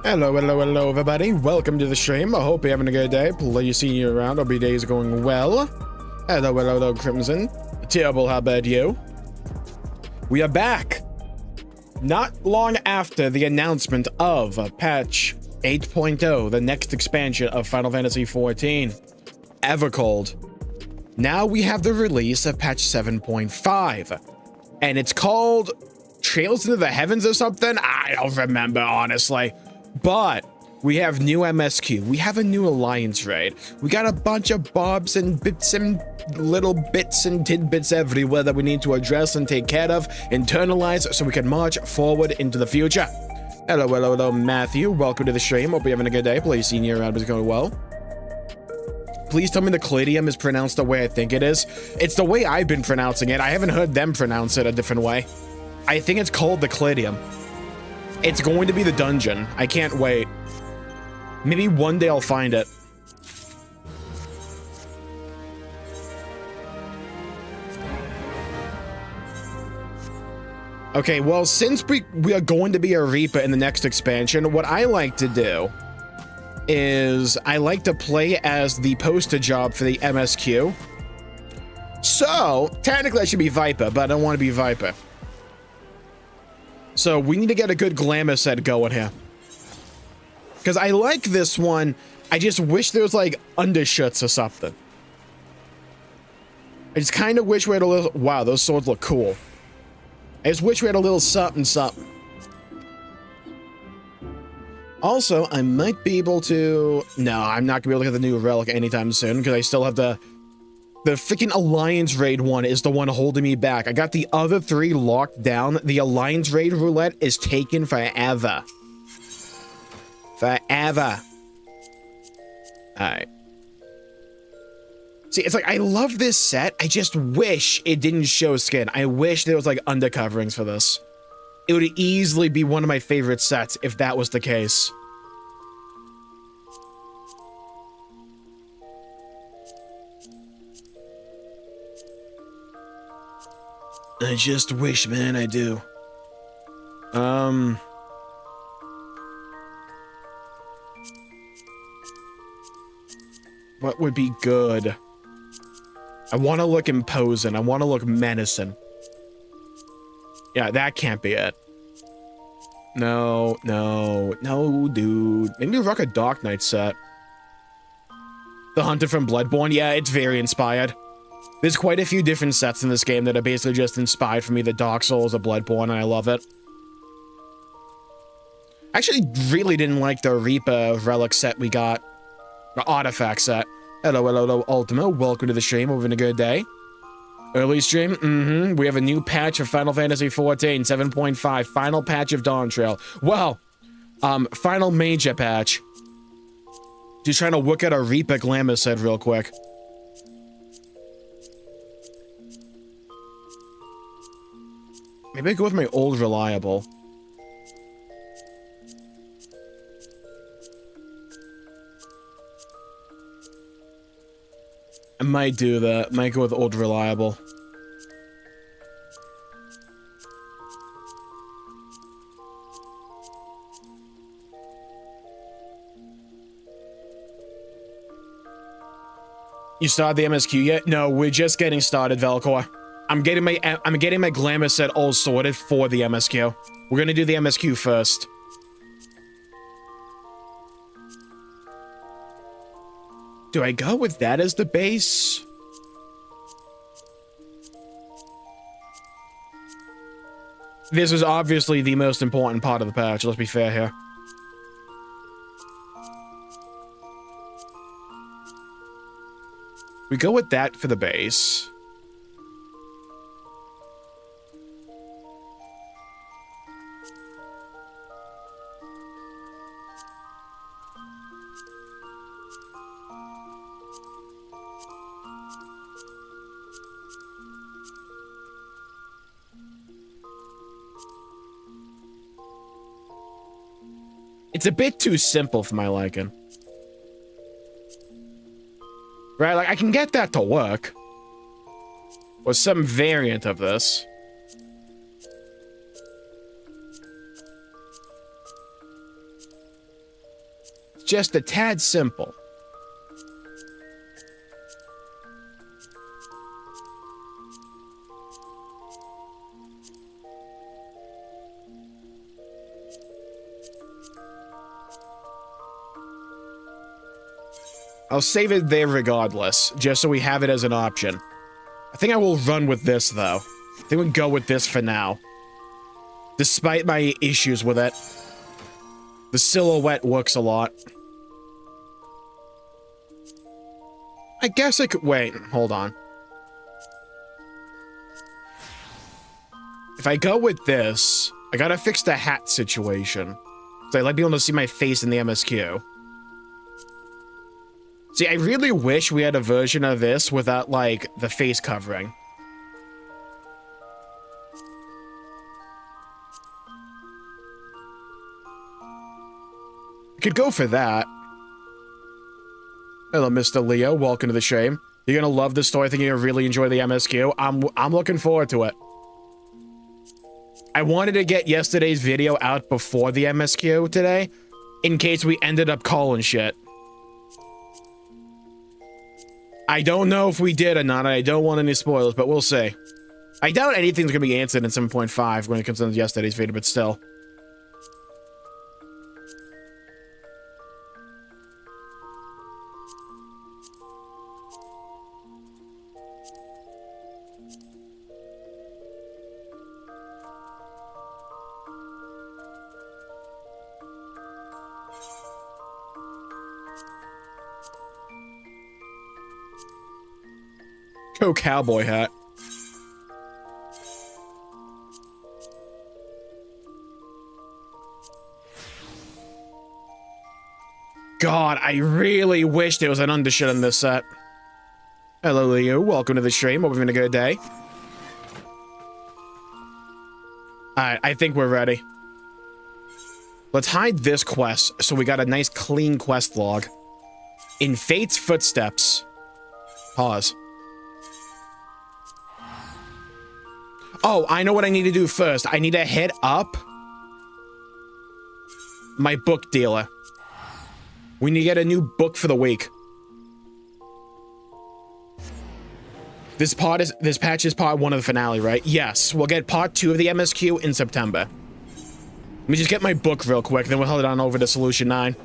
Hello, everybody. Welcome to the stream. I hope you're having a good day. Please see you around. Hope your days are going well. Hello, Crimson. Terrible, how about you? We are back. Not long after the announcement of patch 8.0, the next expansion of Final Fantasy XIV, Evercold. Now we have the release of patch 7.5, and it's called Trails into the Heavens or something? I don't remember, honestly. But we have new MSQ. We have a new alliance raid. We got a bunch of bobs and bits and little bits and tidbits everywhere that we need to address and take care of, internalize, so we can march forward into the future. Hello, Matthew. Welcome to the stream. Hope you're having a good day. Please see you around. Is it going well? Please tell me the Cladium is pronounced the way I think it is. It's the way I've been pronouncing it. I haven't heard them pronounce it a different way. I think it's called the Clyteum. It's going to be the dungeon. I can't wait. Maybe one day I'll find it. Okay, well, since we are going to be a Reaper in the next expansion, what I like to do is I like to play as the poster job for the MSQ. So, technically I should be Viper, but I don't want to be Viper. So we need to get a good glamour set going here. Because I like this one. I just wish there was like undershirts or something. I just kind of wish we had a little... Wow, those swords look cool. I just wish we had a little something. Also, I might be able to... No, I'm not going to be able to get the new relic anytime soon because I still have the freaking Alliance Raid one is the one holding me back. I got the other three locked down. The Alliance Raid roulette is taking forever. Forever. Alright. See, it's like, I love this set. I just wish it didn't show skin. I wish there was, like, undercoverings for this. It would easily be one of my favorite sets if that was the case. I just wish, man, I do. What would be good? I want to look imposing. I want to look menacing. Yeah, that can't be it. No, dude. Maybe rock a Dark Knight set. The Hunter from Bloodborne. Yeah, it's very inspired. There's quite a few different sets in this game that are basically just inspired from either Dark Souls or Bloodborne, and I love it. I actually really didn't like the Reaper relic set we got. The artifact set. Hello, Ultima. Welcome to the stream. We're having a good day. Early stream? We have a new patch of Final Fantasy XIV, 7.5. Final patch of Dawntrail. Well, final major patch. Just trying to work out a Reaper glamour set real quick. Maybe I go with my old reliable. I might do that. Might go with old reliable. You started the MSQ yet? No, we're just getting started, Velcor. I'm getting my glamour set all sorted for the MSQ. We're gonna do the MSQ first. Do I go with that as the base? This is obviously the most important part of the patch, let's be fair here. We go with that for the base. It's a bit too simple for my liking. Right, like, I can get that to work. Or some variant of this. just a tad simple. I'll save it there regardless, just so we have it as an option. I think I will run with this, though. I think we'll go with this for now. Despite my issues with it. The silhouette works a lot. I guess I could... Wait, hold on. If I go with this, I gotta fix the hat situation. So I'd like people to see my face in the MSQ. See, I really wish we had a version of this without, like, the face covering. I could go for that. Hello, Mr. Leo. Welcome to the stream. You're gonna love this story. I think you're gonna really enjoy the MSQ. I'm looking forward to it. I wanted to get yesterday's video out before the MSQ today, in case we ended up calling shit. I don't know if we did or not. I don't want any spoilers, but we'll see. I doubt anything's gonna be answered in 7.5 when it comes to yesterday's video, but still. Go cowboy hat. God, I really wish there was an undershirt in this set. Hello, Leo. Welcome to the stream. Hope we're having a good day. Alright, I think we're ready. Let's hide this quest so we got a nice clean quest log. In Fate's footsteps. Pause. Oh, I know what I need to do first. I need to hit up my book dealer. We need to get a new book for the week. This patch is part 1 of the finale, right? Yes, we'll get part 2 of the MSQ in September. Let me just get my book real quick, then we'll head on over to Solution 9.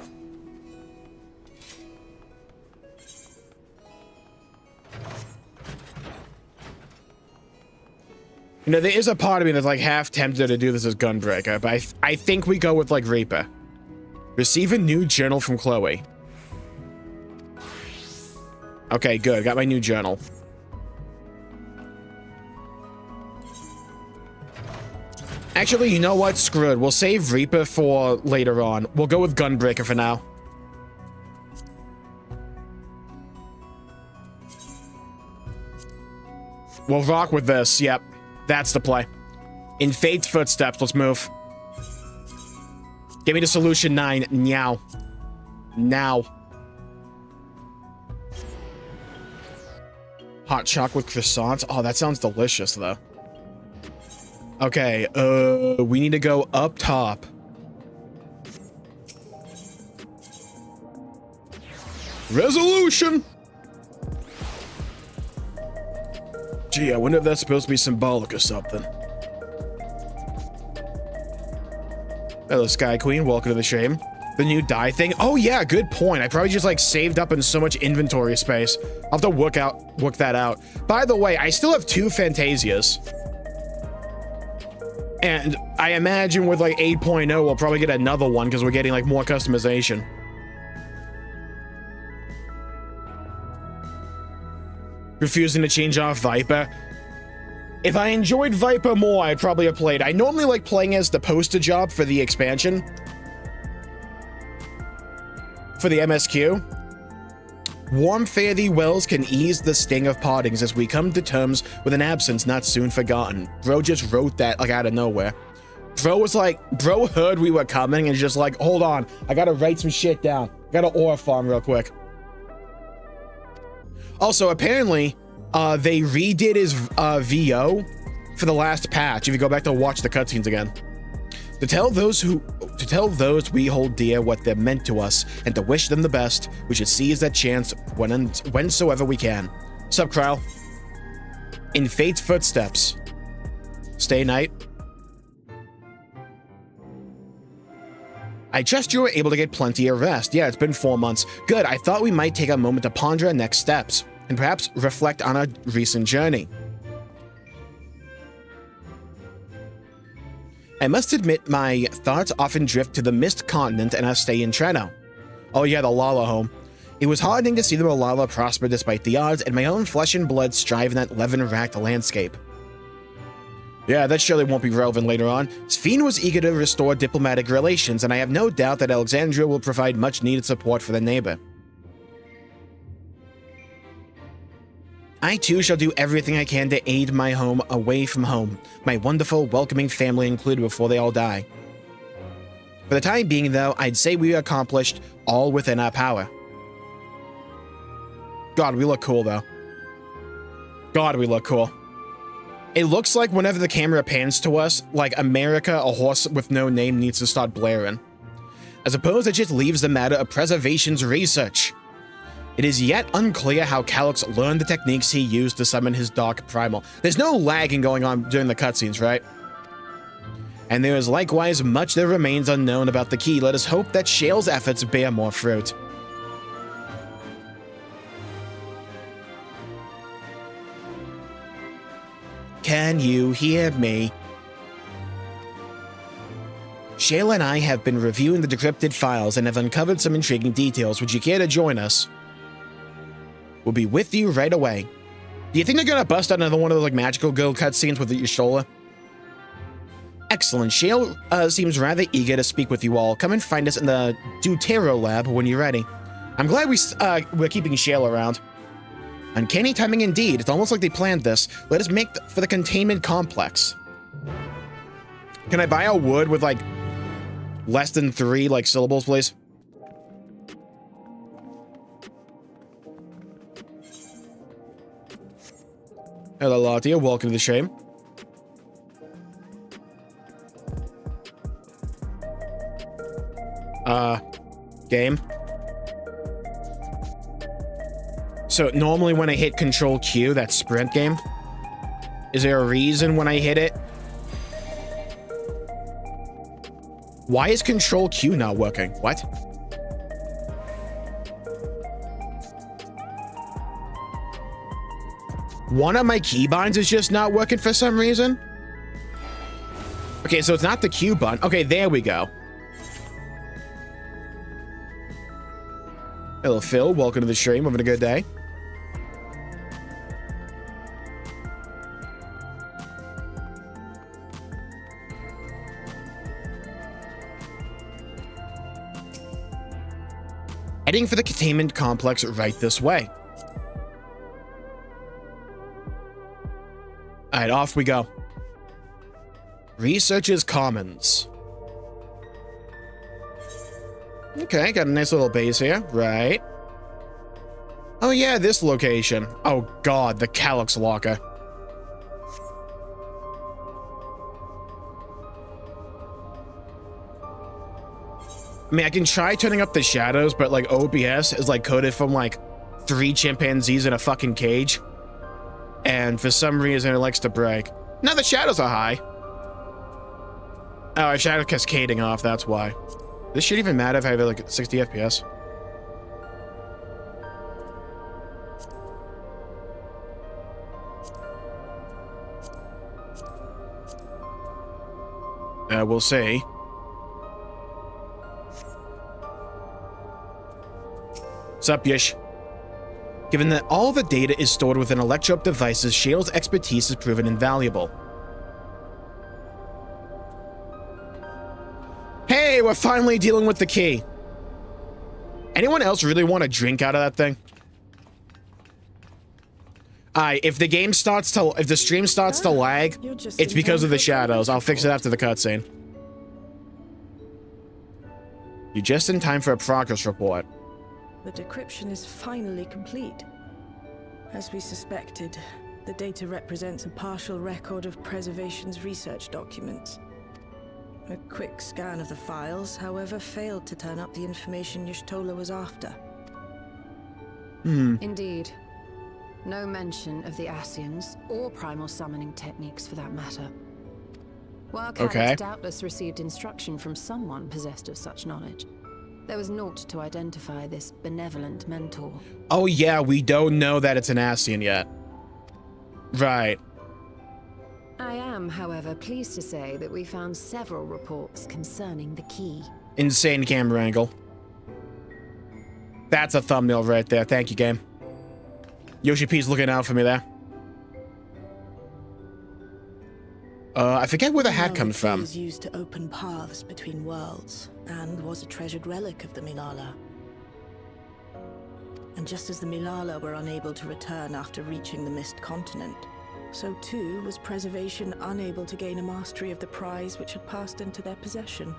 You know, there is a part of me that's like half tempted to do this as Gunbreaker, but I think we go with like Reaper. Receive a new journal from Chloe. Okay, good. Got my new journal. Actually, you know what? Screw it. We'll save Reaper for later on. We'll go with Gunbreaker for now. We'll rock with this. Yep. That's the play. In Fate's footsteps, let's move. Give me the Solution 9 now. Now. Hot chocolate croissants. Oh, that sounds delicious, though. Okay, we need to go up top. Resolution! Gee, I wonder if that's supposed to be symbolic or something. Hello, Sky Queen. Welcome to the stream. The new dye thing. Oh, yeah, good point. I probably just, like, saved up in so much inventory space. I'll have to work that out. By the way, I still have 2 Fantasias. And I imagine with, like, 8.0, we'll probably get another one because we're getting, like, more customization. Refusing to change off Viper. If I enjoyed Viper more, I'd probably have played. I normally like playing as the poster job for the expansion. For the MSQ. Warm fare thee wells can ease the sting of partings as we come to terms with an absence not soon forgotten. Bro just wrote that like out of nowhere. Bro was like, bro heard we were coming and just like, hold on, I gotta write some shit down. I gotta ore farm real quick. Also, apparently, they redid his VO for the last patch, if you go back to watch the cutscenes again. To tell those who to tell those we hold dear what they're meant to us, and to wish them the best. We should seize that chance whensoever we can. Sup, Kryl? In fate's footsteps. Stay night. I trust you were able to get plenty of rest. Yeah, it's been 4 months. Good, I thought we might take a moment to ponder our next steps, and perhaps reflect on our recent journey. I must admit my thoughts often drift to the Mist Continent and our stay in Treno. Oh yeah, the Lala home. It was heartening to see the Malala prosper despite the odds, and my own flesh and blood strive in that leaven-racked landscape. Yeah, that surely won't be relevant later on. Sphene was eager to restore diplomatic relations, and I have no doubt that Alexandria will provide much-needed support for the neighbor. I too shall do everything I can to aid my home away from home, my wonderful, welcoming family included before they all die. For the time being, though, I'd say we accomplished all within our power. God, we look cool, though. God, we look cool. It looks like whenever the camera pans to us, like America, a horse with no name needs to start blaring. I suppose it just leaves the matter of preservation's research. It is yet unclear how Calyx learned the techniques he used to summon his dark primal. There's no lagging going on during the cutscenes, right? And there is likewise much that remains unknown about the key. Let us hope that Shale's efforts bear more fruit. Can you hear me? Shale and I have been reviewing the decrypted files and have uncovered some intriguing details. Would you care to join us? We'll be with you right away. Do you think they're gonna bust out another one of those like magical girl cutscenes with Y'shtola? Excellent. Shale seems rather eager to speak with you all. Come and find us in the Deutero lab when you're ready. I'm glad we're keeping Shale around. Uncanny timing indeed. It's almost like they planned this. Let us make for the containment complex. Can I buy a wood with like less than 3 like syllables, please? Hello, Latia. Welcome to the stream. Game. So normally when I hit Control Q, that's sprint game. Is there a reason when I hit it? Why is Control Q not working? What? One of my keybinds is just not working for some reason. Okay, so it's not the Q button. Okay, there we go. Hello, Phil. Welcome to the stream. Having a good day. Heading for the containment complex right this way. Alright, off we go. Researchers Commons. Okay, got a nice little base here. Right. Oh yeah, this location. Oh god, the Calyx locker. I mean, I can try turning up the shadows, but like OBS is like coded from like 3 chimpanzees in a fucking cage. And for some reason it likes to break. Now the shadows are high. Oh, I shadow cascading off, that's why. This shit even matter if I have like 60 FPS? We'll see. What's up, Yish? Given that all the data is stored within electro-up devices, Shale's expertise has proven invaluable. Hey, we're finally dealing with the key. Anyone else really want to drink out of that thing? If the game starts to, if the stream starts to lag, it's because of the shadows. I'll fix it after the cutscene. You're just in time for a progress report. The decryption is finally complete. As we suspected, the data represents a partial record of Preservation's research documents. A quick scan of the files, however, failed to turn up the information Y'shtola was after. Indeed. No mention of the Ascians, or primal summoning techniques for that matter. While Calix doubtless received instruction from someone possessed of such knowledge, there was naught to identify this benevolent mentor. Oh yeah, we don't know that it's an Ascian yet. Right. I am, however, pleased to say that we found several reports concerning the key. Insane camera angle. That's a thumbnail right there. Thank you, game. Yoshi P's looking out for me there. I forget where the hat comes from. It was used to open paths between worlds, and was a treasured relic of the Milala. And just as the Milala were unable to return after reaching the Mist Continent, so too was Preservation unable to gain a mastery of the prize which had passed into their possession.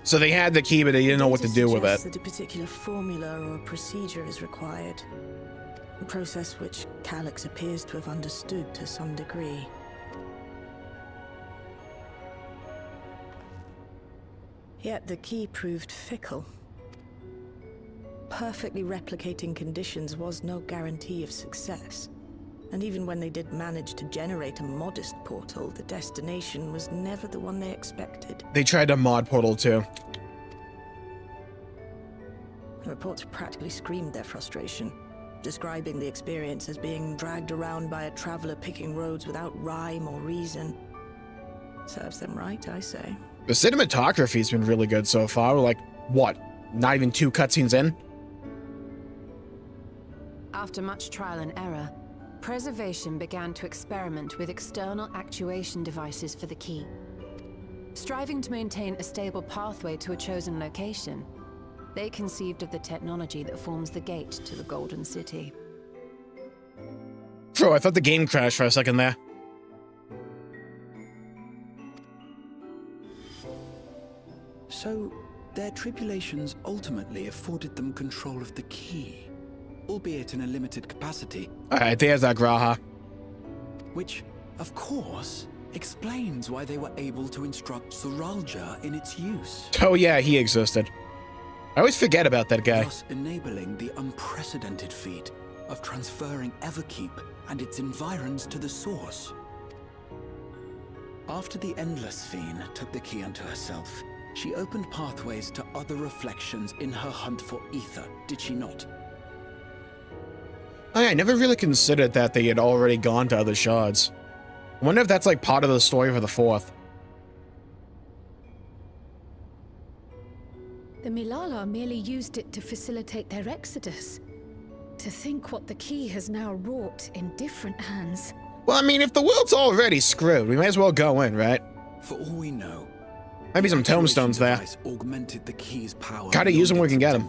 So they had the key, but they didn't know what to do with it. That a particular formula or procedure is required. A process which Calix appears to have understood to some degree. Yet the key proved fickle. Perfectly replicating conditions was no guarantee of success. And even when they did manage to generate a modest portal, the destination was never the one they expected. They tried a mod portal too. The reports practically screamed their frustration, describing the experience as being dragged around by a traveler picking roads without rhyme or reason. Serves them right, I say. The cinematography's been really good so far. We're like, what? Not even 2 cutscenes in? After much trial and error, Preservation began to experiment with external actuation devices for the key. Striving to maintain a stable pathway to a chosen location, they conceived of the technology that forms the gate to the Golden City. Bro, I thought the game crashed for a second there. So, their tribulations ultimately afforded them control of the key, albeit in a limited capacity. Alright, there's that Graha. Which, of course, explains why they were able to instruct Zoralja in its use. Oh yeah, he existed. I always forget about that guy. Thus enabling the unprecedented feat of transferring Everkeep and its environs to the source. After the Endless Fiend took the key unto herself, she opened pathways to other reflections in her hunt for ether, did she not? Oh yeah, I never really considered that they had already gone to other shards. I wonder if that's like part of the story for the 4th. The Milala merely used it to facilitate their exodus. To think what the key has now wrought in different hands. Well, I mean, if the world's already screwed, we may as well go in, right? For all we know, maybe some tombstones there. Augmented the key's power. Gotta use them where we can get them.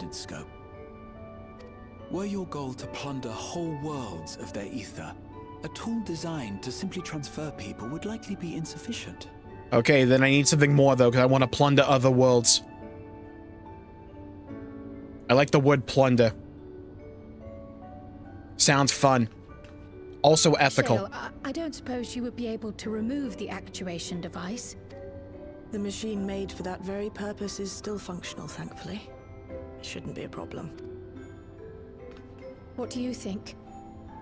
Were your goal to plunder whole worlds of their ether, a tool designed to simply transfer people would likely be insufficient. Okay, then I need something more though, because I want to plunder other worlds. I like the word plunder. Sounds fun. Also ethical. Shale, I don't suppose you would be able to remove the actuation device. The machine made for that very purpose is still functional, thankfully. It shouldn't be a problem. What do you think?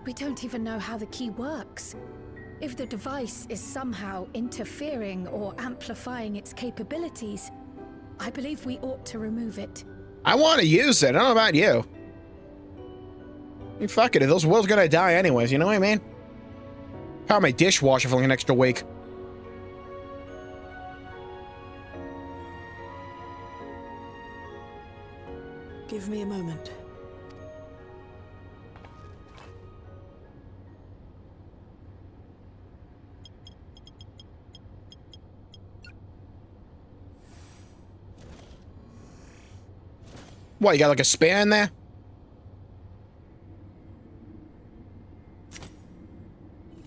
We don't even know how the key works. If the device is somehow interfering or amplifying its capabilities, I believe we ought to remove it. I want to use it. I don't know about you. I mean, fuck it. If those worlds gonna die anyways, you know what I mean? Power my dishwasher for like an extra week. Give me a moment. What, you got like a spare in there?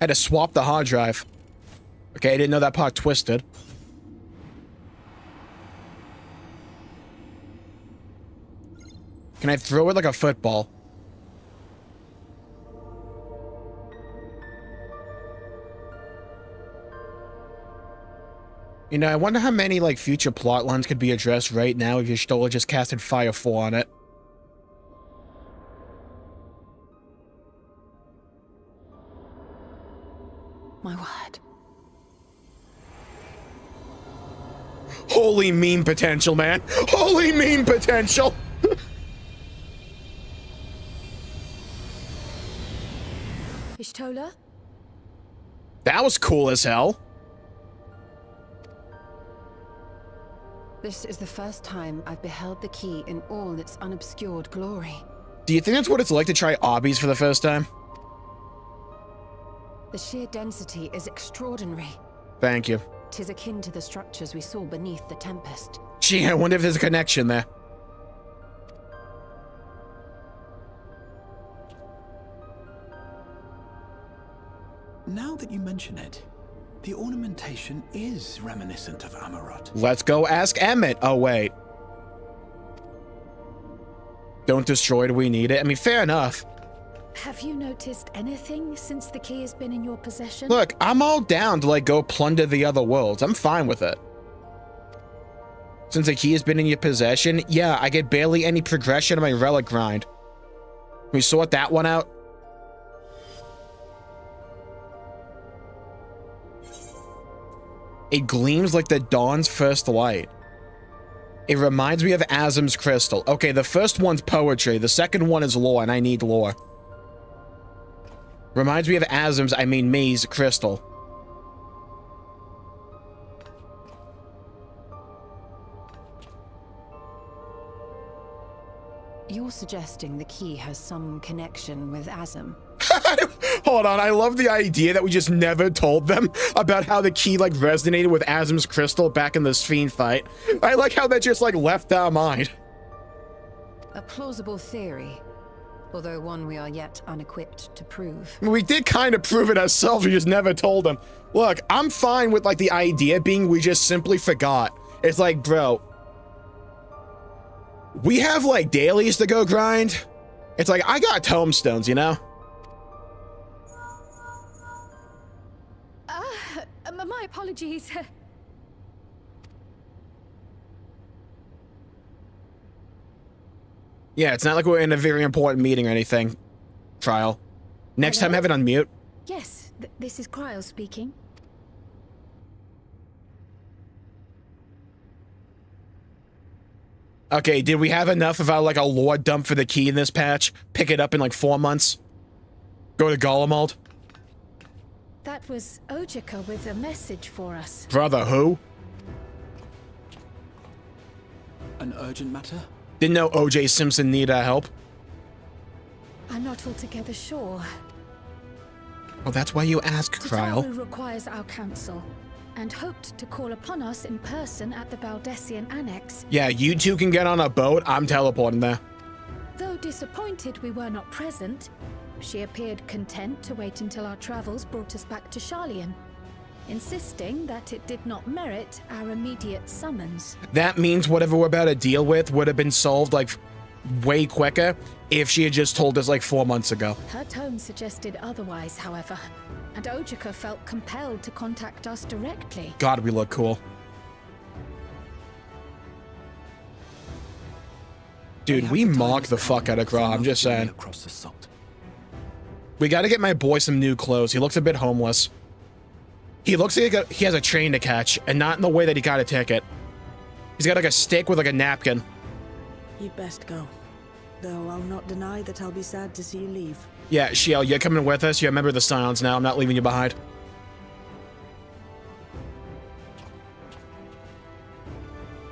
Had to swap the hard drive. Okay, I didn't know that part twisted. Can I throw it like a football? You know, I wonder how many, like, future plot lines could be addressed right now if Y'shtola just casted Fire 4 on it. My word. Holy meme potential, man. Holy meme potential. Y'shtola? That was cool as hell. This is the first time I've beheld the key in all its unobscured glory. Do you think that's what it's like to try obbies for the first time? The sheer density is extraordinary. Thank you. 'Tis akin to the structures we saw beneath the Tempest. Gee, I wonder if there's a connection there. Now that you mention it, the ornamentation is reminiscent of Amarot. Let's go ask Emmett. Oh, wait. Don't destroy it, we need it. I mean, fair enough. Have you noticed anything since the key has been in your possession? Look, I'm all down to, like, go plunder the other worlds. I'm fine with it. Since the key has been in your possession, yeah, I get barely any progression in my relic grind. Can we sort that one out? It gleams like the dawn's first light. It reminds me of Azim's crystal. Okay, the first one's poetry. The second one is lore, and I need lore. Reminds me of Azim's, I mean me's, crystal. You're suggesting the key has some connection with Azim? Hold on, I love the idea that we just never told them about how the key, like, resonated with Azim's crystal back in the Fiend fight. I like how that just, like, left our mind. A plausible theory, although one we are yet unequipped to prove. We did kind of prove it ourselves, we just never told them. Look, I'm fine with, like, the idea being we just simply forgot. It's like, bro, we have, like, dailies to go grind. It's like, I got tomestones, you know? My apologies. Yeah, it's not like we're in a very important meeting or anything. Trial. Next time, have it on mute. Yes, this is Cryo speaking. Okay, did we have enough of our, like, a lore dump for the key in this patch? Pick it up in, like, 4 months? Go to Golemald? That was Ojika with a message for us. Brother, who? An urgent matter? Didn't know O.J. Simpson need our help. I'm not altogether sure. Well, that's why you ask, Cryo. Tataru requires our counsel, and hoped to call upon us in person at the Baldessian Annex. Yeah, you two can get on a boat. I'm teleporting there. Though disappointed we were not present, she appeared content to wait until our travels brought us back to Sharlayan, insisting that it did not merit our immediate summons. That means whatever we're about to deal with would have been solved, like, way quicker if she had just told us, like, 4 months ago. Her tone suggested otherwise, however, and Ojika felt compelled to contact us directly. God, we look cool. Dude, we mock the fuck out of Gra, I'm just saying. We gotta get my boy some new clothes. He looks a bit homeless. He looks like he has a train to catch, and not in the way that he got a ticket. He's got, like, a stick with, like, a napkin. You'd best go. Though I'll not deny that I'll be sad to see you leave. Yeah, Shiel, you're coming with us. You're a member of the Scions now. I'm not leaving you behind.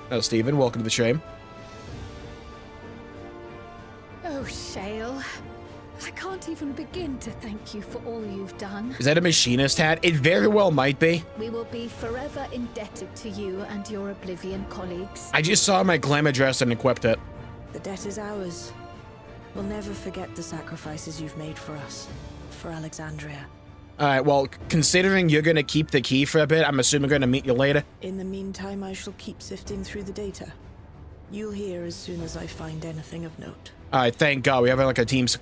Hello, Steven. Welcome to the stream. Oh, Shale. I can't even begin to thank you for all you've done. Is that a machinist hat? It very well might be. We will be forever indebted to you and your Oblivion colleagues. I just saw my glamour dress and equipped it. The debt is ours. We'll never forget the sacrifices you've made for us. For Alexandria. Alright, well, considering you're gonna keep the key for a bit, I'm assuming we're gonna meet you later. In the meantime, I shall keep sifting through the data. You'll hear as soon as I find anything of note. Alright, thank God. We have, like, a team's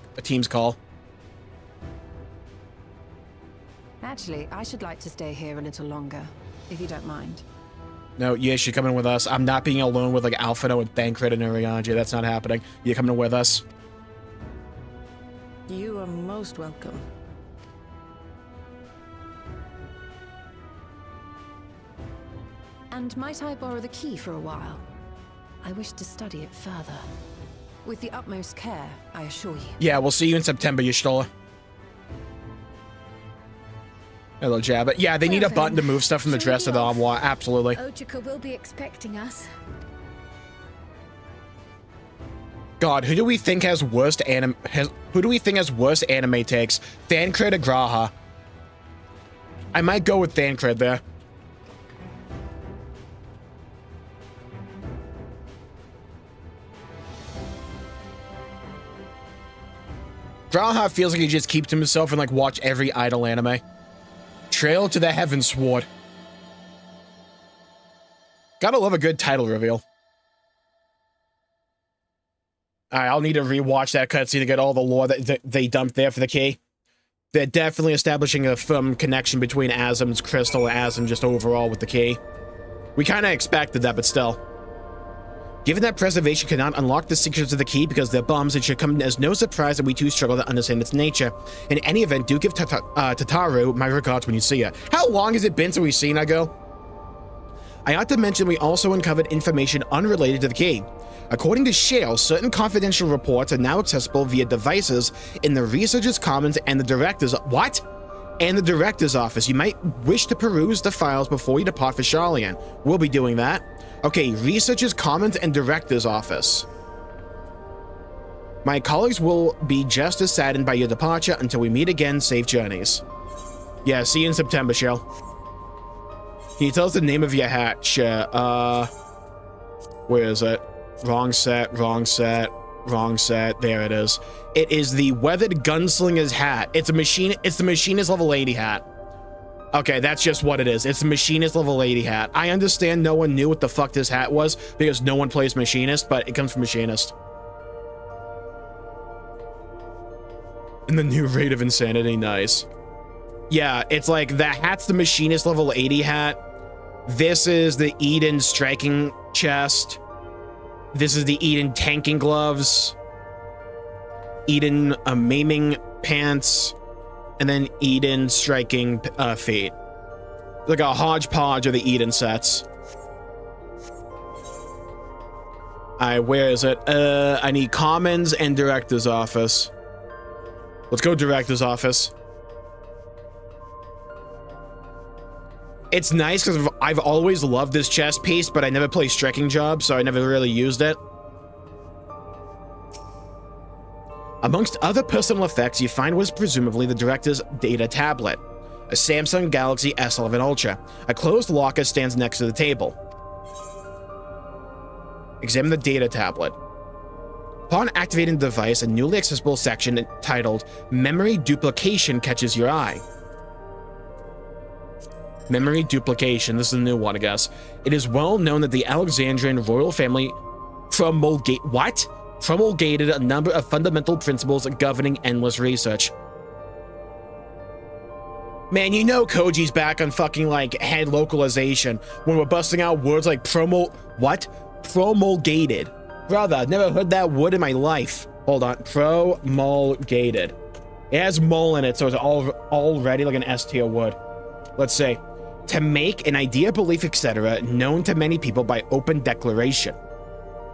call. Actually, I should like to stay here a little longer, if you don't mind. No, yes, you're coming with us. I'm not being alone with like Alphino and Thancred and Urianger. That's not happening. You're coming with us. You are most welcome. And might I borrow the key for a while? I wish to study it further. With the utmost care, I assure you. Yeah, we'll see you in September, Y'shtola. Hello, Jabba. Yeah, they need a button to move stuff from the Shall we dresser, be though. off? Absolutely. Ojika will be expecting us. God, who do we think has worst anime? Who do we think has worst anime takes? Thancred or Graha? I might go with Thancred there. Graha feels like he just keeps to himself and like watch every idol anime. Trail to the Heaven Sword. Gotta love a good title reveal. Alright, I'll need to rewatch that cutscene to get all the lore that they dumped there for the key. They're definitely establishing a firm connection between Azim's crystal and Azim just overall with the key. We kind of expected that, but still. Given that preservation cannot unlock the secrets of the key because they're bombs, it should come as no surprise that we too struggle to understand its nature. In any event, do give Tataru my regards when you see her. How long has it been since we've seen her go? I ought to mention we also uncovered information unrelated to the key. According to Shale, certain confidential reports are now accessible via devices in the Researchers Commons and the Director's... What? And the Director's Office. You might wish to peruse the files before you depart for Charlian. We'll be doing that. Okay, Researchers Commons and Director's Office. My colleagues will be just as saddened by your departure. Until we meet again, safe journeys. Yeah, see you in September, Shale. Can you tell us the name of your hat? Sure. Where is it? Wrong set, wrong set, wrong set. There it is. It is the Weathered Gunslinger's hat. It's the Machinist level 80 hat. Okay, that's just what it is. It's the Machinist level 80 hat. I understand no one knew what the fuck this hat was because no one plays Machinist, but it comes from Machinist. And the new rate of insanity, nice. Yeah, it's like the hat's the Machinist level 80 hat. This is the Eden striking chest. This is the Eden tanking gloves. Eden maiming pants. And then Eden striking feet. Like a hodgepodge of the Eden sets. Alright, where is it? I need Commons and Director's Office. Let's go Director's Office. It's nice because I've always loved this chess piece, but I never played Striking Job, so I never really used it. Amongst other personal effects, you find was presumably the director's data tablet, a Samsung Galaxy S11 Ultra. A closed locker stands next to the table. Examine the data tablet. Upon activating the device, a newly accessible section titled Memory Duplication catches your eye. Memory duplication. This is a new one, I guess. It is well known that the Alexandrian royal family promulgated a number of fundamental principles governing endless research. Man, you know Koji's back on fucking, like, head localization when we're busting out words like promulgated. Brother, I've never heard that word in my life. Hold on. Promulgated. It has mole in it, so it's already like an S tier word. Let's say, to make an idea, belief, etc. known to many people by open declaration.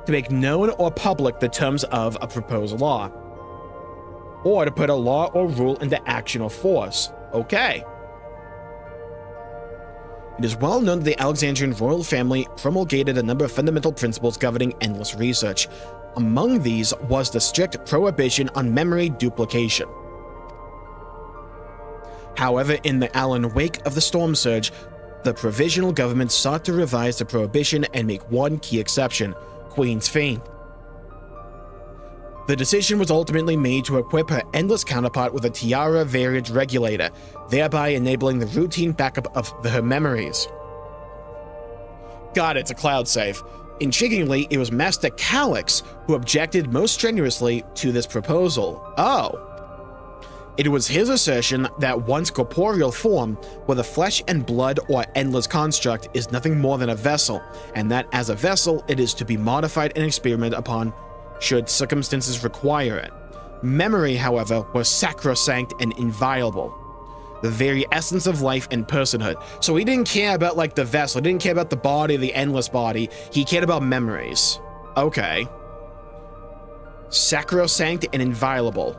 To make known or public the terms of a proposed law. Or to put a law or rule into action or force. Okay. It is well known that the Alexandrian royal family promulgated a number of fundamental principles governing endless research. Among these was the strict prohibition on memory duplication. However, in the Alan wake of the storm surge, the provisional government sought to revise the prohibition and make one key exception: Queen's Fane. The decision was ultimately made to equip her endless counterpart with a Tiara variant regulator, thereby enabling the routine backup of her memories. God, it's a cloud save. Intriguingly, it was Master Calyx who objected most strenuously to this proposal. Oh. It was his assertion that one's corporeal form, whether flesh and blood or endless construct, is nothing more than a vessel, and that as a vessel, it is to be modified and experimented upon should circumstances require it. Memory, however, was sacrosanct and inviolable, the very essence of life and personhood. So he didn't care about, like, the vessel, he didn't care about the body, the endless body, he cared about memories. Okay. Sacrosanct and inviolable.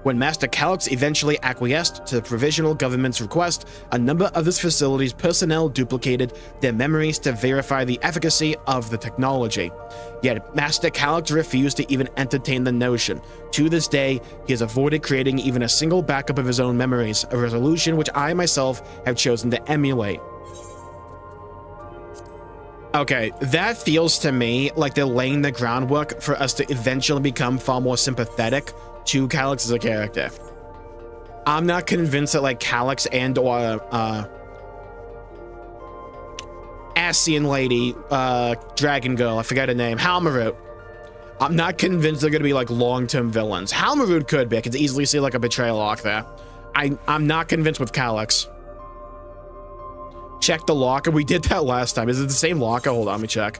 When Master Calyx eventually acquiesced to the provisional government's request, a number of this facility's personnel duplicated their memories to verify the efficacy of the technology. Yet Master Calyx refused to even entertain the notion. To this day, he has avoided creating even a single backup of his own memories, a resolution which I myself have chosen to emulate. Okay, that feels to me like they're laying the groundwork for us to eventually become far more sympathetic to Calyx as a character. I'm not convinced that, like, Calyx and or Ascian lady, dragon girl, I forgot her name, Halmarut. I'm not convinced they're gonna be like long-term villains. Halmarut could be. I could easily see like a betrayal arc there. I'm not convinced with Calyx. Check the locker. We did that last time. Is it the same locker? Hold on, let me check.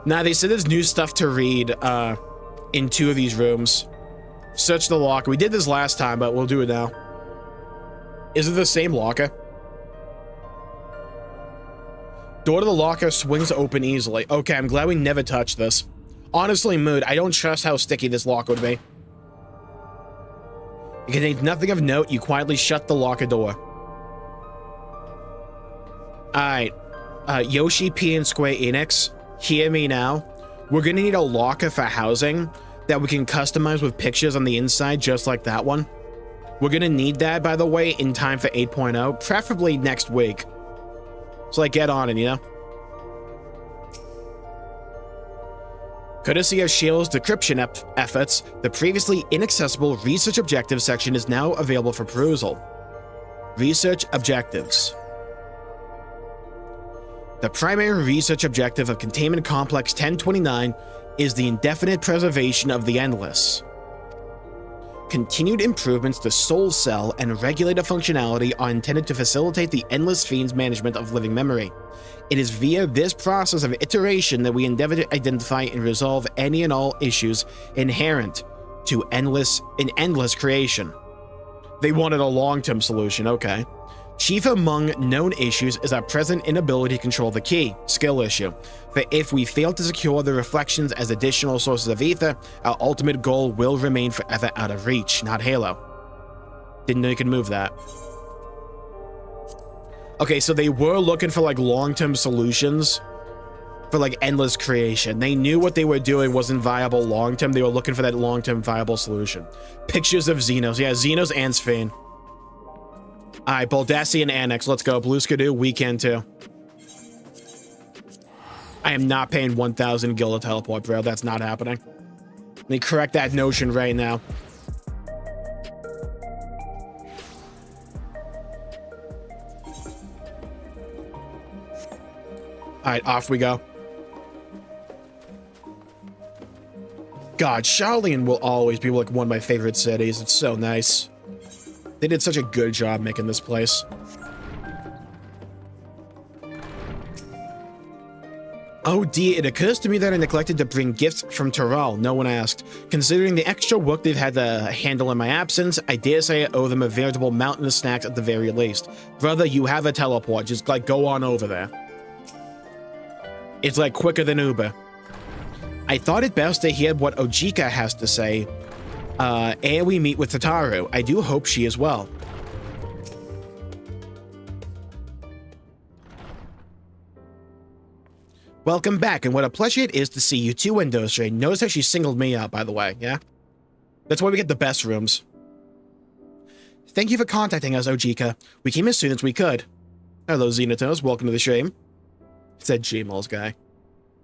Now, they said there's new stuff to read in 2 of these rooms. Search the locker. We did this last time, but we'll do it now. Is it the same locker? Door to the locker swings open easily. Okay, I'm glad we never touched this. Honestly, Mood, I don't trust how sticky this locker would be. It contains nothing of note. You quietly shut the locker door. Alright. Yoshi P and Square Enix, hear me now. We're gonna need a locker for housing that we can customize with pictures on the inside, just like that one. We're gonna need that, by the way, in time for 8.0, preferably next week. So, like, get on it, you know? Courtesy of Shield's decryption efforts, the previously inaccessible research objectives section is now available for perusal. Research objectives. The primary research objective of Containment Complex 1029 is the indefinite preservation of the endless. Continued improvements to Soul Cell and regulator functionality are intended to facilitate the Endless Fiend's management of living memory. It is via this process of iteration that we endeavor to identify and resolve any and all issues inherent to endless creation. They wanted a long-term solution, okay. Chief among known issues is our present inability to control the key, skill issue. For if we fail to secure the reflections as additional sources of ether, our ultimate goal will remain forever out of reach, not Halo. Didn't know you could move that. Okay, so they were looking for like long-term solutions for like endless creation. They knew what they were doing wasn't viable long-term. They were looking for that long-term viable solution. Pictures of Xenos. Yeah, Xenos and Sphane. Alright, Baldassi and Annex, let's go. Blue Skidoo, weekend too. I am not paying 1,000 gil to teleport, bro. That's not happening. Let me correct that notion right now. Alright, off we go. God, Shaolin will always be like one of my favorite cities. It's so nice. They did such a good job making this place. Oh dear, it occurs to me that I neglected to bring gifts from Toral. No one asked. Considering the extra work they've had to handle in my absence, I dare say I owe them a veritable mountain of snacks at the very least. Brother, you have a teleport. Just, like, go on over there. It's, like, quicker than Uber. I thought it best to hear what Ojika has to say ere we meet with Tataru. I do hope she is well. Welcome back, and what a pleasure it is to see you too, Windows. Notice how she singled me out, by the way, yeah? That's why we get the best rooms. Thank you for contacting us, Ojika. We came as soon as we could. Hello, Xenotos. Welcome to the stream. Said Jmulls guy.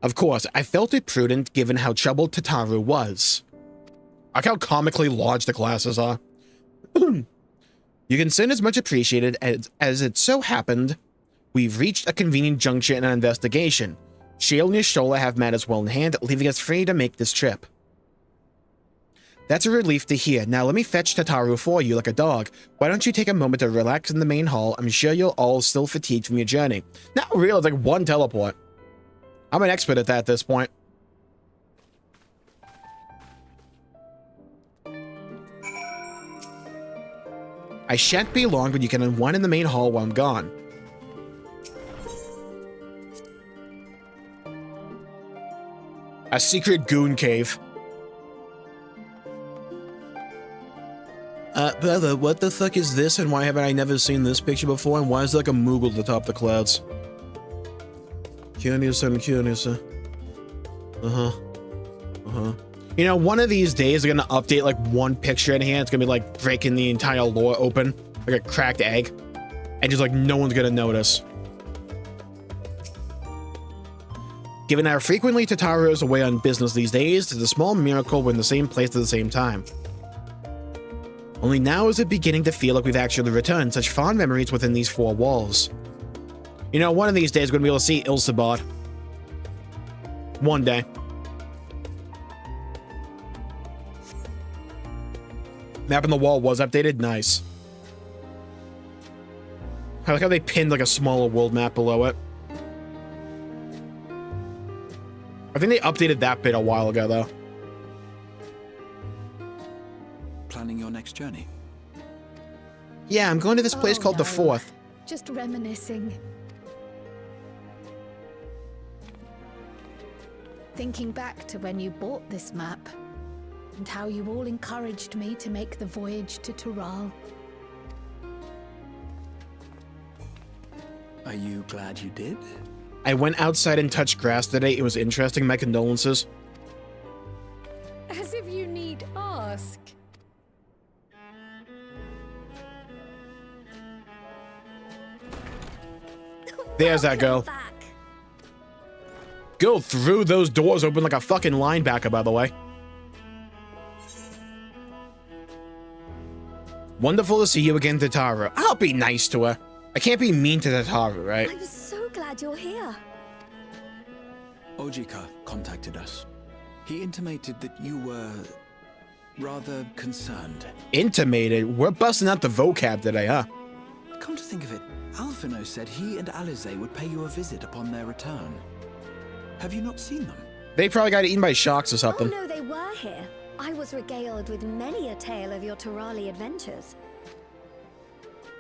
Of course, I felt it prudent given how troubled Tataru was. Look how comically large the classes are. Your concern is much appreciated, as it so happened, we've reached a convenient juncture in our investigation. Shale and your Shola have matters well in hand, leaving us free to make this trip. That's a relief to hear. Now let me fetch Tataru for you like a dog. Why don't you take a moment to relax in the main hall? I'm sure you're all still fatigued from your journey. Not real, it's like one teleport. I'm an expert at that at this point. I shan't be long, but you can unwind in the main hall while I'm gone. A secret goon cave. Brother, what the fuck is this, and why haven't I never seen this picture before, and why is there like a Moogle at the top of the clouds? Curious and curious. You know, one of these days they're gonna update like one picture in here. It's gonna be like breaking the entire lore open, like a cracked egg, and just like no one's gonna notice. Given how frequently Tataru is away on business these days, it's a small miracle we're in the same place at the same time. Only now is it beginning to feel like we've actually returned such fond memories within these four walls. You know, one of these days we're gonna be able to see Ilsabad. One day. Map on the wall was updated. Nice. I like how they pinned like a smaller world map below it. I think they updated that bit a while ago, though. Planning your next journey? Yeah, I'm going to this place called the Fourth. Just reminiscing. Thinking back to when you bought this map, and how you all encouraged me to make the voyage to Tural. Are you glad you did? I went outside and touched grass today. It was interesting. My condolences. As if you need ask. There's that girl. Go through those doors open like a fucking linebacker, by the way. Wonderful to see you again, Tataru. I'll be nice to her. I can't be mean to Tataru, right? I was so glad you're here. Ojika contacted us. He intimated that you were rather concerned. Intimated? We're busting out the vocab today, huh? Come to think of it, Alphino said he and Alize would pay you a visit upon their return. Have you not seen them? They probably got eaten by sharks or Oh something. no, they were here. I was regaled with many a tale of your Turali adventures.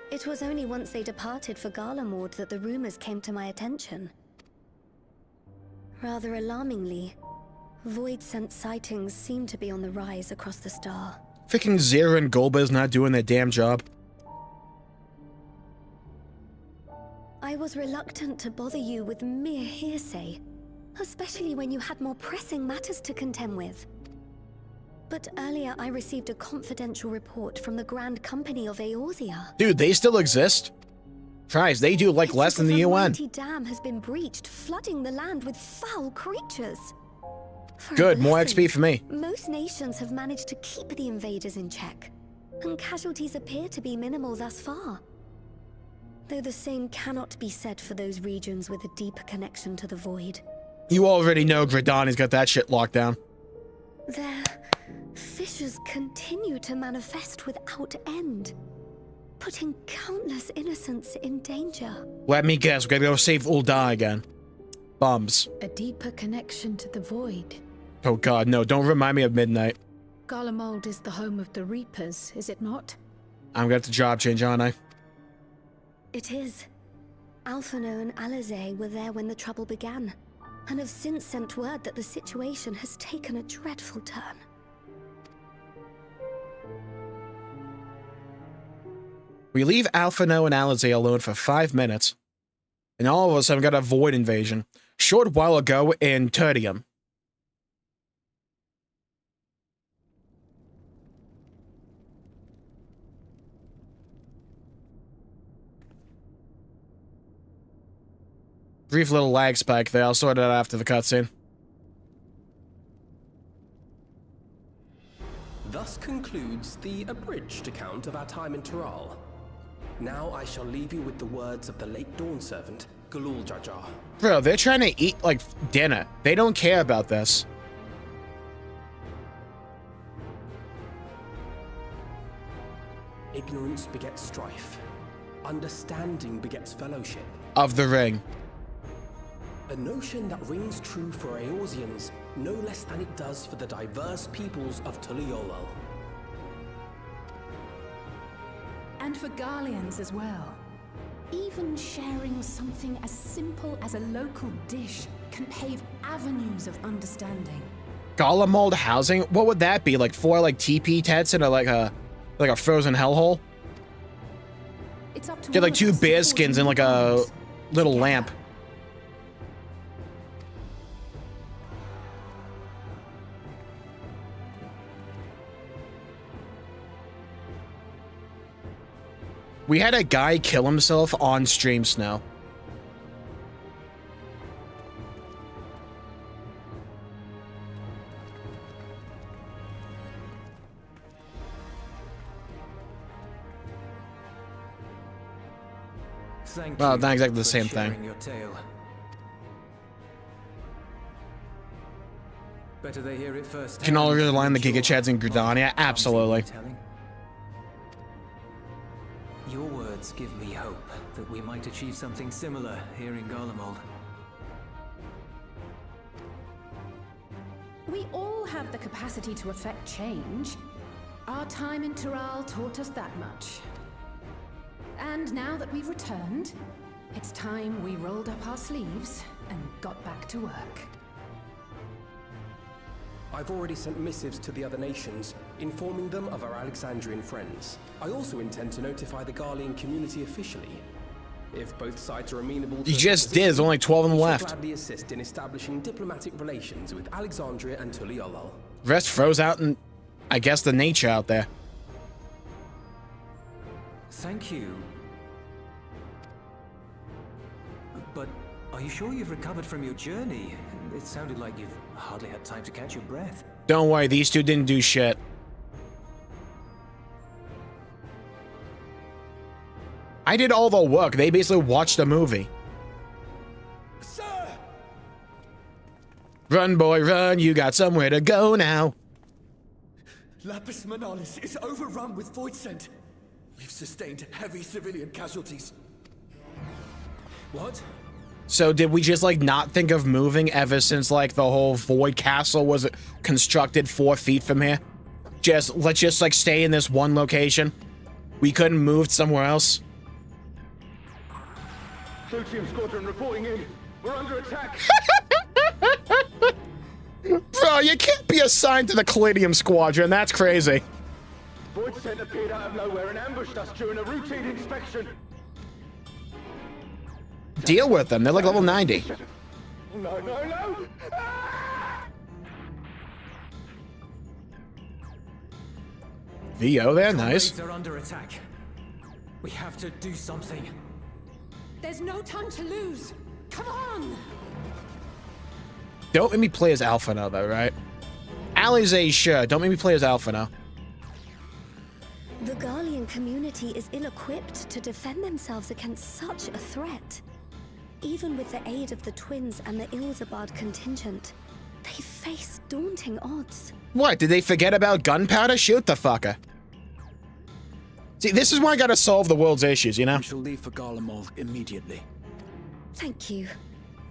It was only once they departed for Garlemord that the rumors came to my attention. Rather alarmingly, void-sent sightings seem to be on the rise across the star. Freaking Zera and Golba's not doing their damn job. I was reluctant to bother you with mere hearsay, especially when you had more pressing matters to contend with. But earlier I received a confidential report from the Grand Company of Eorzea. Dude, they still exist? Christ, they do like less than the UN. A mighty dam has been breached, flooding the land with foul creatures. For a Good, more blessing, XP for me. most nations have managed to keep the invaders in check, and casualties appear to be minimal thus far. Though the same cannot be said for those regions with a deeper connection to the void. You already know Gridani's got that shit locked down. Their fissures continue to manifest without end, putting countless innocents in danger. Let me guess, we're gonna go save Ul'dah again. Bums. A deeper connection to the void. Oh god, no, don't remind me of midnight. Garlemald is the home of the Reapers, is it not? I'm gonna have to job change, aren't I? It is. Alphino and Alize were there when the trouble began, and have since sent word that the situation has taken a dreadful turn. We leave Alphino and Alize alone for 5 minutes, and all of a sudden we got a void invasion. Short while ago in Tertium. Brief little lag spike there. I'll sort it out after the cutscene. Thus concludes the abridged account of our time in Tural. Now I shall leave you with the words of the late Dawn servant, Galul Jajar. Bro, they're trying to eat, like, dinner. They don't care about this. Ignorance begets strife. Understanding begets fellowship. Of the ring. A notion that rings true for Eorzeans no less than it does for the diverse peoples of Tuliolol. And for Garleans as well. Even sharing something as simple as a local dish can pave avenues of understanding. Golem mold housing? What would that be? Like 4 like TP tents in a like a frozen hellhole? It's up to Get like all 2 of us to bear forge skins new and like a bonds little together. lamp. We had a guy kill himself on stream, Snow. Thank Well, you not exactly the for same sharing thing. Your tale. Better they hear it first. Can all rely on the Giga Chads in Gridania? Absolutely. Your words give me hope that we might achieve something similar here in Garlemald. We all have the capacity to affect change. Our time in Tural taught us that much. And now that we've returned, it's time we rolled up our sleeves and got back to work. I've already sent missives to the other nations, informing them of our Alexandrian friends. I also intend to notify the Garlean community officially. If both sides are amenable to You just did. There's only 12 of them we shall left. gladly assist in establishing diplomatic relations with Alexandria and Tuliolol. Rest froze out in, I guess, the nature out there. Thank you. But are you sure you've recovered from your journey? It sounded like you've hardly had time to catch your breath. Don't worry, these two didn't do shit. I did all the work. They basically watched the movie. Sir! Run, boy, run. You got somewhere to go now. Lapis Manalis is overrun with void scent. We've sustained heavy civilian casualties. What? So did we just, like, not think of moving ever since, like, the whole Void Castle was constructed 4 feet from here? Let's just, like, stay in this one location? We couldn't move somewhere else? Clyteum squadron reporting in. We're under attack. Bro, you can't be assigned to the Cladium squadron. That's crazy. Void scent appeared out of nowhere and ambushed us during a routine inspection. Deal with them. They're like level 90. No, no, no! VO there, nice. They're under attack. We have to do something. There's no time to lose. Come on! Don't make me play as Alpha now, though, right? Alize, sure. Don't make me play as Alpha now. The Garlean community is ill-equipped to defend themselves against such a threat. Even with the aid of the twins and the Ilzabard contingent, they face daunting odds. What, did they forget about gunpowder? Shoot the fucker. See, this is why I gotta solve the world's issues, you know? We shall leave for Garlemald immediately. Thank you.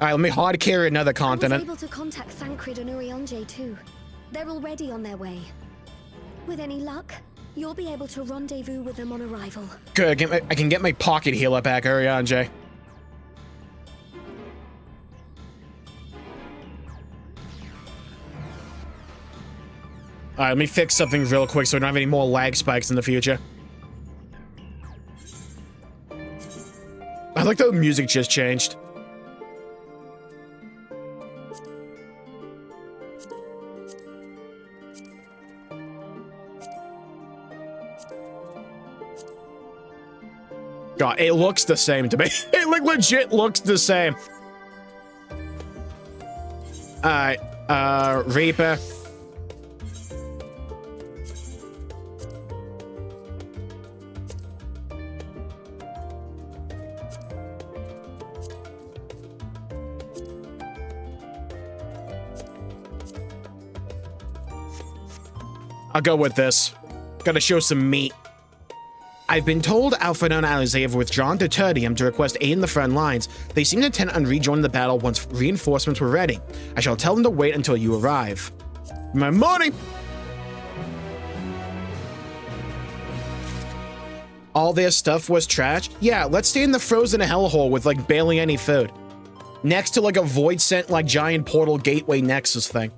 Alright, let me hard carry another continent. I was able to contact Thancred and Urianger too. They're already on their way. With any luck, you'll be able to rendezvous with them on arrival. Good, I can get my pocket healer back, Urianger. Alright, let me fix something real quick so we don't have any more lag spikes in the future. I like the music just changed. God, it looks the same to me. It like legit looks the same. Alright, Reaper. I'll go with this. Gotta show some meat. I've been told Alpha and allies have withdrawn to Tertium to request aid in the front lines. They seem intent on rejoining the battle once reinforcements were ready. I shall tell them to wait until you arrive. My money! All their stuff was trash? Yeah, let's stay in the frozen hellhole with like barely any food. Next to like a void sent like giant portal gateway nexus thing.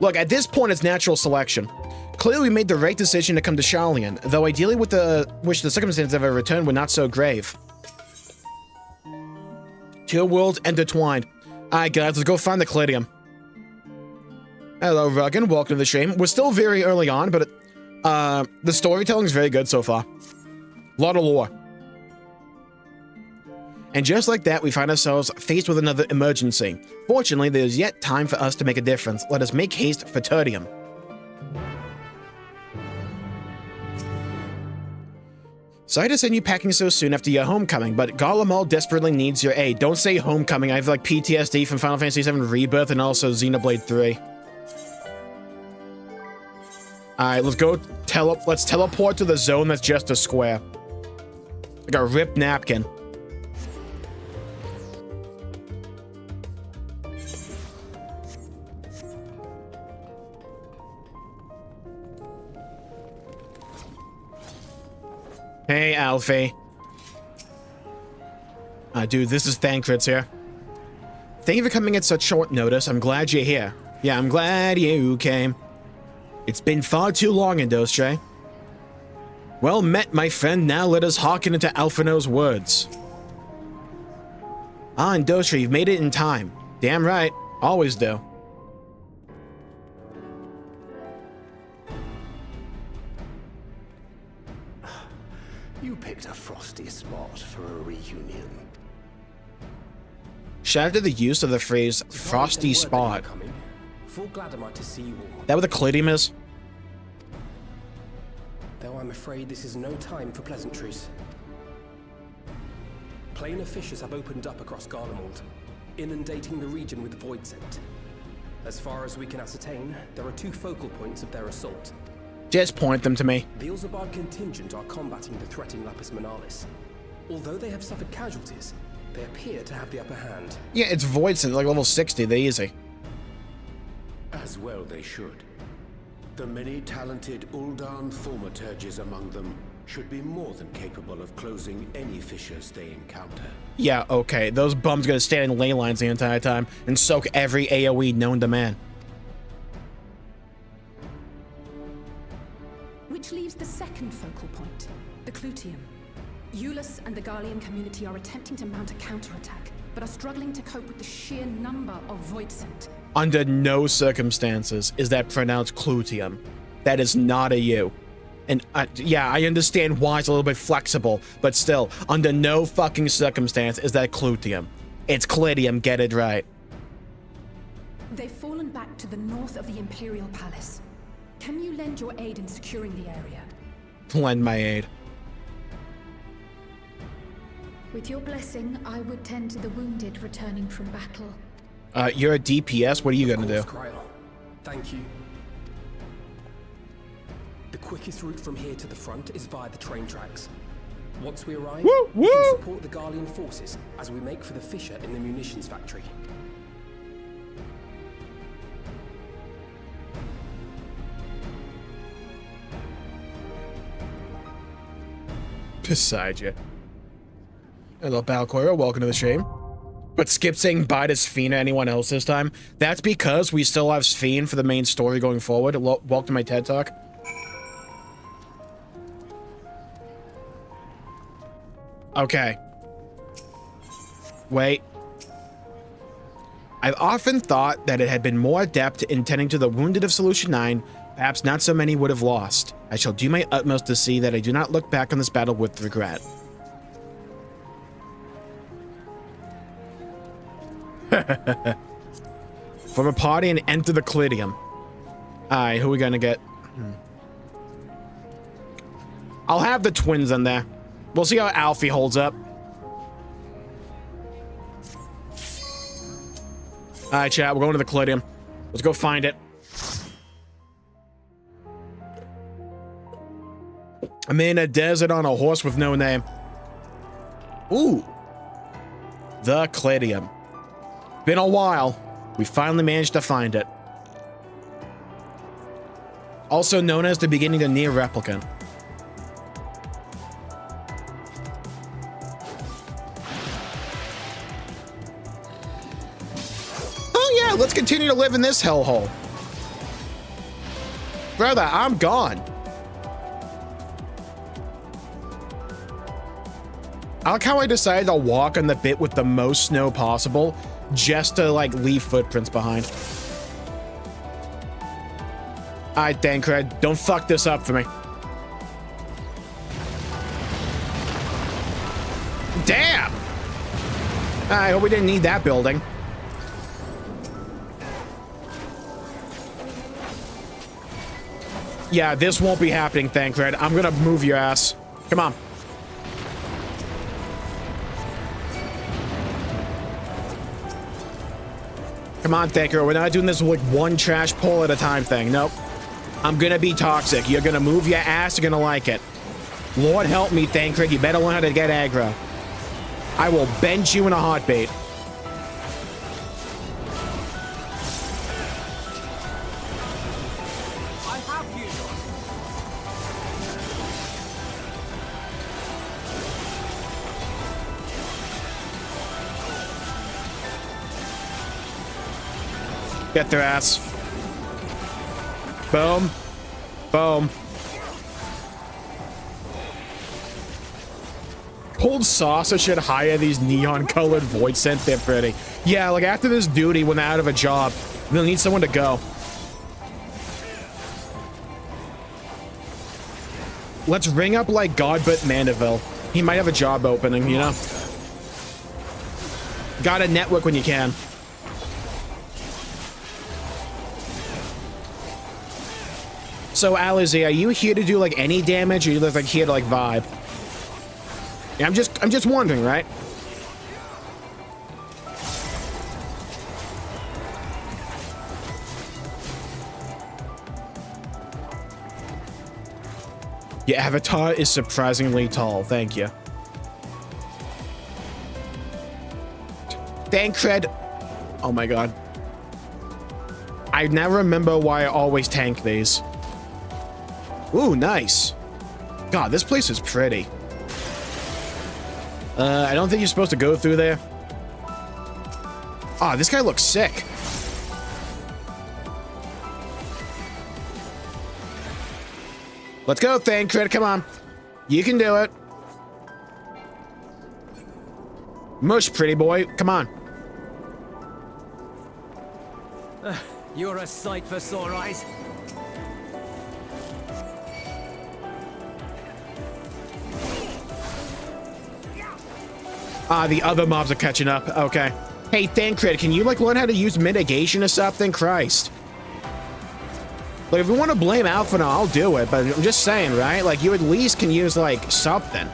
Look, at this point it's natural selection. Clearly we made the right decision to come to Sharlayan, though ideally wish the circumstances of our return were not so grave. Two worlds intertwined. Alright guys, let's go find the Cladium. Hello Ruggan, welcome to the stream. We're still very early on, but the storytelling is very good so far. A lot of lore. And just like that, we find ourselves faced with another emergency. Fortunately, there is yet time for us to make a difference. Let us make haste for Tertium. Sorry to send you packing so soon after your homecoming, but glamour desperately needs your aid. Don't say homecoming, I have like PTSD from Final Fantasy VII Rebirth and also Xenoblade 3. Alright, let's go let's teleport to the zone that's just a square. Like a ripped napkin. Hey, Alfie. Dude, this is Thancred's here. Thank you for coming at such short notice. I'm glad you're here. Yeah, I'm glad you came. It's been far too long, Indostre. Well met, my friend. Now let us hearken into Alphino's words. Ah, Indostre, you've made it in time. Damn right. Always do. You picked a frosty spot for a reunion. Shout out to the use of the phrase frosty spot. That what the Cladium is? Though I'm afraid this is no time for pleasantries. Planar fissures have opened up across Garlemald, inundating the region with void scent. As far as we can ascertain, there are two focal points of their assault. Just point them to me. The Ilzabard contingent are combating the threat in Lapis Manalis. Although they have suffered casualties, they appear to have the upper hand. Yeah, it's void scent, like level 60, they're easy. As well they should. The many talented Uldan thaumaturges among them should be more than capable of closing any fissures they encounter. Yeah, okay, those bums gonna stand in ley lines the entire time and soak every AoE known to man. Which leaves the second focal point, the Clyteum. Eulus and the Garlean community are attempting to mount a counterattack, but are struggling to cope with the sheer number of void scent. Under no circumstances is that pronounced Clyteum. That is not a U. And yeah, I understand why it's a little bit flexible, but still, under no fucking circumstance is that Clyteum. It's Cladium, get it right. They've fallen back to the north of the Imperial Palace. Can you lend your aid in securing the area? Lend my aid. With your blessing, I would tend to the wounded returning from battle. You're a DPS, what are you gonna do? Cryle. Thank you. The quickest route from here to the front is via the train tracks. Once we arrive, we can support the Garlean forces as we make for the fissure in the munitions factory. Beside you. Hello, Balcoyer, welcome to the stream. But skip saying bye to Sphina anyone else this time. That's because we still have Sphine for the main story going forward. Welcome to my TED Talk. Okay. Wait. I've often thought that it had been more adept in tending to the wounded of Solution 9. Perhaps not so many would have lost. I shall do my utmost to see that I do not look back on this battle with regret. Form a party and enter the Cladium. Alright, who are we gonna get? I'll have the twins in there. We'll see how Alfie holds up. Alright, chat, we're going to the Cladium. Let's go find it. I'm in a desert on a horse with no name. Ooh. The Cladium. Been a while. We finally managed to find it. Also known as the beginning of near replicant. Oh yeah, let's continue to live in this hellhole. Brother, I'm gone. I like how I decided to walk on the bit with the most snow possible just to like leave footprints behind. Alright, Dankred, don't fuck this up for me. Damn! I hope we didn't need that building. Yeah, this won't be happening, Thancred. I'm gonna move your ass. Come on. Come on, Thancred. We're not doing this with like one trash pull at a time thing. Nope. I'm gonna be toxic. You're gonna move your ass. You're gonna like it. Lord help me, Thancred. You better learn how to get aggro. I will bench you in a heartbeat. Get their ass. Boom. Boom. Cold saucer should hire these neon colored void scent. They're pretty. Yeah, like after this dude went out of a job, they'll need someone to go. Let's ring up like Godbert Mandeville. He might have a job opening, you know? Gotta network when you can. So, Alizé, are you here to do like any damage, or you look like here to like vibe? Yeah, I'm just wondering, right? Your avatar is surprisingly tall. Thank you. Thancred. Oh my god. I never remember why I always tank these. Ooh, nice. God, this place is pretty. I don't think you're supposed to go through there. Ah, this guy looks sick. Let's go, Thancred. Come on. You can do it. Mush, pretty boy. Come on. You're a sight for sore eyes. Ah, the other mobs are catching up. Okay. Hey, Thancred, can you, like, learn how to use mitigation or something? Christ. Like, if you want to blame Alpha now, I'll do it. But I'm just saying, right? Like, you at least can use, like, something.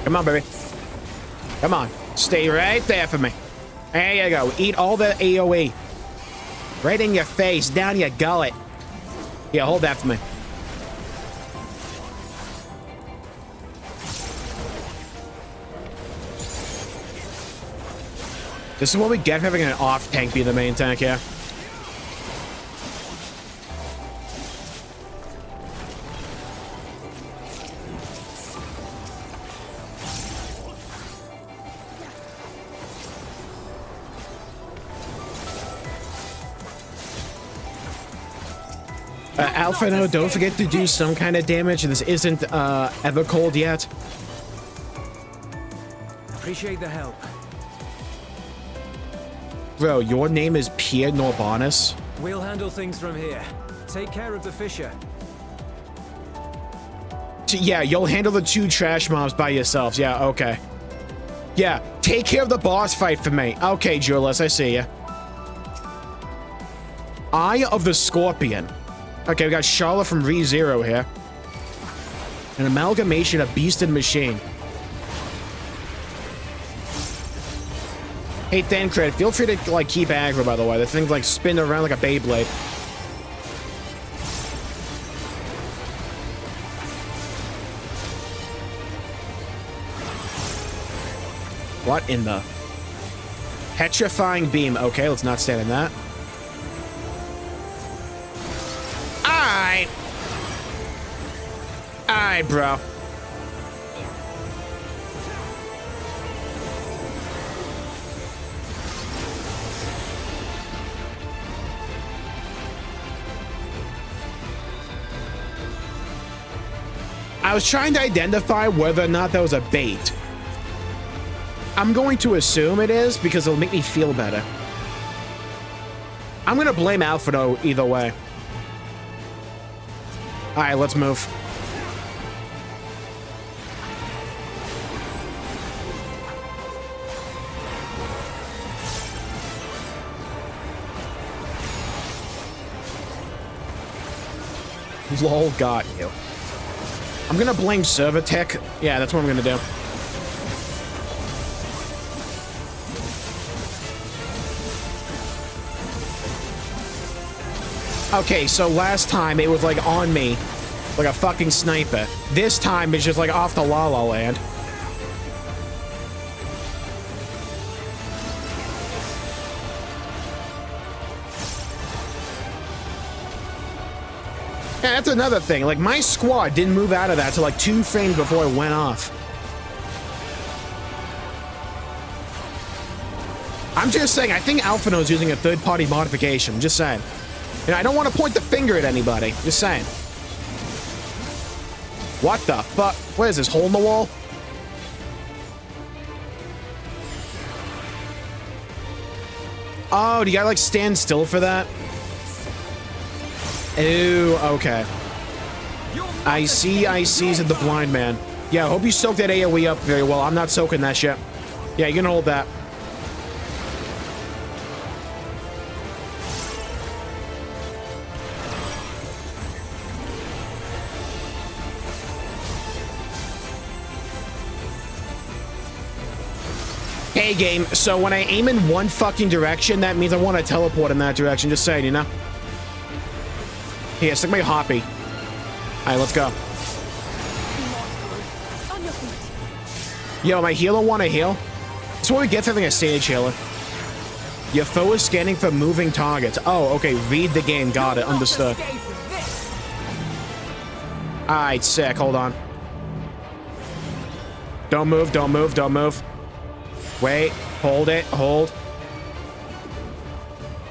Come on, baby. Come on. Stay right there for me. There you go. Eat all the AoE. Right in your face, down your gullet. Yeah, hold that for me. This is what we get for having an off tank be the main tank, yeah. Alpha, no, don't forget to do some kind of damage. This isn't ever cold yet. Appreciate the help. Bro, your name is Pierre Norbanus? We'll handle things from here. Take care of the fissure. Yeah, you'll handle the 2 trash mobs by yourselves. Yeah, okay. Yeah, take care of the boss fight for me. Okay, Julius, I see ya. Eye of the Scorpion. Okay, we got Charlotte from ReZero here. An amalgamation of beast and machine. Hey, Thancred, feel free to, like, keep aggro, by the way. The thing's, like, spin around like a Beyblade. What in the... Petrifying beam. Okay, let's not stand in that. Alright. Alright, bro. I was trying to identify whether or not that was a bait. I'm going to assume it is because it'll make me feel better. I'm gonna blame Alpha though, either way. Alright, let's move. Lol, got you. I'm gonna blame server tech. Yeah, that's what I'm gonna do. Okay, so last time it was like on me, like a fucking sniper. This time it's just like off the La La Land. Yeah, that's another thing. Like, my squad didn't move out of that till like 2 frames before it went off. I'm just saying, I think Alphino's using a third-party modification. Just saying. You know, I don't want to point the finger at anybody. Just saying. What the fuck? What is this, hole in the wall? Oh, do you gotta, like, stand still for that? Ooh, okay. I see, said the blind man. Yeah, I hope you soak that AoE up very well. I'm not soaking that shit. Yeah, you can hold that. Hey, game, so when I aim in one fucking direction, that means I want to teleport in that direction. Just saying, you know? Here, stick my hoppy. Alright, let's go. Yo, my healer want to heal? That's what we get for having a stage healer. Your foe is scanning for moving targets. Oh, okay, read the game. Got it. Understood. Alright, sick. Hold on. Don't move, don't move, don't move. Wait, hold it, hold.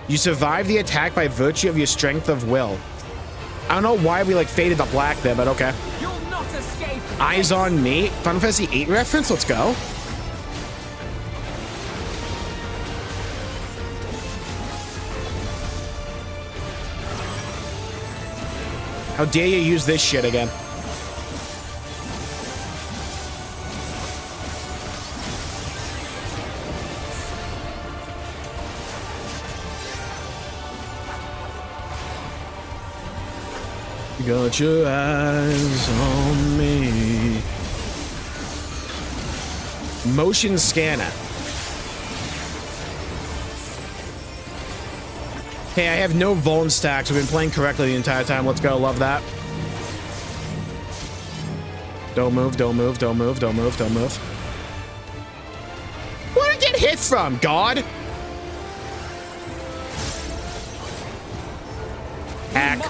You survived the attack by virtue of your strength of will. I don't know why we like faded the black there, but okay. You'll not escape. Eyes on me. Final Fantasy VIII reference. Let's go. How dare you use this shit again? Got your eyes on me. Motion scanner. Hey, I have no vuln stacks. We've been playing correctly the entire time. Let's go. Love that. Don't move, don't move, don't move, don't move, don't move. Where did I get hit from, God? Hack.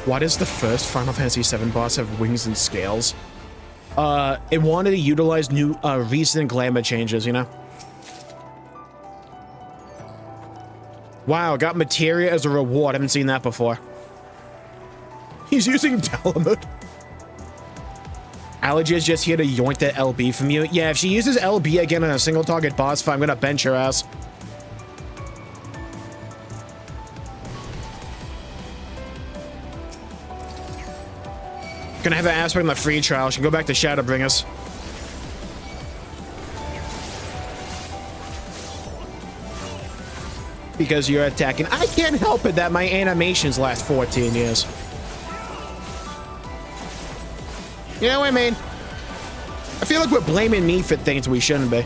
Why does the first Final Fantasy VII boss have wings and scales? It wanted to utilize new, recent glamour changes, you know? Wow, got materia as a reward. I haven't seen that before. He's using Dalamud. Allergy is just here to yoink that LB from you. Yeah, if she uses LB again on a single target boss fight, I'm gonna bench her ass. Gonna have an aspect on the free trial. She can go back to Shadowbringers. because you're attacking. I can't help it that my animations last 14 years. You know what I mean? I feel like we're blaming me for things we shouldn't be.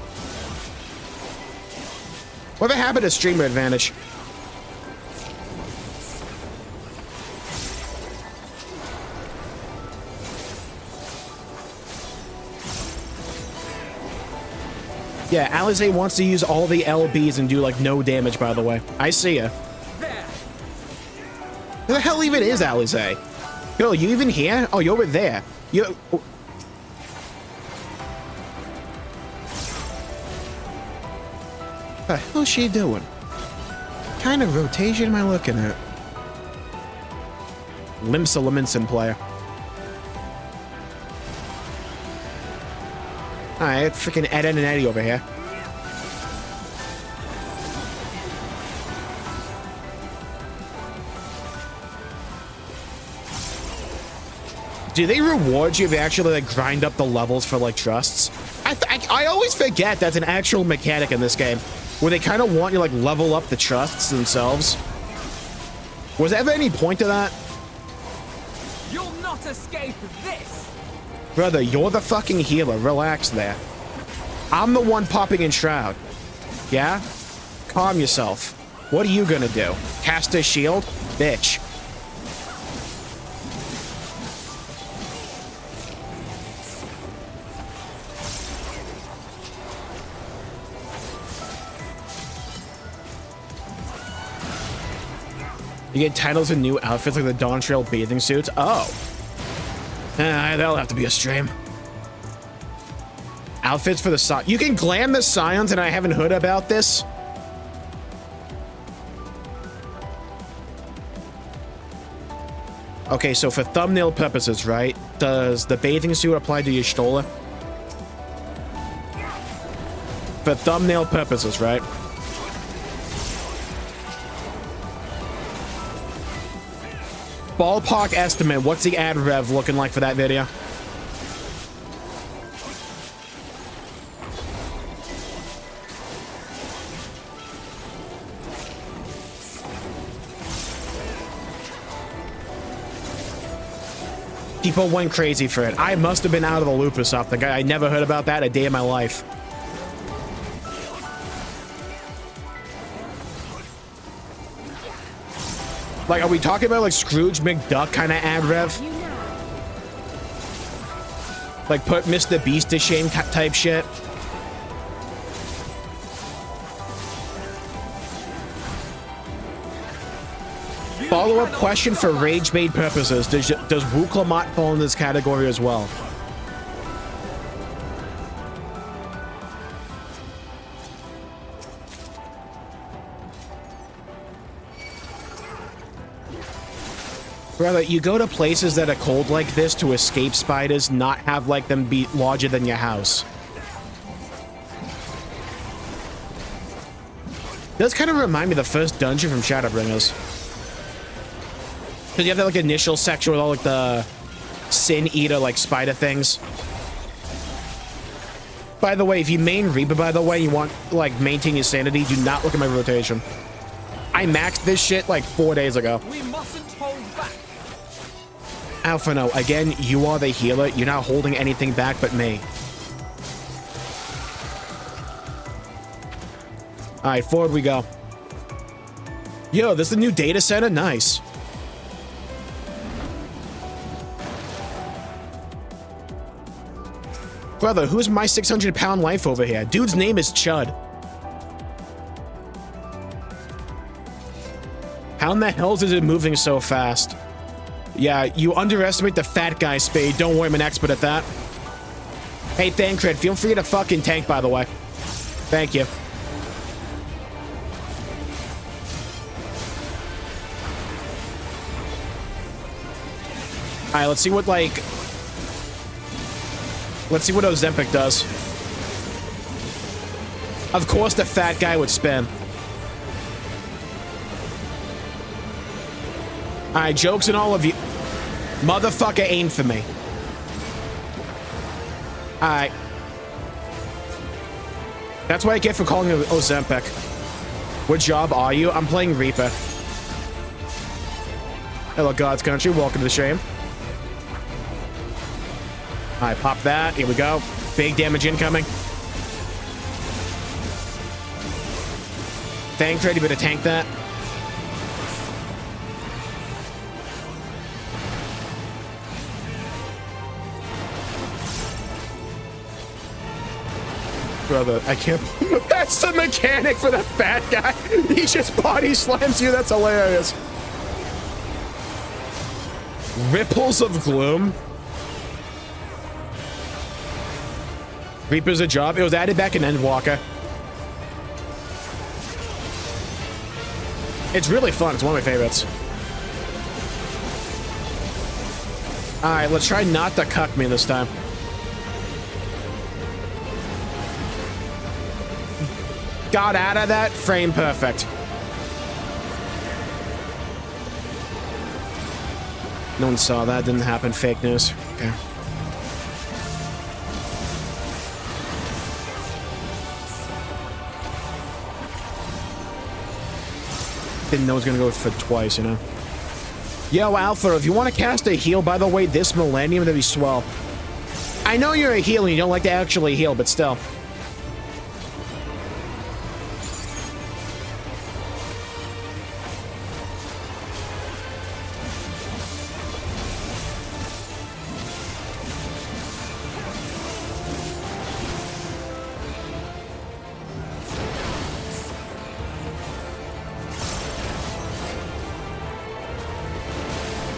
Whatever happened to streamer advantage? Yeah, Alize wants to use all the LBs and do like no damage, by the way. I see ya. Who the hell even is Alize? Yo, you even here? Oh, you're over there. You. What the hell's she doing? What kind of rotation am I looking at? Limsa Leminson player. Alright, freaking Ed and Eddie over here. Do they reward you if you actually like grind up the levels for like trusts? I always forget that's an actual mechanic in this game, where they kind of want you like level up the trusts themselves. Was there ever any point to that? You'll not escape this! Brother, you're the fucking healer. Relax there. I'm the one popping in Shroud. Yeah? Calm yourself. What are you gonna do? Cast a shield? Bitch. You get titles and new outfits like the Dawntrail bathing suits? Oh. That'll have to be a stream. Outfits for the Scions. You can glam the Scions, and I haven't heard about this. Okay, so for thumbnail purposes, right? Does the bathing suit apply to your Stola? For thumbnail purposes, right? Ballpark estimate, what's the ad rev looking like for that video? People went crazy for it. I must have been out of the loop or something. I never heard about that a day in my life. Like, are we talking about like Scrooge McDuck kind of ad rev? Like put Mr. Beast to shame type shit? Follow-up question for rage-bait purposes. Does Wuklamot fall in this category as well? Brother, you go to places that are cold like this to escape spiders, not have like them be larger than your house. Does kind of remind me of the first dungeon from Shadowbringers. Because you have that like initial section with all like the Sin Eater like spider things. By the way, if you main Reaper, by the way, you want like maintain your sanity, do not look at my rotation. I maxed this shit like 4 days ago. We mustn't hold back. Alpha, no. Again, you are the healer. You're not holding anything back but me. Alright, forward we go. Yo, this is the new data center? Nice. Brother, who's my 600-pound life over here? Dude's name is Chud. How in the hell is it moving so fast? Yeah, you underestimate the fat guy, Spade. Don't worry, I'm an expert at that. Hey, Thancred, feel free to fucking tank, by the way. Thank you. Alright, let's see what, like... Let's see what Ozempic does. Of course the fat guy would spin. Alright, jokes and all of you. Motherfucker, aim for me. Alright. That's what I get for calling him Ozempic. What job are you? I'm playing Reaper. Hello, God's Country. Welcome to the stream. All right, pop that. Here we go. Big damage incoming. Thanks, ready, better tank that. Brother, I can't. That's the mechanic for the fat guy. He just body slams you. That's hilarious. Ripples of Gloom. Reaper's a job. It was added back in Endwalker. It's really fun. It's one of my favorites. All right, let's try not to cuck me this time. Got out of that. Frame perfect. No one saw that. Didn't happen. Fake news. Okay. Didn't know it was gonna go for twice, you know. Yo, Alpha, if you want to cast a heal, by the way, this millennium, that'd be swell. I know you're a healer and you don't like to actually heal, but still.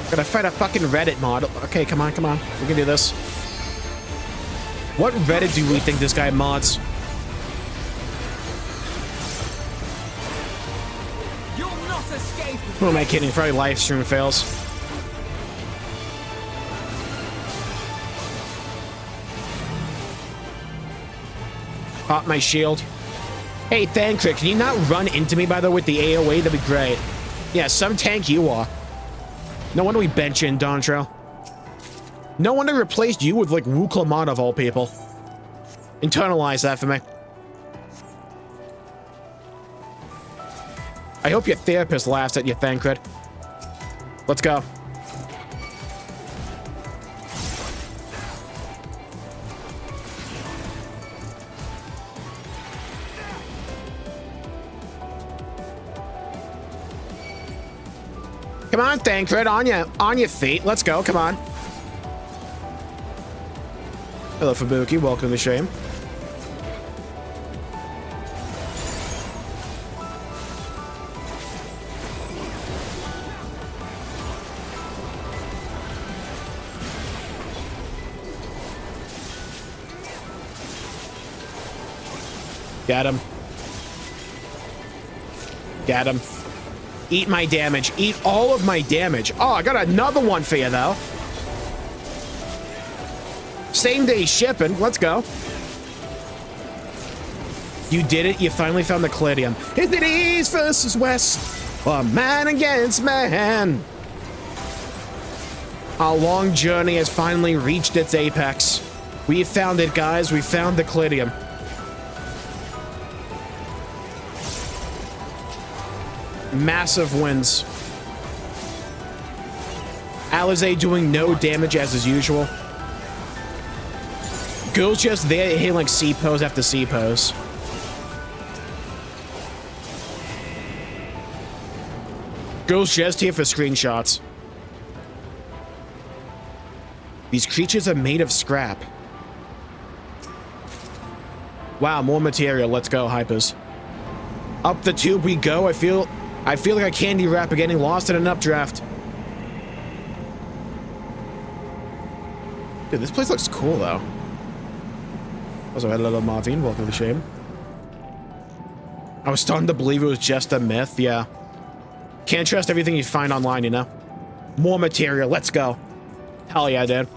Gotta fight a fucking Reddit mod. Okay, come on, come on. We can do this. What Reddit do we think this guy mods? You'll not escape. Who am I kidding? Probably livestream fails. Pop my shield. Hey, Thancred, can you not run into me, by the way, with the AoE? That'd be great. Yeah, some tank you are. No wonder we bench in Dawntrail. No wonder we replaced you with, like, Wuklamon of all people. Internalize that for me. I hope your therapist laughs at you, Thancred. Let's go. Come on, Thancred, on your feet. Let's go, come on. Hello, Fubuki, welcome to the stream. Got him. Got him. Eat my damage. Eat all of my damage. Oh, I got another one for you, though. Same day shipping. Let's go. You did it. You finally found the Cladium. Is it east versus west? Or man against man? Our long journey has finally reached its apex. We found it, guys. We found the Cladium. Massive wins. Alizé doing no damage as is usual. Girl's just there hitting like C pose after C pose. Girl's just here for screenshots. These creatures are made of scrap. Wow, more material. Let's go, hypers. Up the tube we go. I feel like a candy wrapper getting lost in an updraft. Dude, this place looks cool, though. Also, hello, Martin. Welcome to the stream. I was starting to believe it was just a myth. Yeah. Can't trust everything you find online, you know? More material. Let's go. Hell yeah, dude.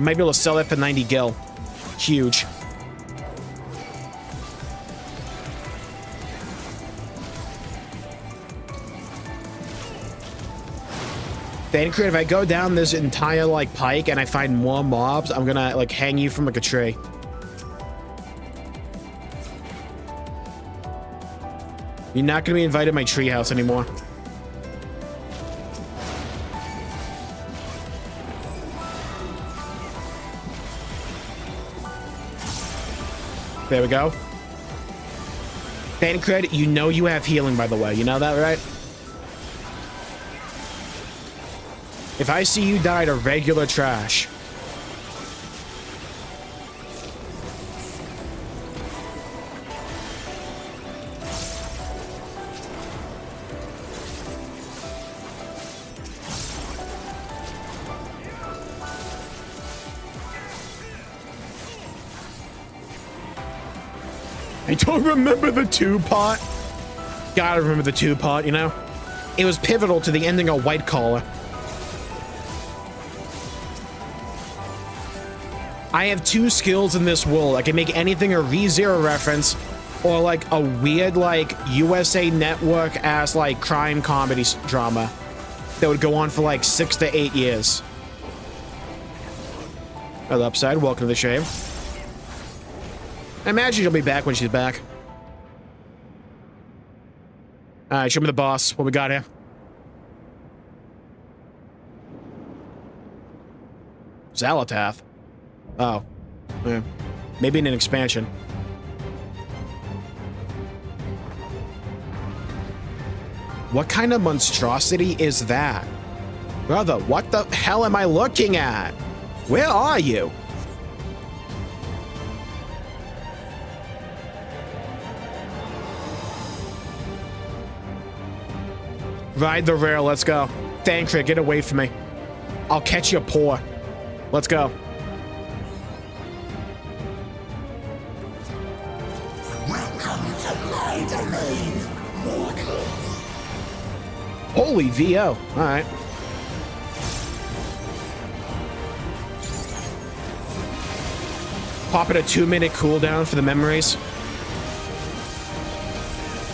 Might be able to sell that for 90 gil. Huge. Thancred, if I go down this entire, like, pike and I find more mobs, I'm gonna, like, hang you from, like, a tree. You're not gonna be invited to my treehouse anymore. There we go. Thancred, you know you have healing, by the way. You know that, right? If I see you die to regular trash... I don't remember the two-pot. Gotta remember the two-pot, you know? It was pivotal to the ending of White Collar. I have 2 skills in this world. I can make anything a ReZero reference or like a weird like USA Network-ass like crime comedy drama that would go on for like 6 to 8 years. Hello, Upside. Welcome to the stream. I imagine she'll be back when she's back. Alright, show me the boss. What we got here? Xalatath. Oh. Yeah. Maybe in an expansion. What kind of monstrosity is that? Brother, what the hell am I looking at? Where are you? Ride the rail, let's go. Thancred, get away from me. I'll catch your paw. Let's go. Welcome to my domain, mortal. Holy VO. Alright. Pop it a 2-minute cooldown for the memories.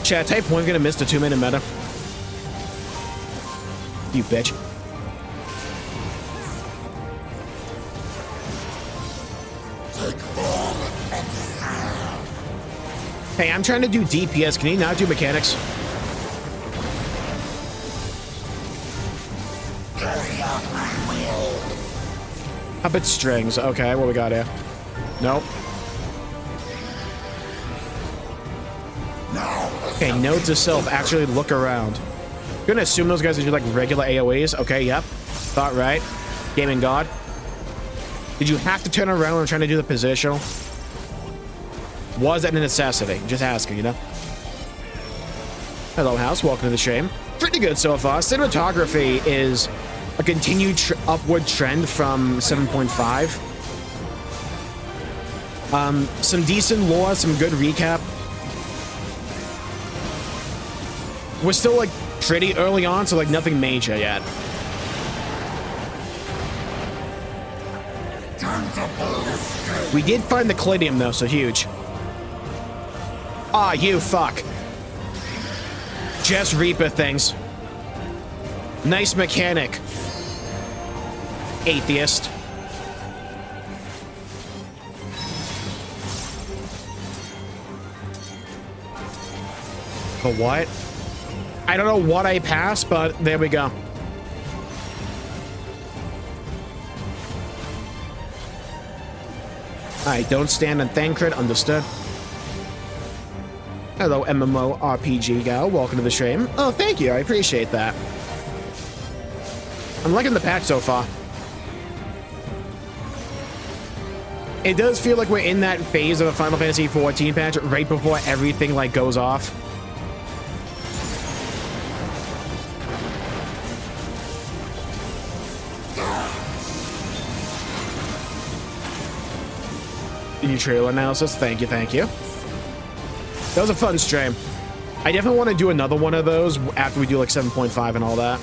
Chat, type 1 gonna miss the 2-minute meta. You bitch. Hey, I'm trying to do DPS. Can you not do mechanics? Puppet strings. Okay, what we got here? Nope. Okay, note to self. Actually look around. Gonna assume those guys are just like regular AoEs. Okay, yep. Thought right. Gaming God. Did you have to turn around when trying to do the positional? Was that a necessity? Just asking, you know? Hello, House. Welcome to the stream. Pretty good so far. Cinematography is a continued upward trend from 7.5. Some decent lore, some good recap. We're still like pretty early on, so like nothing major yet. We did find the Cladium though, so huge. Ah, you fuck. Just Reaper things. Nice mechanic. Atheist. But what? I don't know what I passed, but there we go. Alright, don't stand on Thancred, understood. Hello, MMORPG gal, welcome to the stream. Oh, thank you, I appreciate that. I'm liking the patch so far. It does feel like we're in that phase of a Final Fantasy XIV patch right before everything like goes off. New trailer analysis. Thank you, thank you. That was a fun stream. I definitely want to do another one of those after we do like 7.5 and all that.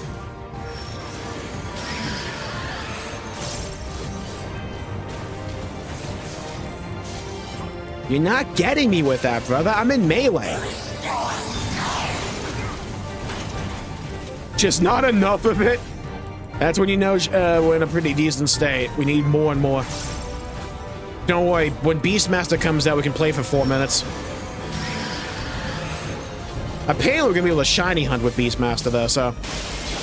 You're not getting me with that, brother. I'm in melee. Just not enough of it. That's when you know we're in a pretty decent state. We need more and more. Don't worry, when Beastmaster comes out, we can play for 4 minutes. Apparently we're gonna be able to shiny hunt with Beastmaster though, so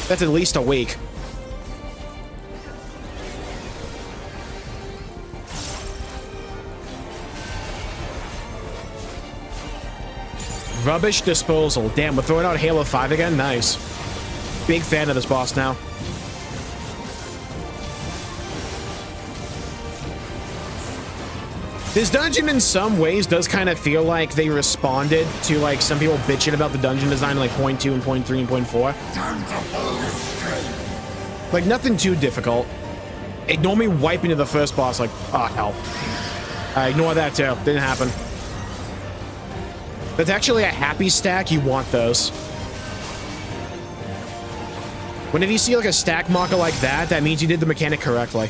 that's at least a week. Rubbish disposal. Damn, we're throwing out Halo 5 again? Nice. Big fan of this boss now. This dungeon in some ways does kind of feel like they responded to like some people bitching about the dungeon design like 0.2 and 0.3 and 0.4. Like nothing too difficult. Ignore me wiping to the first boss like, oh hell. Ignore that too. Didn't happen. That's actually a happy stack. You want those. Whenever you see like a stack marker like that, that means you did the mechanic correctly.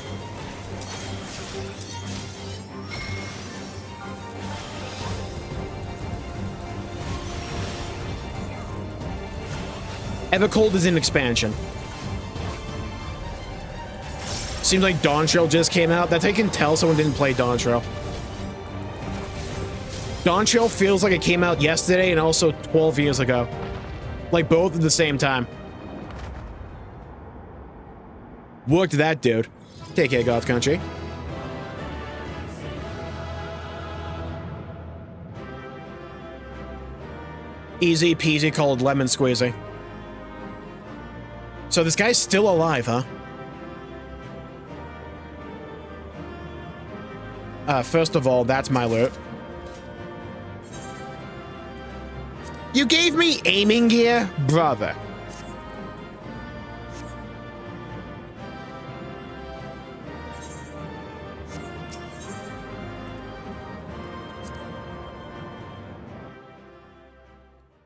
Evercold is an expansion. Seems like Dawntrail just came out. That's how you can tell someone didn't play Dawntrail. Dawntrail feels like it came out yesterday and also 12 years ago. Like both at the same time. Worked that dude. Take care, God's Country. Easy peasy called lemon squeezy. So this guy's still alive, huh? First of all, that's my loot. You gave me aiming gear? Brother.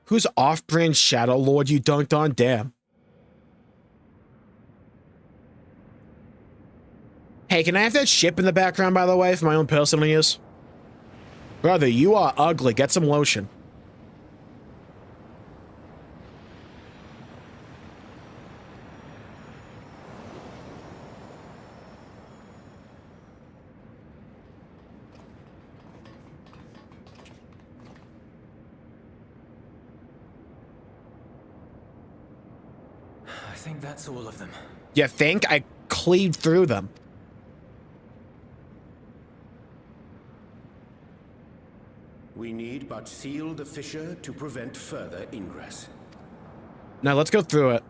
Who's off-brand Shadow Lord you dunked on? Damn. Hey, can I have that ship in the background, by the way, for my own personal use? Brother, you are ugly. Get some lotion. I think that's all of them. You think? I cleaved through them. We need but seal the fissure to prevent further ingress. Now let's go through it.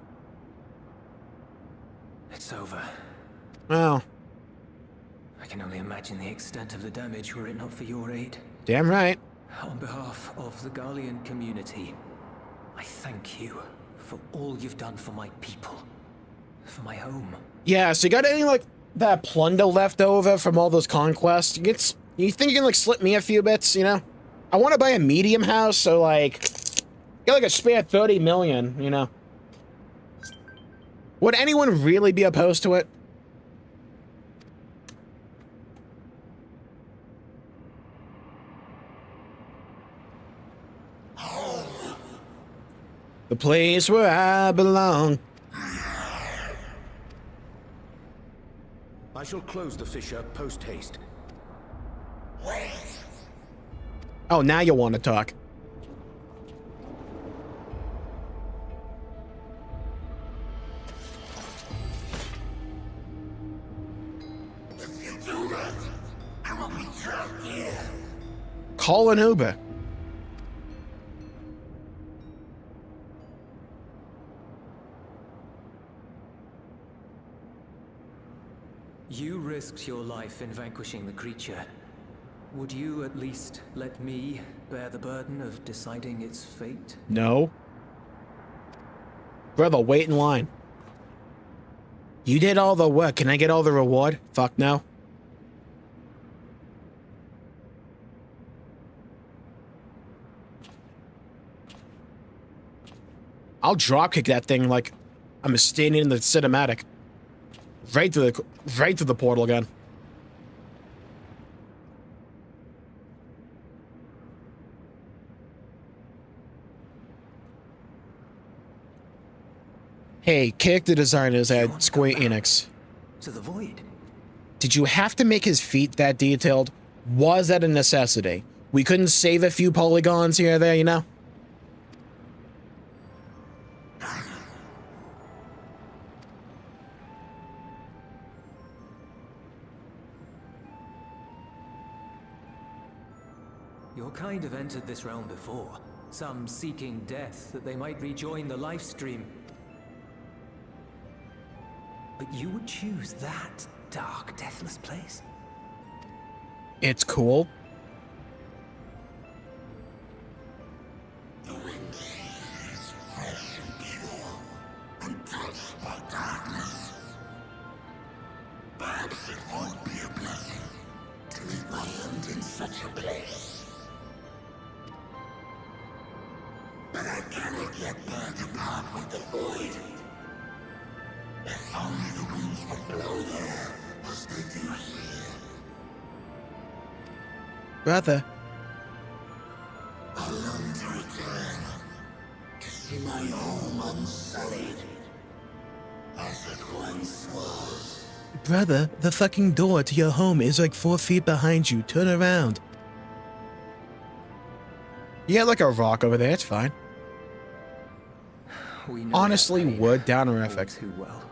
It's over. Well. I can only imagine the extent of the damage were it not for your aid. Damn right. On behalf of the Garlean community, I thank you for all you've done for my people, for my home. Yeah, so you got any, like, that plunder left over from all those conquests? You think you can, like, slip me a few bits, you know? I want to buy a medium house, so, like, get, like, a spare 30 million, you know? Would anyone really be opposed to it? The place where I belong. I shall close the fissure post-haste. Oh, now you want to talk. If you do that, I will be trapped here. Call an Uber. You risked your life in vanquishing the creature. Would you at least let me bear the burden of deciding its fate? No. Brother, wait in line. You did all the work. Can I get all the reward? Fuck no. I'll dropkick that thing like I'm standing in the cinematic. Right to the portal again. Hey, character designers at Square Enix. To the void. Did you have to make his feet that detailed? Was that a necessity? We couldn't save a few polygons here or there, you know? Your kind have entered this realm before. Some seeking death that they might rejoin the livestream. But you would choose that dark, deathless place? It's cool. The wind is fresh and pure, untouched by darkness. Perhaps it won't be a blessing to meet my end in such a place. But I cannot yet bear to part with the void. If only the winds would blow there as they do here. Brother. I long to return, to see my home unsullied, as it once was. Brother, the fucking door to your home is like 4 feet behind you. Turn around. You got like a rock over there, it's fine. We know Honestly, that pain wood down or all FX. too well.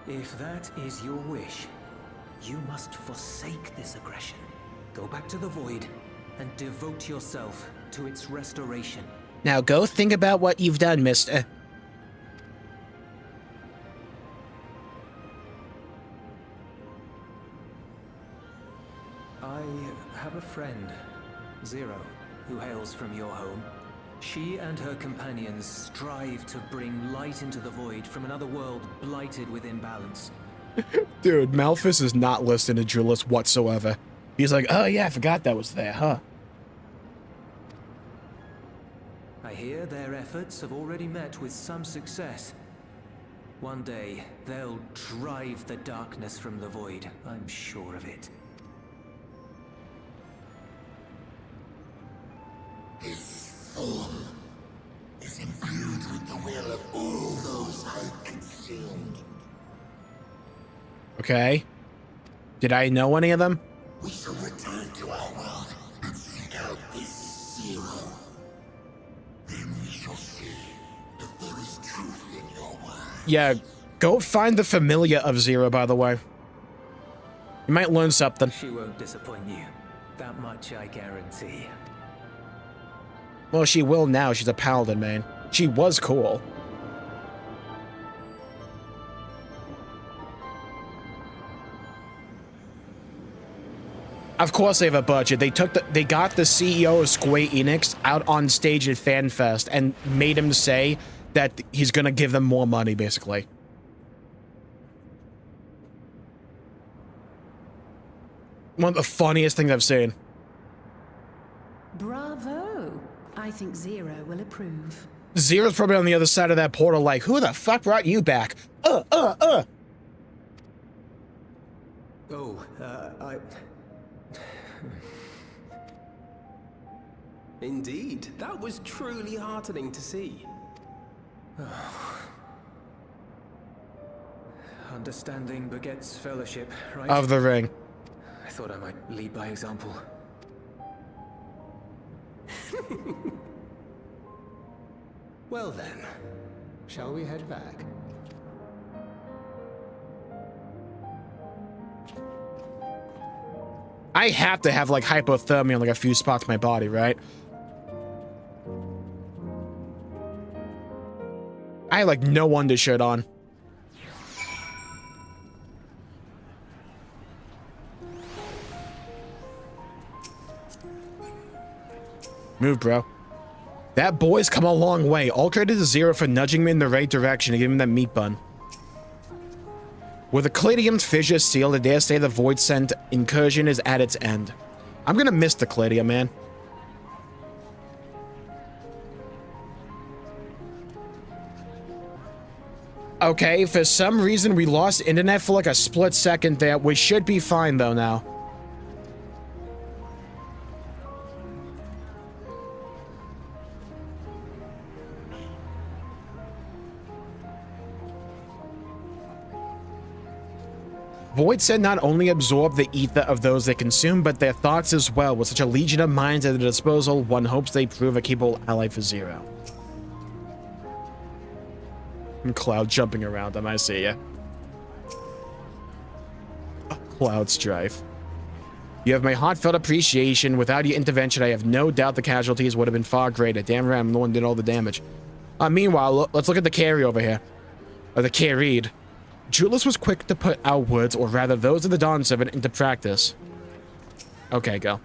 If that is your wish, you must forsake this aggression. Go back to the void and devote yourself to its restoration. Now go think about what you've done, mister. I have a friend, Zero, who hails from your home. She and her companions strive to bring light into the void from another world blighted with imbalance. Dude, Malphus is not listening to Julius whatsoever. He's like, oh yeah, I forgot that was there, huh? I hear their efforts have already met with some success. One day, they'll drive the darkness from the void, I'm sure of it. His form is imbued with the will of all those I consumed. Okay. Did I know any of them? We shall return to our world and seek out this Zero. Then we shall see if there is truth in your word. Yeah, go find the familiar of Zero, by the way. You might learn something. She won't disappoint you. That much I guarantee. Well, she will now. She's a paladin, man. She was cool. Of course they have a budget. They got the CEO of Square Enix out on stage at FanFest and made him say that he's gonna give them more money, basically. One of the funniest things I've seen. Bravo! I think Zero will approve. Zero's probably on the other side of that portal like, who the fuck brought you back? Oh, Indeed, that was truly heartening to see. Understanding begets fellowship, right? Of the ring. I thought I might lead by example. Well then, shall we head back? I have to have like hypothermia in like a few spots in my body, right? I have like no undershirt on. Move, bro. That boy's come a long way. All credit to Zero for nudging me in the right direction and giving him that meat bun. With the Cladium's fissure sealed, I dare say the Void Scent incursion is at its end. I'm gonna miss the Cladium, man. Okay, for some reason we lost internet for like a split second there. We should be fine though now. Void Scent not only absorb the ether of those they consume, but their thoughts as well. With such a legion of minds at their disposal, one hopes they prove a capable ally for Zero. Cloud jumping around them, I see ya. Cloud strife. You have my heartfelt appreciation. Without your intervention, I have no doubt the casualties would have been far greater. Damn right, I'm the one who did all the damage. Meanwhile, let's look at the carry over here. Or the carried. Julius was quick to put our words, or rather those of the Dawn Servant, into practice. Okay, go.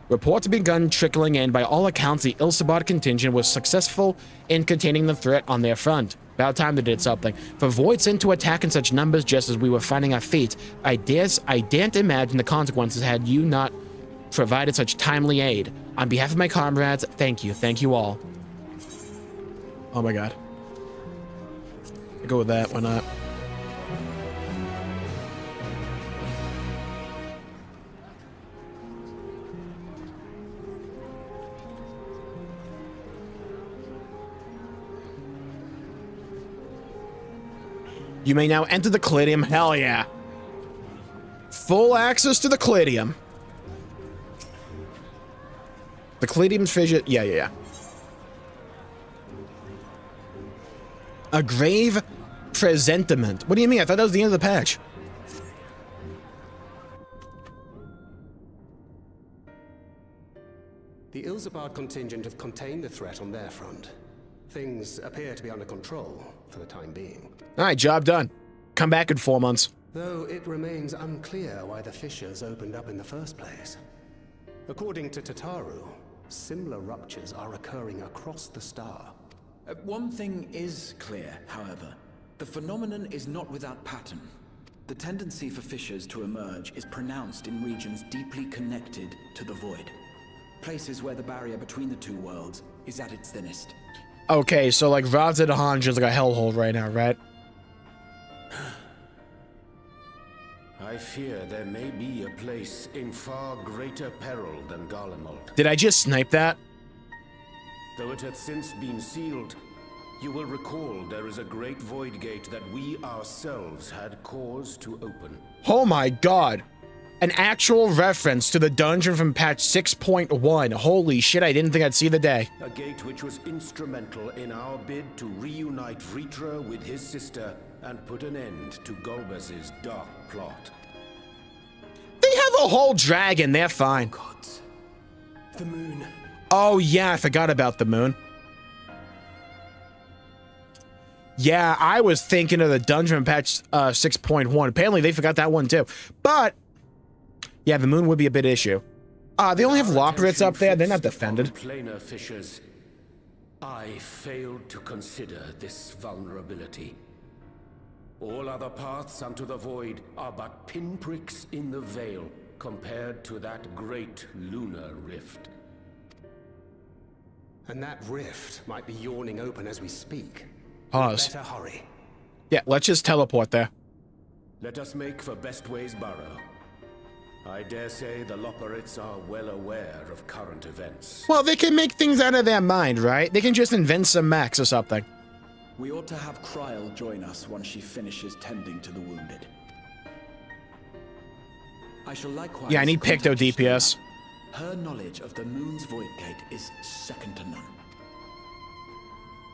Reports have begun trickling in. By all accounts, the Ilsabad contingent was successful in containing the threat on their front. About time they did something. For Voidsent to attack in such numbers just as we were finding our feet, I daren't imagine the consequences had you not provided such timely aid. On behalf of my comrades, thank you. Thank you all. Oh my god. I'll go with that, why not? You may now enter the Cladium. Hell yeah. Full access to the Cladium. The Cladium's fissure. Yeah. A grave presentiment. What do you mean? I thought that was the end of the patch. The Ilsabad contingent have contained the threat on their front. Things appear to be under control for the time being. Alright, job done. Come back in 4 months. Though it remains unclear why the fissures opened up in the first place. According to Tataru, similar ruptures are occurring across the star. One thing is clear, however. The phenomenon is not without pattern. The tendency for fissures to emerge is pronounced in regions deeply connected to the void. Places where the barrier between the two worlds is at its thinnest. Okay, so like Radz is like a hellhole right now, right? I fear there may be a place in far greater peril than Garlemald. Did I just snipe that? Though it hath since been sealed, you will recall there is a great void gate that we ourselves had cause to open. Oh my god. An actual reference to the dungeon from patch 6.1. Holy shit, I didn't think I'd see the day. A gate which was instrumental in our bid to reunite Vritra with his sister and put an end to Golbez's dark plot. They have a whole dragon, they're fine. Gods. The moon. Oh yeah, I forgot about the moon. Yeah, I was thinking of the dungeon patch 6.1. Apparently they forgot that one too. But yeah, the moon would be a bit issue. They only have Loporrits up there. They're not defended. Planar fissures. I failed to consider this vulnerability. All other paths unto the void are but pinpricks in the veil compared to that great lunar rift. And that rift might be yawning open as we speak. Pause. Better hurry. Yeah, let's just teleport there. Let us make for Bestway's Burrow. I dare say the Loporrits are well aware of current events. Well, they can make things out of their mind, right? They can just invent some mechs or something. We ought to have Kryl join us once she finishes tending to the wounded. I shall likewise... Yeah, I need Picto DPS. Her knowledge of the moon's void gate is second to none.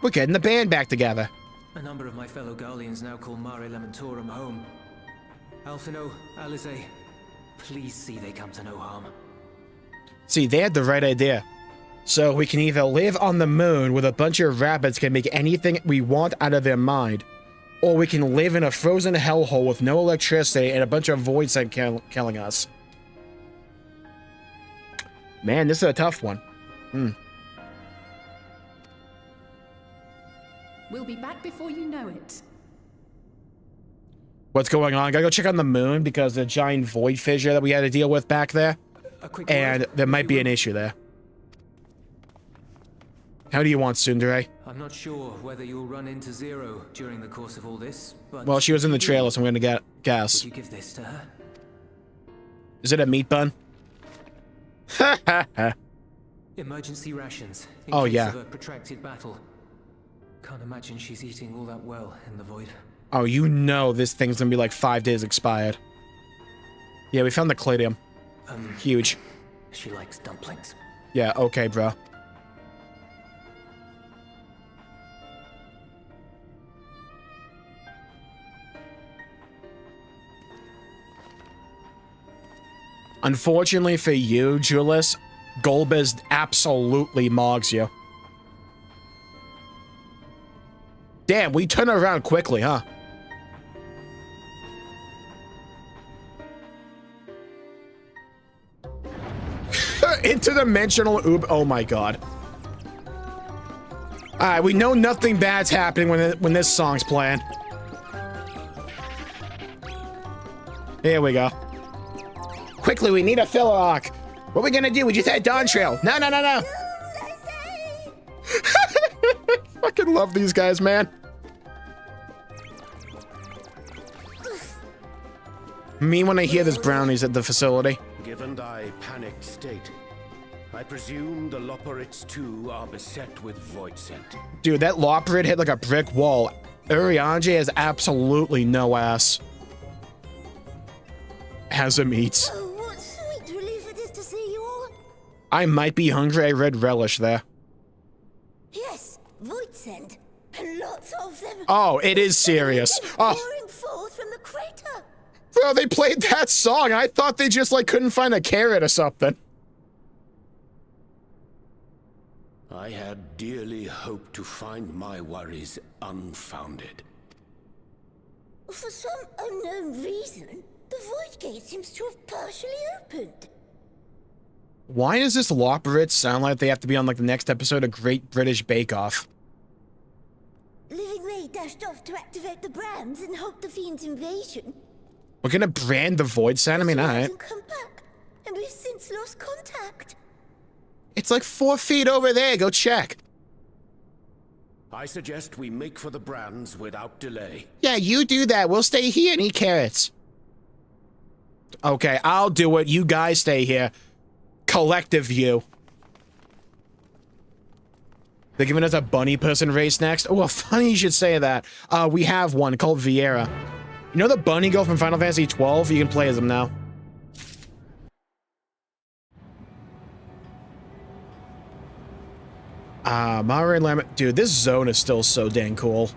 We're getting the band back together. A number of my fellow Garleans now call Mare Lamentorum home. Alphino, Alize, please see they come to no harm. See, they had the right idea. So we can either live on the moon with a bunch of rabbits can make anything we want out of their mind, or we can live in a frozen hellhole with no electricity and a bunch of voids killing us. Man, this is a tough one. We'll be back before you know it. What's going on? Gotta go check on the moon because the giant void fissure that we had to deal with back there. And there might be an issue there. How do you want, Tsundere? I'm not sure whether you'll run into Zero during the course of all this, but... Well, she was in the trailer, so I'm gonna get guess. Would you give this to her? Is it a meat bun? Ha ha ha. Emergency rations in Oh, case yeah. of a protracted battle. Can't imagine she's eating all that well in the void. Oh, you know this thing's gonna be like 5 days expired. Yeah, we found the Cladium. Huge. She likes dumplings. Yeah, okay, bro. Unfortunately for you, Julius, Golbez absolutely mogs you. Damn, we turn around quickly, huh? Interdimensional oob. Oh my god. Alright, we know nothing bad's happening when this song's playing. Here we go. Quickly, we need a filler arc. What are we gonna do? We just had Dawntrail. No, no, no, no. Fucking love these guys, man. Me when I hear there's brownies at the facility. Given thy panicked state, I presume the Loporits too are beset with void scent. Dude, that Loporit hit like a brick wall. Urianger has absolutely no ass. Has him eats. Oh, what sweet relief it is to see you all. I might be hungry. I read relish there. Yes, void scent, and lots of them. Oh, it is serious. Oh. Pouring forth from the crater. Bro, they played that song. I thought they just like couldn't find a carrot or something. I had dearly hoped to find my worries unfounded. For some unknown reason, the void gate seems to have partially opened. Why does this Loporit sound like they have to be on like the next episode of Great British Bake Off? Living Ray dashed off to activate the brands and halt the fiend's invasion. We're gonna brand the void sound? I mean, alright. Come back, and we've since lost contact. It's like 4 feet over there. Go check. I suggest we make for the brands without delay. Yeah, you do that. We'll stay here and eat carrots. Okay, I'll do it. You guys stay here. Collective view. They're giving us a bunny person race next. Oh, well, funny you should say that. We have one called Viera. You know the bunny girl from Final Fantasy XII? You can play as them now. Mario and Lammet. Dude, this zone is still so dang cool.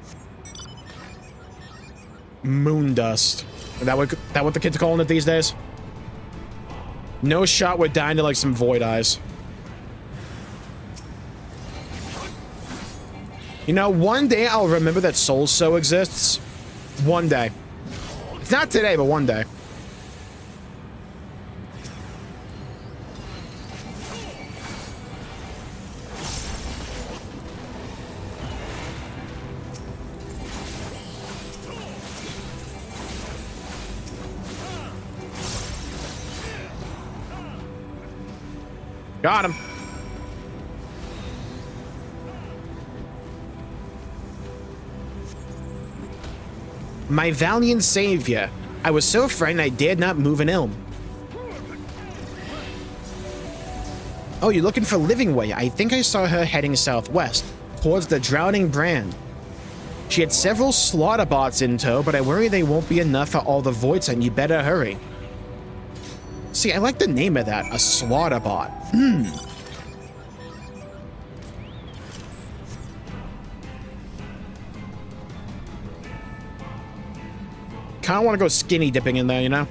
Moon dust. Is that what the kids are calling it these days? No shot we're dying to like some void eyes. You know, one day I'll remember that Soul So exists. One day. It's not today, but one day. Got him. My valiant savior. I was so frightened I dared not move an elm. Oh, you're looking for Living Way. I think I saw her heading southwest, towards the Drowning Brand. She had several slaughter bots in tow, but I worry they won't be enough for all the voids, and you better hurry. See, I like the name of that, a slaughter bot. Kind of want to go skinny dipping in there, you know?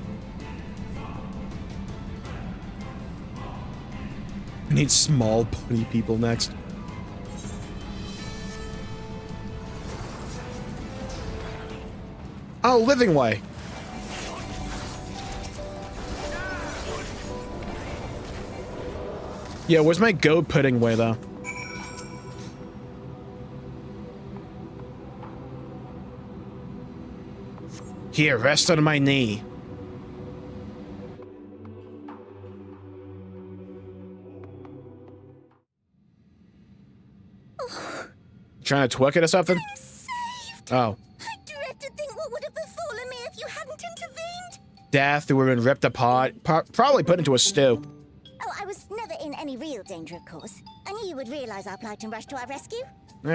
We need small bunny people next. Oh, Living Way. Yeah, where's my goat pudding way, though? Here, rest on my knee. Trying to twerk it or something? I'm saved. Oh. I dread to think what would have befallen me if you hadn't intervened. Death, we would have been ripped apart, probably put into a stew. Oh, I was never in any real danger, of course. I knew you would realize our plight and rush to our rescue.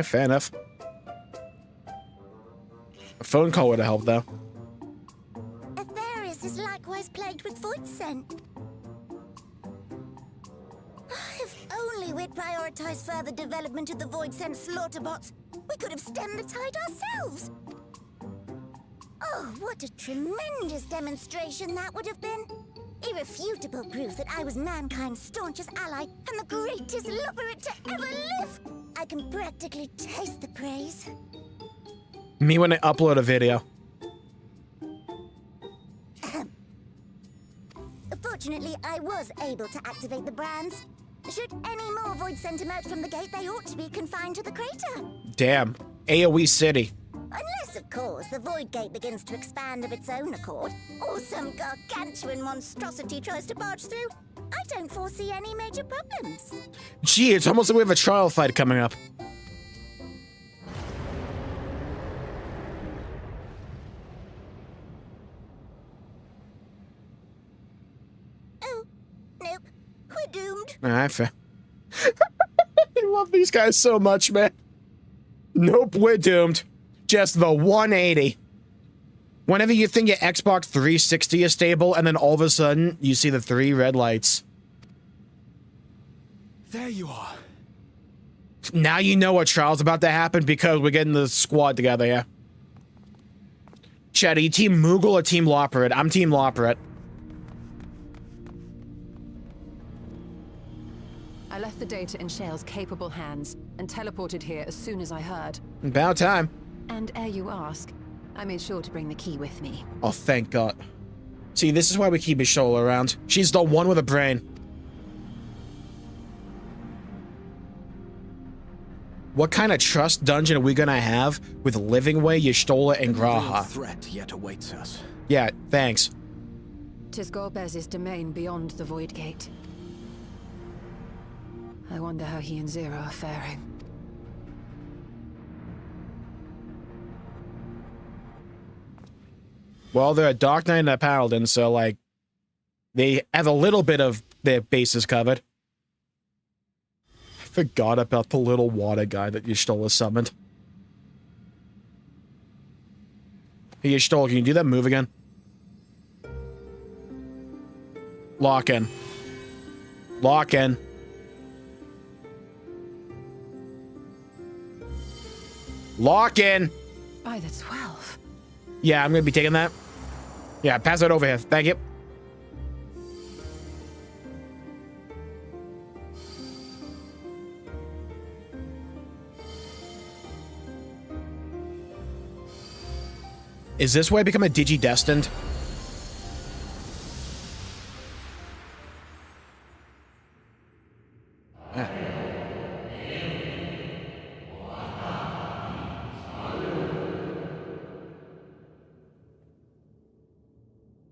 Fair enough. A phone call would have helped, though. Aetherius is likewise plagued with void scent. If only we'd prioritized further development of the void scent slaughter bots, we could have stemmed the tide ourselves. Oh, what a tremendous demonstration that would have been. Irrefutable proof that I was mankind's staunchest ally and the greatest lubberite to ever live. I can practically taste the praise. Me when I upload a video. Fortunately, I was able to activate the brands. Should any more void sent emerge from the gate, they ought to be confined to the crater. Damn. AoE City. Unless, of course, the void gate begins to expand of its own accord, or some gargantuan monstrosity tries to barge through. I don't foresee any major problems. Gee, it's almost like we have a trial fight coming up. Oh, nope. We're doomed. Alright, fair. I love these guys so much, man. Nope, we're doomed. Just the 180. Whenever you think your Xbox 360 is stable, and then all of a sudden, you see the 3 red lights. There you are. Now you know what trial's about to happen because we're getting the squad together, yeah? Chad, are you Team Moogle or Team Loperate? I'm Team Loperate. I left the data in Shale's capable hands and teleported here as soon as I heard. About time. And ere you ask, I made sure to bring the key with me. Oh, thank God. See, this is why we keep Ishola around. She's the one with a brain. What kind of trust dungeon are we gonna have with Livingway, Y'shtola, and Graha? Threat yet awaits us. Yeah, thanks. 'Tis Gorbez's domain beyond the Void Gate. I wonder how he and Zero are faring. Well, they're a Dark Knight and a Paladin, so, like, they have a little bit of their bases covered. I forgot about the little water guy that Y'shtola summoned. Hey, Y'shtola, can you do that move again? Lock in. Lock in. Lock in! By the 12. Yeah, I'm gonna be taking that. Yeah, pass it over here. Thank you. Is this where I become a Digi-Destined?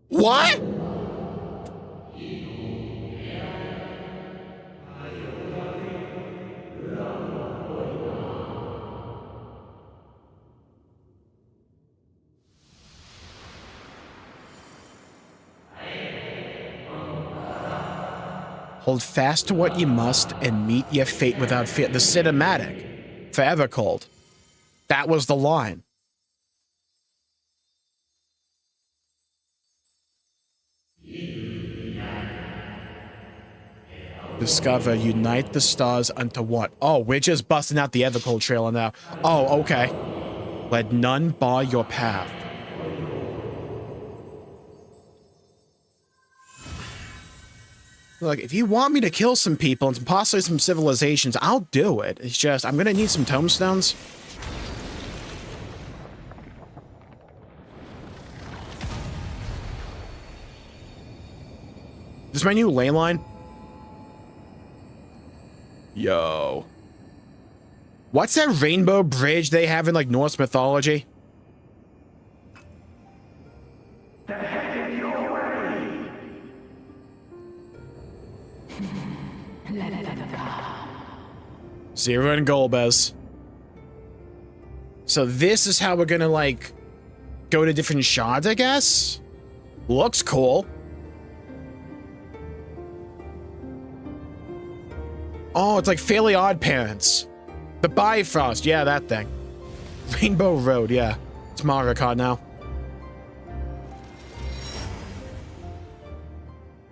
What? Hold fast to what you must and meet your fate without fear. The cinematic. Forever cold. That was the line. Discover, unite the stars unto what? Oh, we're just busting out the Evercold trailer now. Oh, okay. Let none bar your path. Look, if you want me to kill some people and possibly some civilizations, I'll do it. It's just, I'm gonna need some tombstones. This is my new ley line. Yo. What's that rainbow bridge they have in, like, Norse mythology? The heck is your way? Zero and Golbez. So this is how we're gonna, like, go to different shards, I guess? Looks cool. Oh, it's like Fairly Odd Parents. The Bifrost, yeah, that thing. Rainbow Road, yeah. It's Mario Kart now.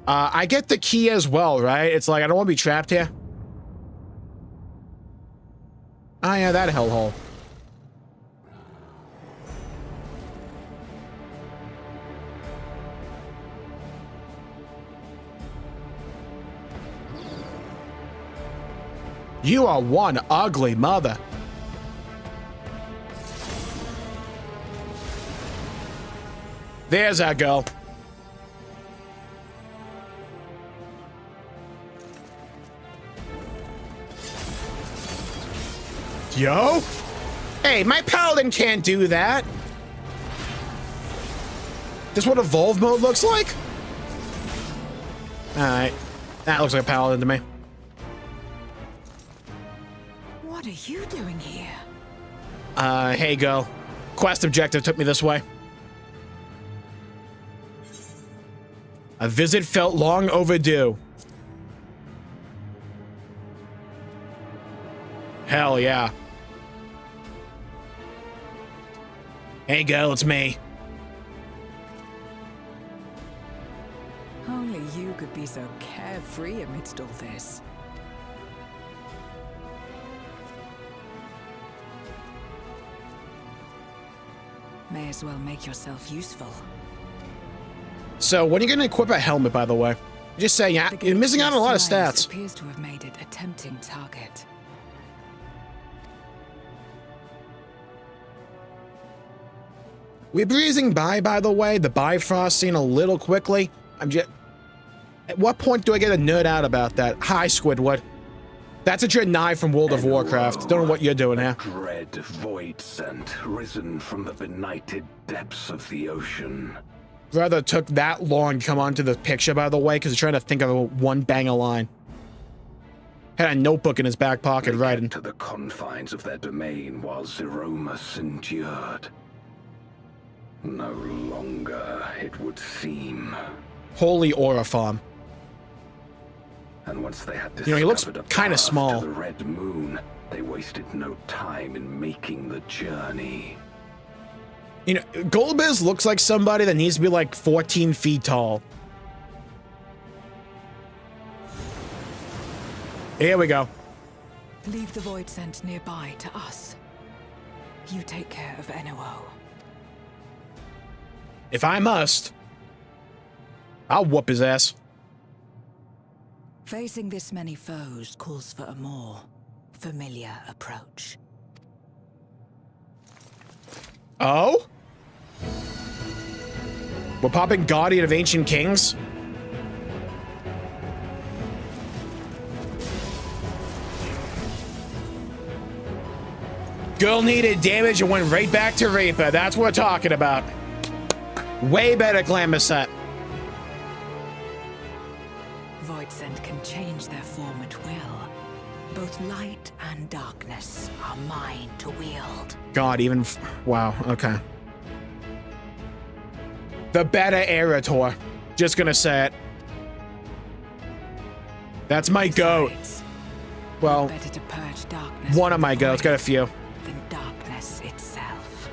I get the key as well, right? It's like, I don't want to be trapped here. Oh, yeah, that hellhole. You are one ugly mother. There's that girl. Yo? Hey, my paladin can't do that. This what evolve mode looks like? Alright. That looks like a paladin to me. What are you doing here? Hey girl. Quest objective took me this way. A visit felt long overdue. Hell yeah. Hey girl, it's me. Only you could be so carefree amidst all this. May as well make yourself useful. So, when are you gonna equip a helmet, by the way? Just saying, yeah, you're missing out on a lot of stats. Appears to have made it a tempting target. We're breezing by the way, the Bifrost scene a little quickly. I'm just... At what point do I get a nerd out about that? Hi, Squidward. That's a Jedi from World of Warcraft. Don't know what you're doing here. Dread void scent risen from the benighted depths of the ocean. Brother took that long to come onto the picture, by the way, because he's trying to think of one banger line. Had a notebook in his back pocket, writing. To the confines of their domain while Zeromus endured. No longer, it would seem. Holy aura farm. And once they had he looks kind of small. To the red moon, they wasted no time in making the journey. You know, Golbiz looks like somebody that needs to be like 14 feet tall. Here we go. Leave the void scent nearby to us. You take care of NOO. If I must, I'll whoop his ass. Facing this many foes calls for a more familiar approach. Oh? We're popping Guardian of Ancient Kings? Girl needed damage and went right back to Reaper. That's what we're talking about. Way better glamour set. Void scent can change their form at will. Both light and darkness are mine to wield. God, even... Wow, okay. The better Erator. Just gonna say it. That's my goat. Well, better to purge darkness one of my goats. Got a few. Than darkness itself.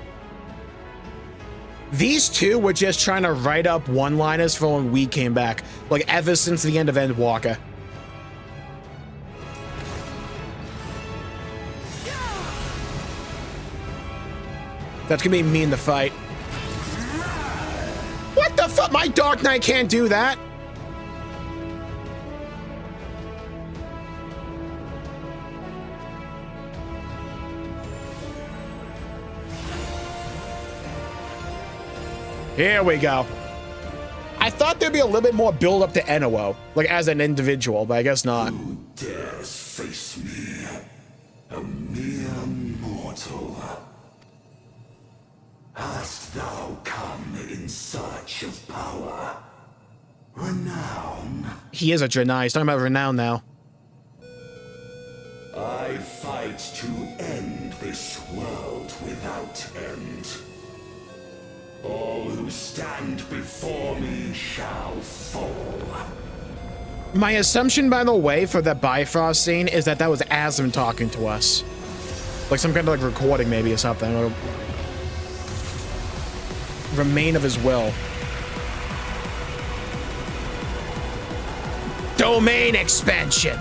These two were just trying to write up one-liners for when we came back. Like, ever since the end of Endwalker. That's gonna be me in the fight. What the fuck? My Dark Knight can't do that. Here we go. I thought there'd be a little bit more build up to NOO, like as an individual, but I guess not. Who dares face me? A mere mortal. Hast thou come in search of power? Renown? He is a Draenei. He's talking about renown now. I fight to end this world without end. All who stand before me shall fall. My assumption, by the way, for that Bifrost scene is that was Asm talking to us. Like some kind of like recording maybe or something. Or remain of his will. Domain expansion.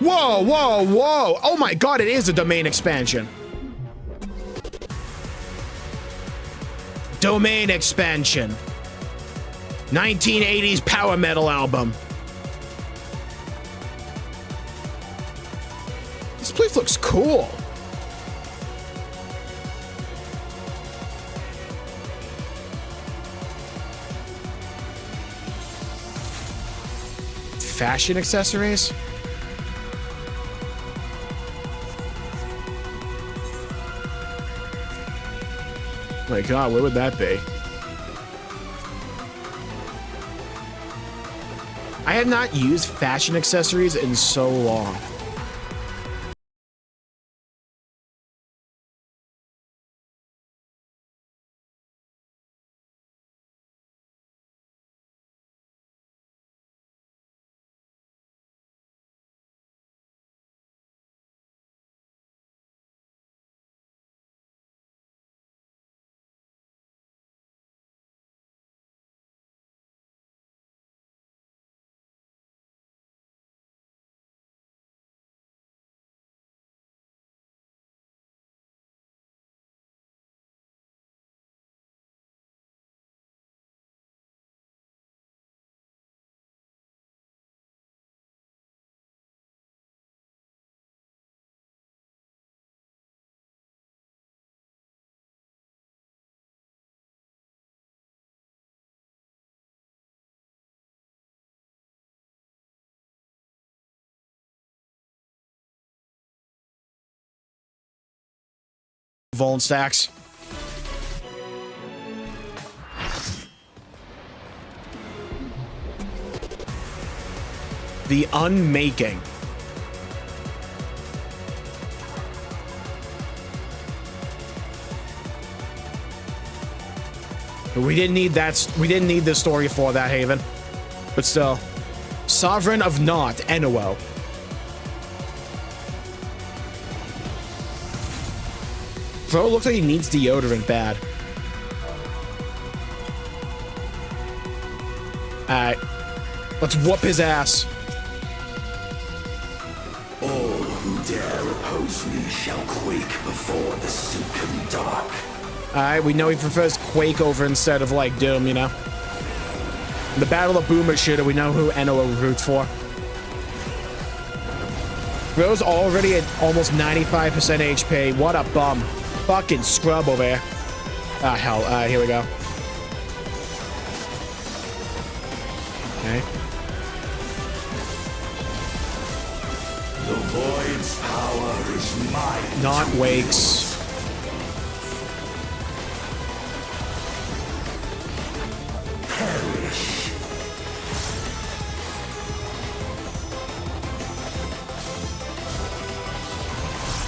Whoa, whoa, whoa. Oh my god, it is a domain expansion. Domain expansion. 1980s power metal album. This place looks cool. Fashion accessories? My god, where would that be? I have not used fashion accessories in so long. Vuln stacks. The unmaking. We didn't need that. We didn't need this story for that, Haven. But still. Sovereign of Naught, NOO. Bro looks like he needs deodorant bad. Alright. Let's whoop his ass. All who dare oppose me shall quake before the silken dark. Alright, we know he prefers Quake over instead of, like, Doom, you know? In the Battle of Boomer Shooter, we know who NOO roots for. Bro's already at almost 95% HP. What a bum. Fucking scrub over here. Ah, hell. Here we go. Okay. The void's power is mine. Not Wakes. Perish.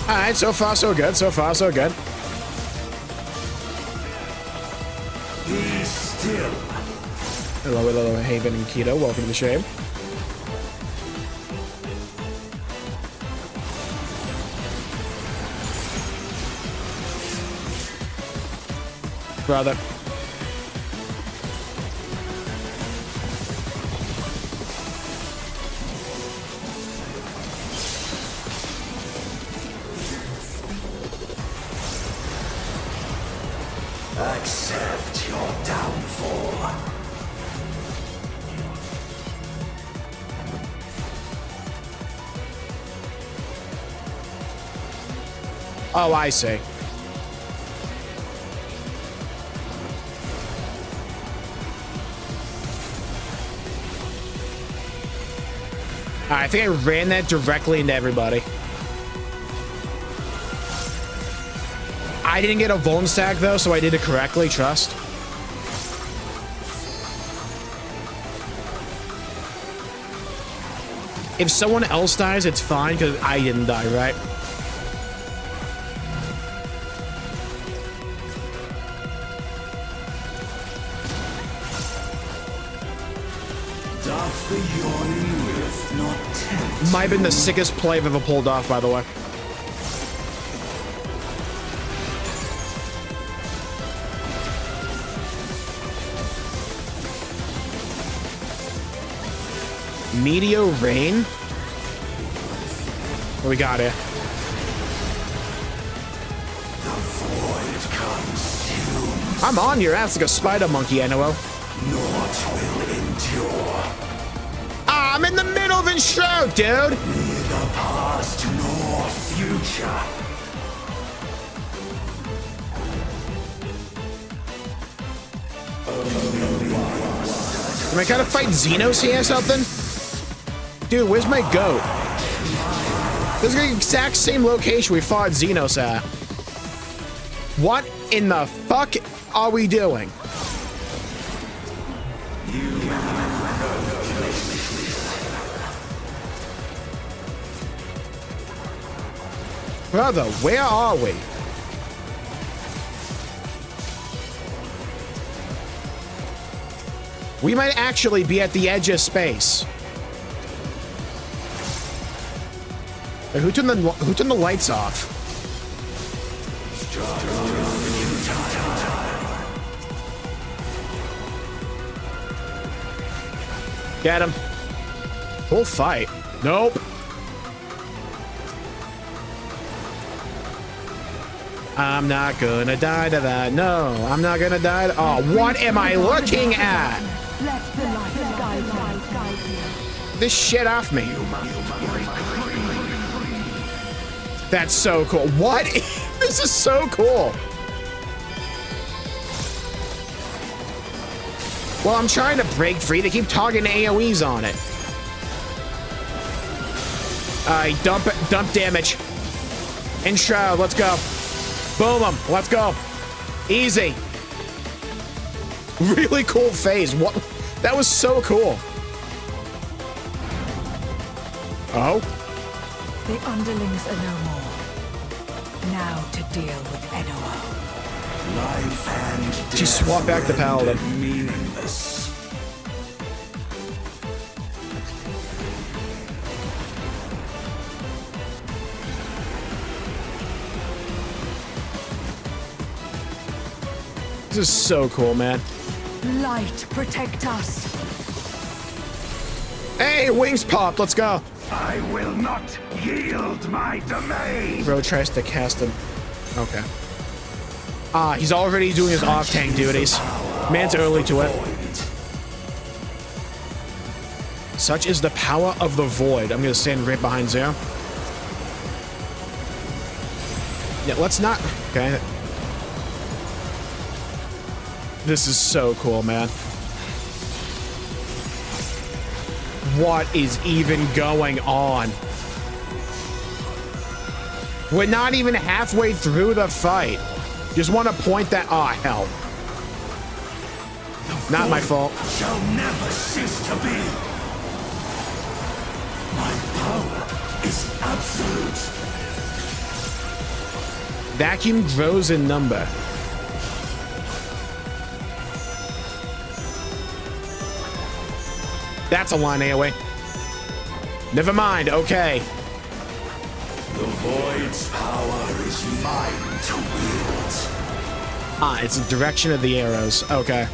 Alright, so far so good. So far so good. Be still. Hello, Haven and Keto. Welcome to the stream. Brother. Accept your downfall. Oh, I see. I think I ran that directly into everybody. I didn't get a Vuln stack though, so I did it correctly, trust. If someone else dies, it's fine, because I didn't die, right? Doth the yawning rift not tempt? Might have been the sickest play I've ever pulled off, by the way. Meteor Rain? What we got here? I'm on your ass like a spider monkey, NOO. Naught will endure. Ah, I'm in the middle of a show, dude. Neither past nor future. Am I gotta fight Xenos here or something? Dude, where's my goat? This is the exact same location we fought Xenos at. What in the fuck are we doing? Brother, where are we? We might actually be at the edge of space. Wait, who turned the lights off? Get him. Full fight. Nope. I'm not gonna die to that. No, I'm not gonna die to... Oh, what am I looking at? This shit off me. That's so cool. What? This is so cool. Well, I'm trying to break free. They keep targeting AoEs on it. Alright, dump damage. Enshroud, let's go. Boom him. Let's go. Easy. Really cool phase. What? That was so cool. Oh? The underlings are no more. Now to deal with Enoa. Life and death. She swapped back the paladin. Meaningless. This is so cool, man. Light, protect us. Hey, wings popped. Let's go. I will not yield my domain. Bro tries to cast him. Okay. Ah, he's already doing his off-tank duties. Man's early to it. Such is the power of the void. I'm gonna stand right behind Zero. Yeah, let's not... Okay. This is so cool, man. What is even going on? We're not even halfway through the fight. Just want to point that... Oh, hell. Not my fault. Shall never cease to be. My power is absolute. Vacuum grows in number. That's a line AoE. Never mind, okay. The void's power is mine to wield. Ah, it's the direction of the arrows. Okay.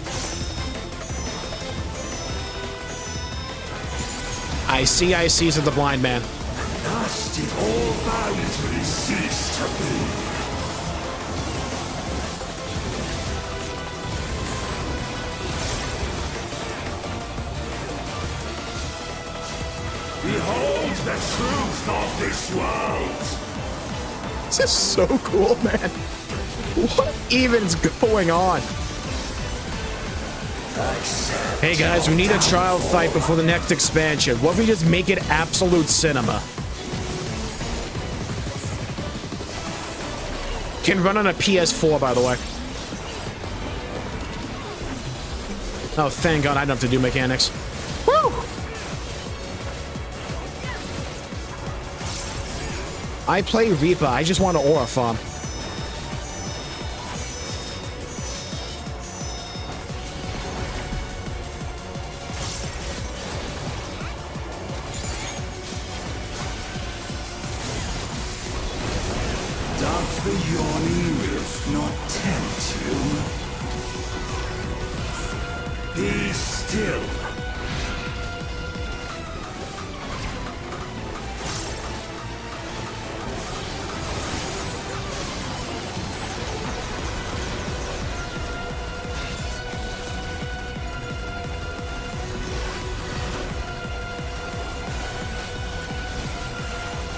I see, said the blind man. Thus did all boundaries cease to be. Behold the truth of this world. This is so cool, man. What even's going on? Hey guys, we need a trial fight before the next expansion. What if we just make it absolute cinema? Can run on a PS4, by the way. Oh, thank God I don't have to do mechanics. Woo! I play Reaper. I just want to aura farm. Doth the yawning rift not tempt you? Be still.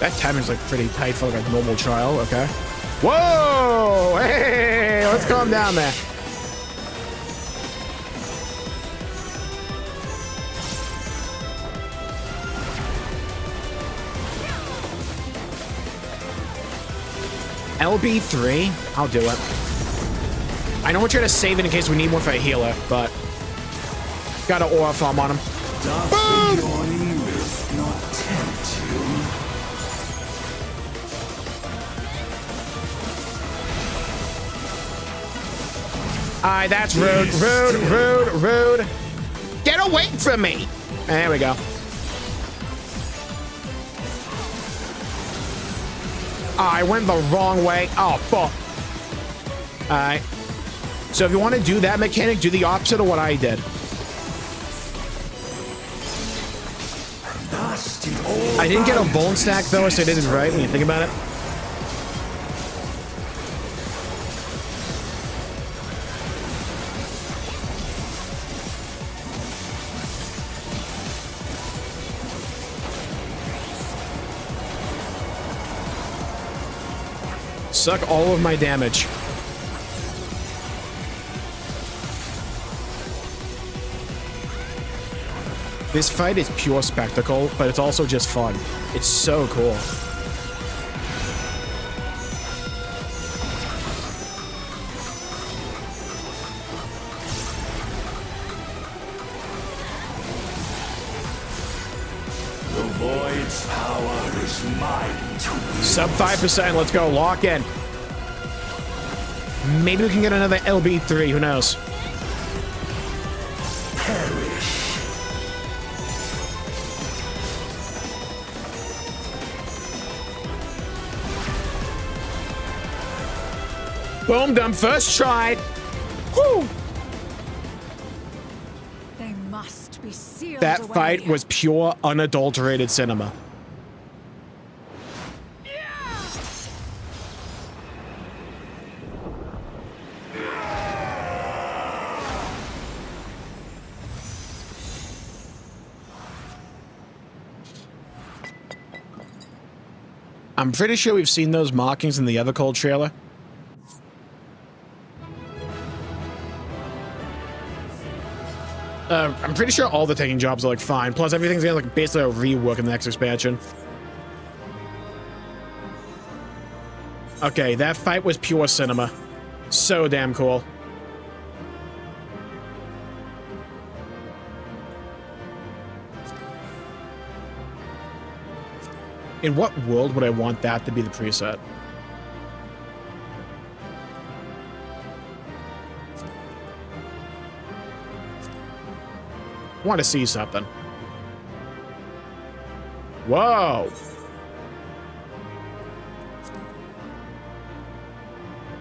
That timing's like pretty tight for like a normal trial, okay. Whoa! Hey, let's calm down there. LB3? I'll do it. I know we're trying to save it in case we need one for a healer, but got an aura farm on him. Boom! Alright, that's rude, rude. Get away from me! There we go. I went the wrong way. Oh, fuck. Alright. So if you want to do that mechanic, do the opposite of what I did. I didn't get a bone stack, though, so I did it right when you think about it. Suck all of my damage. This fight is pure spectacle, but it's also just fun. It's so cool. The void's power is mine to wield. Sub 5%, let's go, lock in. Maybe we can get another LB3, who knows? Boom, done, first try. Whew. They must be sealed That away. fight was pure, unadulterated cinema. I'm pretty sure we've seen those markings in the other Cold trailer. I'm pretty sure all the taking jobs are like fine. Plus, everything's gonna like basically a rework in the next expansion. Okay, that fight was pure cinema. So damn cool. In what world would I want that to be the preset? I want to see something. Whoa.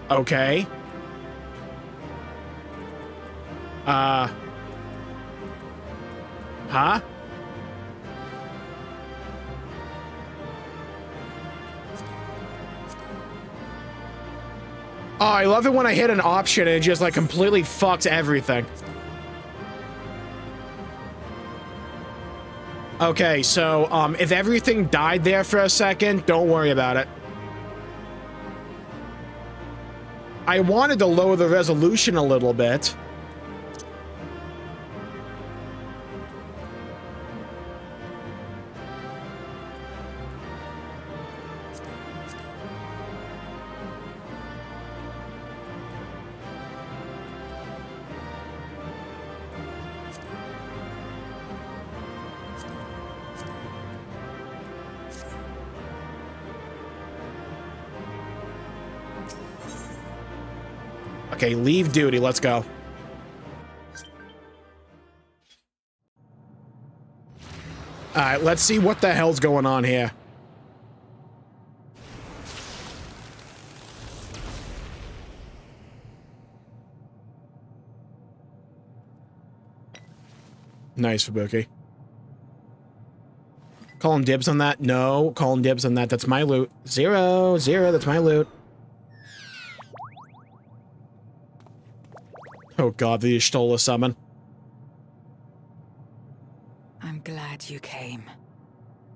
Okay. Huh? Oh, I love it when I hit an option and it just like completely fucks everything. Okay, so if everything died there for a second, don't worry about it. I wanted to lower the resolution a little bit. Okay, leave duty. Let's go. All right, let's see what the hell's going on here. Nice, Fubuki. Calling dibs on that? No, calling dibs on that. That's my loot. 0, 0, that's my loot. Oh god, the Y'shtola summon. I'm glad you came.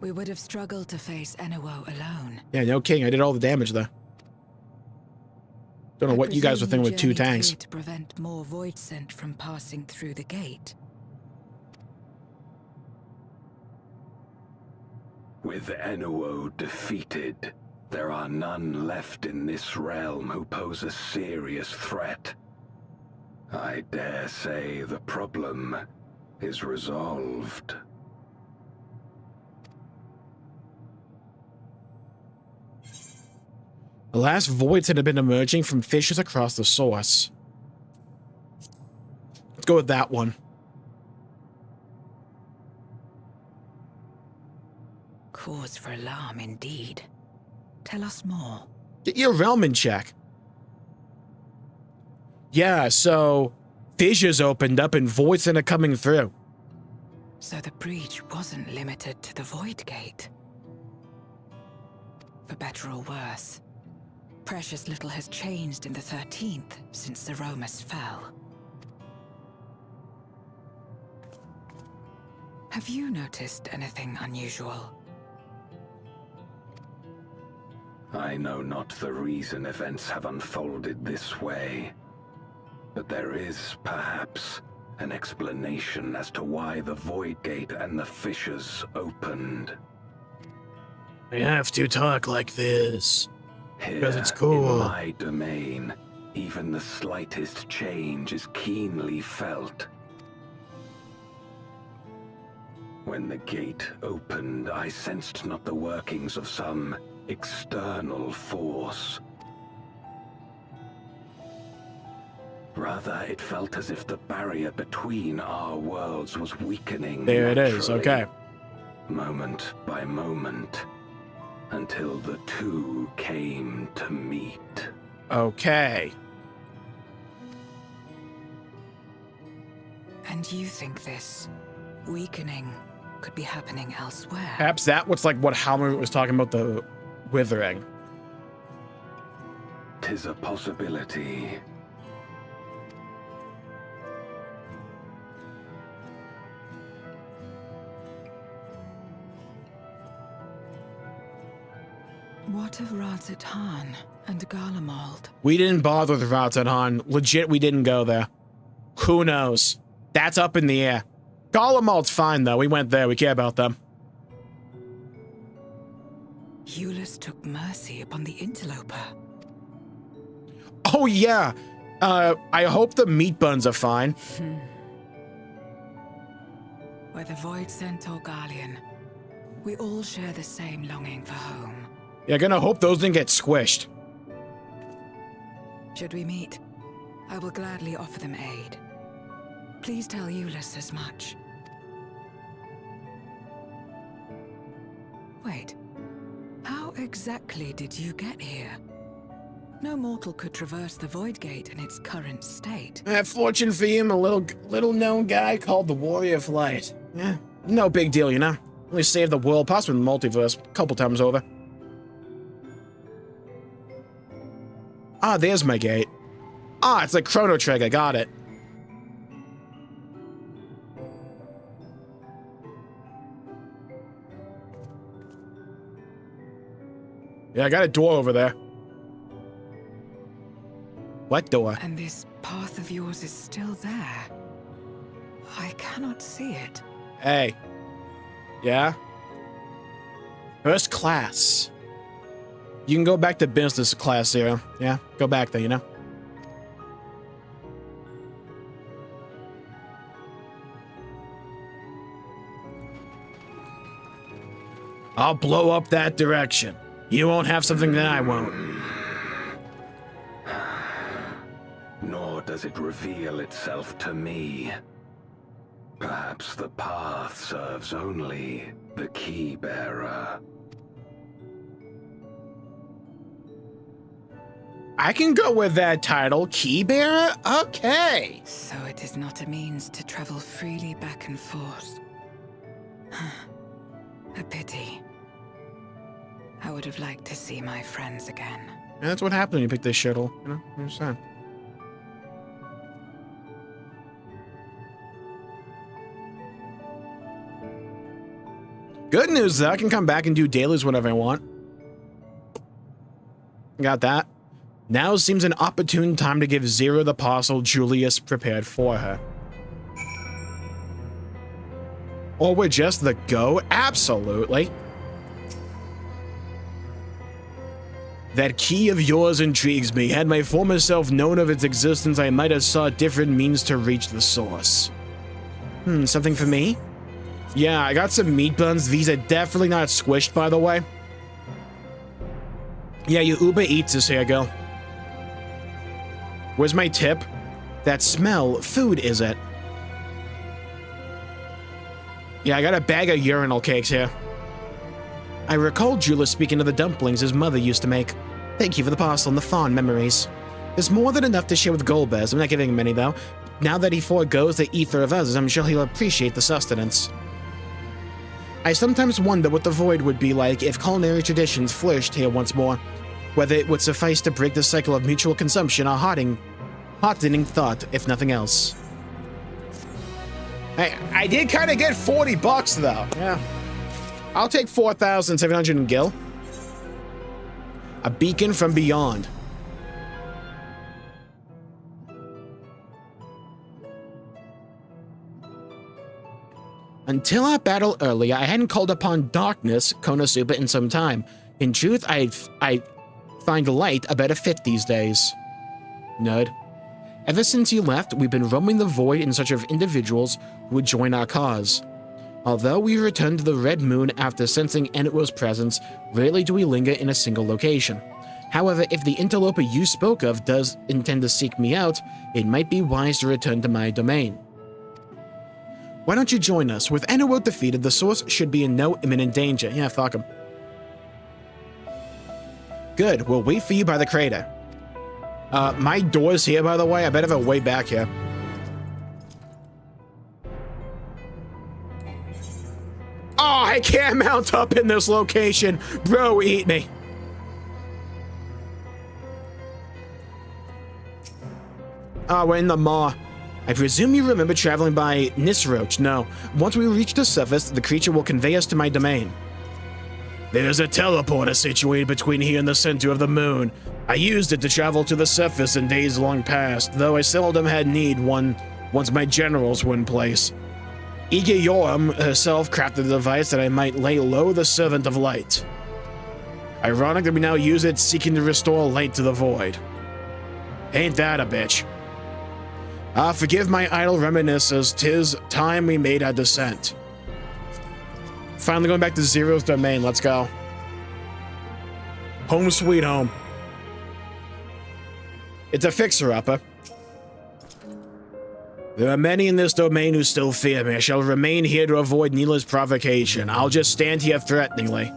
We would have struggled to face Enuo alone. Yeah, no king. I did all the damage there. Don't know what you guys were thinking with 2 tanks. To prevent more void scent from passing through the gate. With Enuo defeated, there are none left in this realm who pose a serious threat. I dare say the problem is resolved. The last voids had been emerging from fissures across the source. Let's go with that one. Cause for alarm indeed. Tell us more. Get your realm in check. Yeah, so fissures opened up and voids are coming through. So the breach wasn't limited to the Void Gate. For better or worse, precious little has changed in the 13th since the Romus fell. Have you noticed anything unusual? I know not the reason events have unfolded this way, but there is, perhaps, an explanation as to why the Void Gate and the fissures opened. I have to talk like this. Here, because it's cool. In my domain, even the slightest change is keenly felt. When the gate opened, I sensed not the workings of some external force. Rather, it felt as if the barrier between our worlds was weakening. There it is, okay. Moment by moment, until the two came to meet. Okay. And you think this weakening could be happening elsewhere? Perhaps that was like what Halmer was talking about, the withering. 'Tis a possibility. What of Razat Han and Garlemald? We didn't bother with Razat Han. Legit, we didn't go there. Who knows? That's up in the air. Garlemald's fine, though. We went there. We care about them. Eulus took mercy upon the interloper. Oh, yeah. I hope the meat buns are fine. Whether Void Scent or Garlean, we all share the same longing for home. Yeah, gonna hope those didn't get squished. Should we meet, I will gladly offer them aid. Please tell Eulus as much. Wait, how exactly did you get here? No mortal could traverse the Void Gate in its current state. Fortune for him, a little known guy called the Warrior of Light. Yeah, no big deal, you know. Only saved the world, possibly the multiverse, a couple times over. Ah, there's my gate. Ah, it's like Chrono Trigger, got it. Yeah, I got a door over there. What door? And this path of yours is still there. I cannot see it. Hey. Yeah? First class. You can go back to business class, Zero. Yeah, go back there, you know? I'll blow up that direction. You won't have something that I won't. Nor does it reveal itself to me. Perhaps the path serves only the key bearer. I can go with that title, Key Bearer? Okay. So it is not a means to travel freely back and forth. A pity. I would have liked to see my friends again. And that's what happened when you pick this shuttle, you know? I understand. Good news, though. I can come back and do dailies whenever I want. Got that. Now seems an opportune time to give Zero the parcel Julius prepared for her. Or we're just the go? Absolutely. That key of yours intrigues me. Had my former self known of its existence, I might have sought different means to reach the source. Something for me? Yeah, I got some meat buns. These are definitely not squished, by the way. Yeah, your Uber Eats is here, girl. Where's my tip? That smell, food, is it? Yeah, I got a bag of urinal cakes here. I recall Julius speaking of the dumplings his mother used to make. Thank you for the parcel and the fond memories. There's more than enough to share with Goldbears. I'm not giving him any, though. Now that he foregoes the ether of others, I'm sure he'll appreciate the sustenance. I sometimes wonder what the Void would be like if culinary traditions flourished here once more. Whether it would suffice to break the cycle of mutual consumption or heartening thought, if nothing else. I did kind of get $40, though. Yeah. I'll take 4,700 in gil. A beacon from beyond. Until our battle earlier, I hadn't called upon darkness, Konosuba, in some time. In truth, I find light a better fit these days. Nerd. Ever since you left, we've been roaming the void in search of individuals who would join our cause. Although we returned to the Red Moon after sensing Enitwo's presence, rarely do we linger in a single location. However, if the interloper you spoke of does intend to seek me out, it might be wise to return to my domain. Why don't you join us? With Enitwo defeated, the source should be in no imminent danger. Yeah, fuck him. Good, we'll wait for you by the crater. My door's here, by the way. I better have a way back here. Oh, I can't mount up in this location. Bro, eat me. Oh, we're in the maw. I presume you remember traveling by Nisroach. No. Once we reach the surface, the creature will convey us to my domain. There's a teleporter situated between here and the center of the moon. I used it to travel to the surface in days long past, though I seldom had need once my generals were in place. Ige Yoram herself crafted a device that I might lay low the Servant of Light. Ironic that we now use it seeking to restore light to the void. Ain't that a bitch? Forgive my idle reminiscences, 'tis time we made our descent. Finally going back to Zero's domain, let's go. Home sweet home. It's a fixer-upper. There are many in this domain who still fear me. I shall remain here to avoid needless provocation. I'll just stand here threateningly.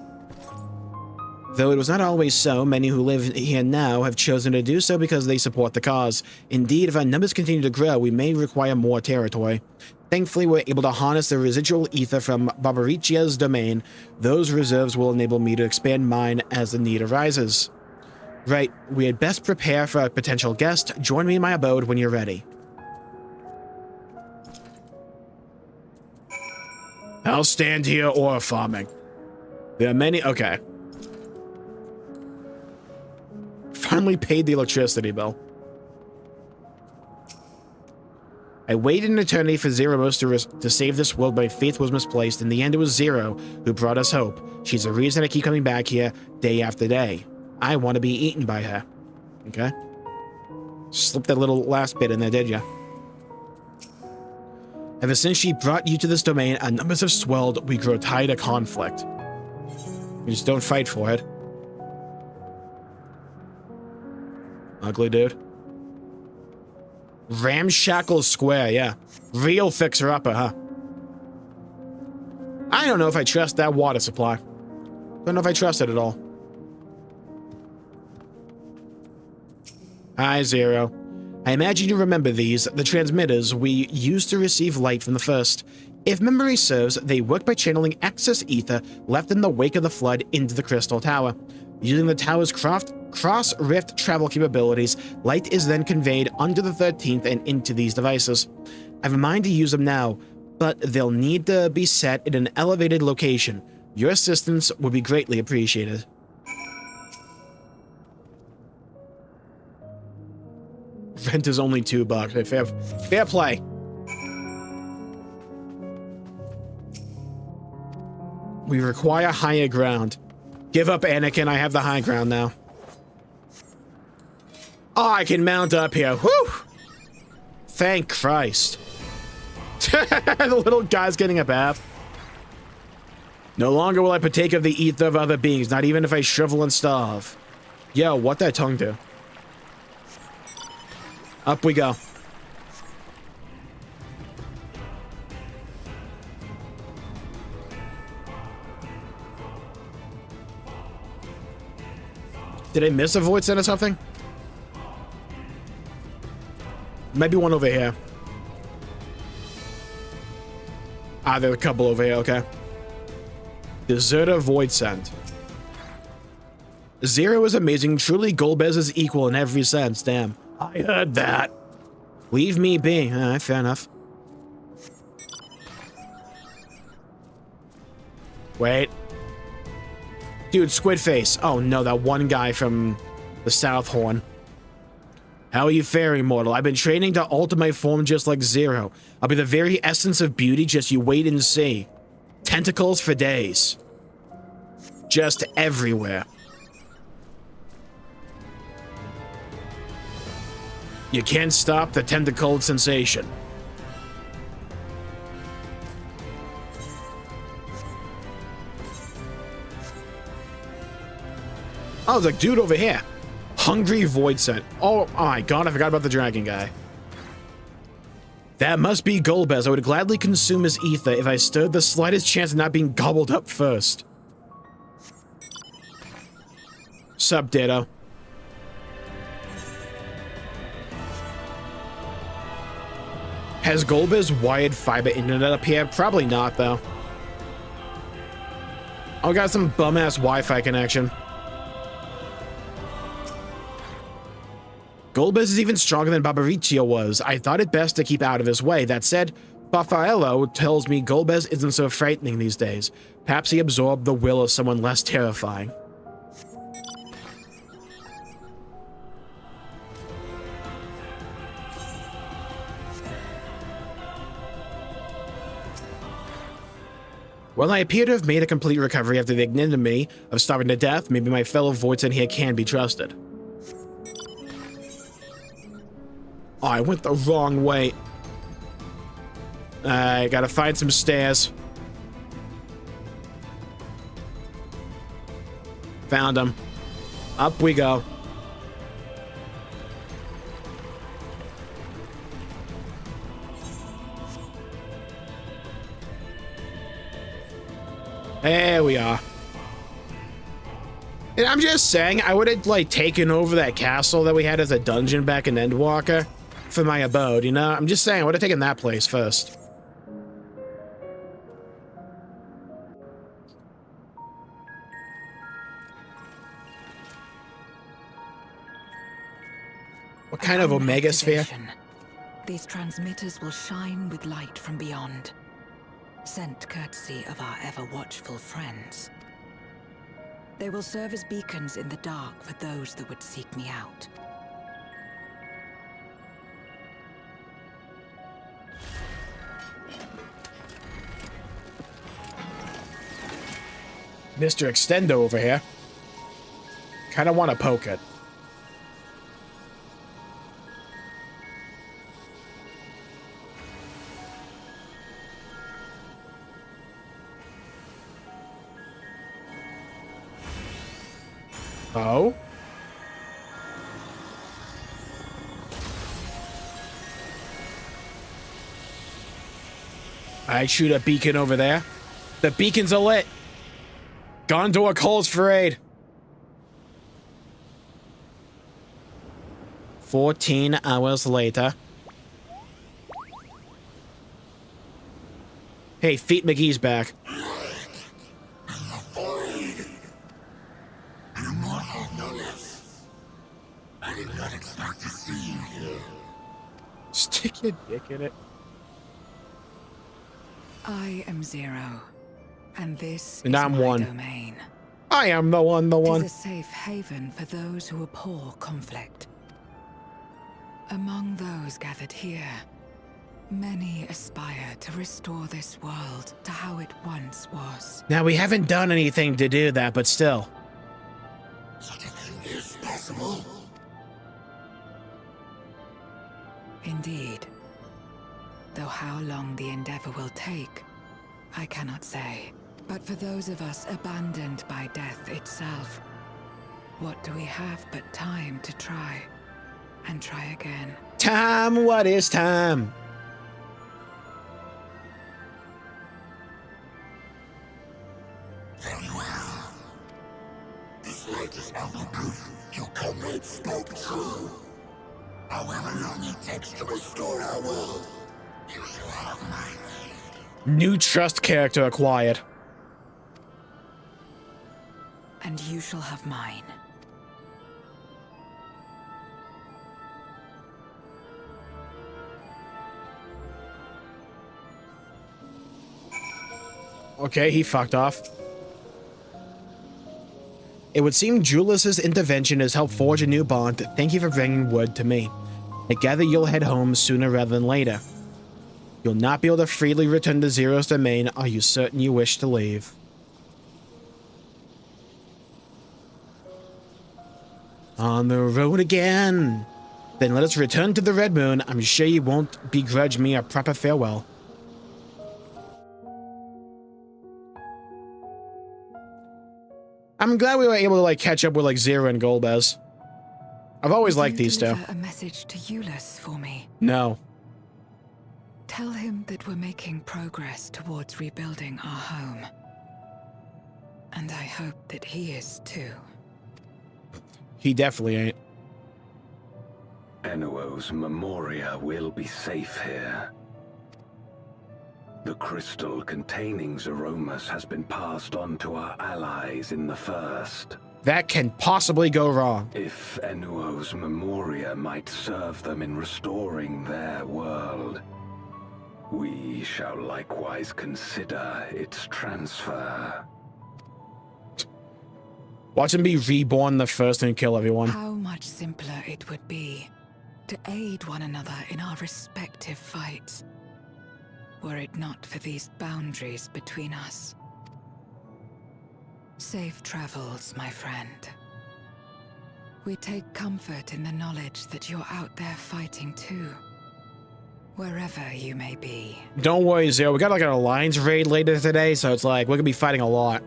Though it was not always so, many who live here now have chosen to do so because they support the cause. Indeed, if our numbers continue to grow, we may require more territory. Thankfully, we're able to harness the residual ether from Barbaricia's domain. Those reserves will enable me to expand mine as the need arises. Right, we had best prepare for a potential guest. Join me in my abode when you're ready. I'll stand here or farming. There are many... Okay. Finally paid the electricity bill. I waited an eternity for Zeromos to save this world, but my faith was misplaced. In the end, it was Zero who brought us hope. She's the reason I keep coming back here day after day. I want to be eaten by her. Okay. Slipped that little last bit in there, did ya? Ever since she brought you to this domain, our numbers have swelled. We grow tired of conflict. We just don't fight for it. Ugly dude. Ramshackle Square, yeah. Real fixer-upper, huh? I don't know if I trust that water supply. Don't know if I trust it at all. Hi, Zero. I imagine you remember these, the transmitters we used to receive light from the first. If memory serves, they work by channeling excess ether left in the wake of the flood into the Crystal Tower. Using the tower's cross-rift travel capabilities, light is then conveyed under the 13th and into these devices. I have a mind to use them now, but they'll need to be set in an elevated location. Your assistance would be greatly appreciated. Rent is only $2. Fair play. We require higher ground. Give up, Anakin. I have the high ground now. Oh, I can mount up here. Whew! Thank Christ. The little guy's getting a bath. No longer will I partake of the ether of other beings, not even if I shrivel and starve. Yo, what that tongue do? Up we go. Did I miss a void set or something? Maybe one over here. Ah, there are a couple over here, okay. Deserter Void Sent. Zero is amazing, truly Golbez is equal in every sense, damn. I heard that. Leave me be. Fair enough. Wait. Dude, Squid Face. Oh no, that one guy from the South Horn. How are you faring, mortal? I've been training to alter my form just like Zero. I'll be the very essence of beauty, just you wait and see. Tentacles for days. Just everywhere. You can't stop the tentacled sensation. Oh, there's a dude over here. Hungry Void Scent. Oh my god, I forgot about the dragon guy. That must be Golbez. I would gladly consume his ether if I stood the slightest chance of not being gobbled up first. Sup, Ditto. Has Golbez wired fiber internet up here? Probably not, though. Oh, got some bum-ass Wi-Fi connection. Golbez is even stronger than Barbariccio was. I thought it best to keep out of his way. That said, Baffaello tells me Golbez isn't so frightening these days. Perhaps he absorbed the will of someone less terrifying. Well, I appear to have made a complete recovery after the ignominy of starving to death. Maybe my fellow Voids in here can be trusted. Oh, I went the wrong way. I gotta find some stairs. Found them. Up we go. There we are. And I'm just saying, I would have, like, taken over that castle that we had as a dungeon back in Endwalker for my abode, you know? I'm just saying, I would have taken that place first. What kind of Omega Sphere? These transmitters will shine with light from beyond. Sent courtesy of our ever-watchful friends. They will serve as beacons in the dark for those that would seek me out. Mr. Extendo over here. Kinda wanna poke it. Oh? I shoot a beacon over there. The beacons are lit. Gondor calls for aid. 14 hours later. Hey, Feet McGee's back. I did not expect to see you here. Stick your dick in it. I am Zero, And this And is I'm my one. domain. I am the one, the one. Tis a safe haven for those who abhor conflict. Among those gathered here, many aspire to restore this world to how it once was. Now, we haven't done anything to do that, but still. Such a thing is possible. Indeed. Though how long the endeavor will take, I cannot say. But for those of us abandoned by death itself, what do we have but time to try, and try again? Time, what is time? Very well. This light is ample proof your comrades spoke true. However long it takes to restore our world, you shall have my aid. New trust character acquired. And you shall have mine. Okay, he fucked off. It would seem Julius's intervention has helped forge a new bond. Thank you for bringing word to me. I gather you'll head home sooner rather than later. You'll not be able to freely return to Zero's domain. Are you certain you wish to leave? On the road again. Then let us return to the Red Moon. I'm sure you won't begrudge me a proper farewell. I'm glad we were able to like catch up with like Zero and Golbez. I've always liked these two. A message to Julius for me. No. Tell him that we're making progress towards rebuilding our home. And I hope that he is too. He definitely ain't. Enuo's Memoria will be safe here. The crystal containing Zeromus has been passed on to our allies in the First. That can possibly go wrong. If Enuo's Memoria might serve them in restoring their world, we shall likewise consider its transfer. Watch him be reborn the First and kill everyone. How much simpler it would be to aid one another in our respective fights, were it not for these boundaries between us. Safe travels, my friend. We take comfort in the knowledge that you're out there fighting too, wherever you may be. Don't worry, Zero. We got like an alliance raid later today, so it's like we're gonna be fighting a lot.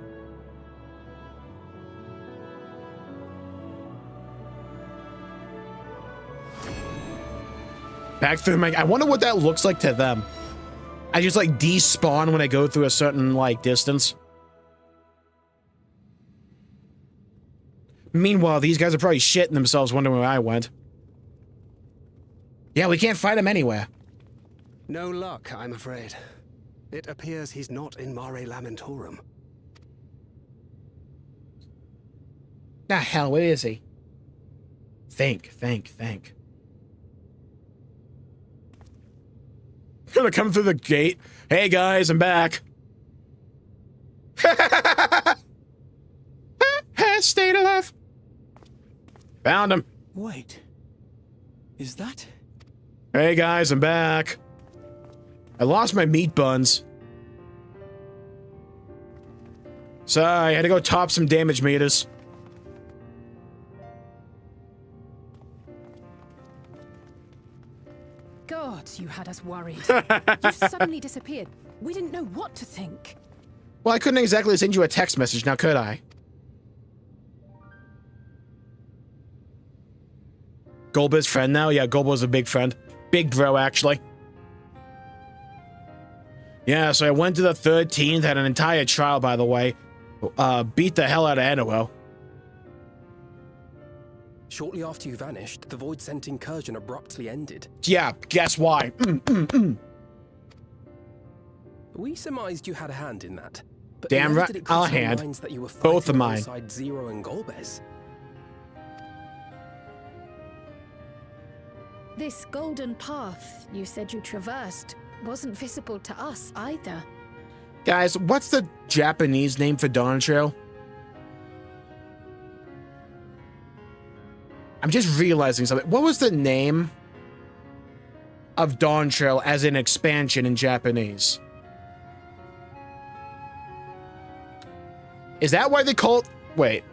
Back through my... I wonder what that looks like to them. I just like despawn when I go through a certain like distance. Meanwhile, these guys are probably shitting themselves wondering where I went. Yeah, we can't fight him anywhere. No luck, I'm afraid. It appears he's not in Mare Lamentorum. Ah, hell, where is he? Think. Gonna come through the gate. Hey guys, I'm back. Stayed alive. Found him. Wait. Is that? Hey guys, I'm back. I lost my meat buns. Sorry, I had to go top some damage meters. God, you had us worried. You suddenly disappeared. We didn't know what to think. Well, I couldn't exactly send you a text message, now could I? Golba's friend now? Yeah, Golba's a big friend. Big bro, actually. Yeah, so I went to the 13th, had an entire trial, by the way. Beat the hell out of Enuo. Shortly after you vanished, the Void-sent incursion abruptly ended. Yeah, guess why? We surmised you had a hand in that. But Damn right, I'll hand. That you were Both of mine. alongside Zero and Golbez. This golden path you said you traversed wasn't visible to us either. Guys, what's the Japanese name for Dawntrail? I'm just realizing something. What was the name of Dawntrail as an expansion in Japanese? Is that why they call it... Wait.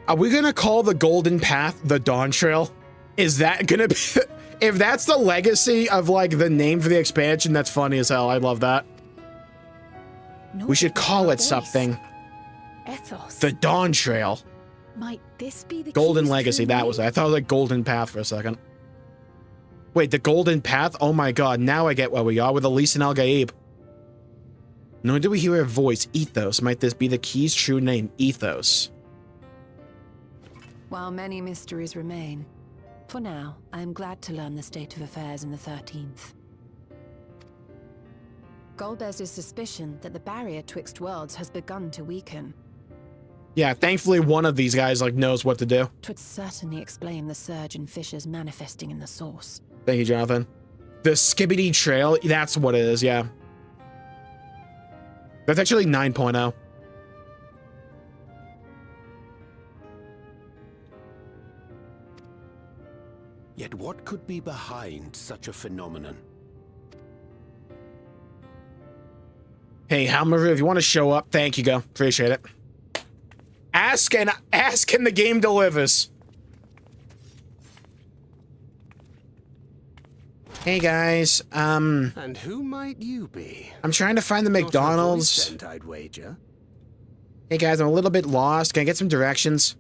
Are we gonna call the Golden Path the Dawntrail? Is that gonna be... If that's the legacy of, like, the name for the expansion, that's funny as hell. I love that. We should call it something. Ethos. The Dawntrail. Might this be the Golden key's Legacy, true that was it. name? I thought it was like Golden Path for a second. Wait, the Golden Path? Oh my god, now I get where we are with Elise and Al-Gaib. Nor do we hear a voice, Ethos. Might this be the key's true name, Ethos? While many mysteries remain, for now, I am glad to learn the state of affairs in the 13th. Golbez's suspicion that the barrier twixt worlds has begun to weaken. Yeah, thankfully one of these guys, like, knows what to do. Twould certainly explain the surge in fissures manifesting in the source. Thank you, Jonathan. The Skibbity Trail, that's what it is, yeah. That's actually 9.0. Yet what could be behind such a phenomenon? Hey, Halmaru, if you want to show up, thank you, go. Appreciate it. Ask and the game delivers. Hey guys, And who might you be? I'm trying to find the McDonald's. Not a voice, I'd wager. Hey guys, I'm a little bit lost. Can I get some directions?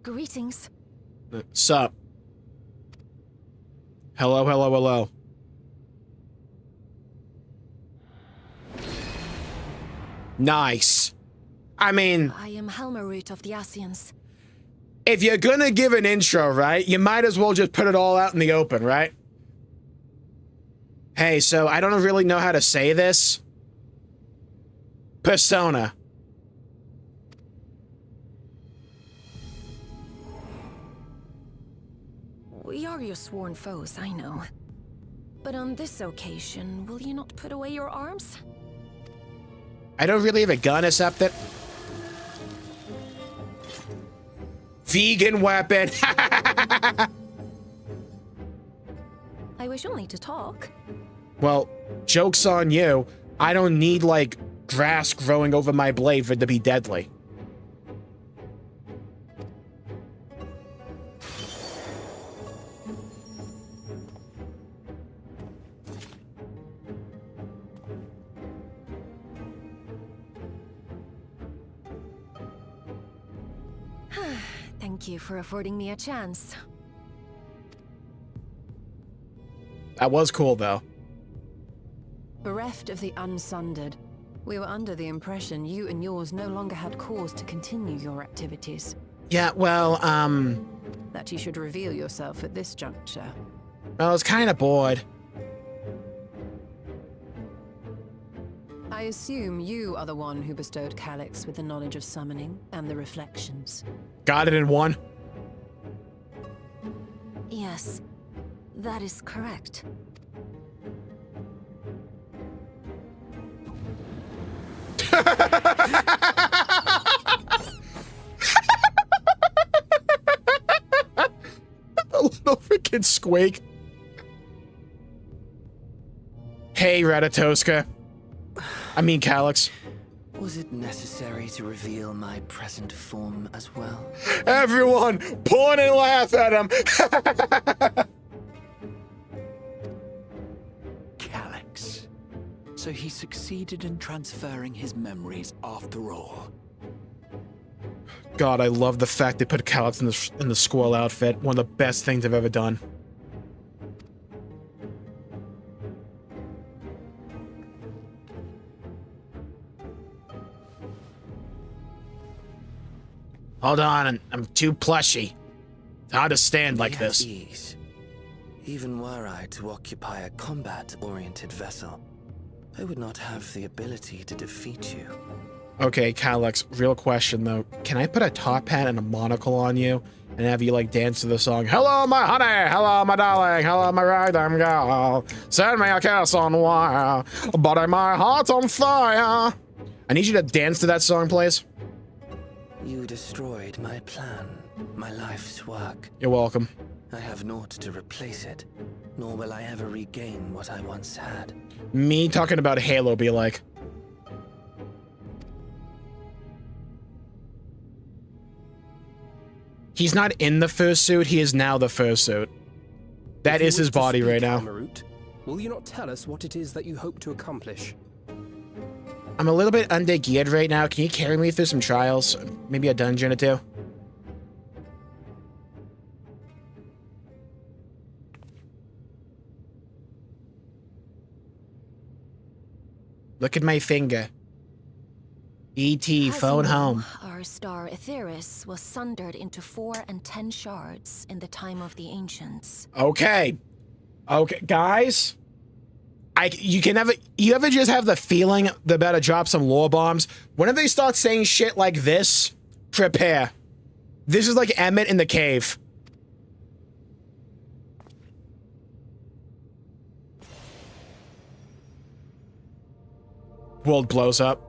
Greetings. Sup? Hello, hello, hello. Nice. I mean, I am Helmarut of the Asians. if you're gonna give an intro, right, you might as well just put it all out in the open, right? Hey, so I don't really know how to say this. Persona. We are your sworn foes, I know. But on this occasion, will you not put away your arms? I don't really have a gun except that... Vegan weapon! I wish only to talk. Well, joke's on you. I don't need, like, grass growing over my blade for it to be deadly. Thank you for affording me a chance. That was cool, though. Bereft of the Unsundered, we were under the impression you and yours no longer had cause to continue your activities. Yeah, well, That you should reveal yourself at this juncture. I was kind of bored. I assume you are the one who bestowed Calyx with the knowledge of summoning and the reflections. Got it in one. Yes, that is correct. A little freaking squeak. Hey, Ratatoska. I mean, Calyx. Was it necessary to reveal my present form as well? Everyone, point and laugh at him. Calyx. So he succeeded in transferring his memories after all. God, I love the fact they put Calyx in the squirrel outfit. One of the best things I've ever done. Hold on, I'm too plushy. It's hard to stand like this. Ease. Even were I to occupy a combat-oriented vessel, I would not have the ability to defeat you. Okay, Calyx, real question though. Can I put a top hat and a monocle on you and have you like dance to the song? Hello, my honey. Hello, my darling. Hello, my ragtime girl. Send me a kiss on wire, but my heart's on fire. I need you to dance to that song, please. You destroyed my plan, my life's work. You're welcome. I have naught to replace it, nor will I ever regain what I once had. Me talking about Halo be like. He's not in the fursuit, he is now the fursuit. That is his body right now. Marut, will you not tell us what it is that you hope to accomplish? I'm a little bit under-geared right now. Can you carry me through some trials? Maybe a dungeon or two? Look at my finger. E.T. phone home. Our star Aetheris was sundered into 4 and 10 shards in the time of the ancients. Okay. Okay, guys. You ever just have the feeling they're about to drop some lore bombs? Whenever they start saying shit like this, prepare. This is like Emmett in the cave. World blows up.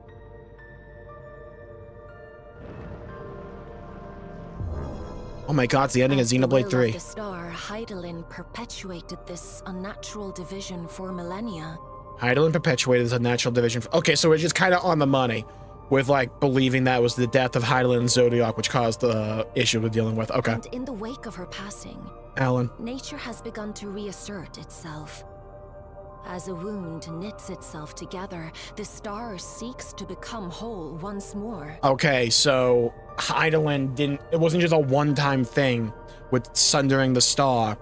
Oh my god, it's the ending of Xenoblade 3. The star, Hydaelyn perpetuated this unnatural division for millennia. Hydaelyn perpetuated this unnatural division. Okay, so we're just kind of on the money with, like, believing that was the death of Hydaelyn and Zodiac, which caused the issue we're dealing with. Okay. And in the wake of her passing, Alan. Nature has begun to reassert itself. As a wound knits itself together, the star seeks to become whole once more. Okay, so Hydaelyn it wasn't just a one-time thing with sundering the star.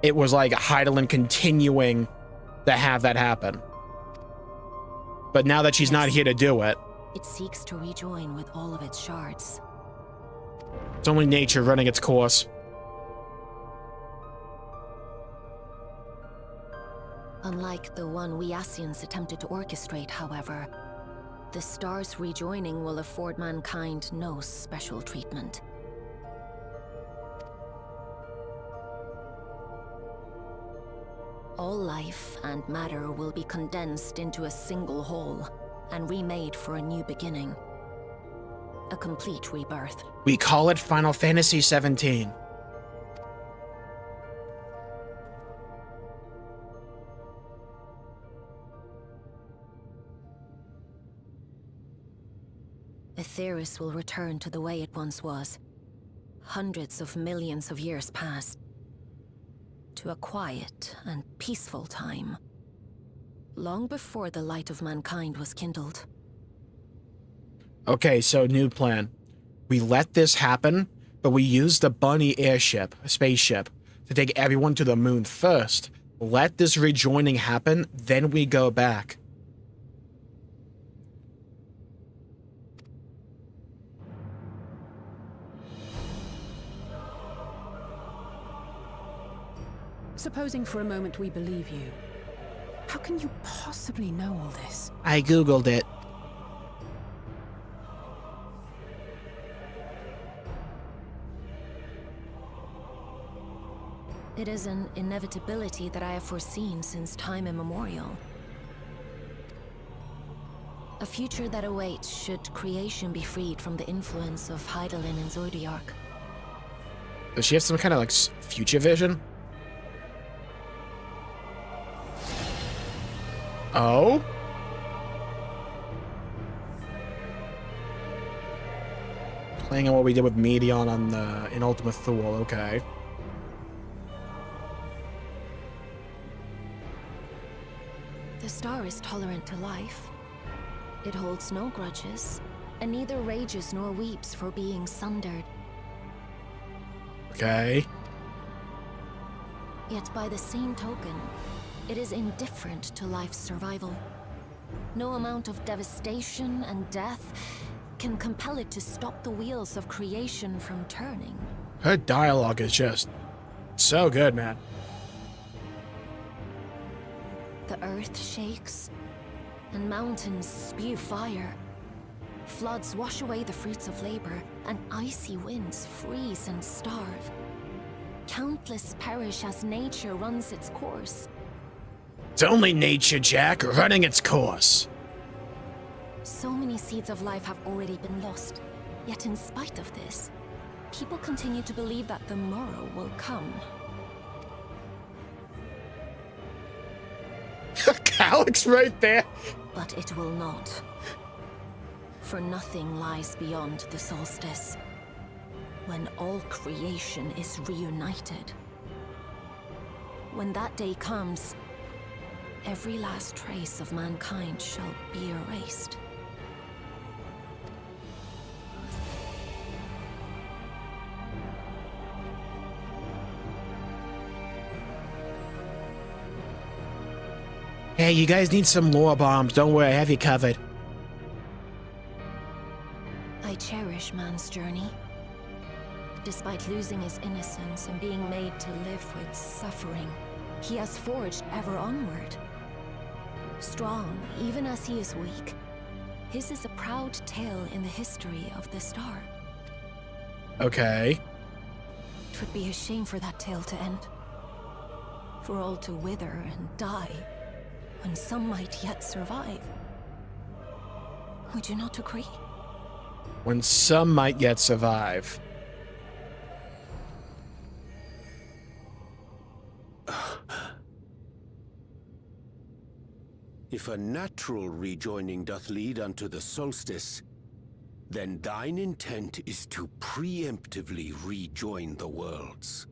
It was like Hydaelyn continuing to have that happen. But now that she's not here to do it, it seeks to rejoin with all of its shards. It's only nature running its course. Unlike the one we Ascians attempted to orchestrate, however, the star's rejoining will afford mankind no special treatment. All life and matter will be condensed into a single whole and remade for a new beginning. A complete rebirth. We call it Final Fantasy XVII. Aetheris will return to the way it once was. Hundreds of millions of years past. To a quiet and peaceful time. Long before the light of mankind was kindled. Okay, so new plan. We let this happen, but we use the bunny airship, a spaceship, to take everyone to the moon first. Let this rejoining happen, then we go back. Supposing for a moment we believe you, how can you possibly know all this? I googled it. It is an inevitability that I have foreseen since time immemorial. A future that awaits should creation be freed from the influence of Hydaelyn and Zodiac. Does she have some kind of, like, future vision? Oh? Playing on what we did with Medion in Ultima Thule, okay. The star is tolerant to life. It holds no grudges, and neither rages nor weeps for being sundered. Okay. Yet by the same token, it is indifferent to life's survival. No amount of devastation and death can compel it to stop the wheels of creation from turning. Her dialogue is just so good, man. The earth shakes, and mountains spew fire. Floods wash away the fruits of labor, and icy winds freeze and starve. Countless perish as nature runs its course. It's only nature, Jack, running its course. So many seeds of life have already been lost. Yet in spite of this, people continue to believe that the morrow will come. Alex right there. But it will not. For nothing lies beyond the solstice, when all creation is reunited. When that day comes, every last trace of mankind shall be erased. Hey, you guys need some lore bombs. Don't worry, I have you covered. I cherish man's journey. Despite losing his innocence and being made to live with suffering, he has forged ever onward. Strong, even as he is weak, his is a proud tale in the history of the star. Okay. It would be a shame for that tale to end. For all to wither and die, when some might yet survive. Would you not agree? When some might yet survive. If a natural rejoining doth lead unto the solstice, then thine intent is to preemptively rejoin the worlds.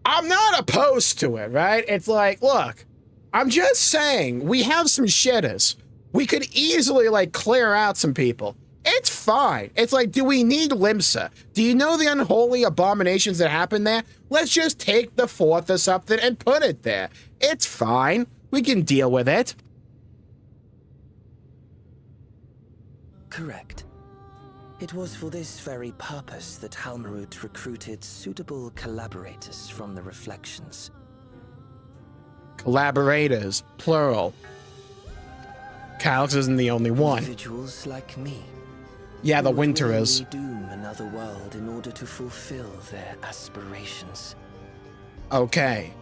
I'm not opposed to it, right? It's like, look, I'm just saying, we have some shitters. We could easily, like, clear out some people. It's fine. It's like, do we need Limsa? Do you know the unholy abominations that happen there? Let's just take the fourth or something and put it there. It's fine. We can deal with it. Correct. It was for this very purpose that Halmarut recruited suitable collaborators from the Reflections. Collaborators, plural. Calix isn't the only one. Individuals like me. Yeah, the who would winter is. willingly doom another world in order to fulfill their aspirations. Okay.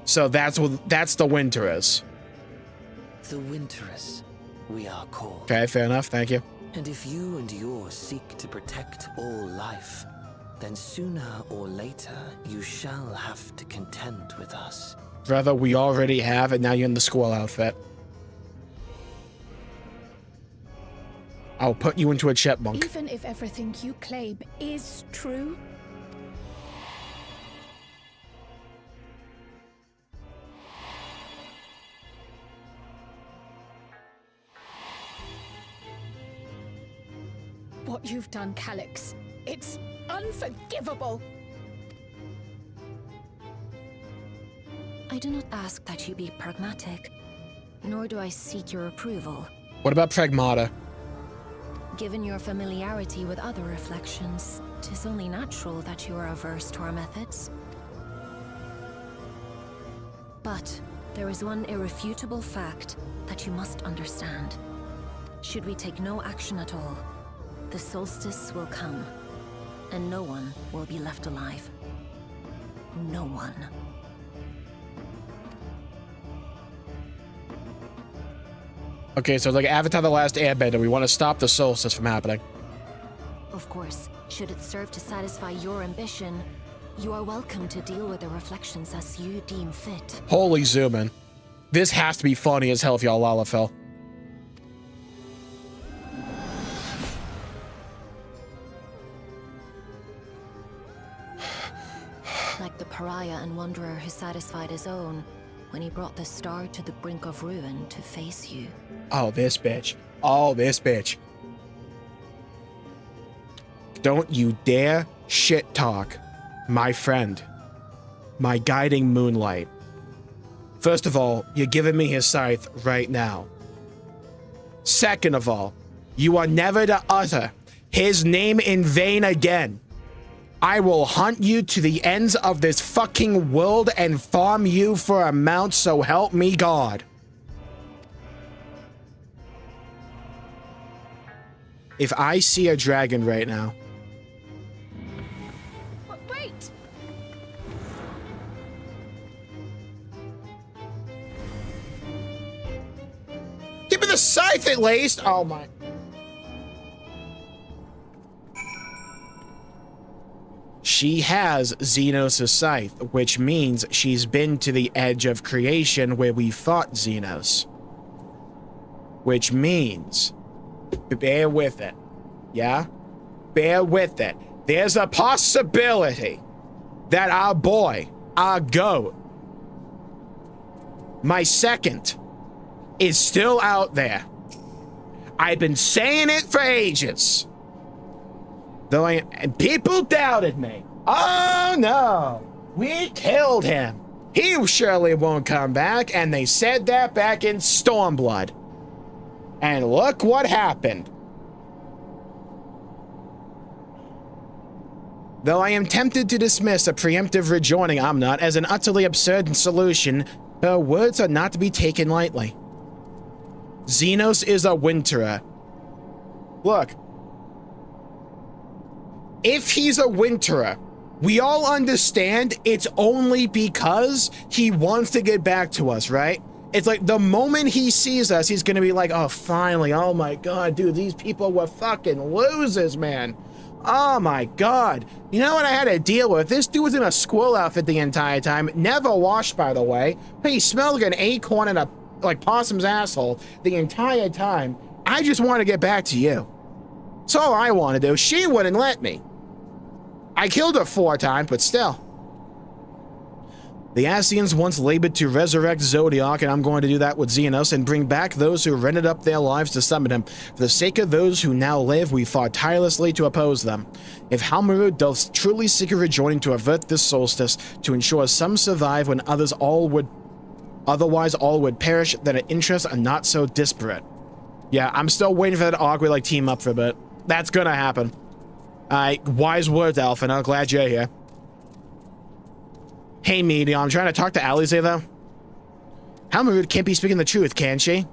So that's the Winterers. The Winterers, we are called. Okay, fair enough, thank you. And if you and yours seek to protect all life, then sooner or later you shall have to contend with us. Brother, we already have, and now you're in the squirrel outfit. I'll put you into a chipmunk. Even if everything you claim is true, what you've done, Calix, it's unforgivable. I do not ask that you be pragmatic, nor do I seek your approval. What about Pragmata? Given your familiarity with other reflections, 'tis only natural that you are averse to our methods. But there is one irrefutable fact that you must understand. Should we take no action at all, the solstice will come, and no one will be left alive. No one. Okay, so like Avatar The Last Airbender, we want to stop the solstice from happening. Of course, should it serve to satisfy your ambition, you are welcome to deal with the reflections as you deem fit. Holy zoom in. This has to be funny as hell if y'all Lalafell. Like the pariah and wanderer who satisfied his own when he brought the star to the brink of ruin to face you. Oh, this bitch. Oh, this bitch. Don't you dare shit talk my friend. My guiding moonlight. First of all, you're giving me his scythe right now. Second of all, you are never to utter his name in vain again. I will hunt you to the ends of this fucking world and farm you for a mount, so help me God. if I see a dragon right now. Wait! Give me the scythe at least! Oh my. She has Xenos' scythe, which means she's been to the edge of creation where we fought Xenos. Which means, bear with it, yeah? Bear with it. There's a possibility that our boy, our goat, my second, is still out there. I've been saying it for ages. Though and people doubted me. Oh no, we killed him. He surely won't come back, and they said that back in Stormblood. And look what happened. Though I am tempted to dismiss a preemptive rejoining, I'm not, as an utterly absurd solution, her words are not to be taken lightly. Xenos is a winterer. Look. If he's a winterer, we all understand it's only because he wants to get back to us, right? It's like the moment he sees us, he's gonna be like, oh, finally, oh my god, dude, these people were fucking losers, man. Oh my god. You know what I had to deal with? This dude was in a squirrel outfit the entire time, never washed, by the way. He smelled like an acorn and a possum's asshole the entire time. I just want to get back to you. That's all I want to do. She wouldn't let me. I killed her 4 times, but still. The Ascians once labored to resurrect Zodiac, and I'm going to do that with Xenos and bring back those who rendered up their lives to summon him. For the sake of those who now live, we fought tirelessly to oppose them. If Halmaru does truly seek a rejoining to avert this solstice, to ensure some survive when otherwise all would perish, then our interests are not so disparate. Yeah, I'm still waiting for that awkward team up for a bit. That's gonna happen. Wise words, Alpha. Glad you're here. Hey, Medium, I'm trying to talk to Alize, though. Halmaru can't be speaking the truth, can she?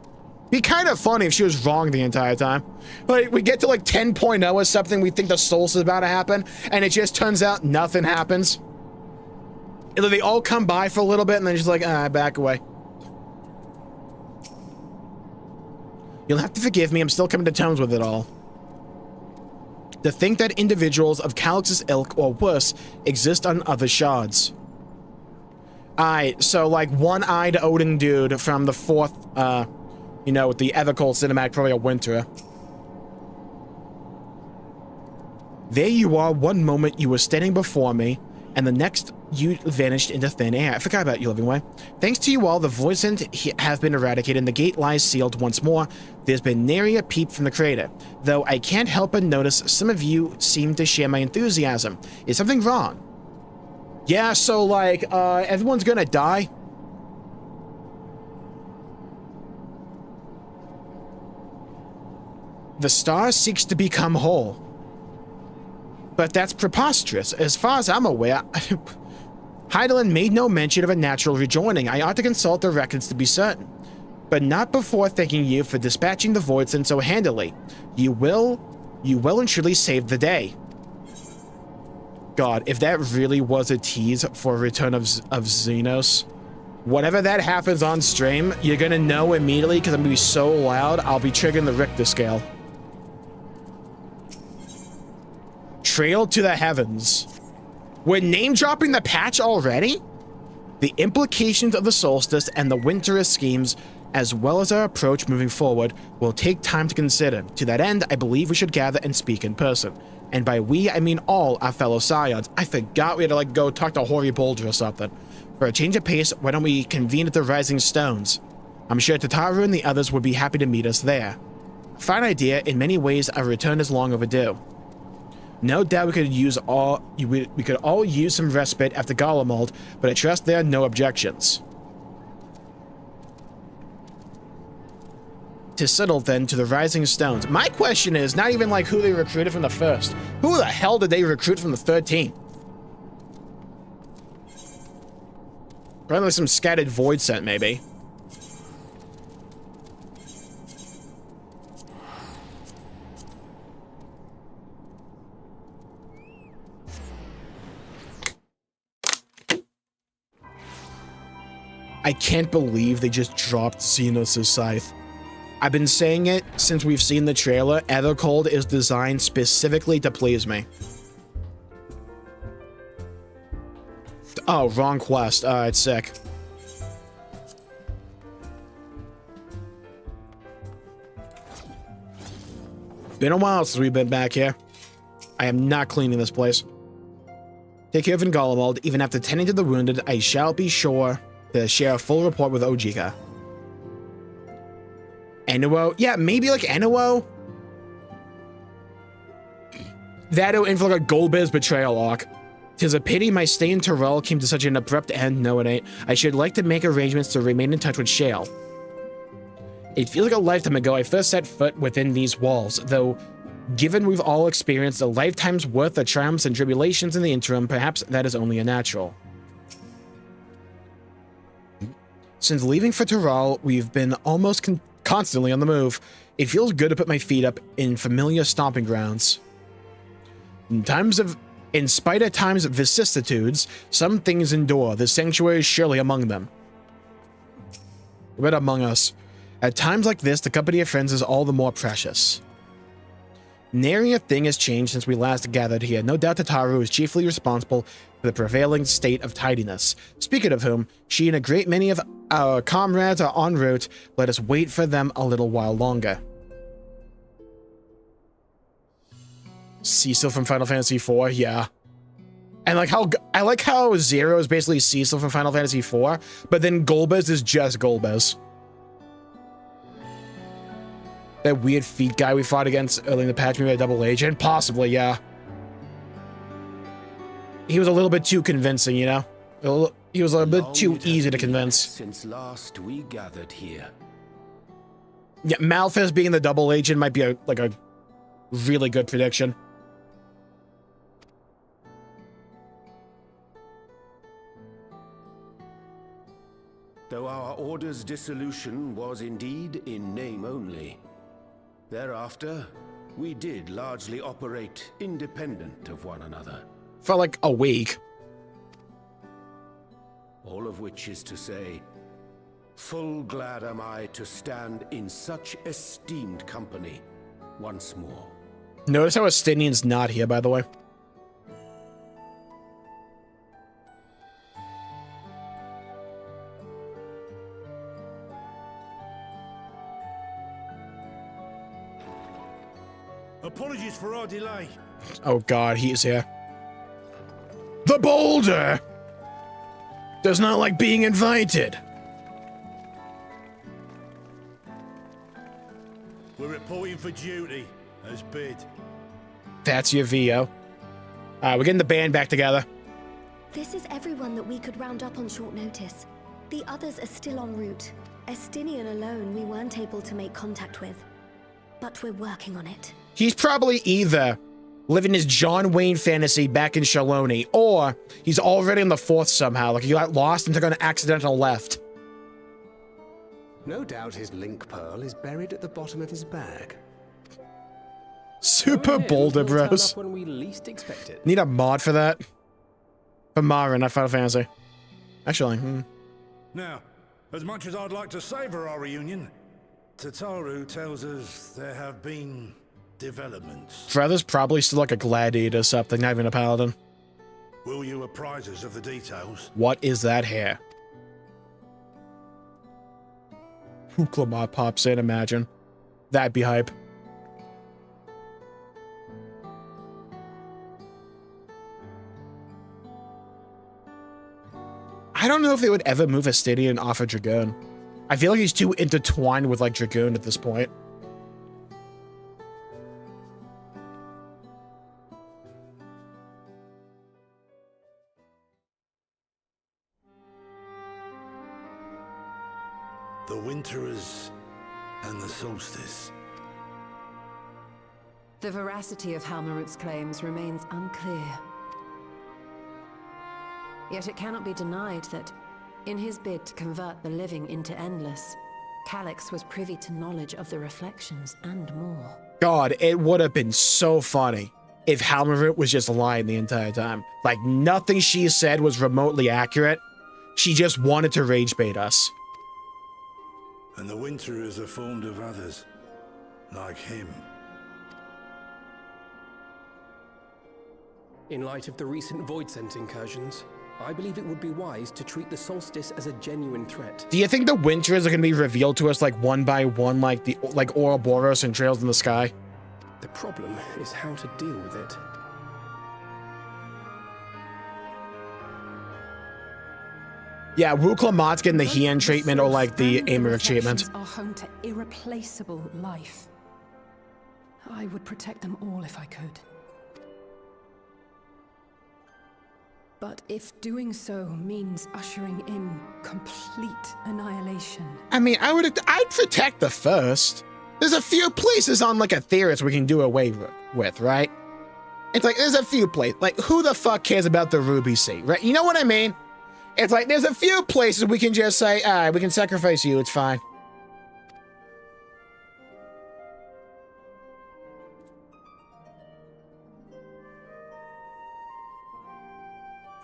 Be kind of funny if she was wrong the entire time. We get to 10.0 or something, we think the solstice is about to happen, and it just turns out nothing happens. They all come by for a little bit, and then just back away. You'll have to forgive me, I'm still coming to terms with it all. To think that individuals of Calyx's ilk, or worse, exist on other shards. Alright, so one-eyed Odin dude from the 4th, with the Evercold cinematic, probably a winterer. There you are, one moment you were standing before me, and the next you vanished into thin air. I forgot about you, Living Way. Thanks to you all, the Voidsent have been eradicated and the gate lies sealed once more. There's been nary a peep from the crater. Though I can't help but notice some of you seem to share my enthusiasm. Is something wrong? Yeah, so everyone's gonna die. The star seeks to become whole. But that's preposterous. As far as I'm aware, Heidelin made no mention of a natural rejoining. I ought to consult the records to be certain. But not before thanking you for dispatching the Voidsent so handily. You will and truly save the day. God, if that really was a tease for a return of Xenos, whenever that happens on stream, you're gonna know immediately because I'm gonna be so loud, I'll be triggering the Richter scale. Trail to the heavens. We're name-dropping the patch already? The implications of the solstice and the winterist schemes, as well as our approach moving forward, will take time to consider. To that end, I believe we should gather and speak in person. And by we, I mean all our fellow Scions. I forgot we had to go talk to Hoary Boulder or something. For a change of pace, why don't we convene at the Rising Stones? I'm sure Tataru and the others would be happy to meet us there. Fine idea. In many ways, our return is long overdue. No doubt we could all use some respite after Garlemald, but I trust there are no objections. To settle then to the Rising Stones. My question is not even who they recruited from the 1st. Who the hell did they recruit from the 13th? Probably some scattered Voidsent, maybe. I can't believe they just dropped Xenos' scythe. I've been saying it since we've seen the trailer. Ethercold is designed specifically to please me. Oh, wrong quest. Alright, sick. Been a while since we've been back here. I am not cleaning this place. Take care of Ngolimold. Even after tending to the wounded, I shall be sure to share a full report with Ojika. Enuo? Yeah, maybe like Enuo? That'll in for like a Golbez betrayal arc. 'Tis a pity my stay in Tyrell came to such an abrupt end. No, it ain't. I should like to make arrangements to remain in touch with Shale. It feels like a lifetime ago I first set foot within these walls, though given we've all experienced a lifetime's worth of triumphs and tribulations in the interim, perhaps that is only a natural. Since leaving for Tyrell, we've been almost constantly on the move. It feels good to put my feet up in familiar stomping grounds. In spite of time's vicissitudes, some things endure. The sanctuary is surely among them. But among us. At times like this, the company of friends is all the more precious. Nary a thing has changed since we last gathered here. No doubt Tataru is chiefly responsible for the prevailing state of tidiness. Speaking of whom, she and a great many of our comrades are en route. Let us wait for them a little while longer. Cecil from Final Fantasy IV, yeah. And I like how Zero is basically Cecil from Final Fantasy IV, but then Golbez is just Golbez. That weird feet guy we fought against early in the patch, maybe a double agent? Possibly, yeah. He was a little bit too convincing, you know? He was a bit too easy to convince. Since last we gathered here. Yeah, Malphas being the double agent might be a really good prediction. Though our order's dissolution was indeed in name only. Thereafter, we did largely operate independent of one another. For like a week. All of which is to say, full glad am I to stand in such esteemed company once more. Notice how Estinian's not here, by the way. Apologies for our delay. Oh god, he is here. The boulder does not like being invited. We're reporting for duty, as bid. That's your VO. We're getting the band back together. This is everyone that we could round up on short notice. The others are still en route. Estinian alone we weren't able to make contact with. But we're working on it. He's probably either living his John Wayne fantasy back in Shaloni, or he's already on the fourth somehow, like he got lost and took an accidental left. No doubt his link pearl is buried at the bottom of his bag. Super boulder, bros. When we least expect it. Need a mod for that. For Mara, not Final Fantasy. Actually, Now, as much as I'd like to savor our reunion, Tataru tells us there have been developments. Brother's probably still like a gladiator or something, not even a paladin. Will you apprise us of the details? What is that hair? Hooklamot pops in, imagine. That'd be hype. I don't know if they would ever move Estinian off of Dragoon. I feel like he's too intertwined with like Dragoon at this point. The Winterers and the Solstice. The veracity of Halmarut's claims remains unclear. Yet it cannot be denied that, in his bid to convert the living into endless, Calyx was privy to knowledge of the reflections and more. God, it would have been so funny if Halmarut was just lying the entire time. Like, nothing she said was remotely accurate. She just wanted to rage bait us. And the Winterers are formed of others, like him. In light of the recent Voidsent incursions, I believe it would be wise to treat the solstice as a genuine threat. Do you think the Winterers are going to be revealed to us like one by one, like Ouroboros and Trails in the Sky? The problem is how to deal with it. Yeah, Wu Klamat's getting the Hien treatment or like the Americ treatment. Are home to irreplaceable life. I would protect them all if I could. But if doing so means ushering in complete annihilation... I mean, I'd protect the first. There's a few places on like Aetheris we can do away with, right? It's like, there's a few places. Like, who the fuck cares about the Ruby Sea, right? You know what I mean? It's like, there's a few places we can just say, all right, we can sacrifice you, it's fine.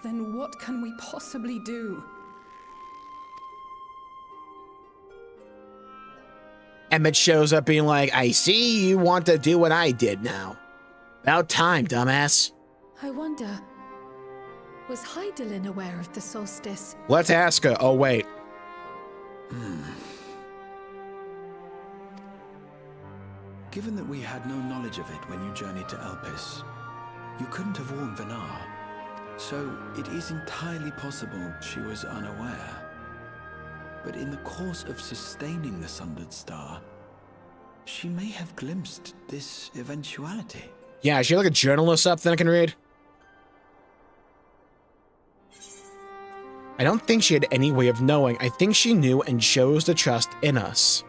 Then what can we possibly do? Emmett shows up being like, I see you want to do what I did now. About time, dumbass. I wonder, was Hydaelyn aware of the solstice? Let's ask her. Oh, wait. Given that we had no knowledge of it when you journeyed to Elpis, you couldn't have warned Venar. So it is entirely possible she was unaware. But in the course of sustaining the Sundered Star, she may have glimpsed this eventuality. Yeah, is she like a journal or something I can read? I don't think she had any way of knowing. I think she knew and chose to trust in us.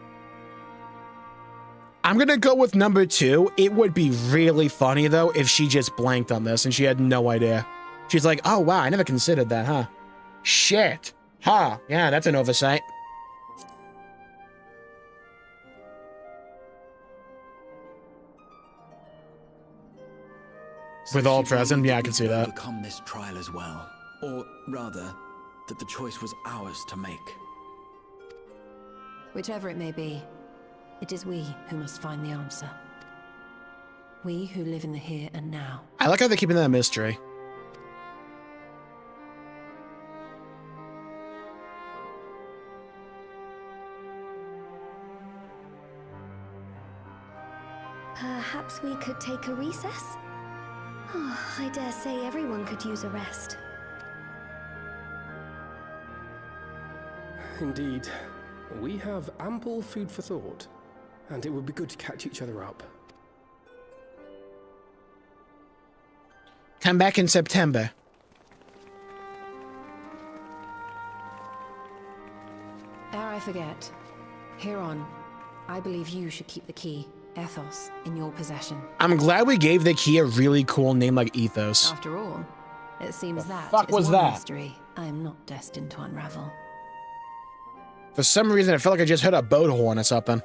I'm gonna go with number 2. It would be really funny, though, if she just blanked on this and she had no idea. She's like, oh, wow, I never considered that, huh? Shit. Huh. Yeah, that's an oversight. With all present, yeah, I can see that. Overcome this trial as well. Or rather, that the choice was ours to make. Whichever it may be, it is we who must find the answer. We who live in the here and now. I like how they're keeping that a mystery. Perhaps we could take a recess? Oh, I dare say everyone could use a rest. Indeed. We have ample food for thought, and it would be good to catch each other up. Come back in September. Ere I forget, hereon, I believe you should keep the key, Ethos, in your possession. I'm glad we gave the key a really cool name like Ethos. After all, it seems that fuck is was one that? mystery I am not destined to unravel. For some reason, I felt like I just heard a boat horn or something.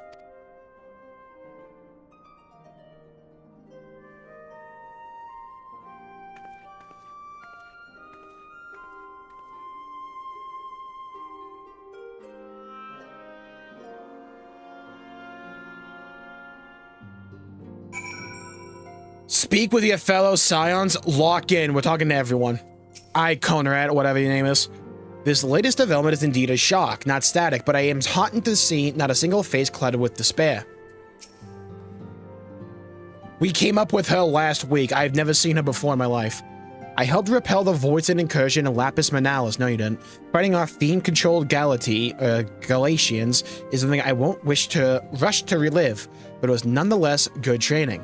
Speak with your fellow Scions. Lock in. We're talking to everyone. Conrad, whatever your name is. This latest development is indeed a shock, not static, but I am heartened to see not a single face clouded with despair. We came up with her last week. I've never seen her before in my life. I helped repel the Voidsent incursion in Lapis Manalis. No, you didn't. Fighting our fiend-controlled Galatians is something I won't rush to relive, but it was nonetheless good training.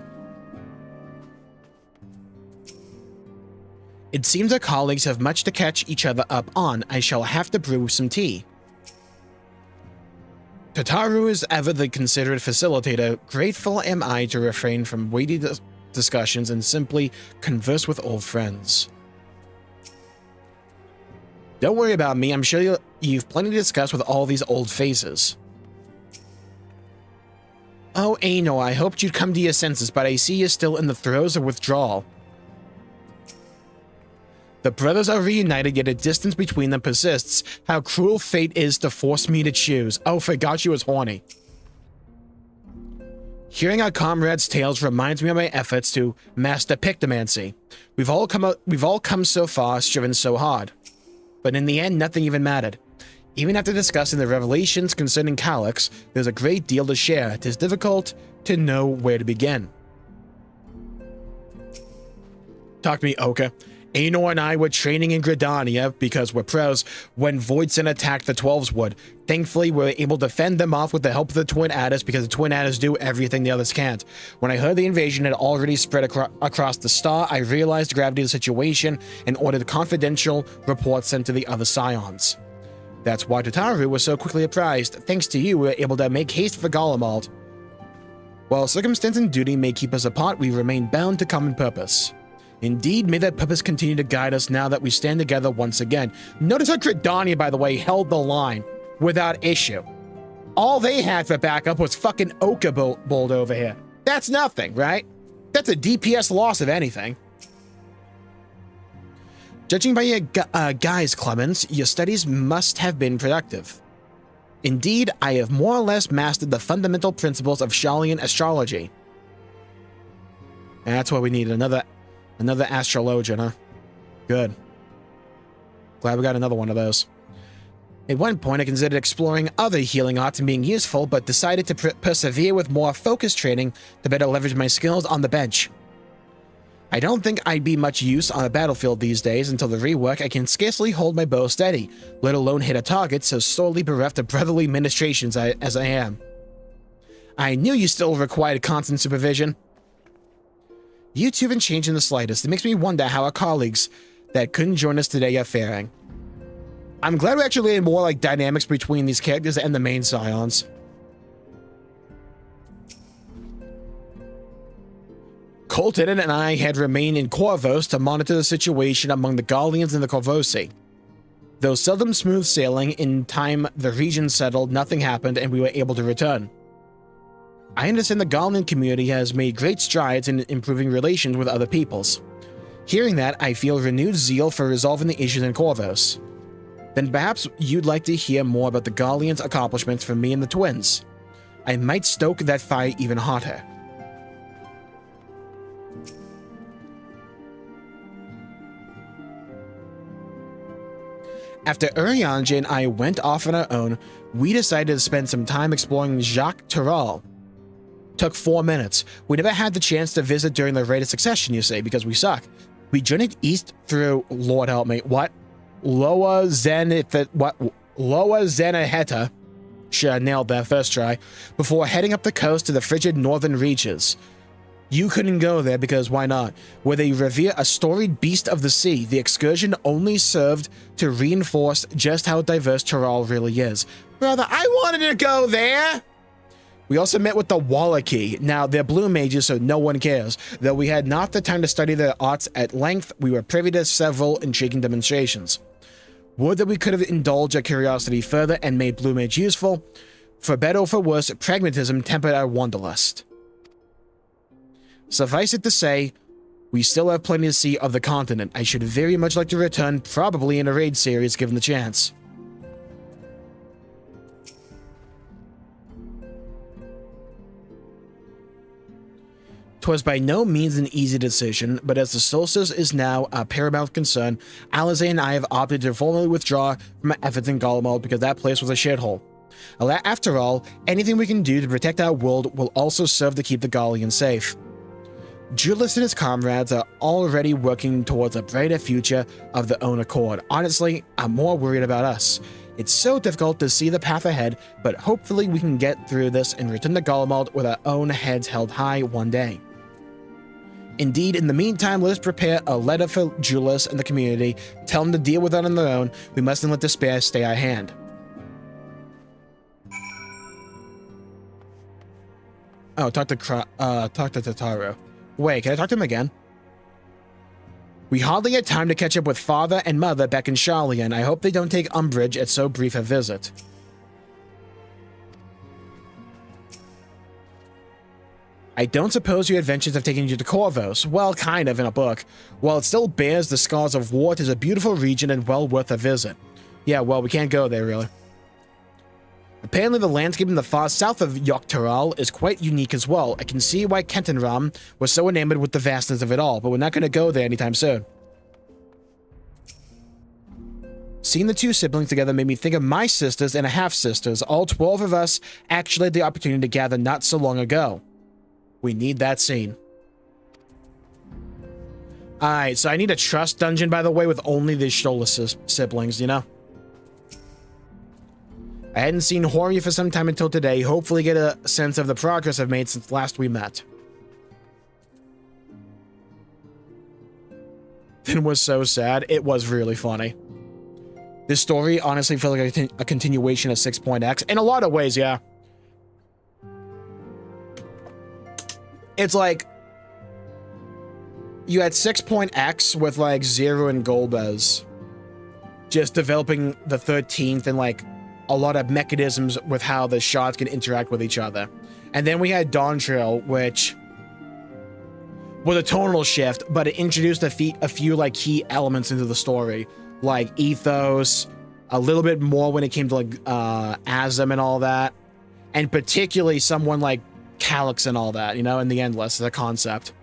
It seems our colleagues have much to catch each other up on. I shall have to brew some tea. Tataru is ever the considerate facilitator. Grateful am I to refrain from weighty discussions and simply converse with old friends. Don't worry about me. I'm sure you've plenty to discuss with all these old faces. Oh, Aino, I hoped you'd come to your senses, but I see you're still in the throes of withdrawal. The brothers are reunited, yet a distance between them persists. How cruel fate is to force me to choose. Oh, forgot she was horny. Hearing our comrades' tales reminds me of my efforts to master pictomancy. We've all come so far, striven so hard. But in the end, nothing even mattered. Even after discussing the revelations concerning Calyx, there's a great deal to share. It is difficult to know where to begin. Talk to me, Oka. Anor and I were training in Gridania because we're pros when Voidson attacked the 12s would. Thankfully, we were able to fend them off with the help of the Twin Adders because the Twin Adders do everything the others can't. When I heard the invasion had already spread across the star, I realized the gravity of the situation and ordered confidential reports sent to the other Scions. That's why Tataru was so quickly apprised. Thanks to you, we were able to make haste for Golemald. While circumstance and duty may keep us apart, we remain bound to common purpose. Indeed, may that purpose continue to guide us now that we stand together once again. Notice how Gridania, by the way, held the line without issue. All they had for backup was fucking Oka Bold over here. That's nothing, right? That's a DPS loss of anything. Judging by your guise, Clemens, your studies must have been productive. Indeed, I have more or less mastered the fundamental principles of Shalian astrology. And that's what we need, another astrologian, huh? Good. Glad we got another one of those. At one point, I considered exploring other healing arts and being useful, but decided to persevere with more focused training to better leverage my skills on the bench. I don't think I'd be much use on the battlefield these days. Until the rework, I can scarcely hold my bow steady, let alone hit a target, so sorely bereft of brotherly ministrations as I am. I knew you still required constant supervision. You two haven't changed in the slightest. It makes me wonder how our colleagues that couldn't join us today are faring. I'm glad we actually had more like dynamics between these characters and the main Scions. Colton and I had remained in Corvos to monitor the situation among the Gallians and the Corvosi. Though seldom smooth sailing, in time the region settled, nothing happened, and we were able to return. I understand the Gallian community has made great strides in improving relations with other peoples. Hearing that, I feel renewed zeal for resolving the issues in Corvos. Then perhaps you'd like to hear more about the Gallians' accomplishments from me and the twins. I might stoke that fire even hotter. After Urianger and I went off on our own, we decided to spend some time exploring Jacques Terral. Took 4 minutes. We never had the chance to visit during the Rite of Succession, you say, because we suck. We journeyed east through, Lord help me, what? Loa Zenaheta. Sure, I nailed that first try. Before heading up the coast to the frigid northern reaches. You couldn't go there because why not? Where they revere a storied beast of the sea, the excursion only served to reinforce just how diverse Terral really is. Brother, I wanted to go there! We also met with the Wallachie. Now, they're blue mages, so no one cares. Though we had not the time to study their arts at length, we were privy to several intriguing demonstrations. Would that we could have indulged our curiosity further and made blue mage useful. For better or for worse, pragmatism tempered our wanderlust. Suffice it to say, we still have plenty to see of the continent. I should very much like to return, probably in a raid series given the chance. Twas by no means an easy decision, but as the solstice is now a paramount concern, Alizé and I have opted to formally withdraw from our efforts in Golemald because that place was a shithole. After all, anything we can do to protect our world will also serve to keep the Gallians safe. Julius and his comrades are already working towards a brighter future of their own accord. Honestly, I'm more worried about us. It's so difficult to see the path ahead, but hopefully we can get through this and return to Golemald with our own heads held high one day. Indeed, in the meantime, let us prepare a letter for Julius and the community, tell them to deal with it on their own. We mustn't let despair stay our hand. Oh, talk to Tataru. Wait, can I talk to him again? We hardly had time to catch up with father and mother back in Shalian. I hope they don't take umbrage at so brief a visit. I don't suppose your adventures have taken you to Corvos. Well, kind of, in a book. While it still bears the scars of war, it is a beautiful region and well worth a visit. Yeah, well, we can't go there, really. Apparently, the landscape in the far south of Walkthroughs is quite unique as well. I can see why Kentenram was so enamored with the vastness of it all, but we're not going to go there anytime soon. Seeing the two siblings together made me think of my sisters and a half-sisters. All 12 of us actually had the opportunity to gather not so long ago. We need that scene. Alright, so I need a trust dungeon, by the way, with only the Stolas siblings, you know? I hadn't seen Hori for some time until today. Hopefully get a sense of the progress I've made since last we met. It was so sad. It was really funny. This story honestly felt like a continuation of 6.x. In a lot of ways, yeah. It's like you had 6.x with like Zero and Golbez just developing the 13th and like a lot of mechanisms with how the shards can interact with each other. And then we had Dawntrail, which was a tonal shift, but it introduced a few like key elements into the story, like ethos, a little bit more when it came to like Asm and all that, and particularly someone like Calyx and all that, you know, in the Endless, the concept.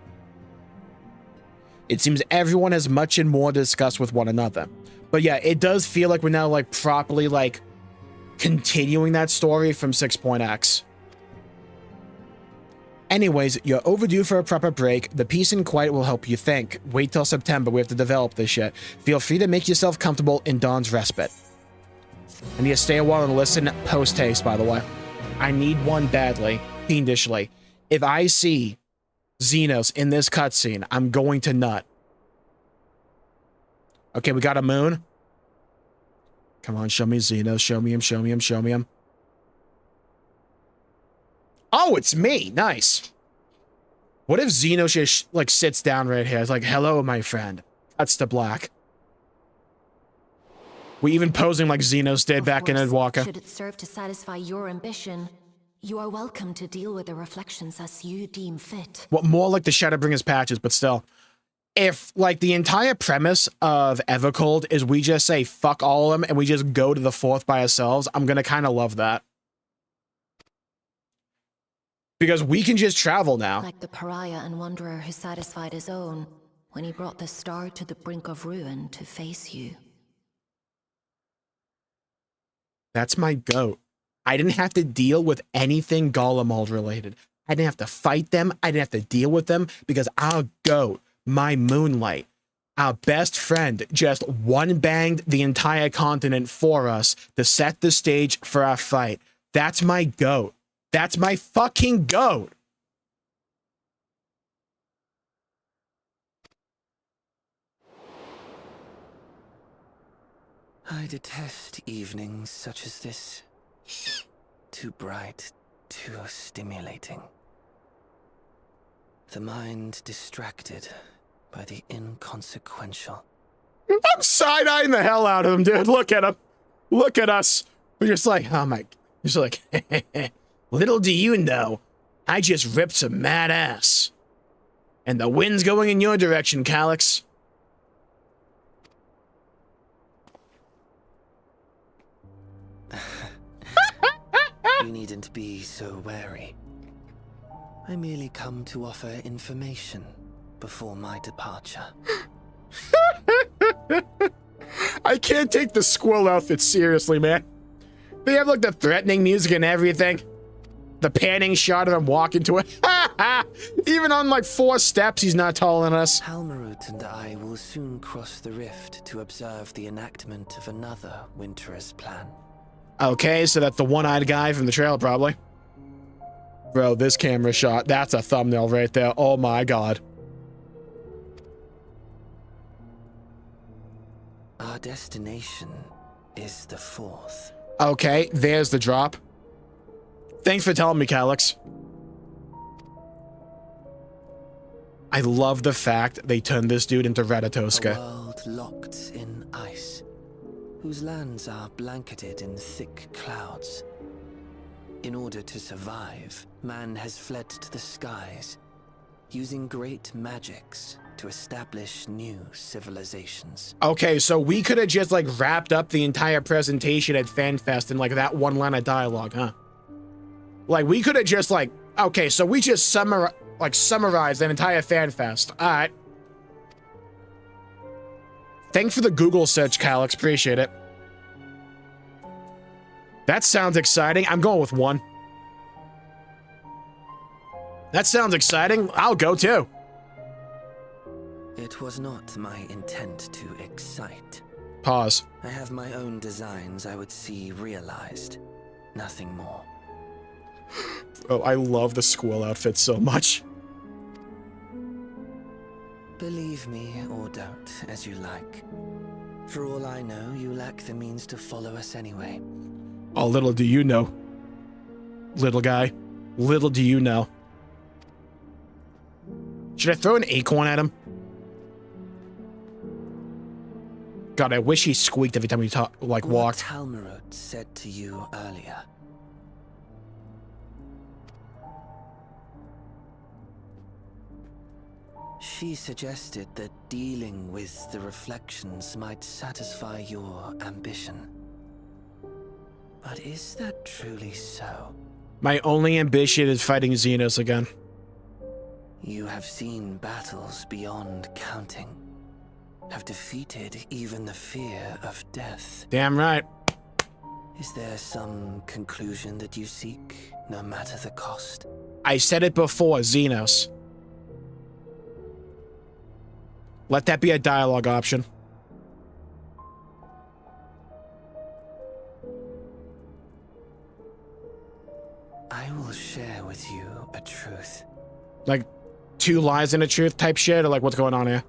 It seems everyone has much and more to discuss with one another. But yeah, it does feel like we're now like properly like continuing that story from 6.x. Anyways, you're overdue for a proper break. The peace and quiet will help you think. Wait till September, we have to develop this shit. Feel free to make yourself comfortable in Dawn's respite. I need to stay a while and listen post-haste, by the way. I need one badly. Fiendishly. If I see Xenos in this cutscene, I'm going to nut. Okay, we got a moon. Come on, show me Xenos. Show me him, show me him, show me him. Oh, it's me. Nice. What if Xenos just like sits down right here? It's like, hello, my friend. Cuts to black. We even posing like Xenos did back in Edwalker. Should it serve to satisfy your ambition, you are welcome to deal with the reflections as you deem fit. Well, more like the Shadowbringers patches, but still. If, like, the entire premise of Evercold is we just say fuck all of them and we just go to the fourth by ourselves, I'm gonna kind of love that. Because we can just travel now. Like the pariah and wanderer who satisfied his own when he brought the star to the brink of ruin to face you. That's my goat. I didn't have to deal with anything Golemald related. I didn't have to fight them. I didn't have to deal with them because our goat, my Moonlight, our best friend, just one-banged the entire continent for us to set the stage for our fight. That's my goat. That's my fucking goat. I detest evenings such as this. Too bright, too stimulating. The mind distracted by the inconsequential. I'm side-eyeing the hell out of him, dude. Look at him. Look at us. We're just like, oh my... Just like, little do you know, I just ripped some mad ass. And the wind's going in your direction, Calyx. You needn't be so wary. I merely come to offer information before my departure. I can't take the squirrel outfit seriously, man. They have like the threatening music and everything. The panning shot of him walking to it. Even on like 4 steps, he's not taller than us. Halmarut and I will soon cross the rift to observe the enactment of another Winter's plan. Okay, so that's the one-eyed guy from the trail, probably. Bro, this camera shot, that's a thumbnail right there. Oh my god. Our destination is the 4th. Okay, there's the drop. Thanks for telling me, Calyx. I love the fact they turned this dude into Ratatoska. A world locked in ice, whose lands are blanketed in thick clouds. In order to survive, man has fled to the skies, using great magics to establish new civilizations. Okay, so we could have just like wrapped up the entire presentation at FanFest in like that one line of dialogue, huh? Like we could have just like, okay, so we just summarized an entire FanFest. All right. Thanks for the Google search, Calix. Appreciate it. That sounds exciting. I'm going with 1. That sounds exciting. I'll go too. It was not my intent to excite. Pause. I have my own designs I would see realized. Nothing more. Oh, I love the squirrel outfit so much. Believe me or don't, as you like. For all I know, you lack the means to follow us anyway. Oh, little do you know. Little guy. Little do you know. Should I throw an acorn at him? God, I wish he squeaked every time he walked. What Talmarot said to you earlier. She suggested that dealing with the reflections might satisfy your ambition. But is that truly so? My only ambition is fighting Xenos again. You have seen battles beyond counting. Have defeated even the fear of death. Damn right. Is there some conclusion that you seek, no matter the cost? I said it before, Xenos. Let that be a dialogue option. I will share with you a truth. Like 2 lies and a truth type shit, or like what's going on here?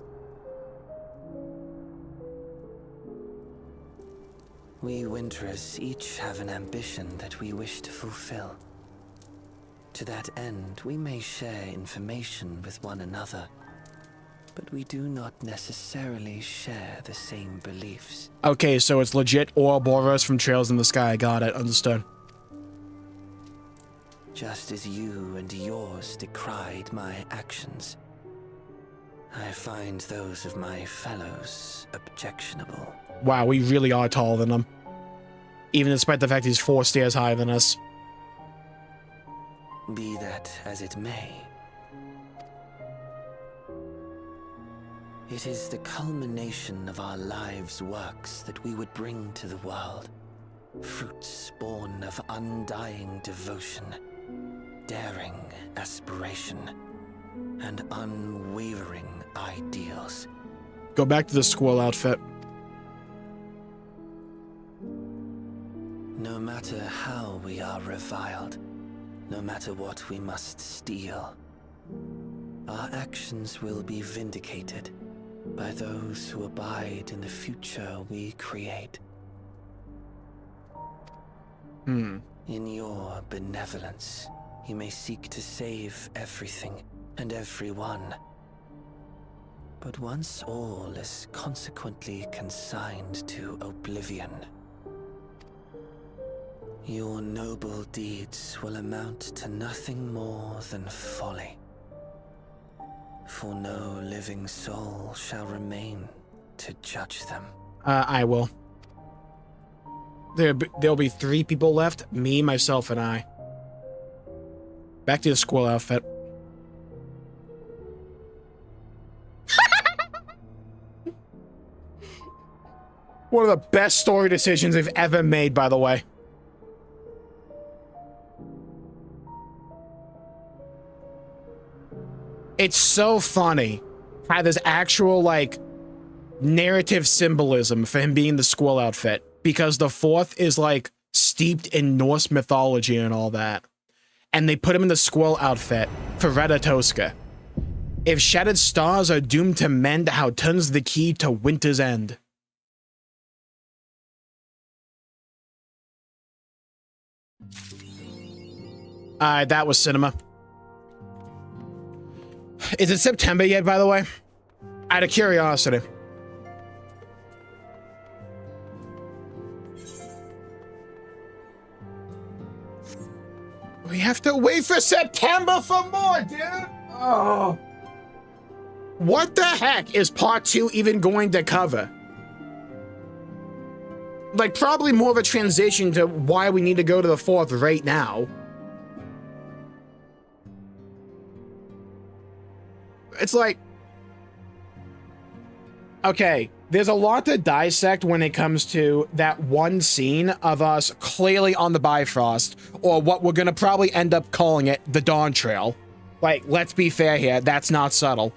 We Winterers each have an ambition that we wish to fulfill. To that end, we may share information with one another, but we do not necessarily share the same beliefs. Okay, so it's legit Ouroboros from Trails in the Sky. Got it. Understood. Just as you and yours decried my actions, I find those of my fellows objectionable. Wow, we really are taller than him. Even despite the fact he's 4 stairs higher than us. Be that as it may, it is the culmination of our lives' works that we would bring to the world. Fruits born of undying devotion, daring aspiration, and unwavering ideals. Go back to the squirrel outfit. No matter how we are reviled, no matter what we must steal, our actions will be vindicated by those who abide in the future we create. In your benevolence, you may seek to save everything and everyone. But once all is consequently consigned to oblivion, your noble deeds will amount to nothing more than folly. For no living soul shall remain to judge them. I will. There'll be 3 people left. Me, myself, and I. Back to the squirrel outfit. One of the best story decisions they've ever made, by the way. It's so funny how there's actual, like, narrative symbolism for him being the squirrel outfit. Because the 4th is, like, steeped in Norse mythology and all that. And they put him in the squirrel outfit for Ratatoska. If shattered stars are doomed to mend, how turns the key to winter's end? Alright, that was cinema. Is it September yet, by the way? Out of curiosity. We have to wait for September for more, dude. Oh. What the heck is part 2 even going to cover? Like, probably more of a transition to why we need to go to the 4th right now. It's like, okay, there's a lot to dissect when it comes to that one scene of us clearly on the Bifrost, or what we're gonna probably end up calling it, the Dawntrail. Like, let's be fair here, that's not subtle.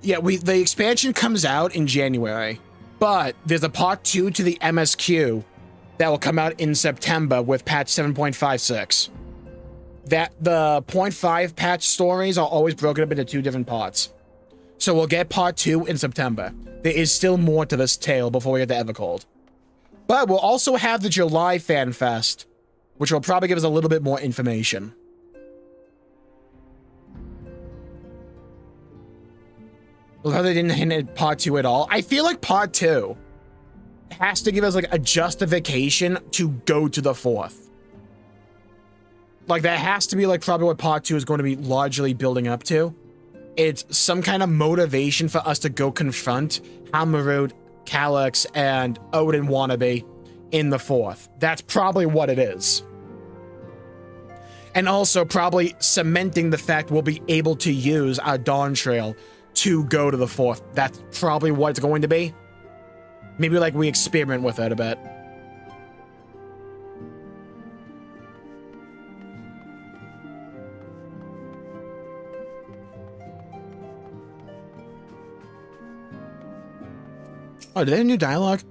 Yeah, the expansion comes out in January, but there's a part 2 to the MSQ that will come out in September with patch 7.56. That the 0.5 patch stories are always broken up into 2 different parts. So we'll get part 2 in September. There is still more to this tale before we get to Evercold. But we'll also have the July Fan Fest, which will probably give us a little bit more information. Look how they didn't hint at part 2 at all. I feel like part 2 has to give us like a justification to go to the 4th. Like, that has to be like probably what part 2 is going to be largely building up to. It's some kind of motivation for us to go confront Halmarud, Calyx, and Odin Wannabe in the 4th. That's probably what it is. And also probably cementing the fact we'll be able to use our Dawntrail to go to the 4th. That's probably what it's going to be. Maybe like we experiment with it a bit. Oh, did they have new dialogue?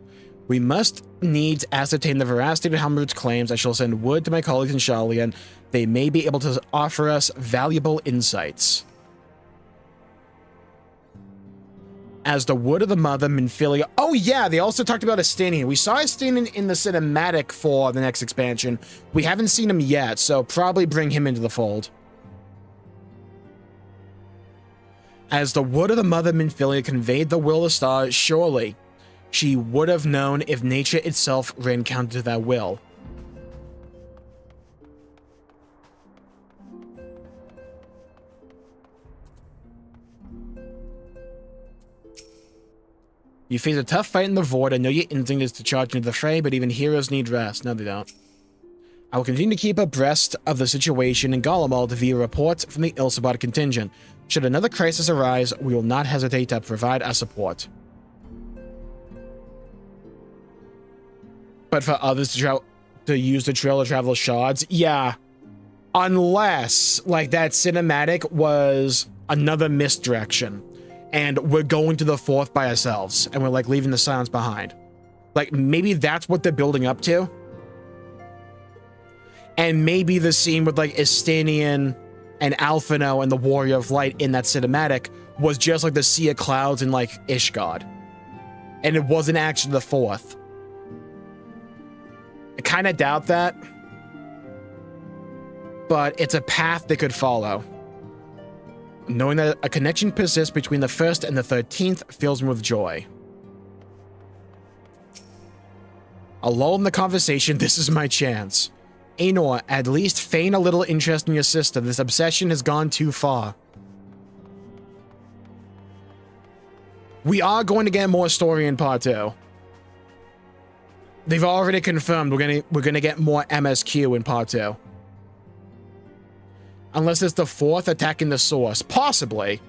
We must needs ascertain the veracity of Halmarud's claims. I shall send word to my colleagues in Charlie, and they may be able to offer us valuable insights. As the wood of the mother, Minfilia. Oh yeah, they also talked about Estinian. We saw Estinian in the cinematic for the next expansion. We haven't seen him yet, so probably bring him into the fold. As the wood of the mother, Minfilia conveyed the will of the stars, surely she would have known if nature itself ran counter to that will. You face a tough fight in the void. I know your instinct is to charge into the fray, but even heroes need rest. No, they don't. I will continue to keep abreast of the situation in Garlemald via reports from the Ilsabad contingent. Should another crisis arise, we will not hesitate to provide our support. But for others to use the trail to travel shards, yeah. Unless, like, that cinematic was another misdirection. And we're going to the 4th by ourselves, and we're like leaving the silence behind. Like, maybe that's what they're building up to. And maybe the scene with like Estinian and Alphino and the Warrior of Light in that cinematic was just like the Sea of Clouds and like Ishgard. And it wasn't actually the 4th. I kind of doubt that. But it's a path they could follow. Knowing that a connection persists between the 1st and the 13th fills me with joy. A lull in the conversation, this is my chance. Aenor, at least feign a little interest in your sister. This obsession has gone too far. We are going to get more story in part 2. They've already confirmed we're gonna get more MSQ in part 2. Unless it's the 4th attacking the source. Possibly.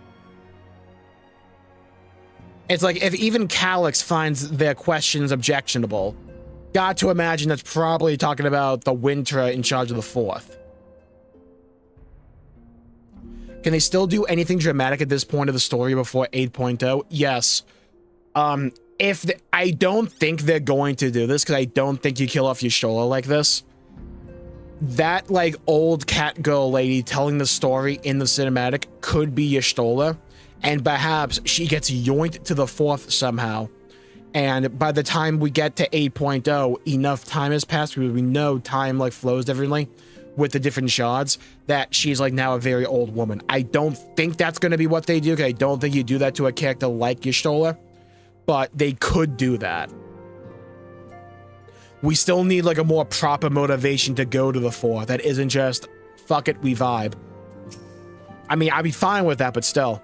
It's like, if even Calyx finds their questions objectionable, got to imagine that's probably talking about the Wintra in charge of the 4th. Can they still do anything dramatic at this point of the story before 8.0? Yes. I don't think they're going to do this, because I don't think you kill off Y'shtola like this. That, like, old cat girl lady telling the story in the cinematic could be Y'shtola, and perhaps she gets yoinked to the 4th somehow. And by the time we get to 8.0, enough time has passed, because we know time, like, flows differently with the different shards, that she's, like, now a very old woman. I don't think that's going to be what they do, because I don't think you do that to a character like Y'shtola, but they could do that. We still need like a more proper motivation to go to the 4th that isn't just, fuck it, we vibe. I mean, I'd be fine with that, but still.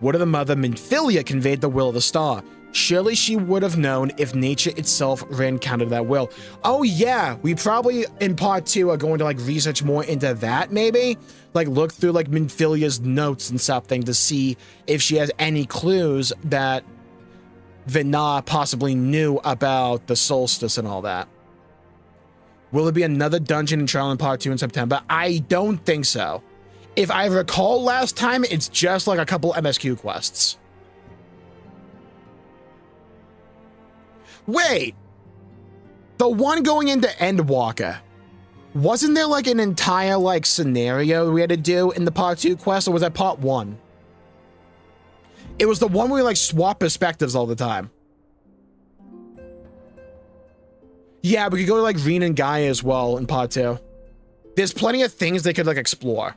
Would the mother Minfilia conveyed the will of the star? Surely she would have known if nature itself ran counter to that will. Oh yeah, we probably in part 2 are going to like research more into that maybe? Like look through like Minfilia's notes and something to see if she has any clues that Vina possibly knew about the solstice and all that. Will there be another dungeon in Trial in Part 2 in September? I don't think so. If I recall last time, it's just like a couple MSQ quests. Wait! The one going into Endwalker. Wasn't there like an entire like scenario we had to do in the Part 2 quest, or was that Part 1? It was the one where we like swap perspectives all the time. Yeah, we could go to like Reen and Gaia as well in Part 2. There's plenty of things they could like explore.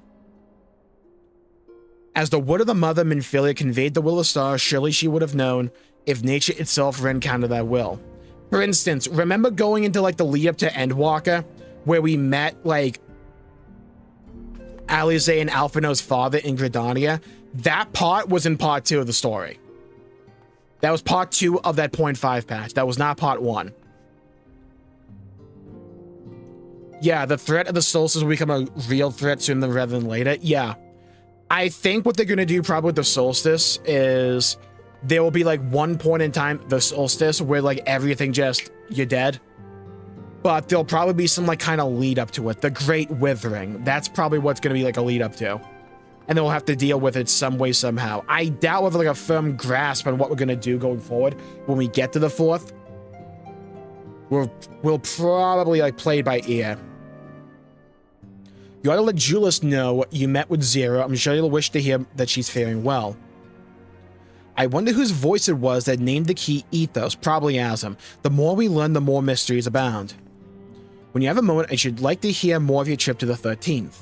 As the wood of the mother Minfilia conveyed the will of the star, surely she would have known if nature itself ran counter to that will. For instance, remember going into like the lead up to Endwalker, where we met like Alize and Alphino's father in Gridania? That part was in Part 2 of the story. That was Part 2 of that 0.5 patch. That was not Part 1. Yeah, the threat of the solstice will become a real threat sooner rather than later. Yeah. I think what they're going to do probably with the solstice is there will be like one point in time, the solstice, where like everything just, you're dead. But there'll probably be some like kind of lead up to it. The Great Withering. That's probably what's going to be like a lead up to. And then we'll have to deal with it some way, somehow. I doubt we'll have like a firm grasp on what we're going to do going forward when we get to the 4th. We'll probably like play by ear. You ought to let Julius know you met with Zero. I'm sure you'll wish to hear that she's faring well. I wonder whose voice it was that named the key Ethos, probably Asm. The more we learn, the more mysteries abound. When you have a moment, I should like to hear more of your trip to the 13th.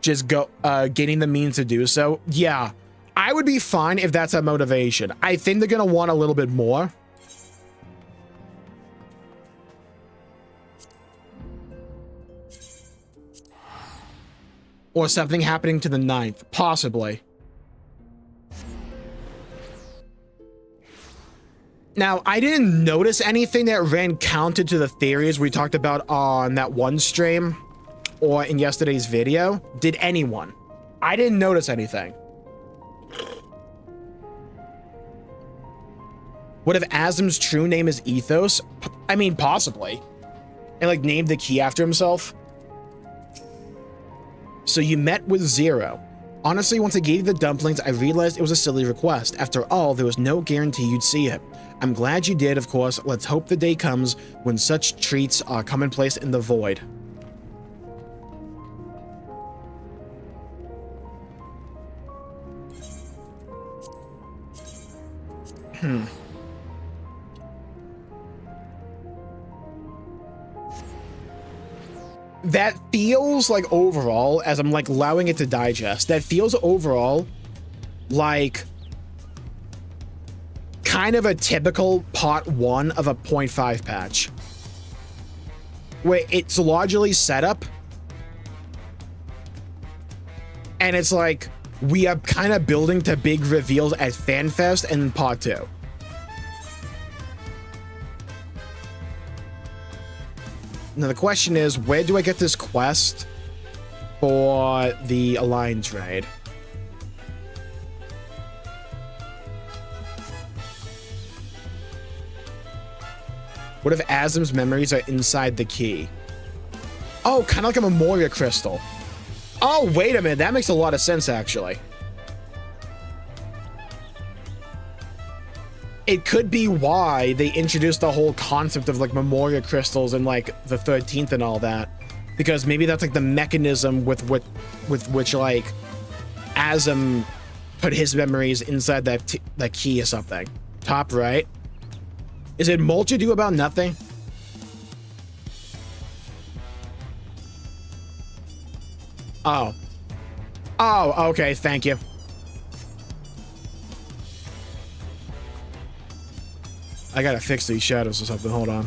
Just go, gaining the means to do so. Yeah, I would be fine if that's a motivation. I think they're going to want a little bit more. Or something happening to the 9th, possibly. Now, I didn't notice anything that ran counter to the theories we talked about on that one stream or in yesterday's video. Did anyone? I didn't notice anything. What if Asm's true name is Ethos? I mean, possibly. And like named the key after himself? So you met with Zero. Honestly, once I gave you the dumplings, I realized it was a silly request. After all, there was no guarantee you'd see it. I'm glad you did, of course. Let's hope the day comes when such treats are commonplace in the void. That feels like overall, as I'm like allowing it to digest, that feels overall like kind of a typical part 1 of a 0.5 patch, where it's largely set up and it's like we are kind of building to big reveals at FanFest and part 2. Now the question is, where do I get this quest for the Alliance raid? What if Asm's memories are inside the key? Oh, kind of like a Memoria crystal. Oh, wait a minute. That makes a lot of sense, actually. It could be why they introduced the whole concept of like Memoria crystals and like the 13th and all that, because maybe that's like the mechanism with which like Asm put his memories inside that key or something. Top right. Is it multitude about nothing? Oh. Oh, okay, thank you. I gotta fix these shadows or something. Hold on.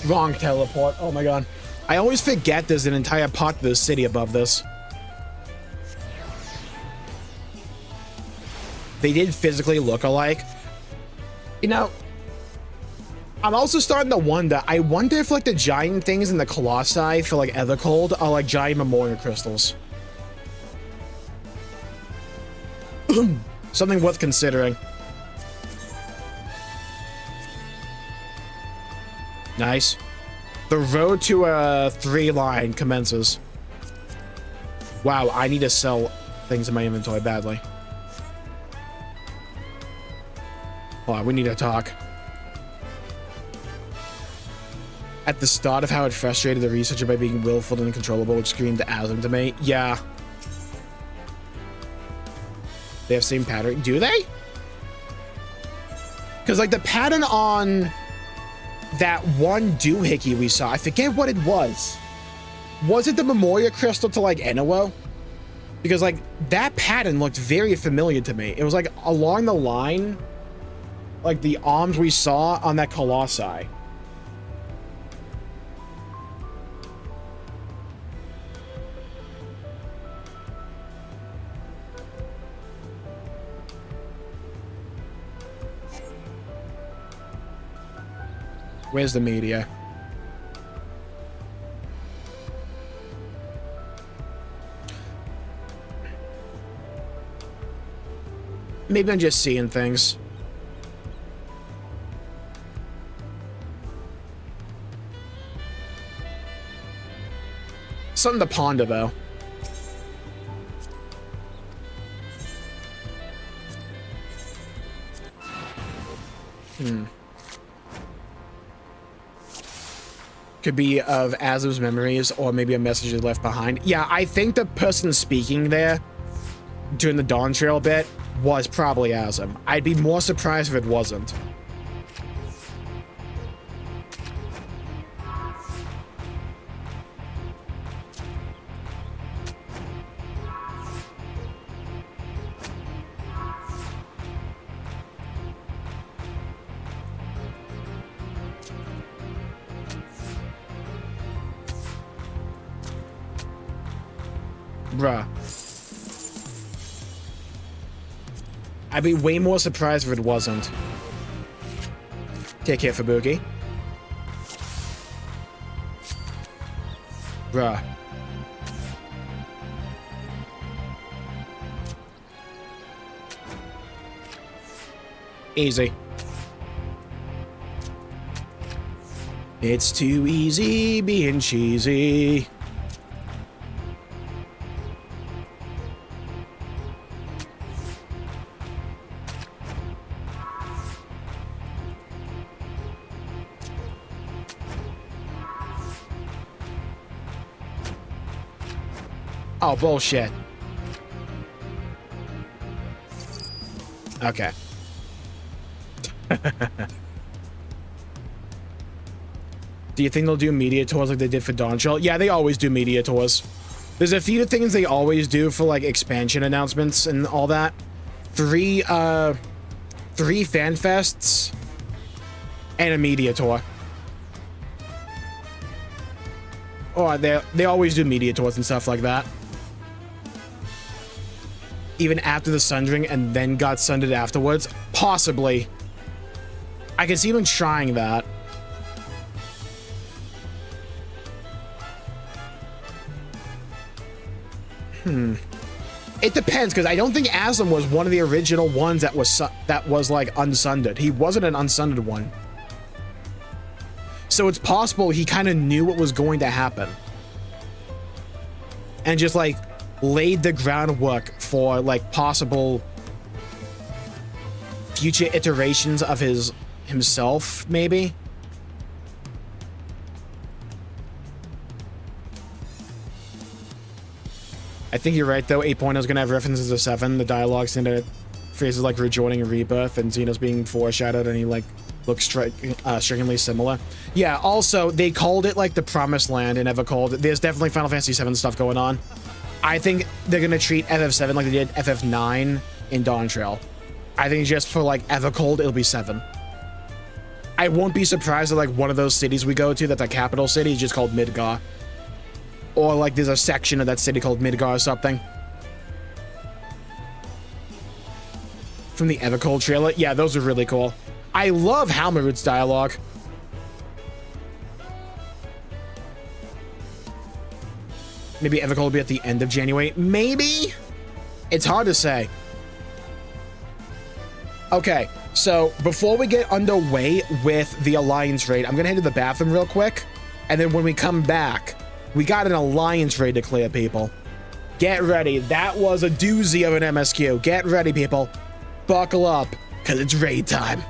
Wrong teleport. Oh my god. I always forget there's an entire part of the city above this. They did physically look alike. You know, I'm also starting to wonder. I wonder if like the giant things in the Colossi for like Evercold are like giant memorial crystals. Something worth considering. Nice. The road to a 3 line commences. Wow, I need to sell things in my inventory badly. Hold on, we need to talk. At the start of how it frustrated the researcher by being willful and uncontrollable, which screamed Asm to me. Yeah. They have same pattern. Do they? Because like the pattern on that one doohickey we saw, I forget what it was. Was it the memorial crystal to like Enuo? Because like that pattern looked very familiar to me. It was like along the line, like the arms we saw on that Colossi. Where's the media? Maybe I'm just seeing things. Something to ponder, though. Could be of Azum's memories, or maybe a message he left behind. Yeah, I think the person speaking there during the Dawntrail bit was probably Azum. I'd be more surprised if it wasn't. Bruh. I'd be way more surprised if it wasn't. Take care, Fubuki. Bruh. Easy. It's too easy being cheesy. Oh, bullshit. Okay. Do you think they'll do media tours like they did for Dawntrail? Yeah, they always do media tours. There's a few things they always do for like expansion announcements and all that. Three fan fests and a media tour. Oh, they always do media tours and stuff like that. Even after the sundering and then got sundered afterwards? Possibly. I can see them trying that. It depends, because I don't think Aslam was one of the original ones that was like unsundered. He wasn't an unsundered one. So it's possible he kind of knew what was going to happen. And just like laid the groundwork for like possible future iterations of himself, maybe. I think you're right though. 8.0 is gonna have references to 7. The dialogue's into phrases like rejoining a rebirth and Xenos being foreshadowed, and he like look strikingly similar. Yeah, also, they called it like the Promised Land and Evercold. There's definitely Final Fantasy VII stuff going on. I think they're going to treat FF7 like they did FF9 in Dawntrail. I think just for like Evercold, it'll be 7. I won't be surprised that like one of those cities we go to, that the capital city, is just called Midgar. Or like there's a section of that city called Midgar or something. From the Evercold trailer. Yeah, those are really cool. I love Halmarud's dialogue. Maybe Evercold will be at the end of January. Maybe? It's hard to say. Okay, so before we get underway with the Alliance raid, I'm gonna head to the bathroom real quick. And then when we come back, we got an Alliance raid to clear, people. Get ready. That was a doozy of an MSQ. Get ready, people. Buckle up, because it's raid time.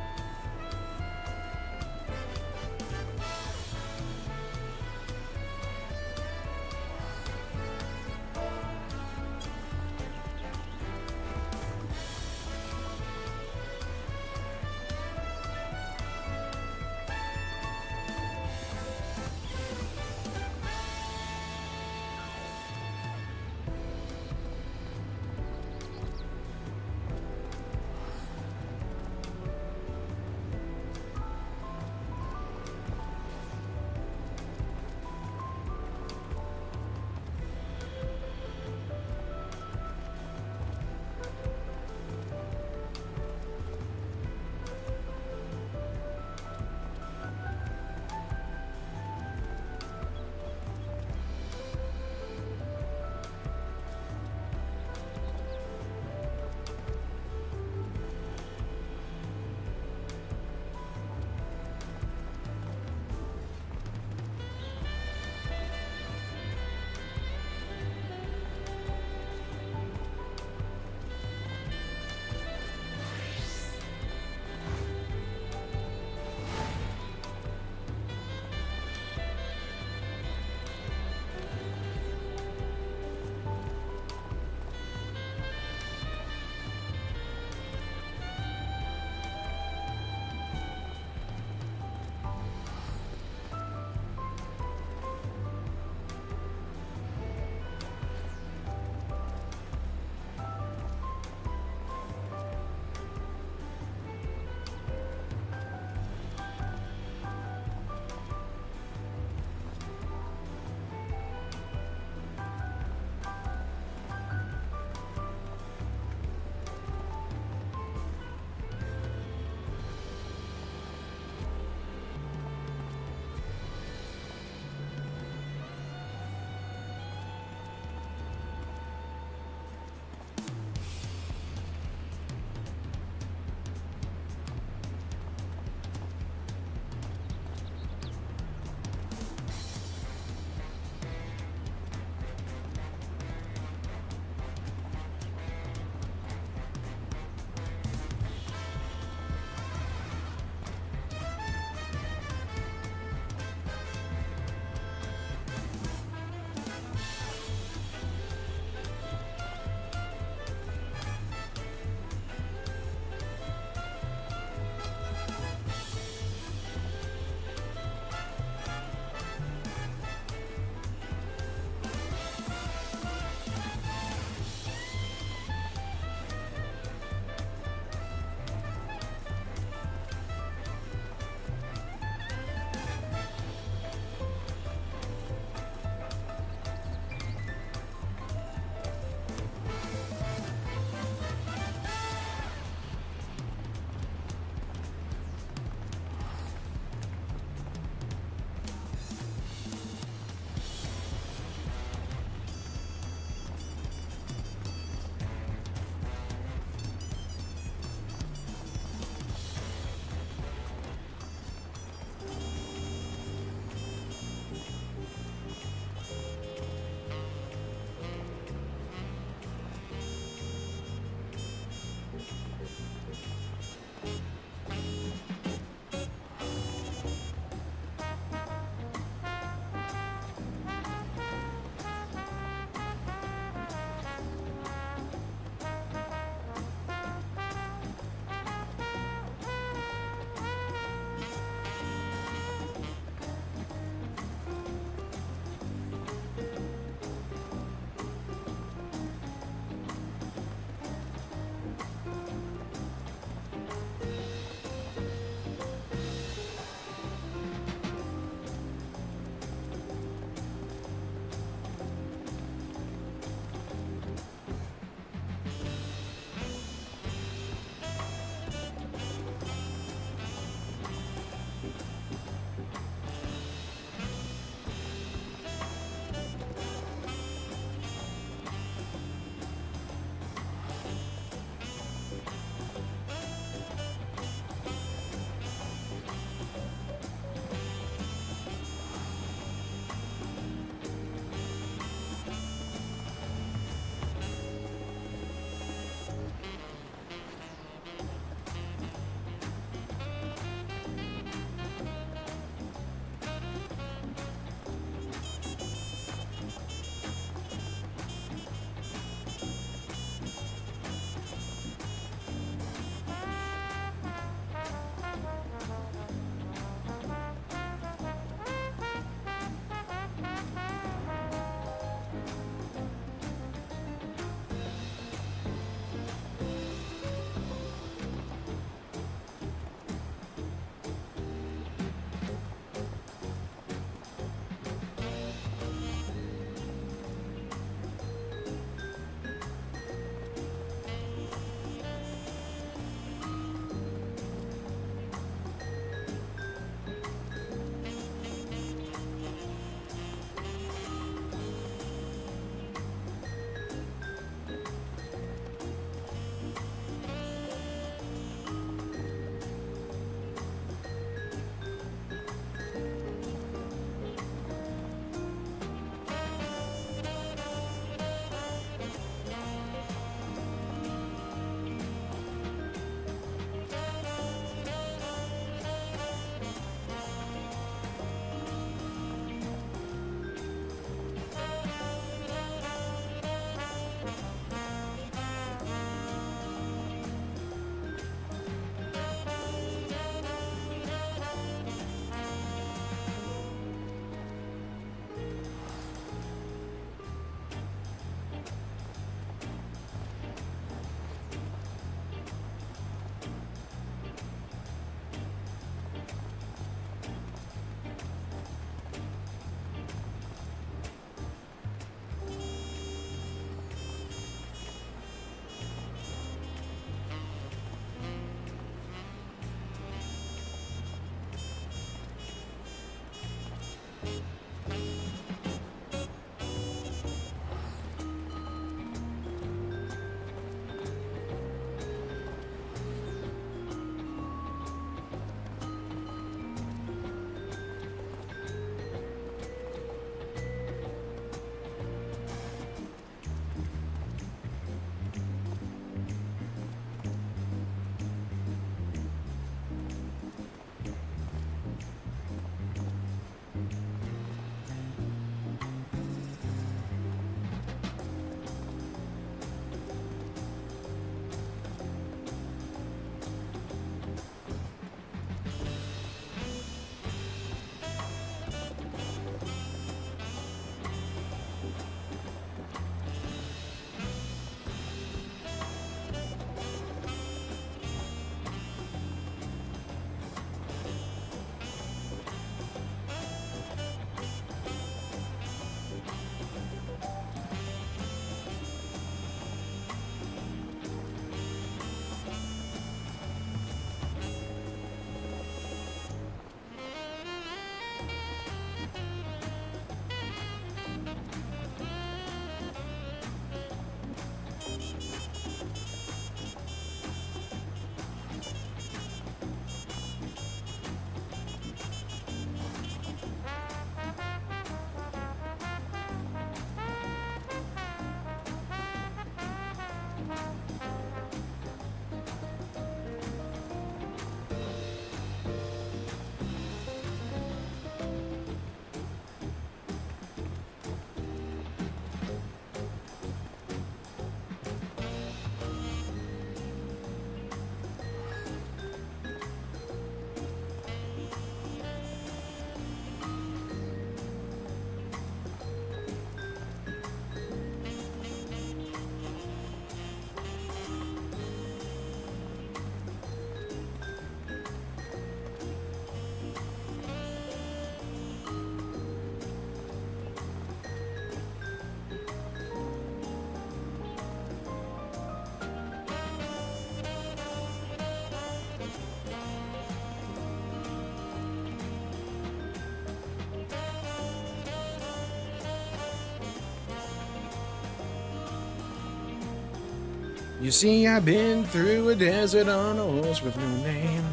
You see, I've been through a desert on a horse with no name.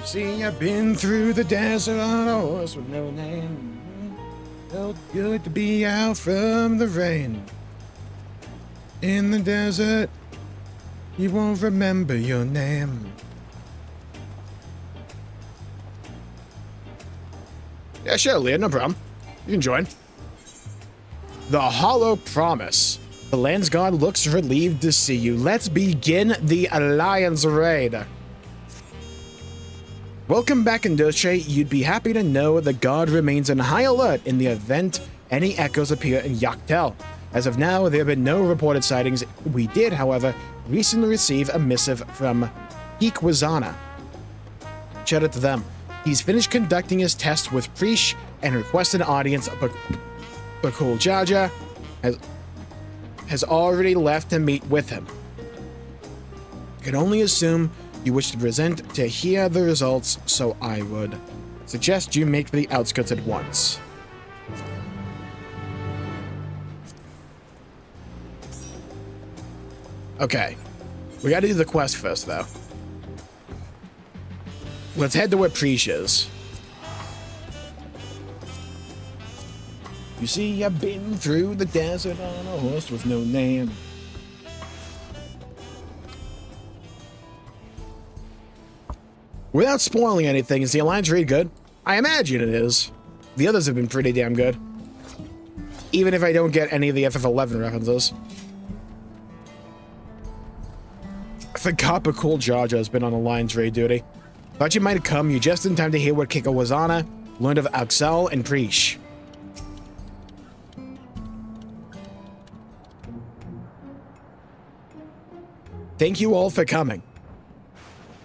You see, I've been through the desert on a horse with no name. Felt good to be out from the rain. In the desert, you won't remember your name. Yeah, sure, Leah, no problem. You can join. The Hollow Promise. The Land's God looks relieved to see you. Let's begin the Alliance raid. Welcome back, Dawntrail. You'd be happy to know the God remains on high alert in the event any echoes appear in Walkthroughs. As of now, there have been no reported sightings. We did, however, recently receive a missive from Ikwazana. Shout out to them. He's finished conducting his test with Preesh and requested an audience. Bakul Jaja has already left to meet with him. I can only assume you wish to present to hear the results, so I would suggest you make for the outskirts at once. Okay, we gotta do the quest first, though. Let's head to where Preesh is. You see, I've been through the desert on a horse with no name. Without spoiling anything, is the Alliance raid good? I imagine it is. The others have been pretty damn good. Even if I don't get any of the FF11 references. I forgot Bakul Jaja has been on Alliance raid duty. Thought you might have come, you just in time to hear what Kikawazana learned of Axel and Preesh. Thank you all for coming.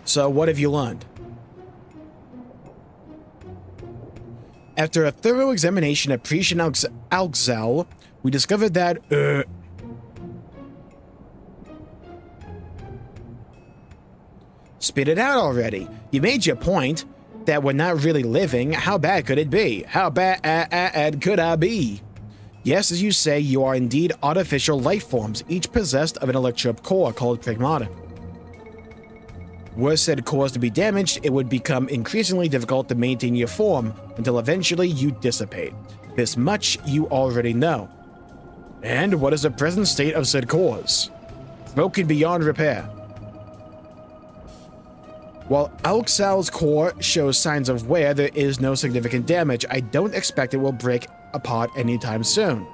So, what have you learned? After a thorough examination of Preesh and Axel, we discovered that, Spit it out already. You made your point that we're not really living. How bad could it be? How bad could I be? Yes, as you say, you are indeed artificial life forms, each possessed of an electric core called pragmata. Were said cores to be damaged, it would become increasingly difficult to maintain your form until eventually you dissipate. This much you already know. And what is the present state of said cores? Broken beyond repair. While Alxal's core shows signs of wear, there is no significant damage. I don't expect it will break apart anytime soon.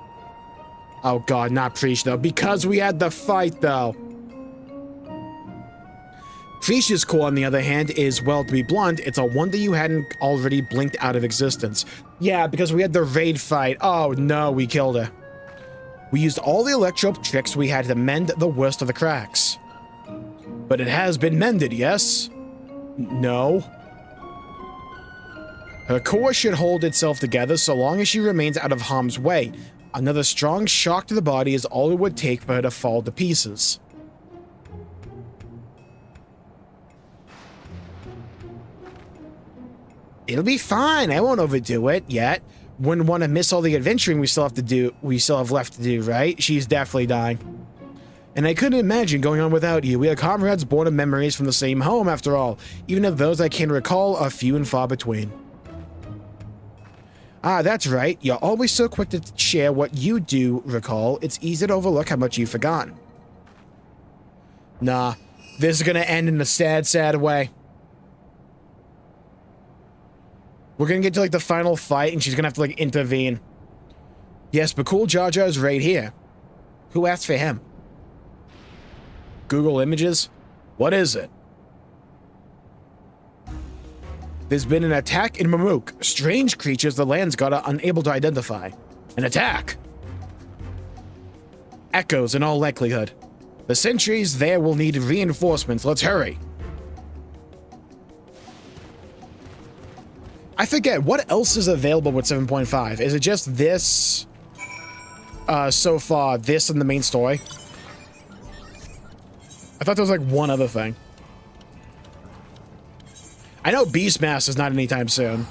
Oh god, not Preesh though, because we had the fight though. Preesh's core, on the other hand, is, well, to be blunt, it's a wonder you hadn't already blinked out of existence. Yeah, because we had the raid fight. Oh no, we killed her. We used all the electro tricks we had to mend the worst of the cracks. But it has been mended, yes? No. Her core should hold itself together so long as she remains out of harm's way. Another strong shock to the body is all it would take for her to fall to pieces. It'll be fine. I won't overdo it yet. Wouldn't want to miss all the adventuring we still have left to do, right? She's definitely dying. And I couldn't imagine going on without you. We are comrades born of memories from the same home, after all, even if those I can recall are few and far between. Ah, that's right. You're always so quick to share what you do recall. It's easy to overlook how much you've forgotten. Nah, this is gonna end in a sad, sad way. We're gonna get to, like, the final fight, and she's gonna have to, like, intervene. Yes, but cool Jar Jar's right here. Who asked for him? Google Images? What is it? There's been an attack in Mamook. Strange creatures the land's got are unable to identify. An attack? Echoes in all likelihood. The sentries there will need reinforcements. Let's hurry. I forget, what else is available with 7.5? Is it just this? So far, this and the main story? I thought there was like one other thing. I know Beastmaster is not anytime soon.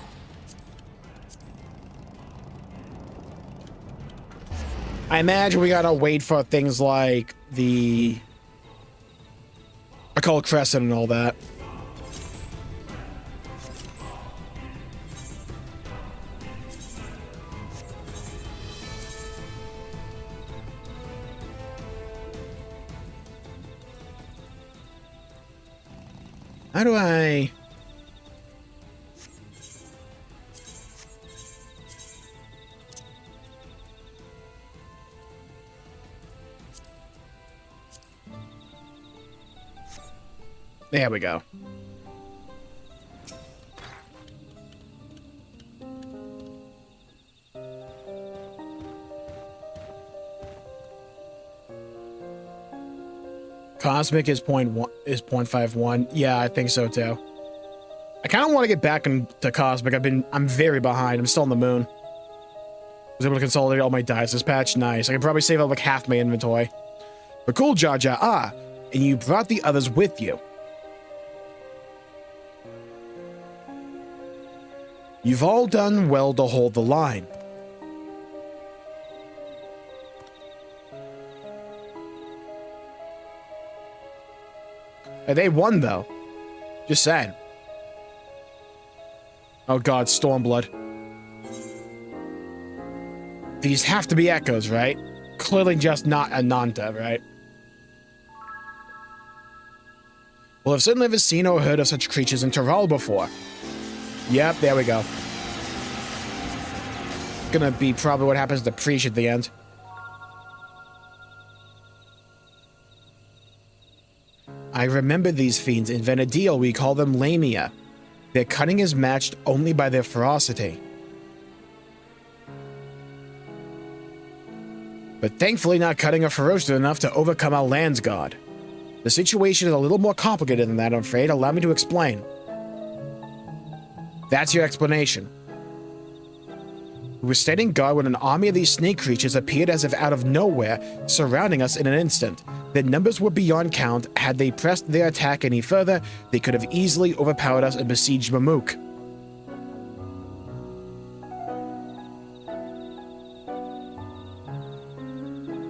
I imagine we gotta wait for things like the Occult Crescent and all that. How do I... There we go. Cosmic is 0.51. Yeah, I think so too. I kind of want to get back into Cosmic. I'm very behind. I'm still on the moon. Was able to consolidate all my dice this patch. Nice. I can probably save up like half my inventory. But cool, Jar Jar. Ah, and you brought the others with you. You've all done well to hold the line. They won, though. Just saying. Oh god, Stormblood. These have to be echoes, right? Clearly just not Ananta, right? Well, I've certainly never seen or heard of such creatures in Terral before. Yep, there we go. Gonna be probably what happens to Preach at the end. I remember these fiends. In Venedil, we call them Lamia. Their cunning is matched only by their ferocity. But thankfully not cunning or ferocious enough to overcome our land's god. The situation is a little more complicated than that, I'm afraid. Allow me to explain. That's your explanation. We were standing guard when an army of these snake creatures appeared as if out of nowhere, surrounding us in an instant. Their numbers were beyond count. Had they pressed their attack any further, they could have easily overpowered us and besieged Mamook.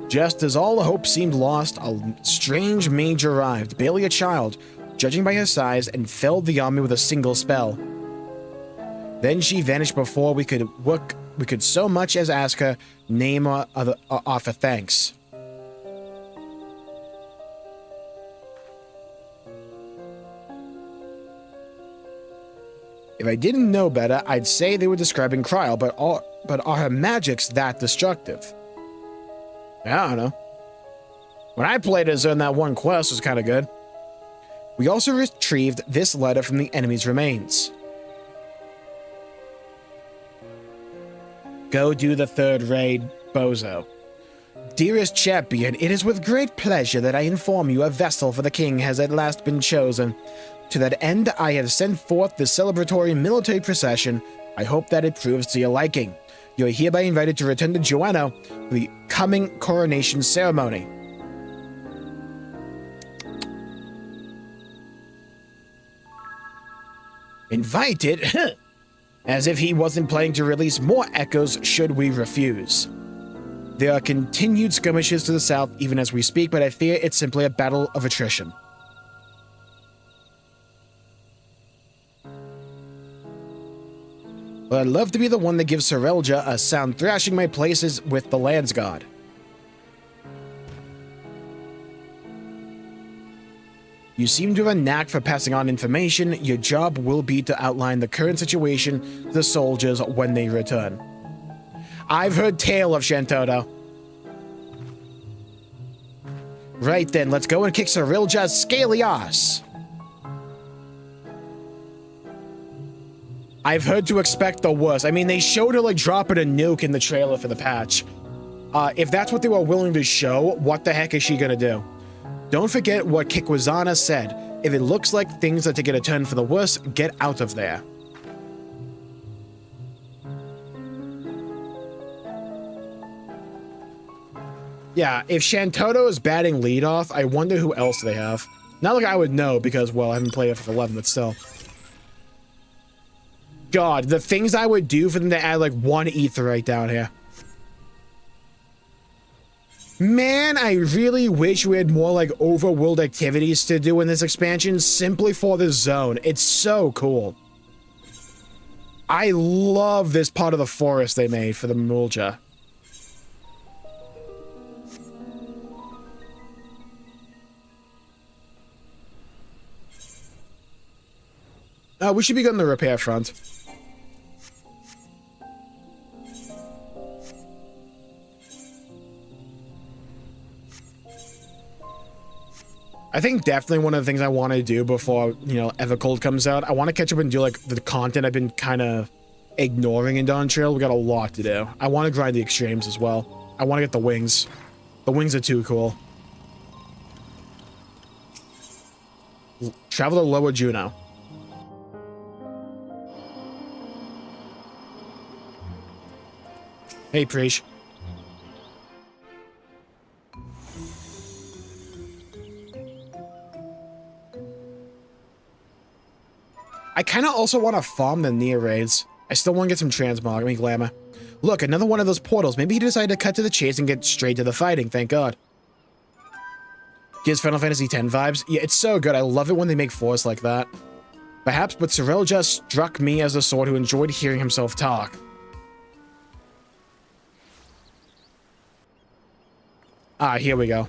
Just as all hope seemed lost, a strange mage arrived, barely a child, judging by her size, and felled the army with a single spell. Then she vanished before we could so much as ask her name or offer thanks. If I didn't know better, I'd say they were describing Kryl, but are her magics that destructive? I don't know. When I played as in that one quest, it was kind of good. We also retrieved this letter from the enemy's remains. Go do the third raid, Bozo. Dearest champion, it is with great pleasure that I inform you a vessel for the king has at last been chosen. To that end, I have sent forth the celebratory military procession. I hope that it proves to your liking. You are hereby invited to return to Joanna for the coming coronation ceremony. Invited? As if he wasn't planning to release more echoes should we refuse. There are continued skirmishes to the south even as we speak, but I fear it's simply a battle of attrition. Well, I'd love to be the one that gives Serelja a sound thrashing my places with the Lands God. You seem to have a knack for passing on information. Your job will be to outline the current situation to the soldiers when they return. I've heard tale of Shantoto. Right then, let's go and kick Serelja's scaly ass. I've heard to expect the worst. I mean, they showed her like dropping a nuke in the trailer for the patch. If that's what they were willing to show, what the heck is she gonna do? Don't forget what Kikwazana said. If it looks like things are taking a turn for the worse, get out of there. Yeah, if Shantoto is batting leadoff, I wonder who else they have. Not like I would know because, well, I haven't played FF11, but still. God, the things I would do for them to add like one ether right down here. Man, I really wish we had more like overworld activities to do in this expansion simply for the zone. It's so cool. I love this part of the forest they made for the Mulja. We should be good on the repair front. I think definitely one of the things I want to do before, you know, Evercold comes out, I want to catch up and do like the content I've been kind of ignoring in Dawntrail. We got a lot to do. I want to grind the extremes as well. I want to get the wings. The wings are too cool. Travel to Lower Juno. Hey, Preach. I kind of also want to farm the near raids. I still want to get some transmog. I mean, glamour. Look, another one of those portals. Maybe he decided to cut to the chase and get straight to the fighting. Thank God. Gives Final Fantasy X vibes. Yeah, it's so good. I love it when they make forests like that. Perhaps, but Serelja struck me as a sword who enjoyed hearing himself talk. Ah, here we go.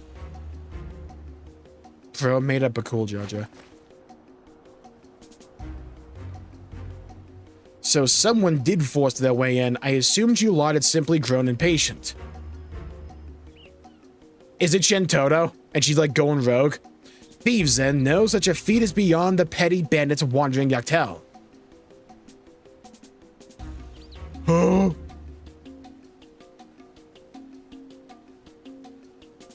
Bro made up a cool Jojo. So someone did force their way in. I assumed you lot had simply grown impatient. Is it Shantoto? And she's like going rogue? Thieves then, no such a feat is beyond the petty bandits wandering Yaktel. Oh.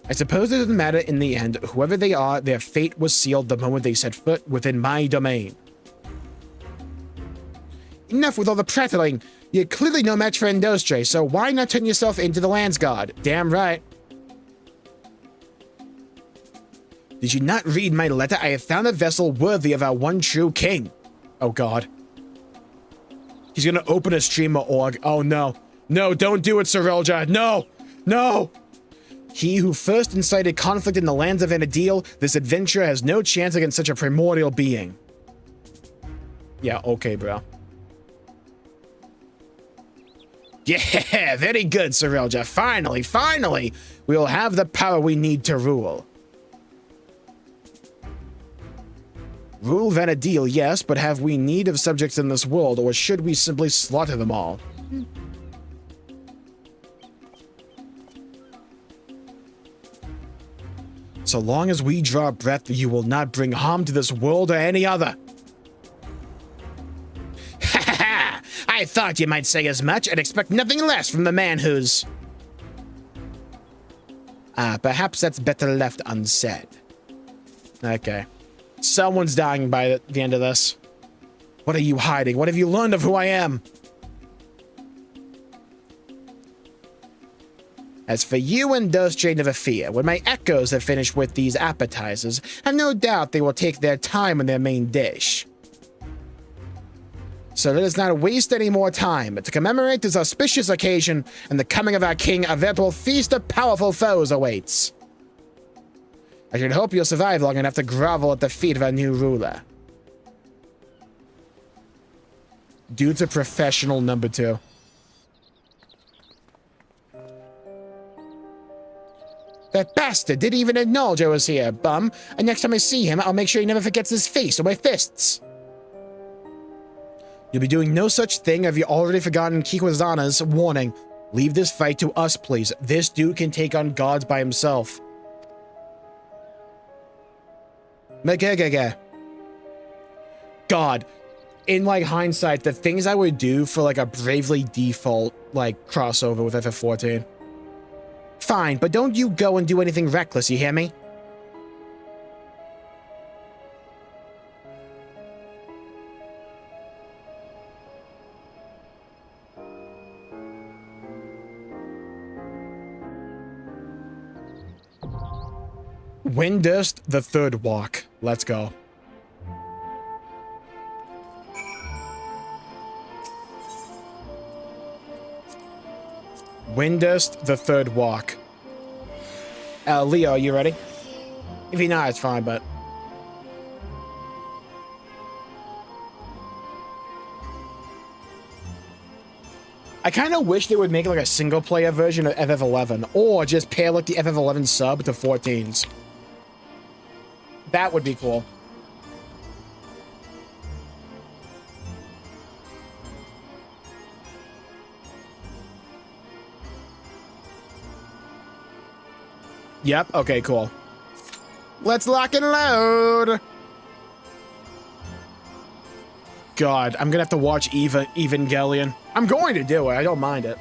I suppose it doesn't matter in the end. Whoever they are, their fate was sealed the moment they set foot within my domain. Enough with all the prattling. You're clearly no match for Indostre, so why not turn yourself into the Lands God? Damn right. Did you not read my letter? I have found a vessel worthy of our one true king. Oh God. He's gonna open a streamer org. Oh no. No, don't do it, Serelja. No! No! He who first incited conflict in the lands of Vanadil, this adventurer has no chance against such a primordial being. Yeah, okay, bro. Yeah, very good, Serelja. Finally, finally, we'll have the power we need to rule. Rule Vanadil, yes, but have we need of subjects in this world, or should we simply slaughter them all? So long as we draw breath, you will not bring harm to this world or any other. Ha ha ha! I thought you might say as much. I'd expect nothing less from the man who's... perhaps that's better left unsaid. Okay. Someone's dying by the end of this. What are you hiding? What have you learned of who I am? As for you and Indostre, never fear. When my echoes have finished with these appetizers, I've no doubt they will take their time on their main dish. So let us not waste any more time. To commemorate this auspicious occasion and the coming of our king, a veritable feast of powerful foes awaits. I should hope you'll survive long enough to grovel at the feet of our new ruler. Dude's a professional number 2. That bastard didn't even acknowledge I was here, bum. And next time I see him, I'll make sure he never forgets his face or my fists. You'll be doing no such thing. Have you already forgotten Kikwazana's warning? Leave this fight to us, please. This dude can take on gods by himself. God, in like hindsight, the things I would do for like a Bravely Default like crossover with FF14. Fine, but don't you go and do anything reckless, you hear me? Windurst, the third walk. Let's go. Windurst, the third walk. Leo, you ready? If you're not, it's fine, but... I kind of wish they would make like a single-player version of FF11, or just pair like the FF11 sub to 14s. That would be cool. Yep, okay, cool. Let's lock and load! God, I'm gonna have to watch Evangelion. I'm going to do it, I don't mind it.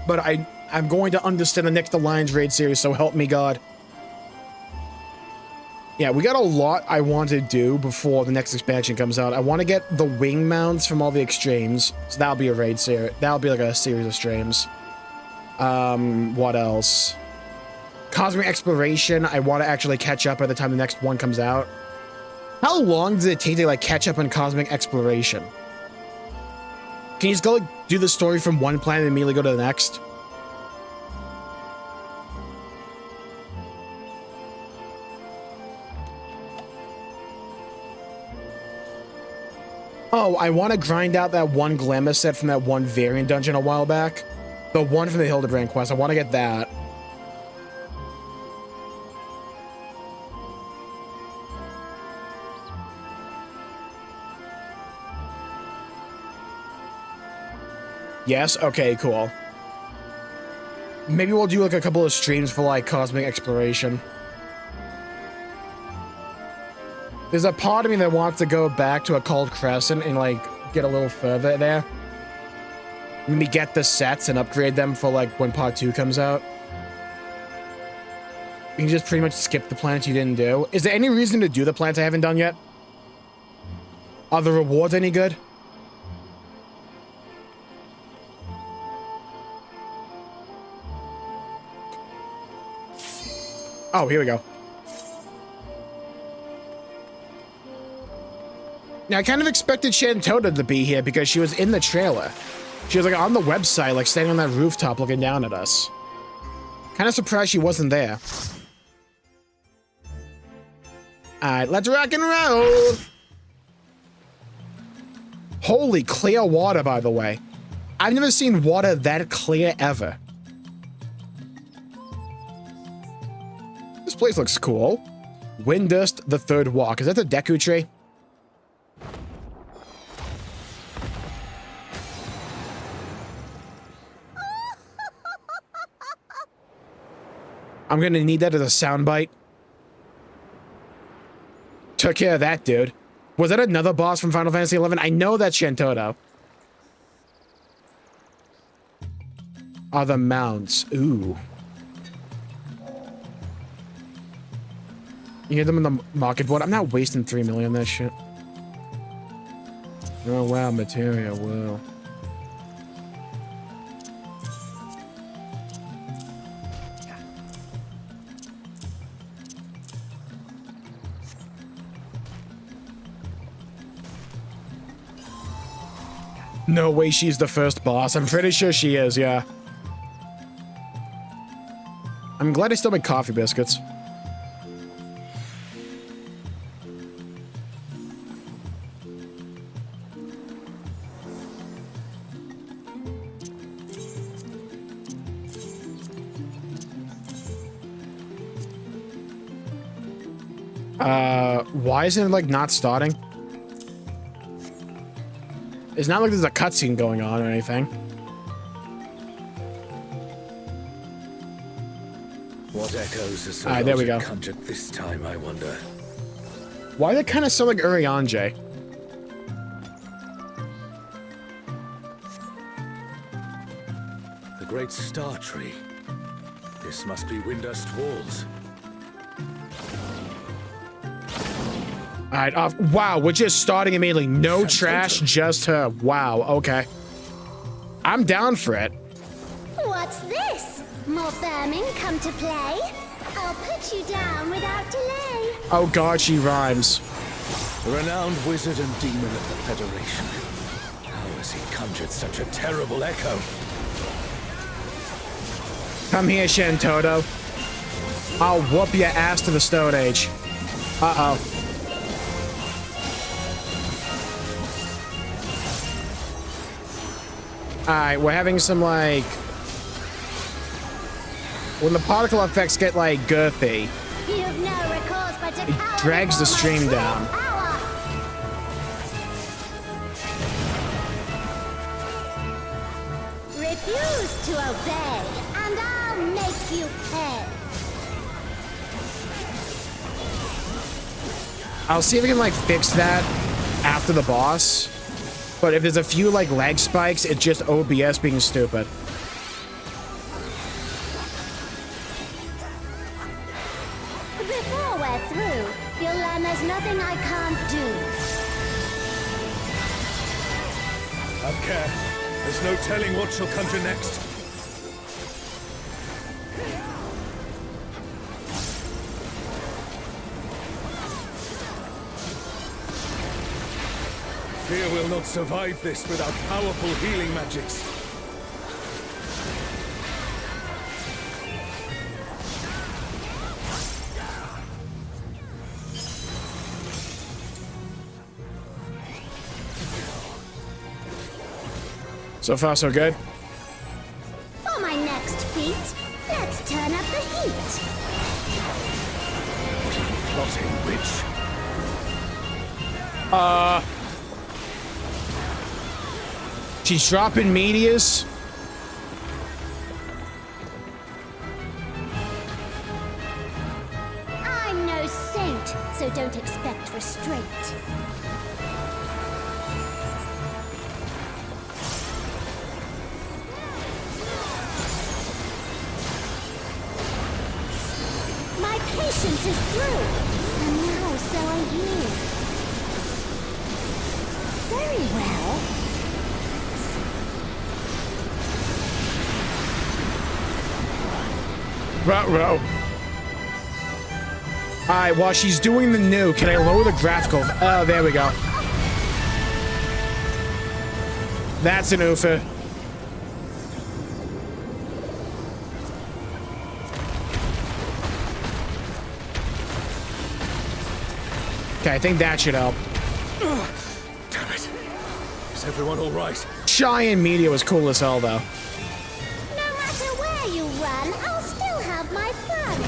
But I'm going to understand the next Alliance Raid series, so help me God. Yeah, we got a lot I want to do before the next expansion comes out. I want to get the wing mounts from all the extremes. So that'll be a raid series. That'll be like a series of streams. What else? Cosmic Exploration. I want to actually catch up by the time the next one comes out. How long does it take to like catch up on Cosmic Exploration? Can you just go like, do the story from one planet and immediately go to the next? Oh, I want to grind out that one glamour set from that one variant dungeon a while back. The one from the Hildebrand quest. I want to get that. Yes? Okay, cool. Maybe we'll do like a couple of streams for like Cosmic Exploration. There's a part of me that wants to go back to a Cold Crescent and like get a little further there. Maybe get the sets and upgrade them for like when part 2 comes out. You can just pretty much skip the planets you didn't do. Is there any reason to do the planets I haven't done yet? Are the rewards any good? Oh, here we go. Now, I kind of expected Shantota to be here because she was in the trailer. She was like on the website, like standing on that rooftop looking down at us. Kind of surprised she wasn't there. Alright, let's rock and roll! Holy clear water, by the way. I've never seen water that clear ever. This place looks cool. Windurst, the third walk. Is that the Deku tree? I'm gonna need that as a soundbite. Took care of that, dude. Was that another boss from Final Fantasy XI? I know that's Shantota. Other mounts. Ooh. You hear them in the market board? I'm not wasting 3 million on that shit. Oh, wow, material. Whoa. No way she's the first boss. I'm pretty sure she is, yeah. I'm glad I still make coffee biscuits. Why isn't it like not starting? It's not like there's a cutscene going on or anything. What echoes are so Alright, there we go. conjured this time, I wonder. Why do they kind of sound like Urianger? The great star tree. This must be Windust Walls. Alright, wow, we're just starting immediately. No trash, just her. Wow, okay. I'm down for it. What's this? More vermin come to play? I'll put you down without delay. Oh god, she rhymes. The renowned wizard and demon of the Federation. How has he conjured such a terrible echo? Come here, Shentoto. I'll whoop your ass to the Stone Age. Uh-oh. Alright, we're having some, like... When the particle effects get, like, girthy, You've no recourse but to it drags the stream down. Refuse to obey, and I'll make you pay. I'll see if I can, like, fix that after the boss. But if there's a few, like, lag spikes, it's just OBS being stupid. Before we're through, you'll learn there's nothing I can't do. Have care. There's no telling what she'll conjure next. Fear will not survive this without powerful healing magics. So far, so good. For my next feat, let's turn up the heat. Plotting witch. She's dropping meteors. I'm no saint, so don't expect restraint. My patience is through, and now so are you. Very well. Ruh-roh. Alright, while she's doing the new, can I lower the graphical? Oh, there we go. That's an oofa. Okay, I think that should help. Damn it. Is everyone all right? Giant meteor was cool as hell, though. No matter where you run, I'll still have my fun.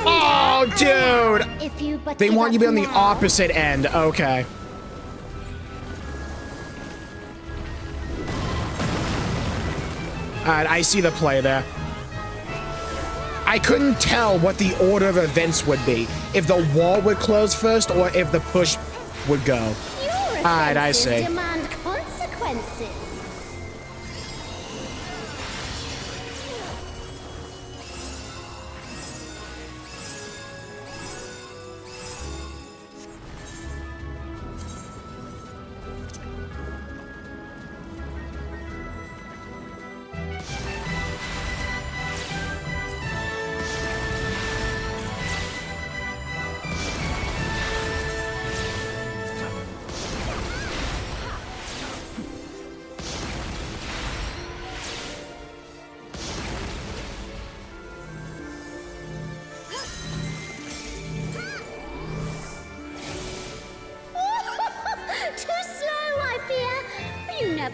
Oh, dude! If you but They give want you to be up on the now. opposite end. Okay. Alright, I see the play there. I couldn't tell what the order of events would be. If the wall would close first or if the push would go. Alright, I see. Demand consequences.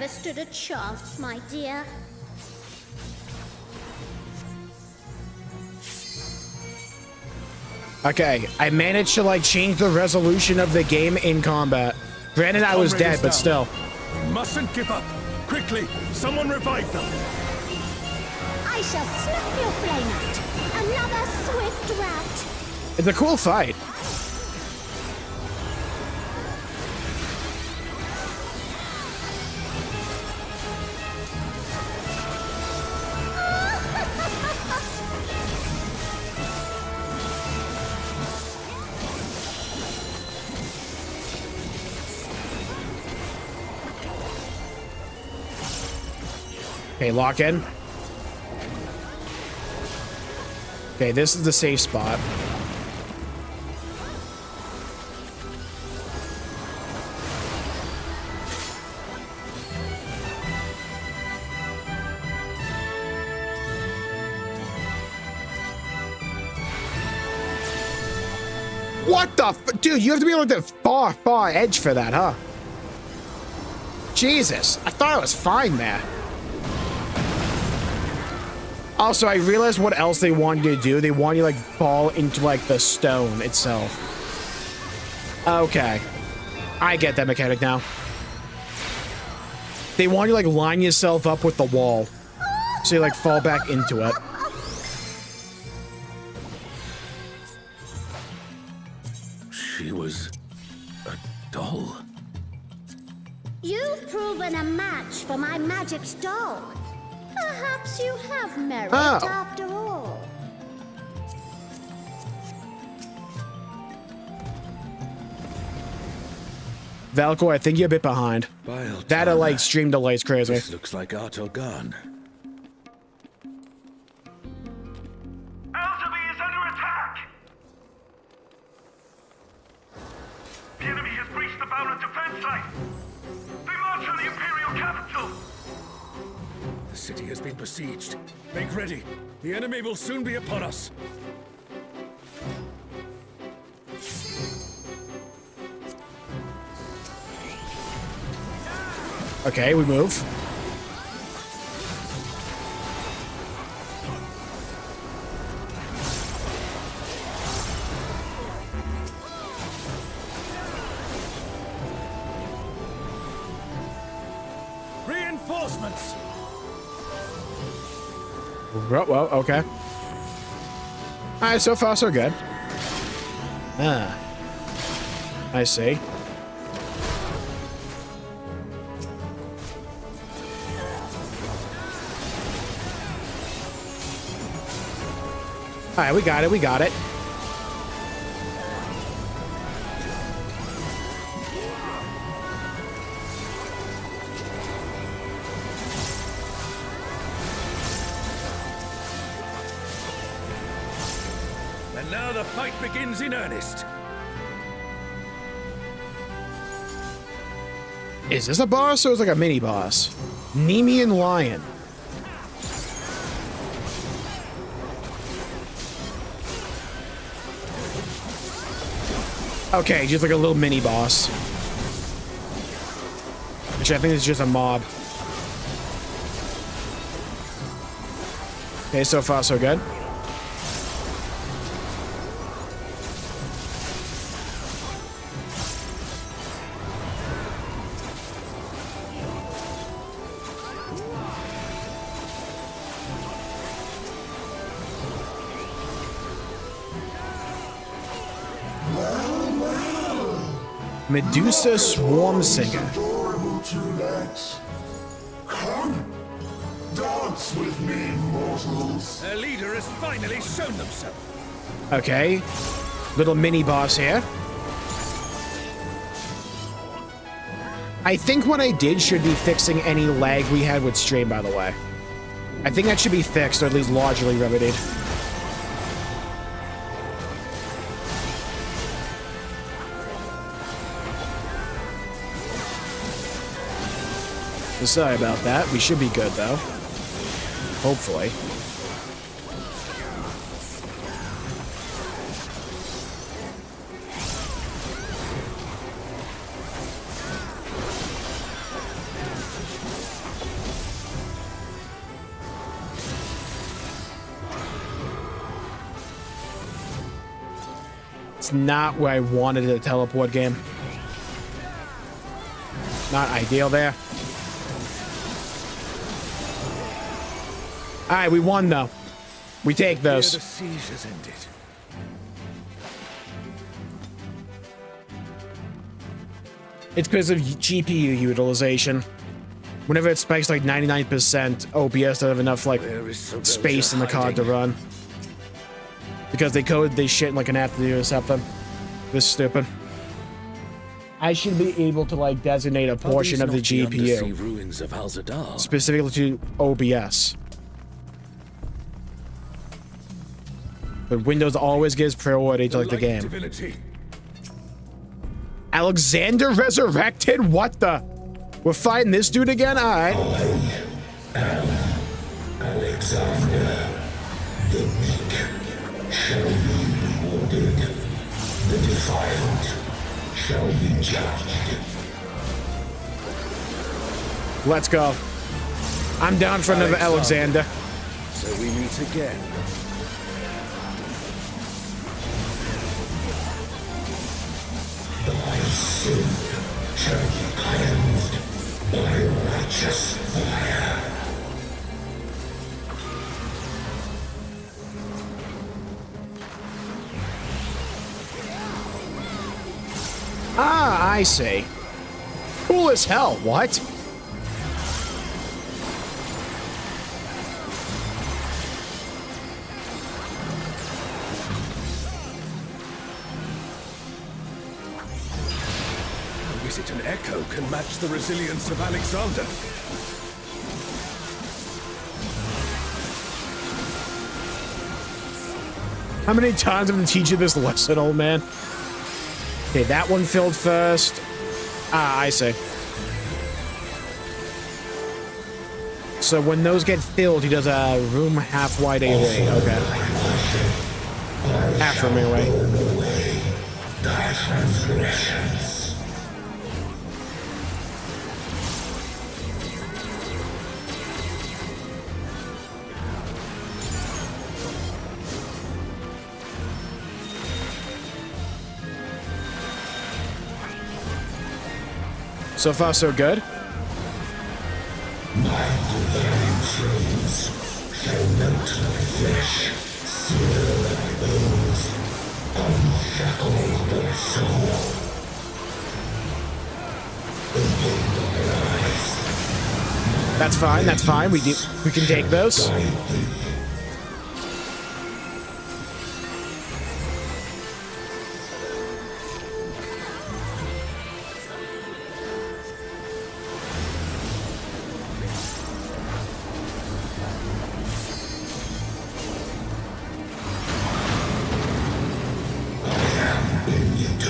never stood a chance, my dear. Okay, I managed to like change the resolution of the game in combat. Granted, I was dead, but still. We mustn't give up. Quickly, someone revive them. I shall snuff your flame out. Another swift rout. It's a cool fight. Okay, lock in. Okay, this is the safe spot. What the f- Dude, you have to be on the far, far edge for that, huh? Jesus, I thought I was fine there. Also, I realized what else they wanted you to do. They want you to, like, fall into, like, the stone itself. Okay. I get that mechanic now. They want you to, like, line yourself up with the wall. So you, like, fall back into it. She was a doll. You've proven a match for my magic doll. Perhaps you have merit after all. Valco, I think you're a bit behind. That or like stream delays crazy. This looks like Artogan. Altabi is under attack! The enemy has breached the Bowler defense site! They march on the Imperial capital! The city has been besieged. Make ready. The enemy will soon be upon us. Okay, we move. Reinforcements. Well, okay. Alright, so far so good. Ah. I see. Alright, we got it, we got it. And now the fight begins in earnest. Is this a boss or is it like a mini boss? Nemean Lion. Okay, just like a little mini boss. Which I think is just a mob. Okay, so far so good. Medusa Swarm Singer. Come, dance with me, mortals. Their leader has finally shown themselves. Okay, little mini boss here. I think what I did should be fixing any lag we had with stream, by the way. I think that should be fixed, or at least largely remedied. Sorry about that. We should be good, though. Hopefully. It's not where I wanted a teleport game. Not ideal there. Alright, we won though. We take those. The siege has ended. It's because of GPU utilization. Whenever it spikes like 99%, OBS doesn't have enough like space in the card to run. Because they code this shit in like an afternoon or something. This is stupid. I should be able to like designate a portion of the GPU ruins of Al-Zadar? specifically to OBS. But Windows always gives priority to like the game. Divinity. Alexander resurrected? What the? We're fighting this dude again? Alright. Alexander, the meek shall be rewarded. The defiant shall be judged. Let's go. I'm down for another Alexander. So we meet again. Thy sin shall be cleansed by righteous fire. Ah, I see. Cool as hell. What? Is it an echo can match the resilience of Alexander? How many times have I been teaching this lesson, old man? Okay, that one filled first. Ah, I see. So when those get filled, he does a room half wide away. Okay. Half room away. Thy transgressions. So far, so good. My divine flames shall melt thy flesh, sear thy bones, unshackle thy soul. Open thy eyes. That's fine. That's fine. We can take those.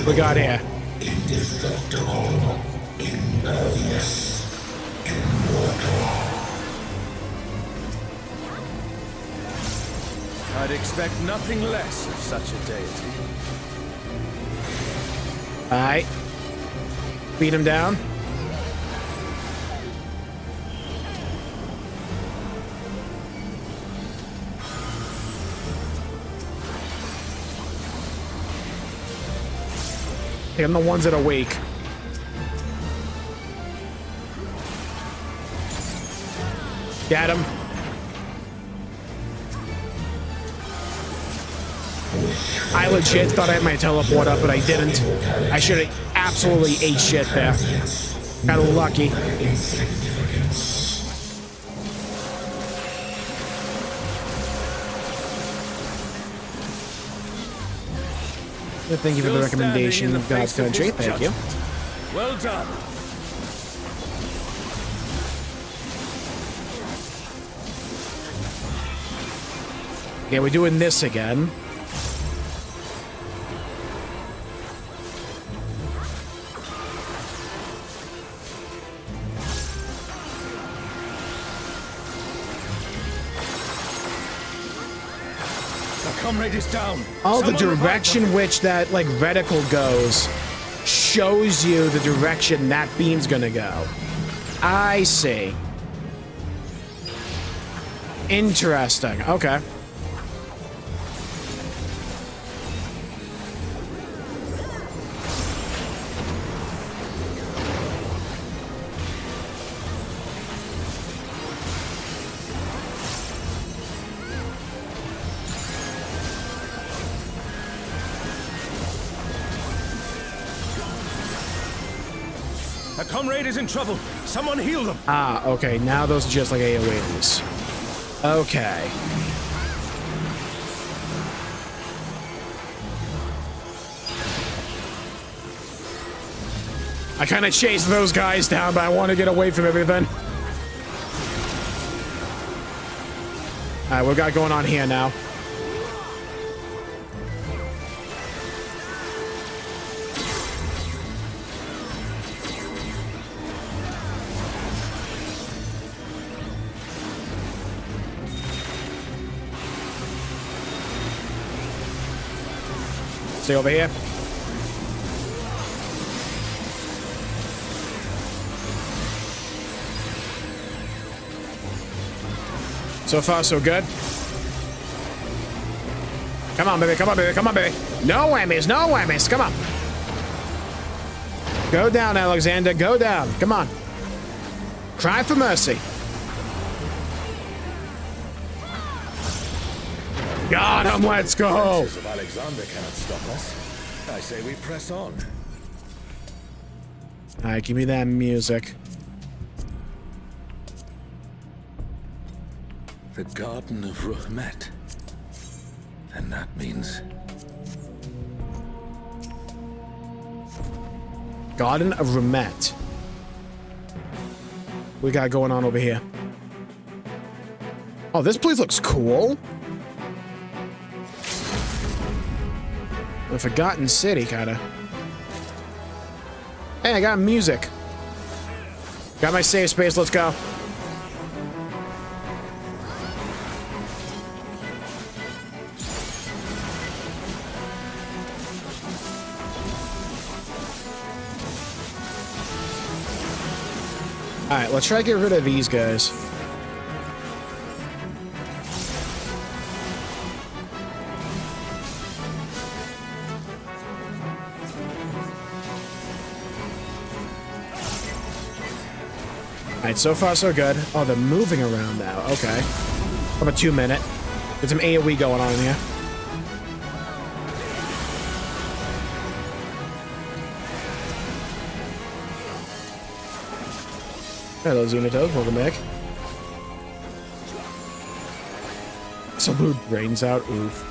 We got here. Indestructible, impervious, immortal. I'd expect nothing less of such a deity. Alright. Beat him down. I'm the ones that are weak. Got him. I legit thought I had my teleport up, but I didn't. I should have absolutely ate shit there. Got lucky. Thank you for the recommendation, God's Country. Thank you. Well done. Okay, we're doing this again. Comrade is down. All the direction which that like reticle goes shows you the direction that beam's gonna go. I see. Interesting. Okay. A comrade is in trouble. Someone heal them. Ah, okay. Now those are just like AoEs. Okay. I kind of chased those guys down, but I want to get away from everything. All right, what we got going on here now? Stay over here. So far, so good. Come on, baby. Come on, baby. Come on, baby. No whammies. No whammies. Come on. Go down, Alexander. Go down. Come on. Cry for mercy. Got him. Let's go. Of Alexander cannot stop us. I say we press on. All right, give me that music. The Garden of Ruhmet. Then that means... Garden of Ruhmet. We got going on over here. Oh, this place looks cool. A forgotten city, kinda. Hey, I got music. Got my save space, let's go. Alright, let's try to get rid of these guys. Alright, so far so good. Oh, they're moving around now. Okay. How about 2 minute? Get some AoE going on in here. Hello, Xenotos. Welcome back. Salute brains out. Oof.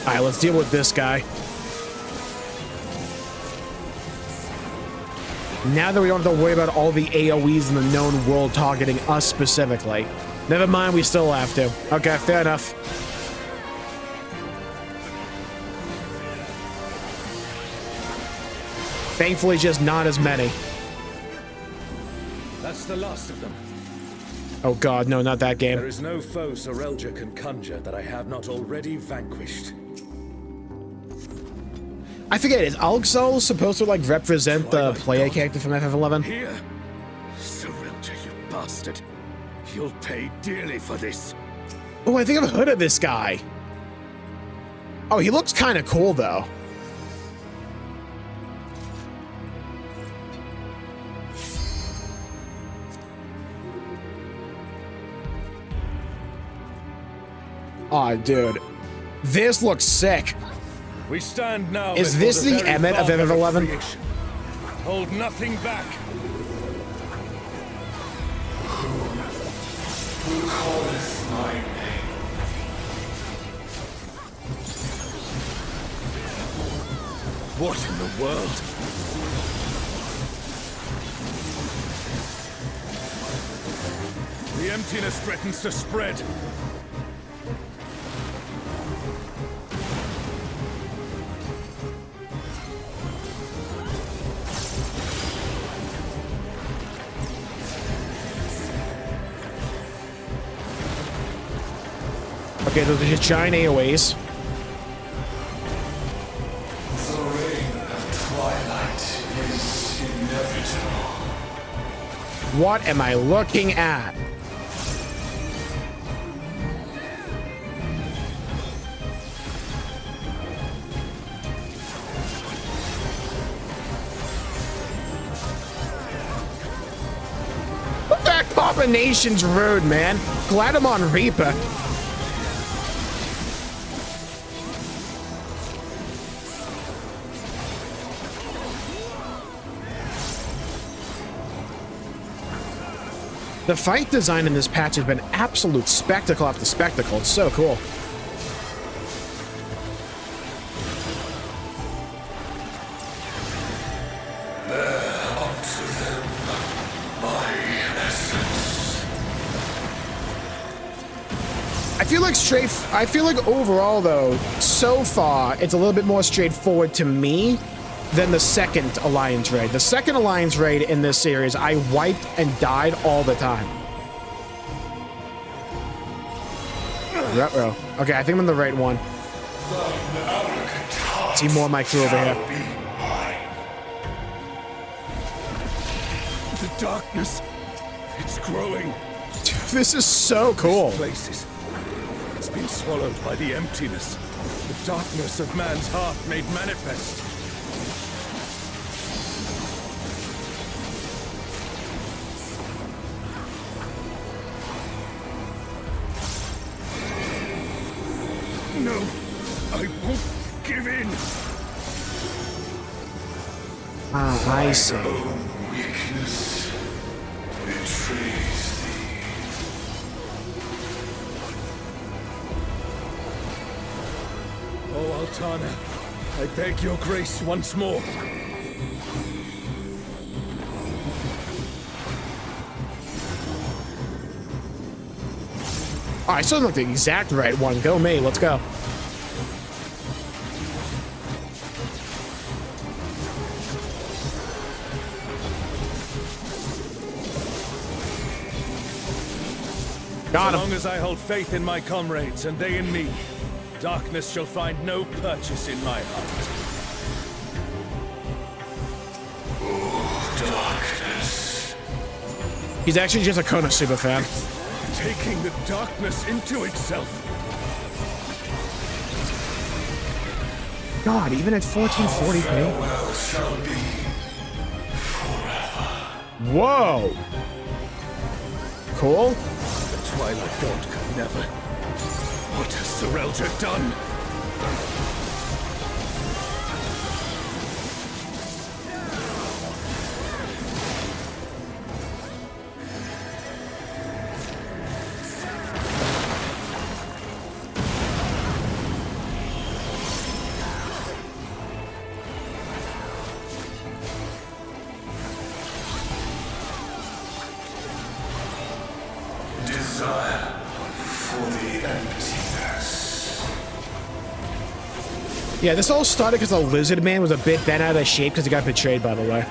Alright, let's deal with this guy. Now that we don't have to worry about all the AoEs in the known world targeting us specifically. Never mind, we still have to. Okay, fair enough. Thankfully, just not as many. That's the last of them. Oh god, no, not that game. There is no foe Sorelja can conjure that I have not already vanquished. I forget, is Alxol supposed to, like, represent the player character from FF11? Here? Sorelja, you bastard. You'll pay dearly for this. Oh, I think I've heard of this guy. Oh, he looks kind of cool, though. Aw, dude. This looks sick. We stand now. Is this the Emmet of FF11? Hold nothing back. Who calleth my name? What in the world? The emptiness threatens to spread. Okay, those are just giant AoEs. The reign of twilight is inevitable. What am I looking at? That combination's rude, man. Cladium on Reaper. The fight design in this patch has been absolute spectacle after spectacle. It's so cool. I feel like overall though, so far, it's a little bit more straightforward to me than the second Alliance raid. The second Alliance raid in this series, I wiped and died all the time. Ruh-roh. Okay, I think I'm in the right one. See more of my crew over here. The darkness, it's growing. This is so cool. It's been swallowed by the emptiness, the darkness of man's heart made manifest. No, I won't give in. Ah, I see. Weakness betrays thee. Oh, Altana, I beg your grace once more. Oh, I still look the exact right one. Go me. Let's go. Got him. As long as I hold faith in my comrades and they in me, darkness shall find no purchase in my heart. Oh, darkness. He's actually just a Konosuba fan. Taking the darkness into itself. God, even at 1440p. Farewell shall be forever. Whoa. Cool. The Twilight God could never. What has Serelja done? Yeah, this all started because the lizard man was a bit bent out of shape because he got betrayed, by the way.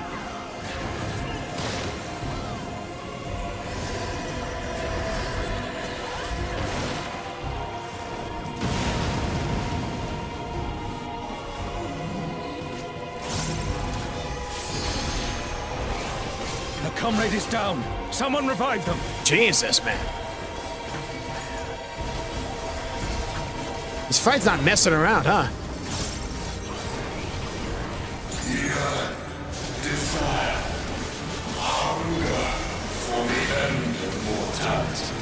A comrade is down. Someone revive them. Jesus, man. This fight's not messing around, huh? Desire, hunger for the end of mortality.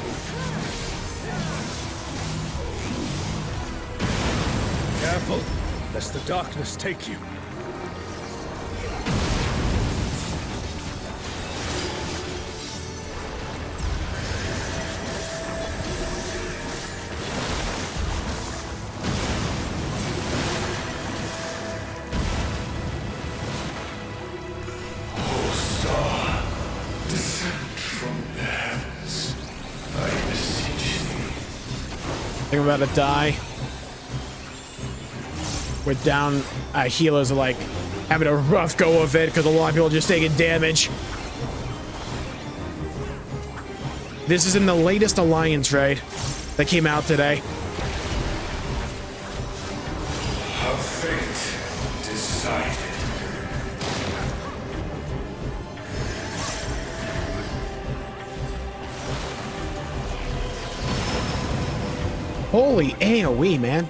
Careful, lest the darkness take you. I'm about to die. We're down. Healers are like having a rough go of it because a lot of people are just taking damage. This is in the latest Alliance raid that came out today. How fate decided. Holy AoE, man.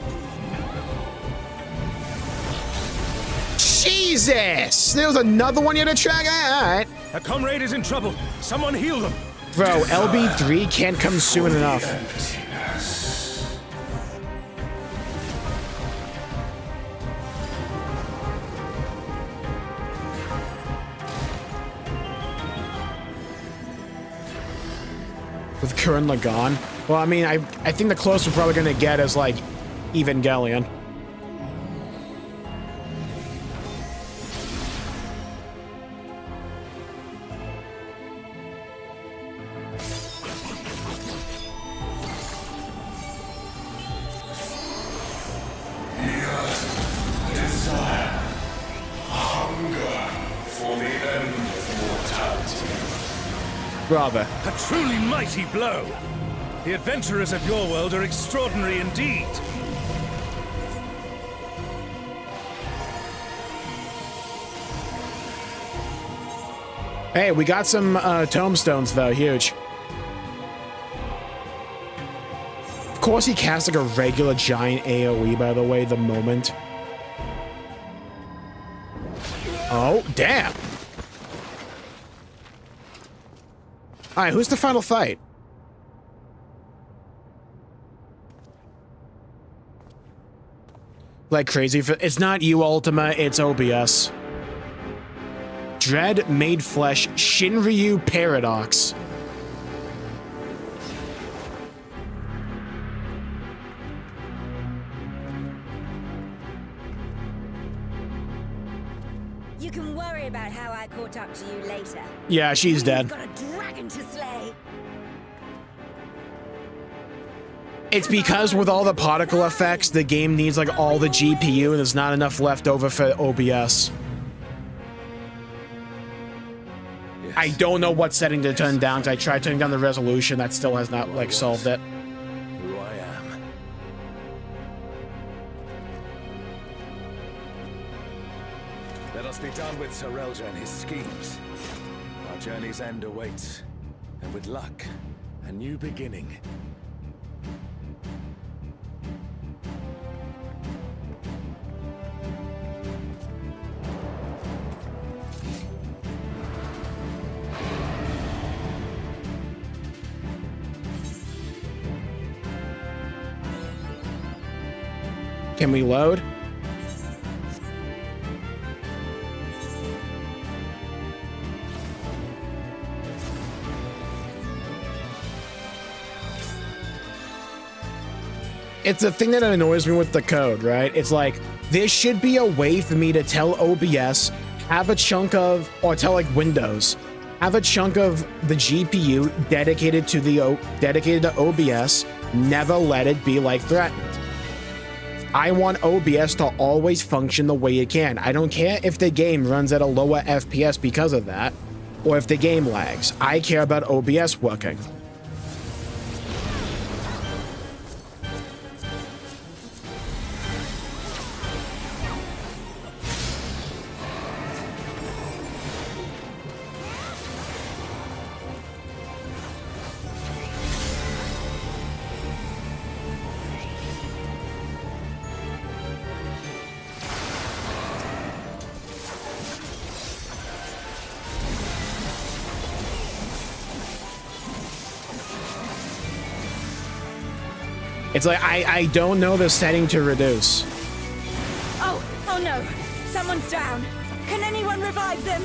Jesus! There was another one you had to track? Alright. A comrade is in trouble. Someone heal them. Bro, LB3 can't come soon enough. With Kurren Lagann? Well, I mean, I think the closest we're probably gonna get is, like, Evangelion. Rather. A truly mighty blow. The adventurers of your world are extraordinary indeed. Hey, we got some tombstones though, huge. Of course he cast like a regular giant AoE, by the way, the moment. Oh, damn. Alright, who's the final fight? Like crazy for— it's not you, Ultima, it's OBS. Dread Made Flesh Shinryu Paradox. You can worry about how I caught up to you later. Yeah, she's dead. You've got a dragon to slay. It's because with all the particle effects, the game needs like all the GPU and there's not enough left over for OBS. Yes. I don't know what setting to turn down, because I tried turning down the resolution, that still has not like solved it. Who I am. Let us be done with Serelja and his schemes. Our journey's end awaits, and with luck, a new beginning. Can we load? It's the thing that annoys me with the code, right? It's like, there should be a way for me to tell OBS, have a chunk of, or tell like Windows, have a chunk of the GPU dedicated to OBS, never let it be like threatened. I want OBS to always function the way it can. I don't care if the game runs at a lower FPS because of that, or if the game lags. I care about OBS working. It's like, I don't know the setting to reduce. Oh no! Someone's down! Can anyone revive them?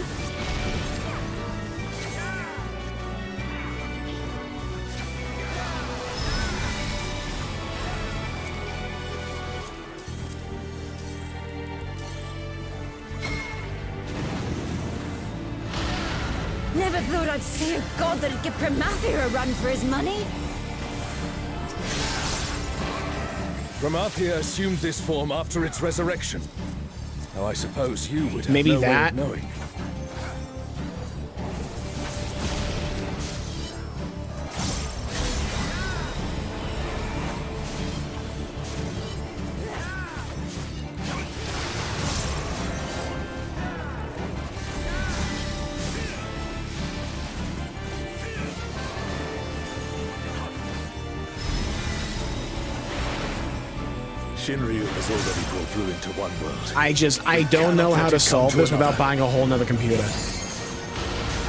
Never thought I'd see a god that'd give Pramathia a run for his money. Pramathia assumed this form after its resurrection. Now I suppose you would have maybe no that. way of knowing. Shinryu has already brought through into one world. I don't know how to solve this without buying a whole nother computer.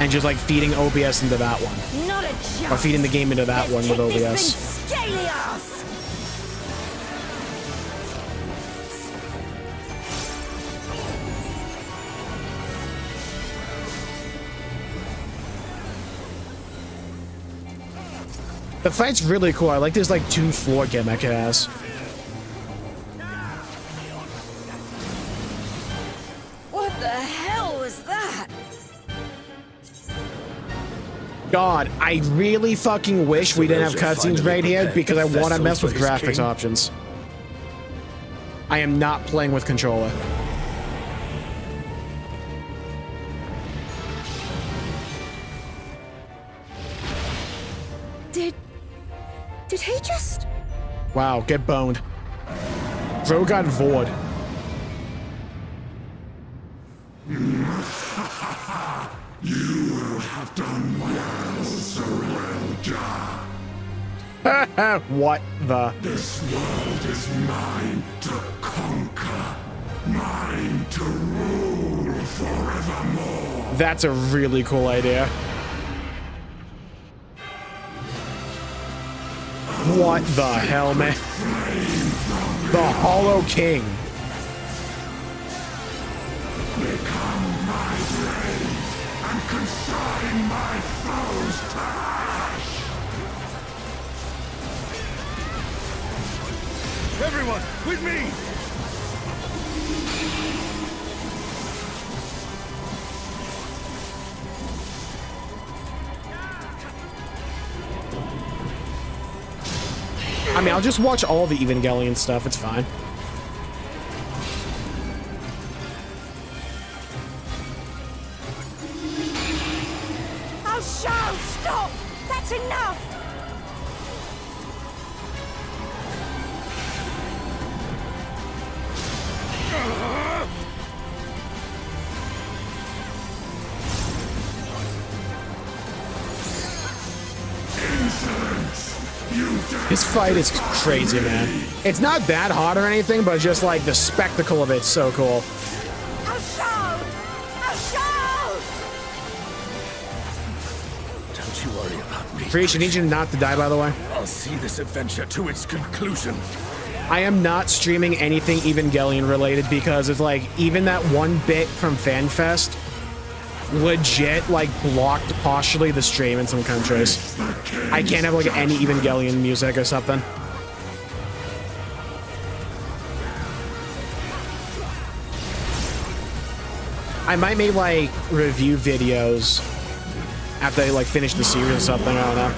And just like feeding OBS into that one. Not a chance. Or feeding the game into that one with OBS. Scaly ass! The fight's really cool. I like this like 2-floor gimmick it has. What the hell was that? God, I really fucking wish we didn't have cutscenes right here because I want to mess with graphics options. I am not playing with controller. Did he just... Wow, get boned. Drogon Vord. You will have done well, Surrender. What the? This world is mine to conquer, mine to rule forevermore. That's a really cool idea. What the hell, man? The Hollow King. Become my blade and consign my foes to ash. Everyone, with me! I mean, I'll just watch all the Evangelion stuff. It's fine. Oh, Charles, stop! That's enough! This fight is crazy, man. It's not that hard or anything, but just like the spectacle of it's so cool. Don't you worry about me. Preach, I need you not to die, by the way. I'll see this adventure to its conclusion. I am not streaming anything Evangelion related because it's like, even that one bit from FanFest legit like blocked partially the stream in some countries. I can't have like any Evangelion music or something. I might make like review videos after I like finish the series or something. I don't know.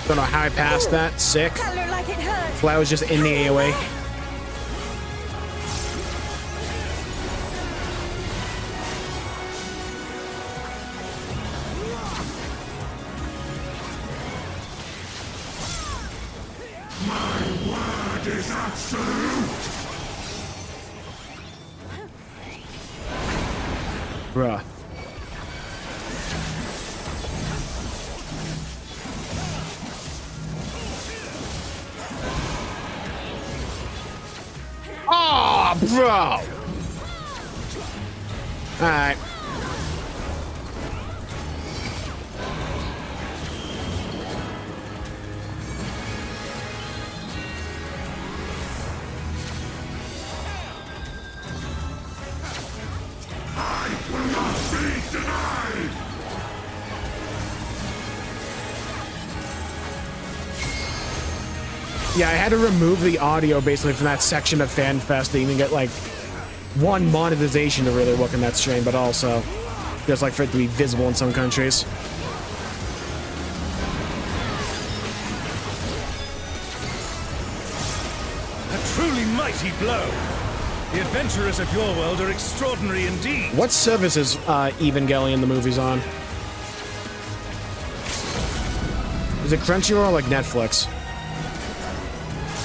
Don't know how I passed that. Sick. That looked like it hurt. Well, I was just in the AoE. My word is absolute. Bruh. Oh, bro. All right. I will not be denied. Yeah, I had to remove the audio basically from that section of FanFest to even get like one monetization to really work in that stream, but also just like for it to be visible in some countries. A truly mighty blow. The adventurers of your world are extraordinary indeed. What service is Evangelion the movies on? Is it Crunchyroll or like Netflix?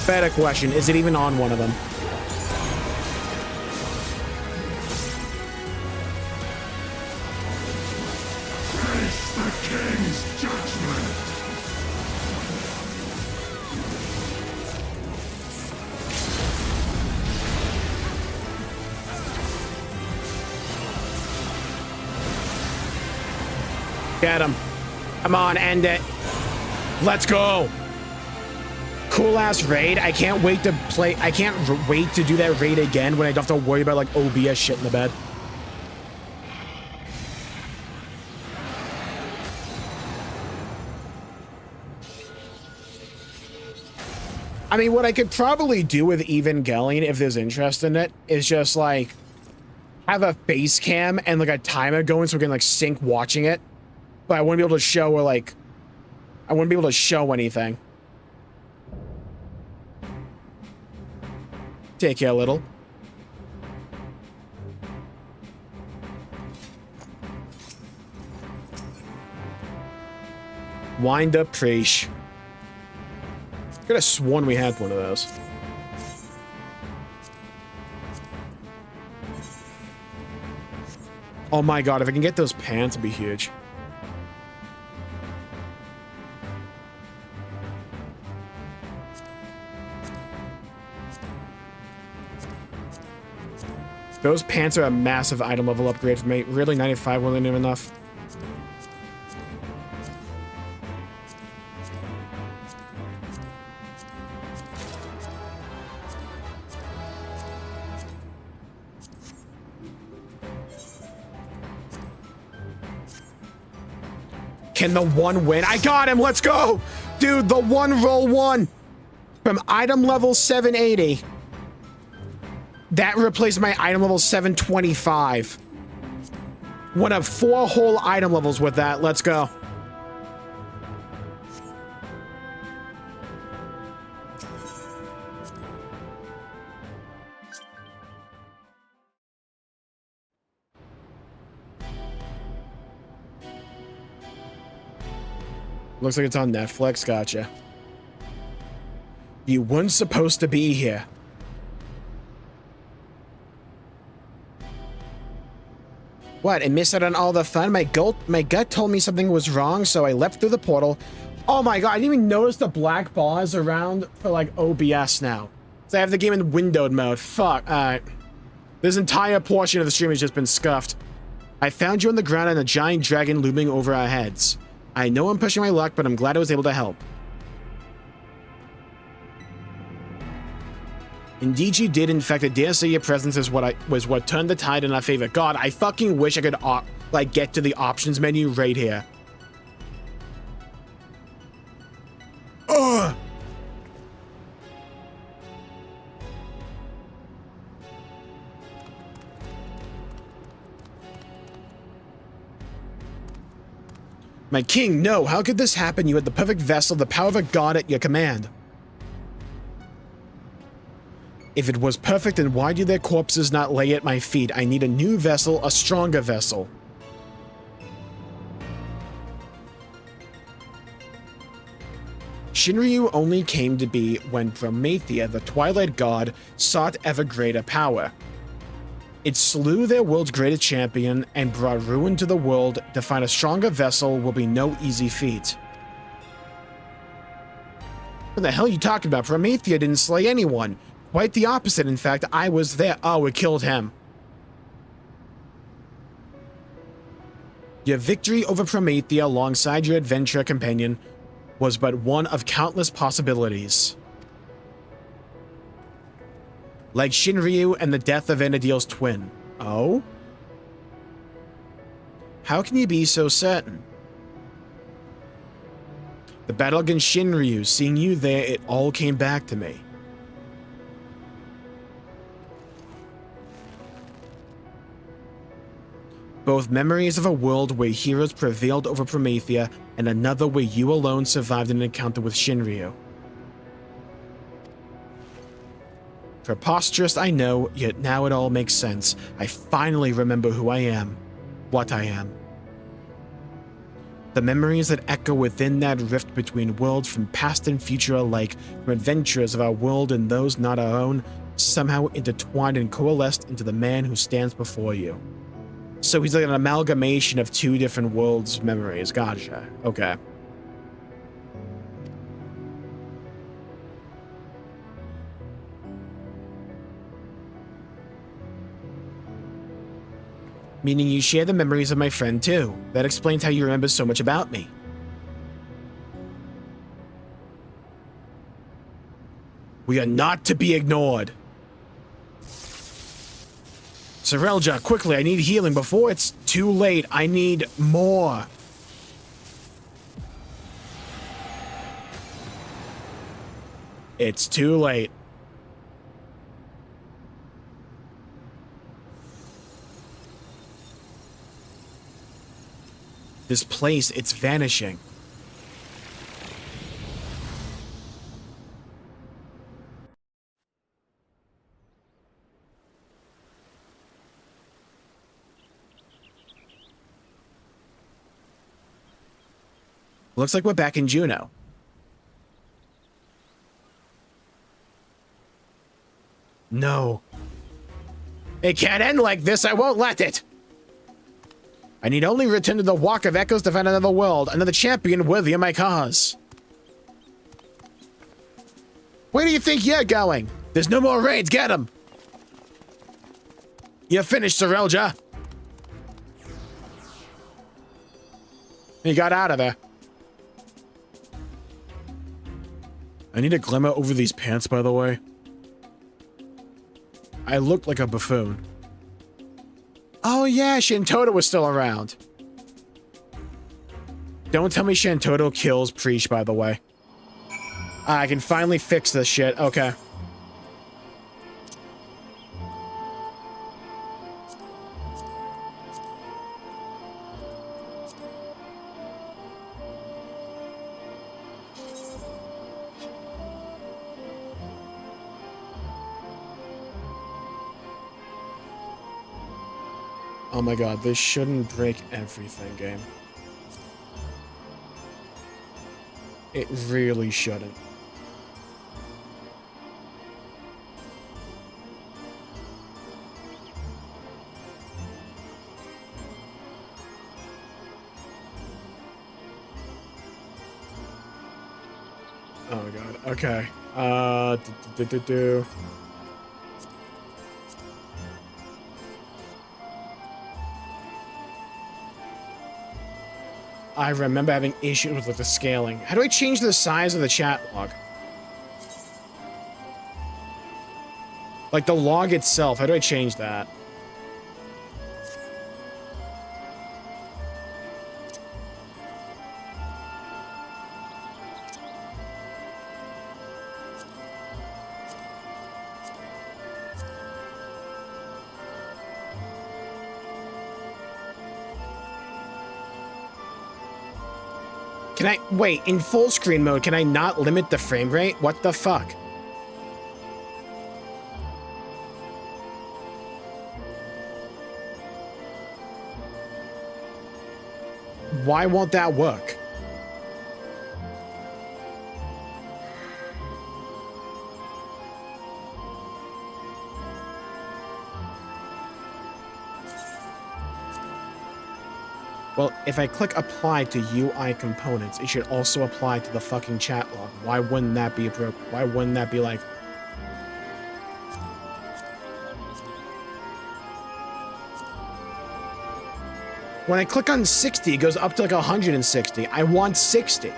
Better question, is it even on one of them? Face the king's judgment. Get him. Come on, end it. Let's go. Cool ass raid. I can't wait to play. I can't wait to do that raid again when I don't have to worry about like OBS shit in the bed. I mean, what I could probably do with Evangelion, if there's interest in it, is just like have a face cam and like a timer going so we can like sync watching it. But I wouldn't be able to show or like I wouldn't be able to show anything. Take care, little. Wind up Preach. Could have sworn we had one of those. Oh my god, if I can get those pants, it'd be huge. Those pants are a massive item level upgrade for me. Really, 95 wasn't even enough. Can the one win? I got him. Let's go. Dude, the one roll one from item level 780. That replaced my item level 725. One of 4 whole item levels with that. Let's go. Looks like it's on Netflix. Gotcha. You weren't supposed to be here. What? I missed out on all the fun? My gut told me something was wrong, so I leapt through the portal. Oh my god, I didn't even notice the black bars around for like OBS now. So I have the game in windowed mode. Fuck. Alright. This entire portion of the stream has just been scuffed. I found you on the ground and a giant dragon looming over our heads. I know I'm pushing my luck, but I'm glad I was able to help. Indeed you did. In fact, I dare say your presence is was what turned the tide in our favor. God, I fucking wish I could like get to the options menu right here. Ugh. My king, no, how could this happen? You had the perfect vessel, the power of a god at your command. If it was perfect, then why do their corpses not lay at my feet? I need a new vessel, a stronger vessel. Shinryu only came to be when Promethea, the Twilight God, sought ever greater power. It slew their world's greatest champion and brought ruin to the world. To find a stronger vessel will be no easy feat. What the hell are you talking about? Promethea didn't slay anyone. Quite the opposite, in fact. I was there. Oh, it killed him. Your victory over Promethea alongside your adventure companion was but one of countless possibilities. Like Shinryu and the death of Vana'diel's twin. Oh? How can you be so certain? The battle against Shinryu, seeing you there, it all came back to me. Both memories of a world where heroes prevailed over Promethea and another where you alone survived an encounter with Shinryu. Preposterous, I know, yet now it all makes sense. I finally remember who I am, what I am. The memories that echo within that rift between worlds from past and future alike, from adventurers of our world and those not our own, somehow intertwined and coalesced into the man who stands before you. So he's like an amalgamation of 2 different worlds' memories. Gotcha. Okay. Meaning you share the memories of my friend too. That explains how you remember so much about me. We are not to be ignored. Sarelja, quickly, I need healing before it's too late. I need more. It's too late. This place, it's vanishing. Looks like we're back in Juno. No. It can't end like this. I won't let it. I need only return to the Walk of Echoes to find another world, another champion worthy of my cause. Where do you think you're going? There's no more raids. Get him. You're finished, Sarelja. He got out of there. I need a glamour over these pants, by the way. I looked like a buffoon. Oh yeah, Shantoto was still around. Don't tell me Shantoto kills Preach, by the way. I can finally fix this shit. Okay. Oh my god, this shouldn't break everything, game. It really shouldn't. Oh my god, okay. I remember having issues with the scaling. How do I change the size of the chat log? Like the log itself, how do I change that? Can I, wait, in full screen mode, can I not limit the frame rate? What the fuck? Why won't that work? Well, if I click apply to UI components, it should also apply to the fucking chat log. Why wouldn't that be appropriate? Why wouldn't that be like... When I click on 60, it goes up to like 160. I want 60.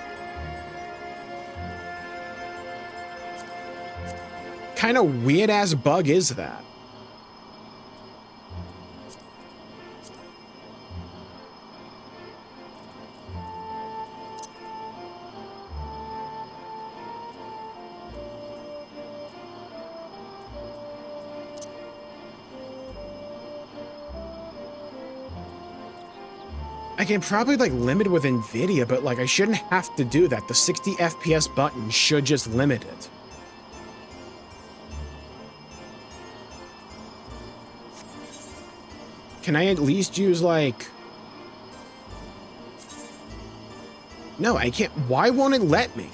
Kind of weird ass bug is that? I can probably like limit it with NVIDIA, but like I shouldn't have to do that. The 60 FPS button should just limit it. Can I at least use like... No, I can't. Why won't it let me?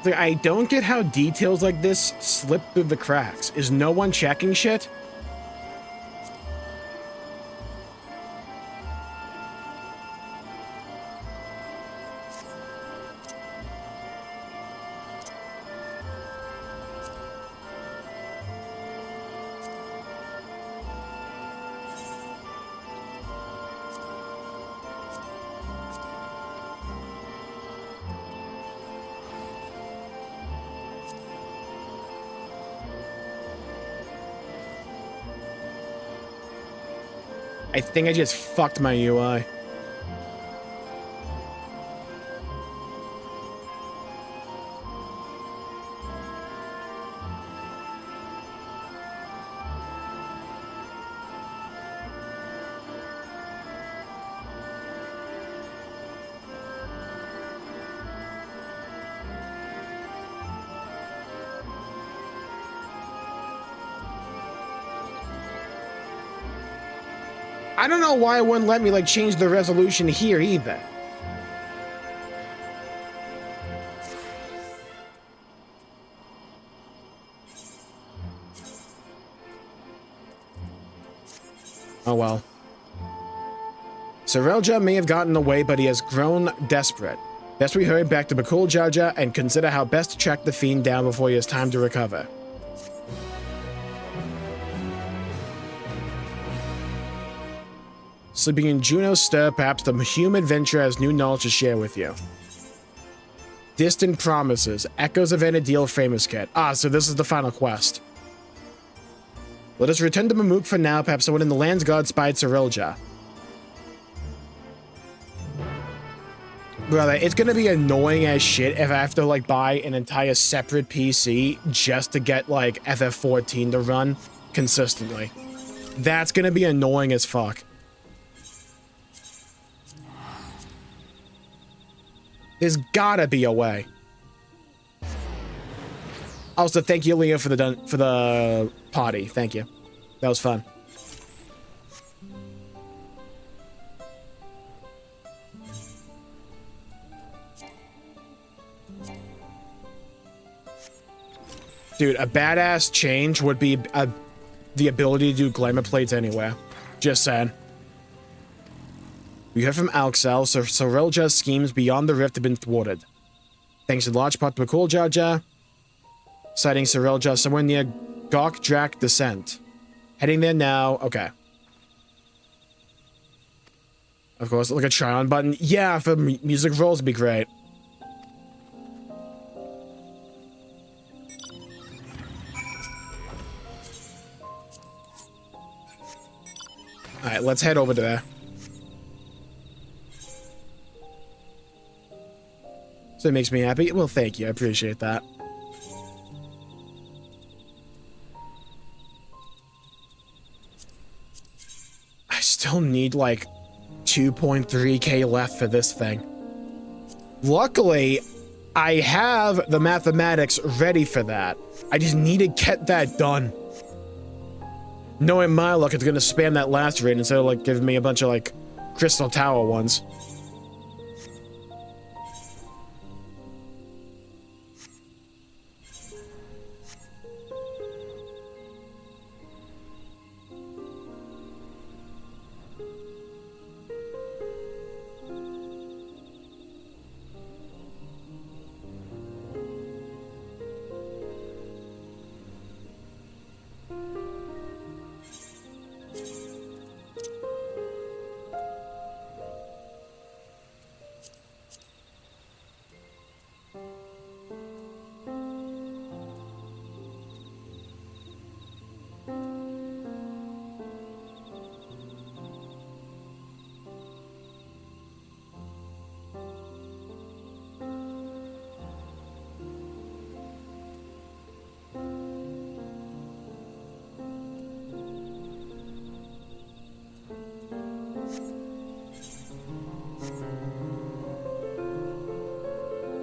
Like, I don't get how details like this slip through the cracks. Is no one checking shit? I think I just fucked my UI. I don't know why it wouldn't let me like change the resolution here either. Oh well. Sarelja may have gotten away, but he has grown desperate. Best we hurry back to Bakul Jaja and consider how best to track the fiend down before he has time to recover. Sleeping in Juno's stir, perhaps the human adventurer has new knowledge to share with you. Distant promises, echoes of an ideal famous kit. Ah, so this is the final quest. Let us return to Mamuk for now. Perhaps someone in the land's god spied Sarelja. Brother, it's gonna be annoying as shit if I have to like buy an entire separate PC just to get like FF14 to run consistently. That's gonna be annoying as fuck. There's gotta be a way. Also, thank you, Leo, for the potty. Thank you. That was fun. Dude, a badass change would be the ability to do glamour plates anywhere. Just saying. We heard from Alxel, so Sarelja's schemes beyond the rift have been thwarted. Thanks in large part to Bakul Jaja, sighting Sarelja somewhere near Gok Drak Descent. Heading there now. Okay. Of course, like a try-on button. Yeah, for music rolls would be great. Alright, let's head over to there. So it makes me happy. Well, thank you. I appreciate that. I still need like 2.3k left for this thing. Luckily, I have the mathematics ready for that. I just need to get that done. Knowing my luck, it's gonna spam that last raid instead of like giving me a bunch of like Crystal Tower ones.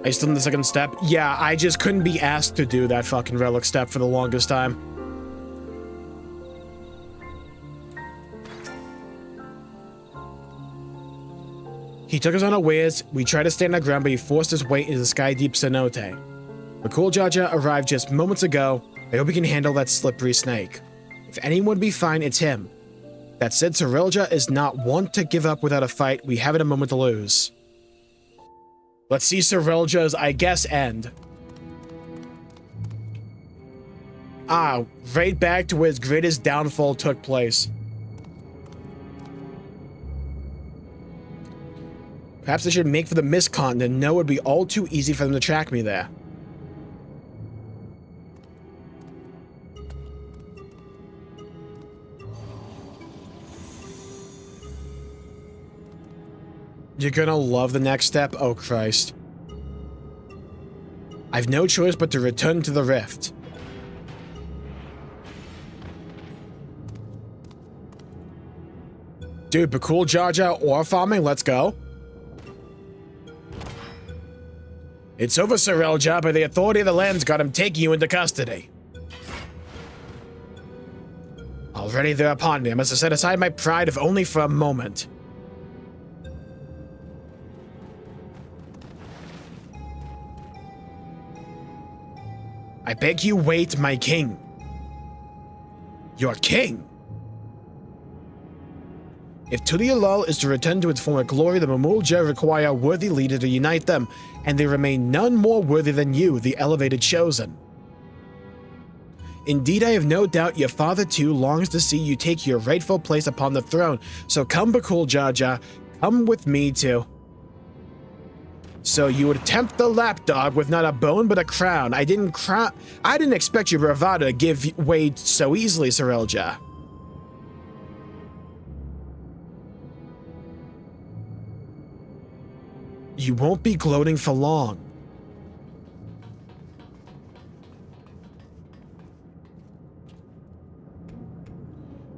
Are you still in the second step? Yeah, I just couldn't be asked to do that fucking relic step for the longest time. He took us unawares. We tried to stand our ground, but he forced his way into the sky-deep cenote. McCool Jaja arrived just moments ago. I hope he can handle that slippery snake. If anyone would be fine, it's him. That said, Cirilja is not one to give up without a fight. We haven't a moment to lose. Let's see Cirilja's, I guess, end. Ah, right back to where his greatest downfall took place. Perhaps I should make for the Mist Continent. No, it would be all too easy for them to track me there. You're gonna love the next step? Oh, Christ. I've no choice but to return to the rift. Dude, Bakul Jaja ore farming, let's go. It's over, Cirilja, but the authority of the land's got him taking you into custody. Already they're upon me. I must have set aside my pride, if only for a moment. I beg you wait, my king. Your king? If Tulialal is to return to its former glory, the Mamulja require a worthy leader to unite them, and there remain none more worthy than you, the elevated chosen. Indeed, I have no doubt your father too longs to see you take your rightful place upon the throne, so come, Bakul Jaja, come with me too. So you would tempt the lapdog with not a bone but a crown. I didn't expect your bravado to give way so easily, Cirilja. You won't be gloating for long.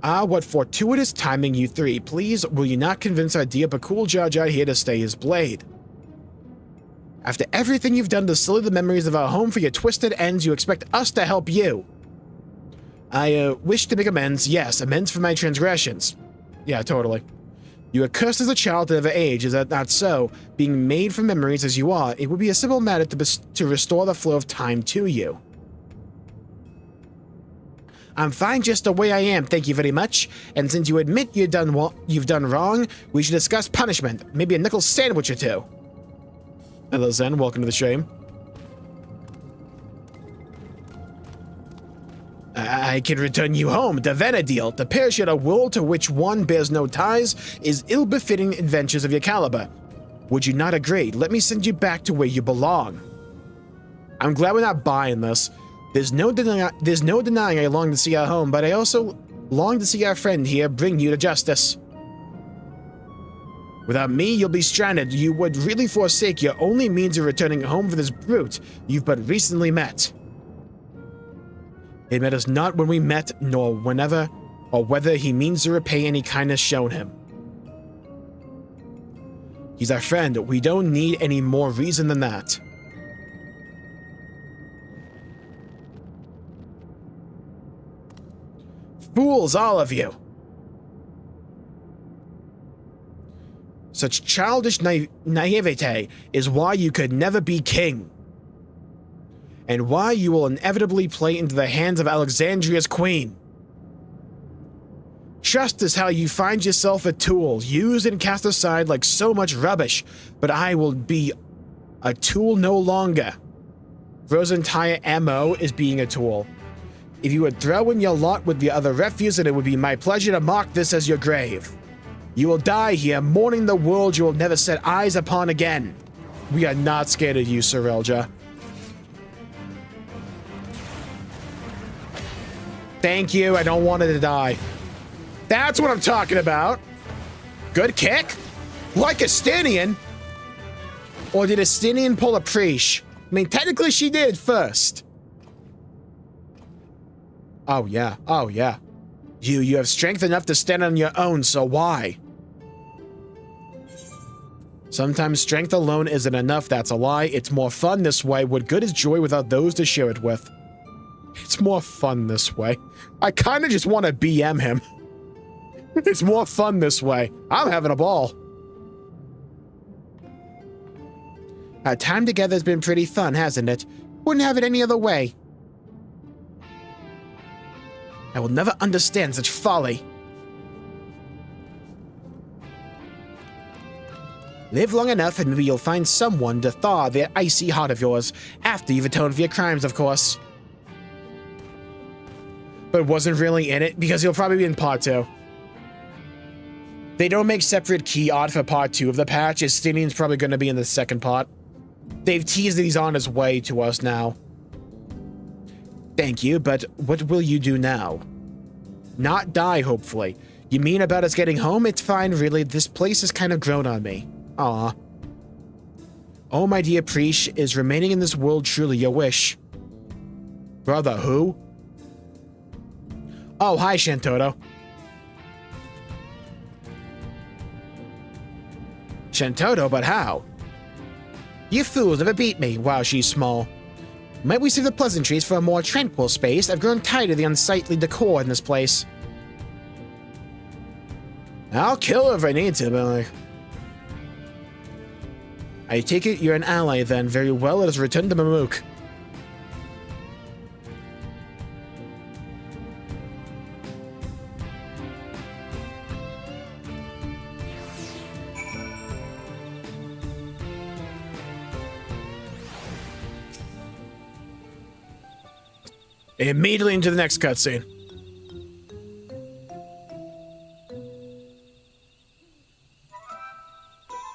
Ah, what fortuitous timing, you three. Please, will you not convince our dear Bakul Jaja here to stay his blade? After everything you've done to sully the memories of our home for your twisted ends, you expect us to help you. I wish to make amends. Yes, amends for my transgressions. Yeah, totally. You were cursed as a child at every age, is that not so? Being made from memories as you are, it would be a simple matter to restore the flow of time to you. I'm fine just the way I am, thank you very much. And since you admit you've done wrong, we should discuss punishment. Maybe a nickel sandwich or two. Hello, Zen. Welcome to the stream. I can return you home. The Venedil, to perish at a world to which one bears no ties, is ill-befitting adventures of your caliber. Would you not agree? Let me send you back to where you belong. I'm glad we're not buying this. There's no denying I long to see our home, but I also long to see our friend here bring you to justice. Without me, you'll be stranded. You would really forsake your only means of returning home for this brute you've but recently met. It matters not when we met, nor whenever, or whether he means to repay any kindness shown him. He's our friend. We don't need any more reason than that. Fools, all of you! Such childish naivete is why you could never be king. And why you will inevitably play into the hands of Alexandria's queen. Trust is how you find yourself a tool, used and cast aside like so much rubbish, but I will be a tool no longer. Rose's entire MO is being a tool. If you would throw in your lot with the other refuse, then it would be my pleasure to mark this as your grave. You will die here, mourning the world you will never set eyes upon again. We are not scared of you, Cirilja. Thank you, I don't want it to die. That's what I'm talking about. Good kick? Like Estinian? Or did Estinian pull a preach? I mean, technically she did first. Oh yeah, oh yeah. You have strength enough to stand on your own, so why? Sometimes strength alone isn't enough, that's a lie. It's more fun this way. What good is joy without those to share it with? It's more fun this way. I kind of just want to BM him. It's more fun this way. I'm having a ball. Our time together has been pretty fun, hasn't it? Wouldn't have it any other way. I will never understand such folly. Live long enough and maybe you'll find someone to thaw their icy heart of yours, after you've atoned for your crimes, of course. But wasn't really in it, because he'll probably be in part 2. They don't make separate key art for part 2 of the patch, as Stinian's probably going to be in the second part. They've teased that he's on his way to us now. Thank you, but what will you do now? Not die, hopefully. You mean about us getting home? It's fine, really. This place has kind of grown on me. Aw. Oh, my dear Preesh, is remaining in this world truly your wish? Brother, who? Oh, hi, Shantoto. Shantoto, but how? You fools never beat me. Wow, she's small. Might we save the pleasantries for a more tranquil space? I've grown tired of the unsightly decor in this place. I'll kill her if I need to, but like... I take it you're an ally then. Very well, let us return to Mamook. Immediately into the next cutscene.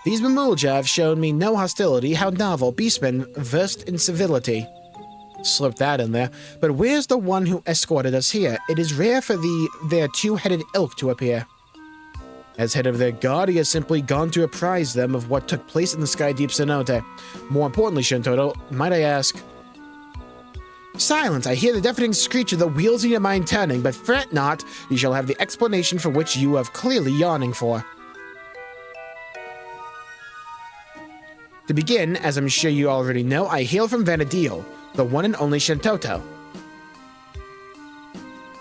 These Mamulja have shown me no hostility. How novel. Beastmen versed in civility. Slip that in there. But where's the one who escorted us here? It is rare for their two-headed ilk to appear. As head of their guard, he has simply gone to apprise them of what took place in the Sky Deep Cenote. More importantly, Shintoto, might I ask... Silence! I hear the deafening screech of the wheels in your mind turning, but fret not, you shall have the explanation for which you have clearly yawning for. To begin, as I'm sure you already know, I hail from Vanadil, the one and only Shintoto.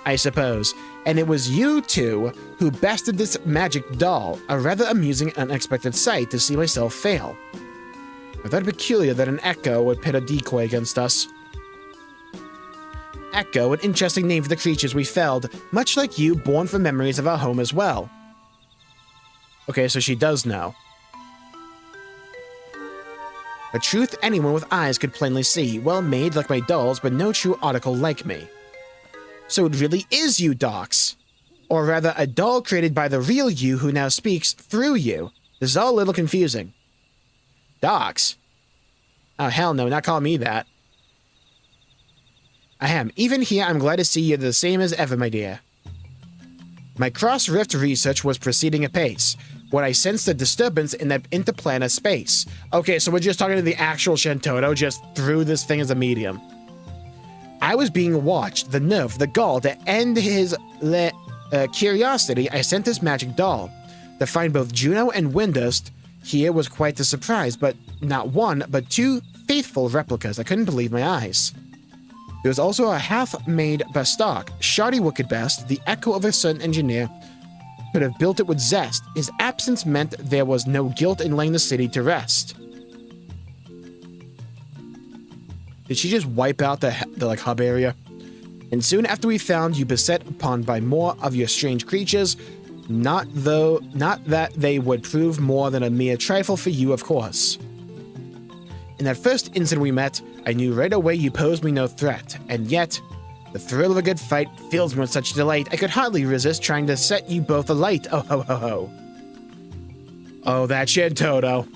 I suppose, and it was you two who bested this magic doll, a rather amusing and unexpected sight to see myself fail. I thought it peculiar that an echo would pit a decoy against us. Echo, an interesting name for the creatures we felled, much like you, born from memories of our home as well. Okay, so she does know. A truth anyone with eyes could plainly see, well made like my dolls, but no true article like me. So it really is you, Docs. Or rather, a doll created by the real you who now speaks through you. This is all a little confusing. Docs? Oh, hell no, not call me that. Ahem, even here I'm glad to see you're the same as ever, my dear. My cross-rift research was proceeding apace, when I sensed a disturbance in the interplanar space. Okay, so we're just talking to the actual Shintoto, just through this thing as a medium. I was being watched, the nerve, the gall, to end his curiosity, I sent this magic doll. To find both Juno and Windust here was quite the surprise, but not one, but two faithful replicas. I couldn't believe my eyes. There was also a half-made Bastok, shoddy work at best, the echo of a certain engineer could have built it with zest. His absence meant there was no guilt in laying the city to rest. Did she just wipe out the like hub area? And soon after we found you beset upon by more of your strange creatures, not that they would prove more than a mere trifle for you, of course. In that first instant we met, I knew right away you posed me no threat, and yet, the thrill of a good fight fills me with such delight, I could hardly resist trying to set you both alight. Oh ho ho ho. Oh, that Shintoto.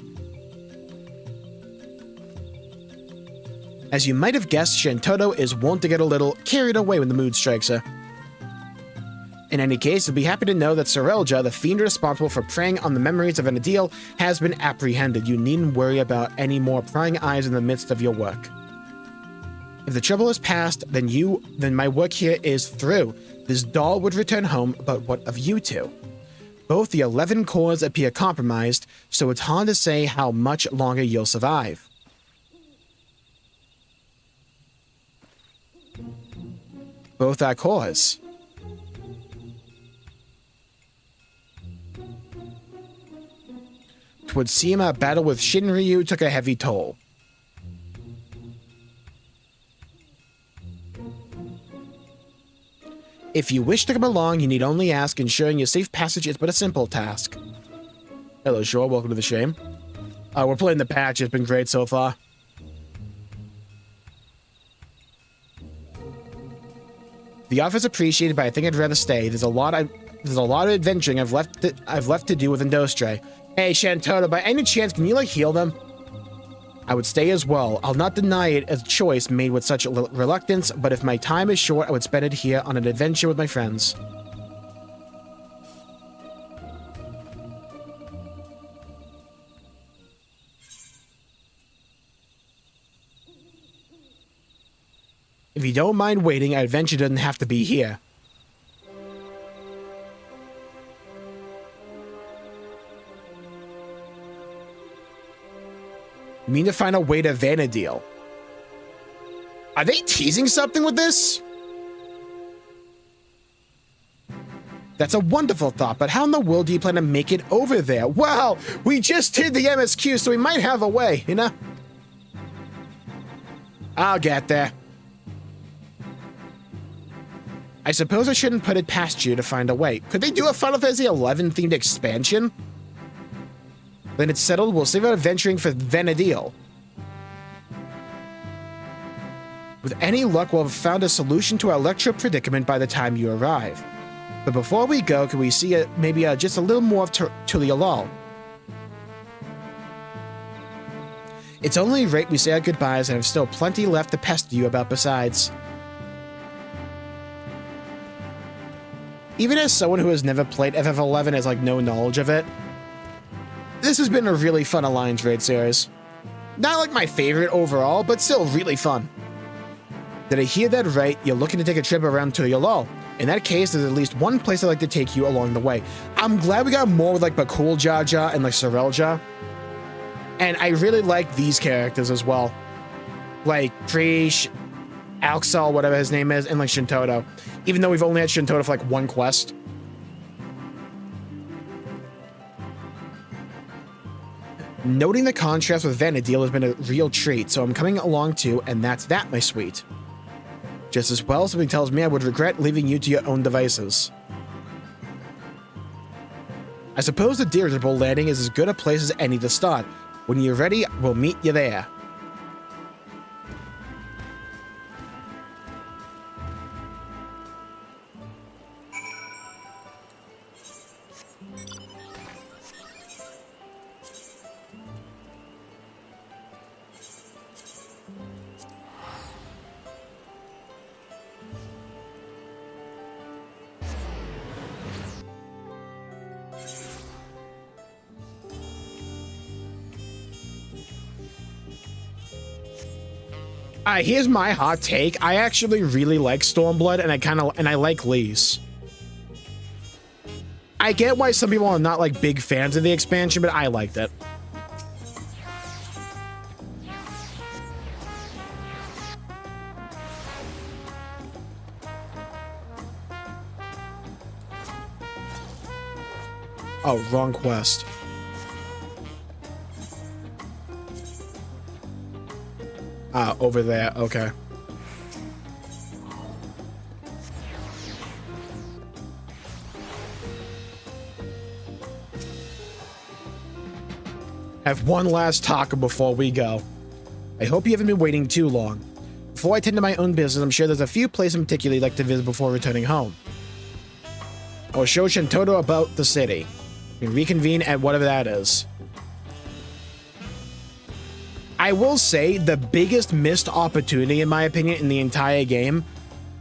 As you might have guessed, Shintoto is wont to get a little carried away when the mood strikes her. In any case, you'll be happy to know that Sorelja, the fiend responsible for preying on the memories of Vanadil, has been apprehended. You needn't worry about any more prying eyes in the midst of your work. If the trouble is past, then my work here is through. This doll would return home, but what of you two? Both the 11 cores appear compromised, so it's hard to say how much longer you'll survive. Both our cores. Twould seem our battle with Shinryu took a heavy toll. If you wish to come along, you need only ask. Ensuring your safe passage is but a simple task. Hello, Shore. Welcome to the stream. We're playing the patch. It's been great so far. The offer is appreciated, but I think I'd rather stay. There's a lot of adventuring I've left to do with Indostre. Hey, Shantota, by any chance, can you, like, heal them? I would stay as well. I'll not deny it as a choice made with such reluctance, but if my time is short, I would spend it here on an adventure with my friends. If you don't mind waiting, our adventure doesn't have to be here. You mean to find a way to Vanadil? Are they teasing something with this? That's a wonderful thought, but how in the world do you plan to make it over there? Well, we just did the MSQ, so we might have a way, you know? I'll get there. I suppose I shouldn't put it past you to find a way. Could they do a Final Fantasy XI themed expansion? Then it's settled, we'll save our adventuring for Vanadil. With any luck, we'll have found a solution to our electro predicament by the time you arrive. But before we go, can we see maybe just a little more of Tulialal? It's only right we say our goodbyes, and I have still plenty left to pester you about besides. Even as someone who has never played FF11 has like no knowledge of it, this has been a really fun Alliance raid series. Not like my favorite overall, but still really fun. Did I hear that right? You're looking to take a trip around Tulialal. In that case, there's at least one place I'd like to take you along the way. I'm glad we got more with like Bakul Jaja and like Sorelja. And I really like these characters as well. Like Krish, Alxal, whatever his name is, and like Shintoto. Even though we've only had Shintoto for like one quest. Noting the contrast with Vanadil has been a real treat, so I'm coming along too, and that's that, my sweet. Just as well, something tells me I would regret leaving you to your own devices. I suppose the dirigible landing is as good a place as any to start. When you're ready, we'll meet you there. Here's my hot take. I actually really like Stormblood, and I like Lise. I get why some people are not like big fans of the expansion, but I liked it. Oh, wrong quest. Over there, okay. Have one last taco before we go. I hope you haven't been waiting too long. Before I tend to my own business, I'm sure there's a few places in particular you'd like to visit before returning home. I will show Shintoto about the city. We can reconvene at whatever that is. I will say the biggest missed opportunity, in my opinion, in the entire game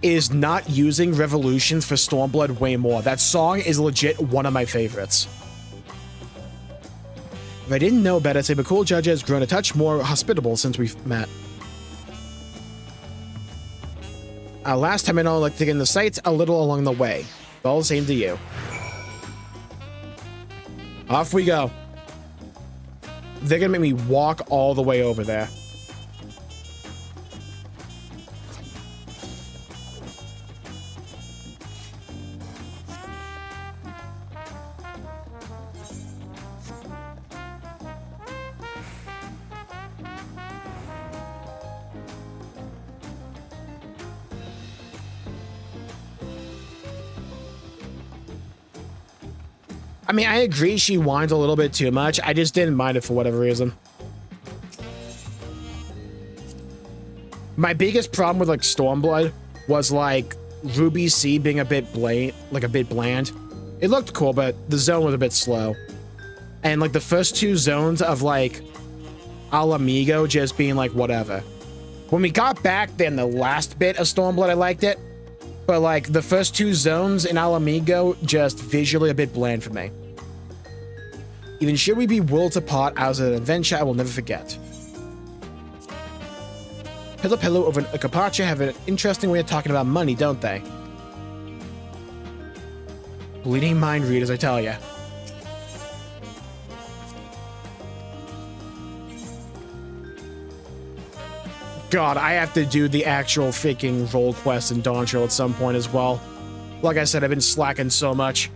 is not using Revolutions for Stormblood way more. That song is legit one of my favorites. If I didn't know better, I'd say Bakul Jaja has grown a touch more hospitable since we've met. Last time I know I like to get in the sights a little along the way. All the same to you. Off we go. They're gonna make me walk all the way over there. I mean, I agree she whines a little bit too much. I just didn't mind it for whatever reason. My biggest problem with like Stormblood was like Ruby C being a bit bland, It looked cool, but the zone was a bit slow. And like the first two zones of like Alamigo just being like whatever. When we got back then the last bit of Stormblood, I liked it. But like the first two zones in Alamigo, just visually a bit bland for me. Even should we be worlds apart as an adventure I will never forget. Pillow Pillow over a Carpaccia have an interesting way of talking about money, don't they? Bleeding mind readers, I tell ya. God, I have to do the actual freaking role quest in Dawntrail at some point as well. Like I said, I've been slacking so much.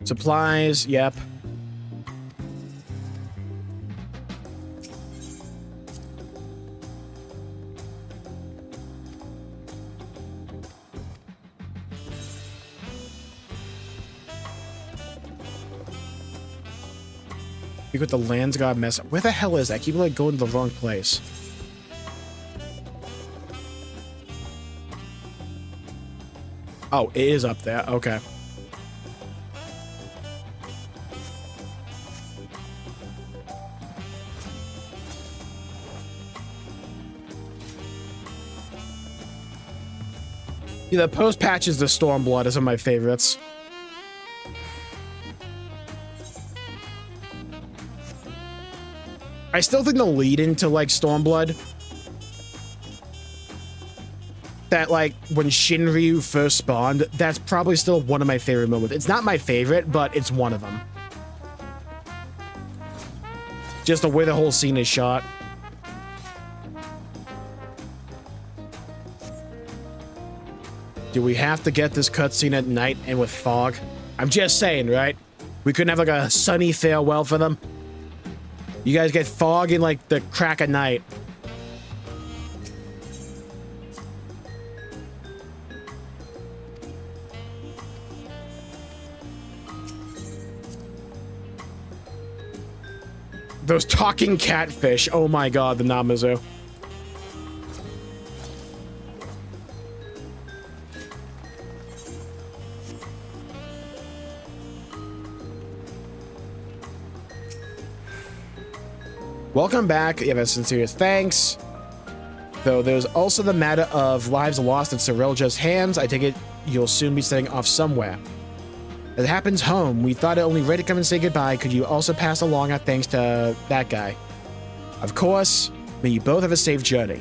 Supplies, yep. You got the lands got messed up. Where the hell is that? I keep like going to the wrong place. Oh, it is up there. Okay. Yeah, the post patches, the Stormblood is one of my favorites. I still think the lead into like Stormblood, that like when Shinryu first spawned, that's probably still one of my favorite moments. It's not my favorite, but it's one of them. Just the way the whole scene is shot. Do we have to get this cutscene at night and with fog? I'm just saying, right? We couldn't have like a sunny farewell for them. You guys get fog in like the crack of night. Those talking catfish. Oh my god, the Namazu. Welcome back. You have a sincere thanks. Though there's also the matter of lives lost in Sorelja's hands. I take it you'll soon be setting off somewhere. As it happens home, we thought it only right to come and say goodbye. Could you also pass along our thanks to that guy? Of course. May you both have a safe journey.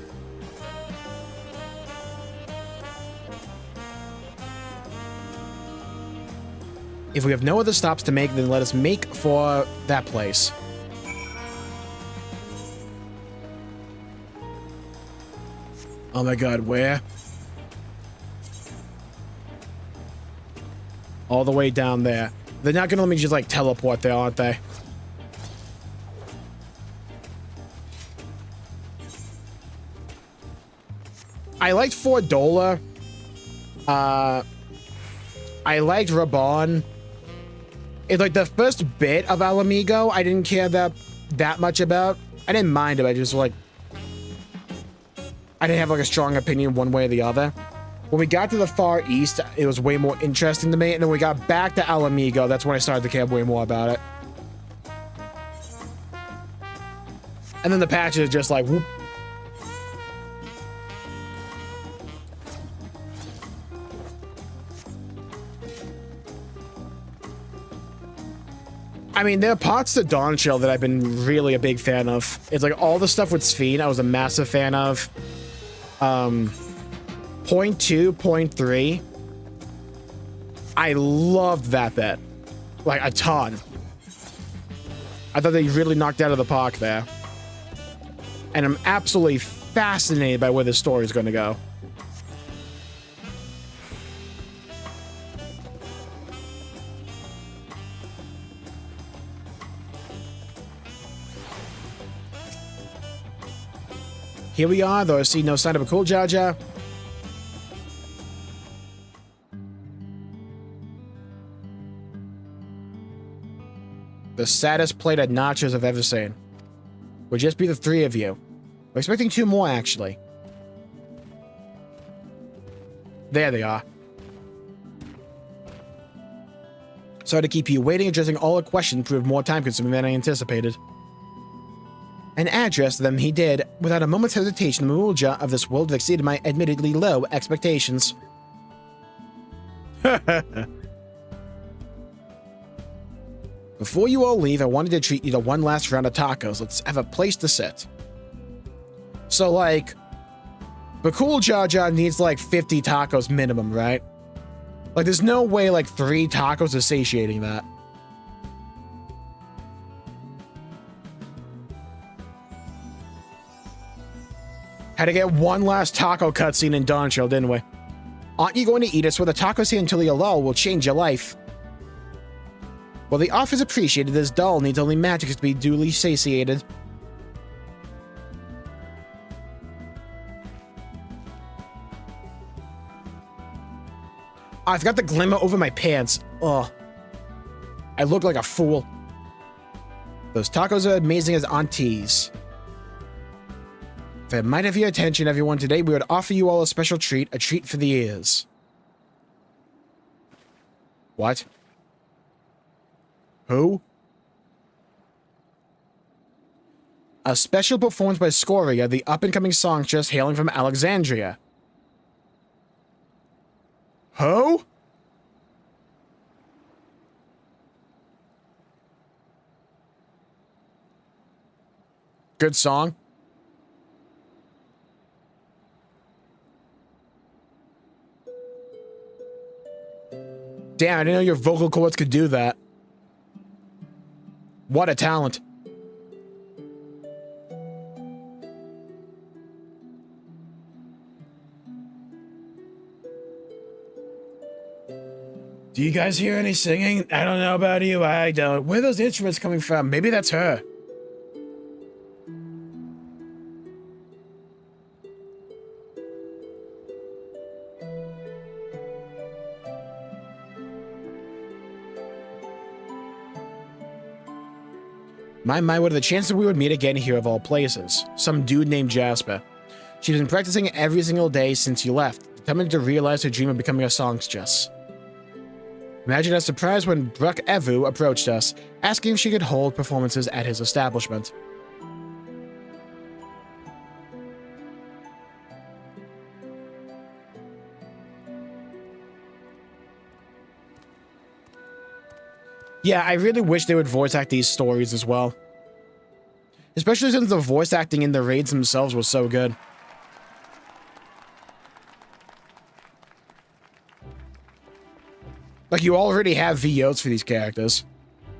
If we have no other stops to make, then let us make for that place. Oh my god, where? All the way down there. They're not gonna let me just like teleport there, aren't they? I liked Fordola. I liked Raban. It's like the first bit of Alamigo, I didn't care that much about. I didn't mind it, I just like I didn't have like a strong opinion one way or the other. When we got to the Far East, it was way more interesting to me. And then when we got back to Alamigo, that's when I started to care way more about it. And then the patches just like, whoop. I mean, there are parts to Dawntrail that I've been really a big fan of. It's like all the stuff with Sphene, I was a massive fan of. Point 2, point 3. I loved that bit. Like, a ton. I thought they really knocked out of the park there. And I'm absolutely fascinated by where this story is going to go. Here we are, though I see no sign of a cool Jar Jar. The saddest plate of nachos I've ever seen. Would just be the 3 of you. We're expecting 2 more, actually. There they are. Sorry to keep you waiting. Addressing all the questions proved more time-consuming than I anticipated. And addressed them he did, without a moment's hesitation. The Mulja of this world exceeded my admittedly low expectations. Before you all leave, I wanted to treat you to one last round of tacos. Let's have a place to sit. So, like, Bakul Jar Jar needs like 50 tacos minimum, right? Like, there's no way like 3 tacos is satiating that. Had to get one last taco cutscene in Dawntrail, didn't we? Aren't you going to eat us? Well, the tacos here until you lull will change your life. Well, the offer's appreciated. This doll needs only magic to be duly satiated. I forgot the glamour over my pants. Ugh. I look like a fool. Those tacos are amazing as aunties. If I might have your attention, everyone, today we would offer you all a special treat, a treat for the ears. What? Who? A special performance by Scoria, the up-and-coming songstress hailing from Alexandria. Who? Good song. Damn, I didn't know your vocal cords could do that. What a talent. Do you guys hear any singing? I don't know about you, I don't. Where are those instruments coming from? Maybe that's her. My, what are the chances we would meet again here of all places? Some dude named Jasper. She's been practicing every single day since you left, determined to realize her dream of becoming a songstress. Imagine our surprise when Bruck Evu approached us, asking if she could hold performances at his establishment. Yeah, I really wish they would voice act these stories as well. Especially since the voice acting in the raids themselves was so good. Like, you already have VOs for these characters.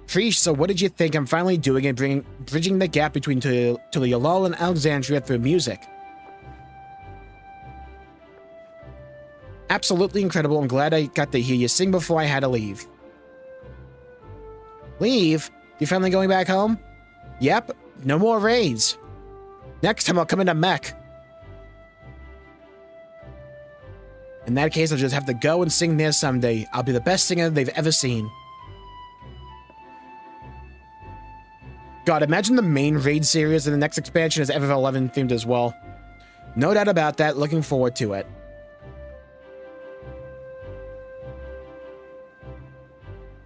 Freesh, so what did you think? I'm finally doing it, bridging the gap between Tulialal and Alexandria through music. Absolutely incredible. I'm glad I got to hear you sing before I had to leave. Leave? You finally going back home? Yep, no more raids. Next time I'll come into mech. In that case, I'll just have to go and sing there someday. I'll be the best singer they've ever seen. God, imagine the main raid series in the next expansion is FF11 themed as well. No doubt about that, looking forward to it.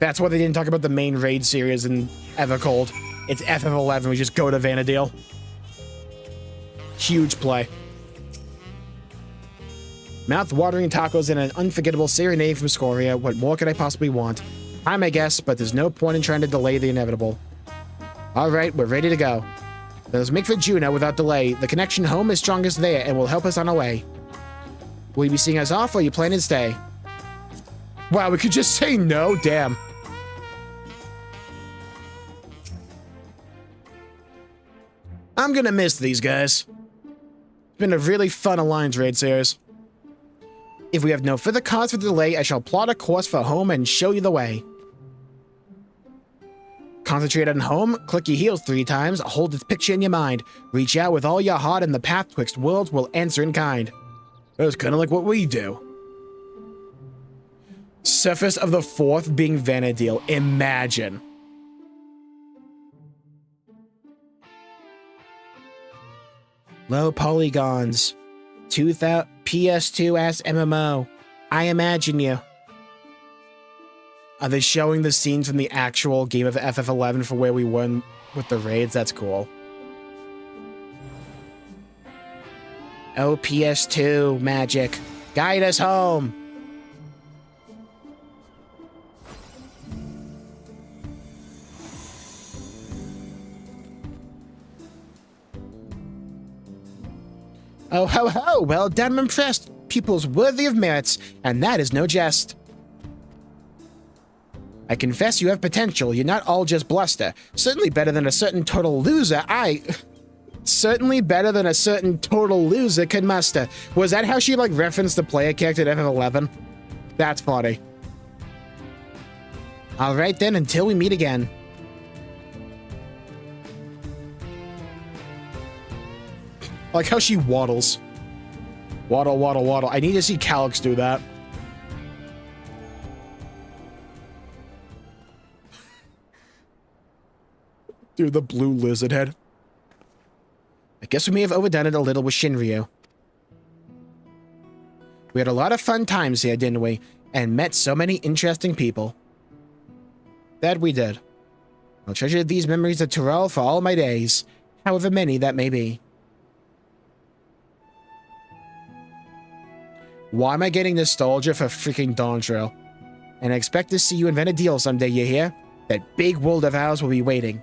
That's why they didn't talk about the main raid series in Evercold. It's FF11. We just go to Vanadil. Huge play. Mouth-watering tacos and an unforgettable serenade from Scoria. What more could I possibly want? Time, I guess, but there's no point in trying to delay the inevitable. All right, we're ready to go. Let's make for Juno without delay. The connection home is strongest there and will help us on our way. Will you be seeing us off or are you planning to stay? Wow, we could just say no? Damn. I'm gonna miss these guys. It's been a really fun Alliance raid series. If we have no further cause for delay, I shall plot a course for home and show you the way. Concentrate on home, click your heels 3 times, hold this picture in your mind. Reach out with all your heart and the path twixt worlds will answer in kind. That was kind of like what we do. Surface of the 4th being Vanadil. Imagine. Low polygons. 2000 PS2 MMO. I imagine you. Are they showing the scenes from the actual game of FF11 for where we won with the raids? That's cool. Oh, PS2 magic. Guide us home. Oh, ho, ho! Well done, I'm impressed. Pupils worthy of merits, and that is no jest. I confess you have potential. You're not all just bluster. Certainly better than a certain total loser. Certainly better than a certain total loser could muster. Was that how she, like, referenced the player character at FF11? That's funny. Alright then, until we meet again. I like how she waddles. Waddle, waddle, waddle. I need to see Calyx do that. Dude, the blue lizard head. I guess we may have overdone it a little with Shinryu. We had a lot of fun times here, didn't we? And met so many interesting people. That we did. I'll treasure these memories of Tyrell for all my days, however many that may be. Why am I getting nostalgia for freaking Dawntrail? And I expect to see you in Vanadil someday, you hear? That big world of ours will be waiting.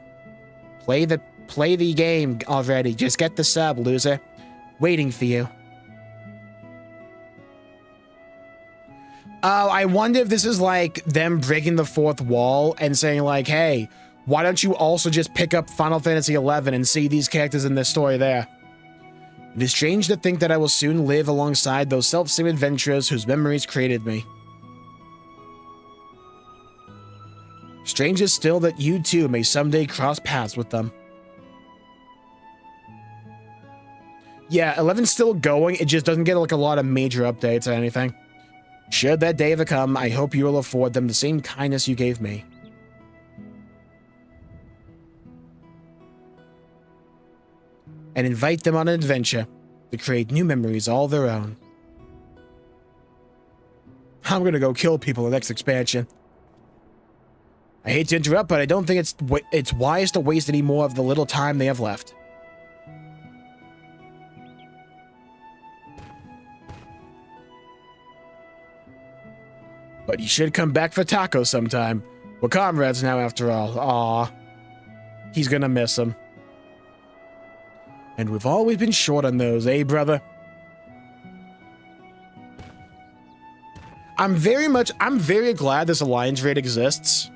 Play the game already. Just get the sub, loser. Waiting for you. Oh, I wonder if this is like them breaking the 4th wall and saying like, hey, why don't you also just pick up Final Fantasy XI and see these characters in this story there? It is strange to think that I will soon live alongside those self-same adventurers whose memories created me. Strange is still that you too may someday cross paths with them. Yeah, 11's still going, it just doesn't get like a lot of major updates or anything. Should that day ever come, I hope you will afford them the same kindness you gave me. And invite them on an adventure to create new memories all their own. I'm gonna go kill people in the next expansion. I hate to interrupt, but I don't think it's wise to waste any more of the little time they have left. But you should come back for tacos sometime. We're comrades now after all. Aw. He's gonna miss him. And we've always been short on those, eh, brother? I'm very glad this Alliance raid exists.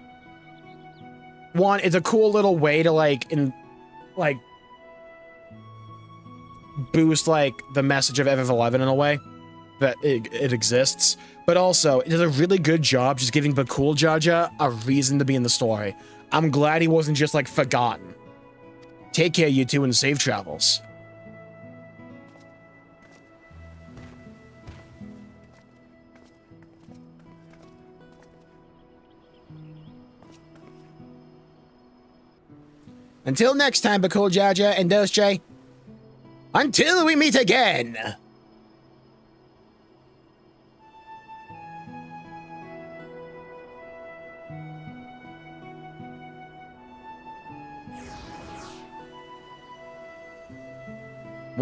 One, it's a cool little way to boost the message of FF11 in a way that it exists. But also, it does a really good job just giving Bakul Jaja a reason to be in the story. I'm glad he wasn't just forgotten. Take care, you two, and safe travels. Until next time, Bakul Jaja and Dosje. Until we meet again!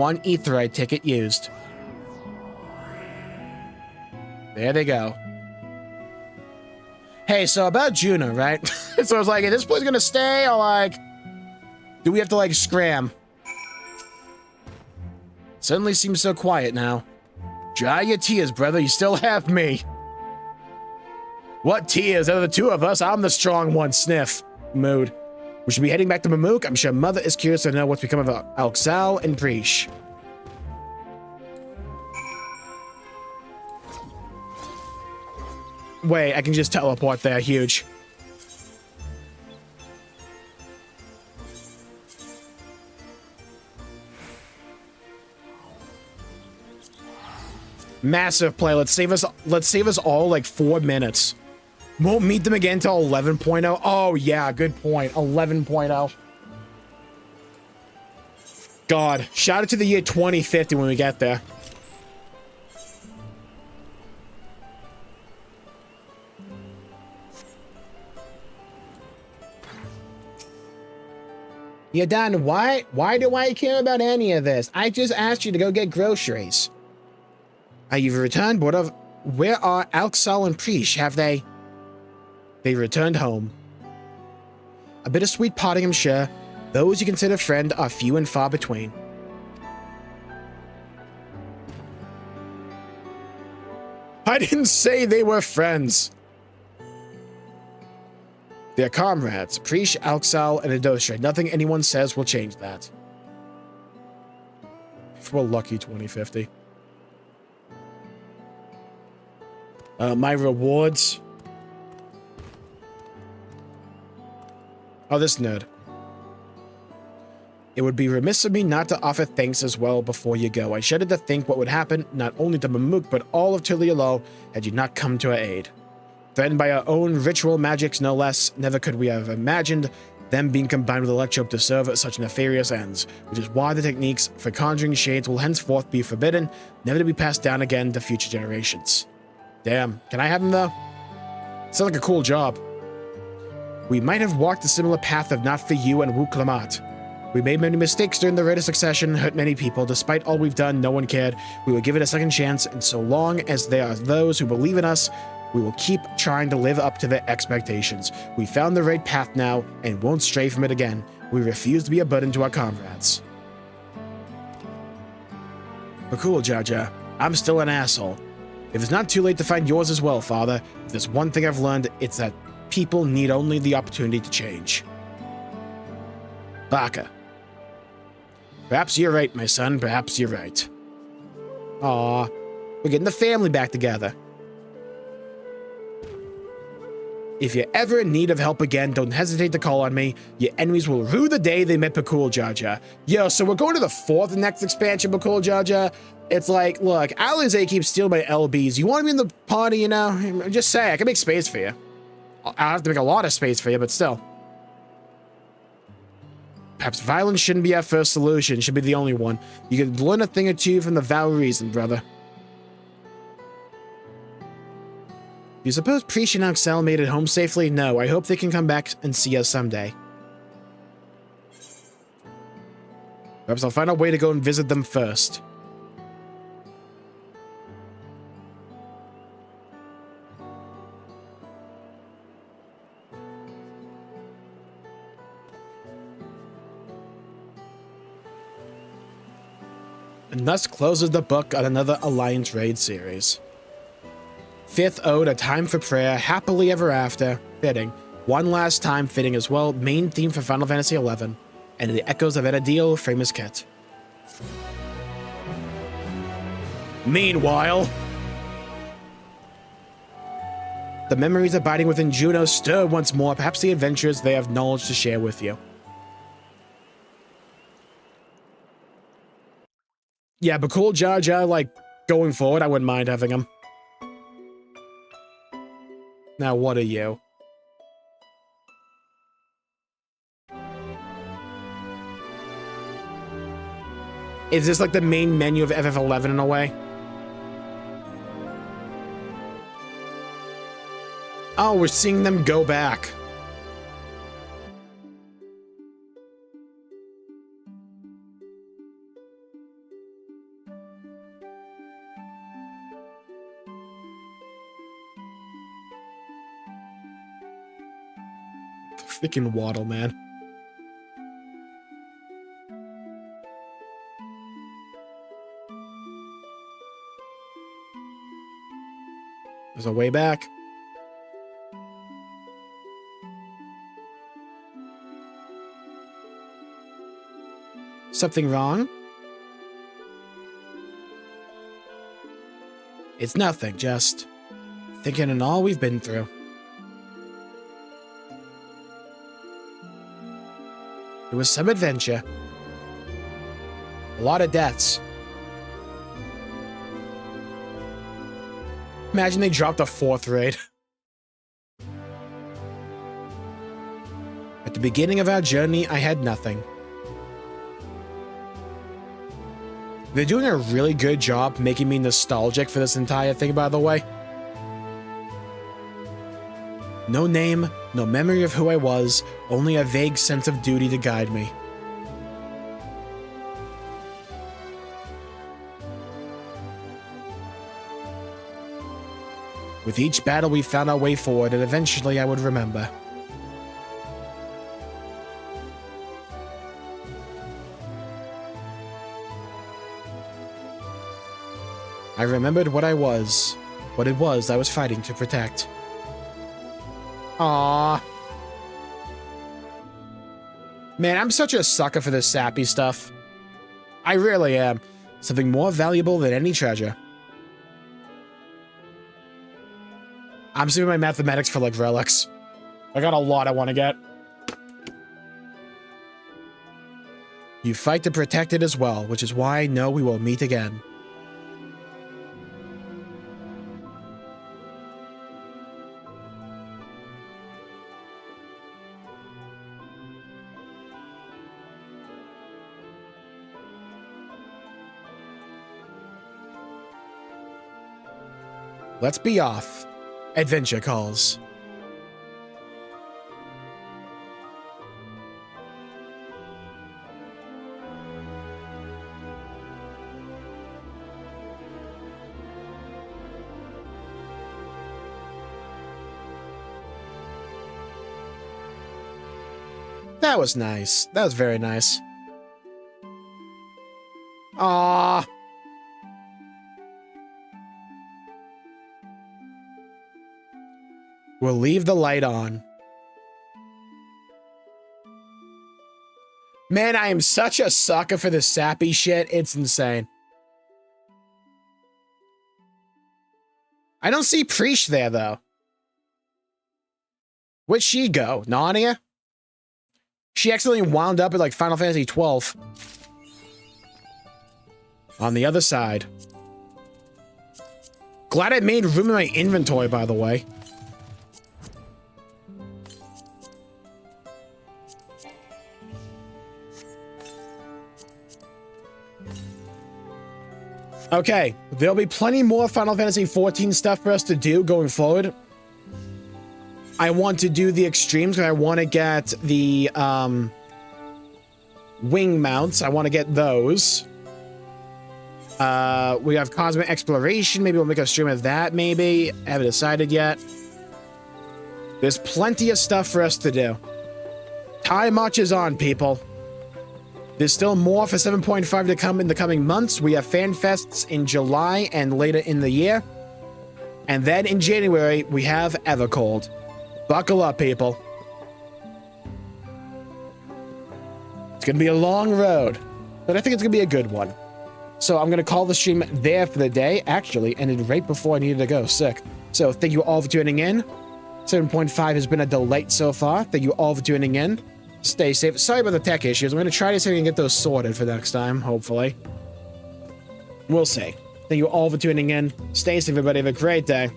1 Aetheryte ticket used. There they go. Hey, so about Juno, right? So I was like, is this place gonna stay, or like, do we have to like scram? Suddenly seems so quiet now. Dry your tears, brother. You still have me. What tears? Out of the two of us, I'm the strong one. Sniff. Mood. We should be heading back to Mamook. I'm sure Mother is curious to know what's become of Alxal and Preesh. Wait, I can just teleport there. Huge. Massive play. Let's save us all like 4 minutes. Won't meet them again till 11.0. Oh yeah, good point. 11.0. God, shout out to the year 2050 when we get there. Yeah, Dan, why do I care about any of this? I just asked you to go get groceries. You've returned? Where are Alxal and Preesh? Have they returned home. A bittersweet parting, I'm sure. Those you consider friend are few and far between. I didn't say they were friends. They're comrades. Preesh, Alxal, and Dawntrail. Nothing anyone says will change that. If we're lucky, 2050. My rewards. Oh, this nerd. It would be remiss of me not to offer thanks as well before you go. I shudder to think what would happen, not only to Mamook, but all of Tilialo, had you not come to our aid. Threatened by our own ritual magics, no less, never could we have imagined them being combined with Electrope to serve such nefarious ends, which is why the techniques for conjuring shades will henceforth be forbidden, never to be passed down again to future generations. Damn, can I have him though? Sounds like a cool job. We might have walked a similar path if not for you and Wu Klamat. We made many mistakes during the Rite of Succession, hurt many people. Despite all we've done, no one cared. We will give it a second chance, and so long as there are those who believe in us, we will keep trying to live up to their expectations. We found the right path now, and won't stray from it again. We refuse to be a burden to our comrades. But cool, Jar Jar. I'm still an asshole. If it's not too late to find yours as well, Father, if there's one thing I've learned, it's that people need only the opportunity to change. Baka. Perhaps you're right, my son. Perhaps you're right. Aw, we're getting the family back together. If you're ever in need of help again, don't hesitate to call on me. Your enemies will rue the day they met Bakul Jar Jar. Yo, so we're going to the 4th next expansion, Bakul Jar Jar. It's like, look, Alizé keeps stealing my LBs. You want to be in the party, you know? Just say, I can make space for you. I'll have to make a lot of space for you, but still. Perhaps violence shouldn't be our first solution. It should be the only one. You can learn a thing or two from the vow of reason, brother. Do you suppose Preesh and Alxal made it home safely? No, I hope they can come back and see us someday. Perhaps I'll find a way to go and visit them first. And thus closes the book on another Alliance Raid series. 5th Ode, A Time for Prayer, Happily Ever After, fitting. One Last Time, fitting as well, main theme for Final Fantasy XI, and the Echoes of Edadil, famous kit. Meanwhile, the memories abiding within Juno stir once more, perhaps the adventures they have knowledge to share with you. Yeah, but cool Jar Jar, like, going forward, I wouldn't mind having him. Now, what are you? Is this like the main menu of FF11 in a way? Oh, we're seeing them go back. Freaking waddle, man. There's a way back. Something wrong? It's nothing, just thinking on all we've been through. It was some adventure. A lot of deaths. Imagine they dropped a 4th raid. At the beginning of our journey, I had nothing. They're doing a really good job making me nostalgic for this entire thing, by the way. No name, no memory of who I was, only a vague sense of duty to guide me. With each battle, we found our way forward, and eventually I would remember. I remembered what it was I was fighting to protect. Aww. Man, I'm such a sucker for this sappy stuff. I really am. Something more valuable than any treasure. I'm saving my mathematics for, like, relics. I got a lot I want to get. You fight to protect it as well, which is why I know we will meet again. Let's be off. Adventure calls. That was nice. That was very nice. Aww. We'll leave the light on. Man, I am such a sucker for this sappy shit. It's insane. I don't see Preesh there, though. Where'd she go? Narnia? She accidentally wound up at, like, Final Fantasy XII. On the other side. Glad I made room in my inventory, by the way. Okay, there'll be plenty more Final Fantasy XIV stuff for us to do going forward. I want to do the extremes, because I want to get the wing mounts. I want to get those. We have Cosmic Exploration. Maybe we'll make a stream of that, maybe. I haven't decided yet. There's plenty of stuff for us to do. Time marches on, people. There's still more for 7.5 to come in the coming months. We have fan fests in July and later in the year. And then in January, we have Evercold. Buckle up, people. It's going to be a long road, but I think it's going to be a good one. So I'm going to call the stream there for the day. Actually, ended right before I needed to go. Sick. So thank you all for tuning in. 7.5 has been a delight so far. Thank you all for tuning in. Stay safe. Sorry about the tech issues. I'm going to try to see if we can get those sorted for next time, hopefully. We'll see. Thank you all for tuning in. Stay safe, everybody. Have a great day.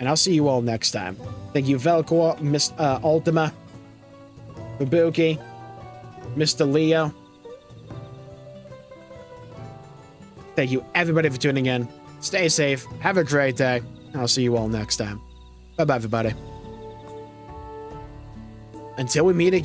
And I'll see you all next time. Thank you, Velcor, Miss Ultima, Ibuki, Mr. Leo. Thank you, everybody, for tuning in. Stay safe. Have a great day. I'll see you all next time. Bye-bye, everybody. Until we meet again.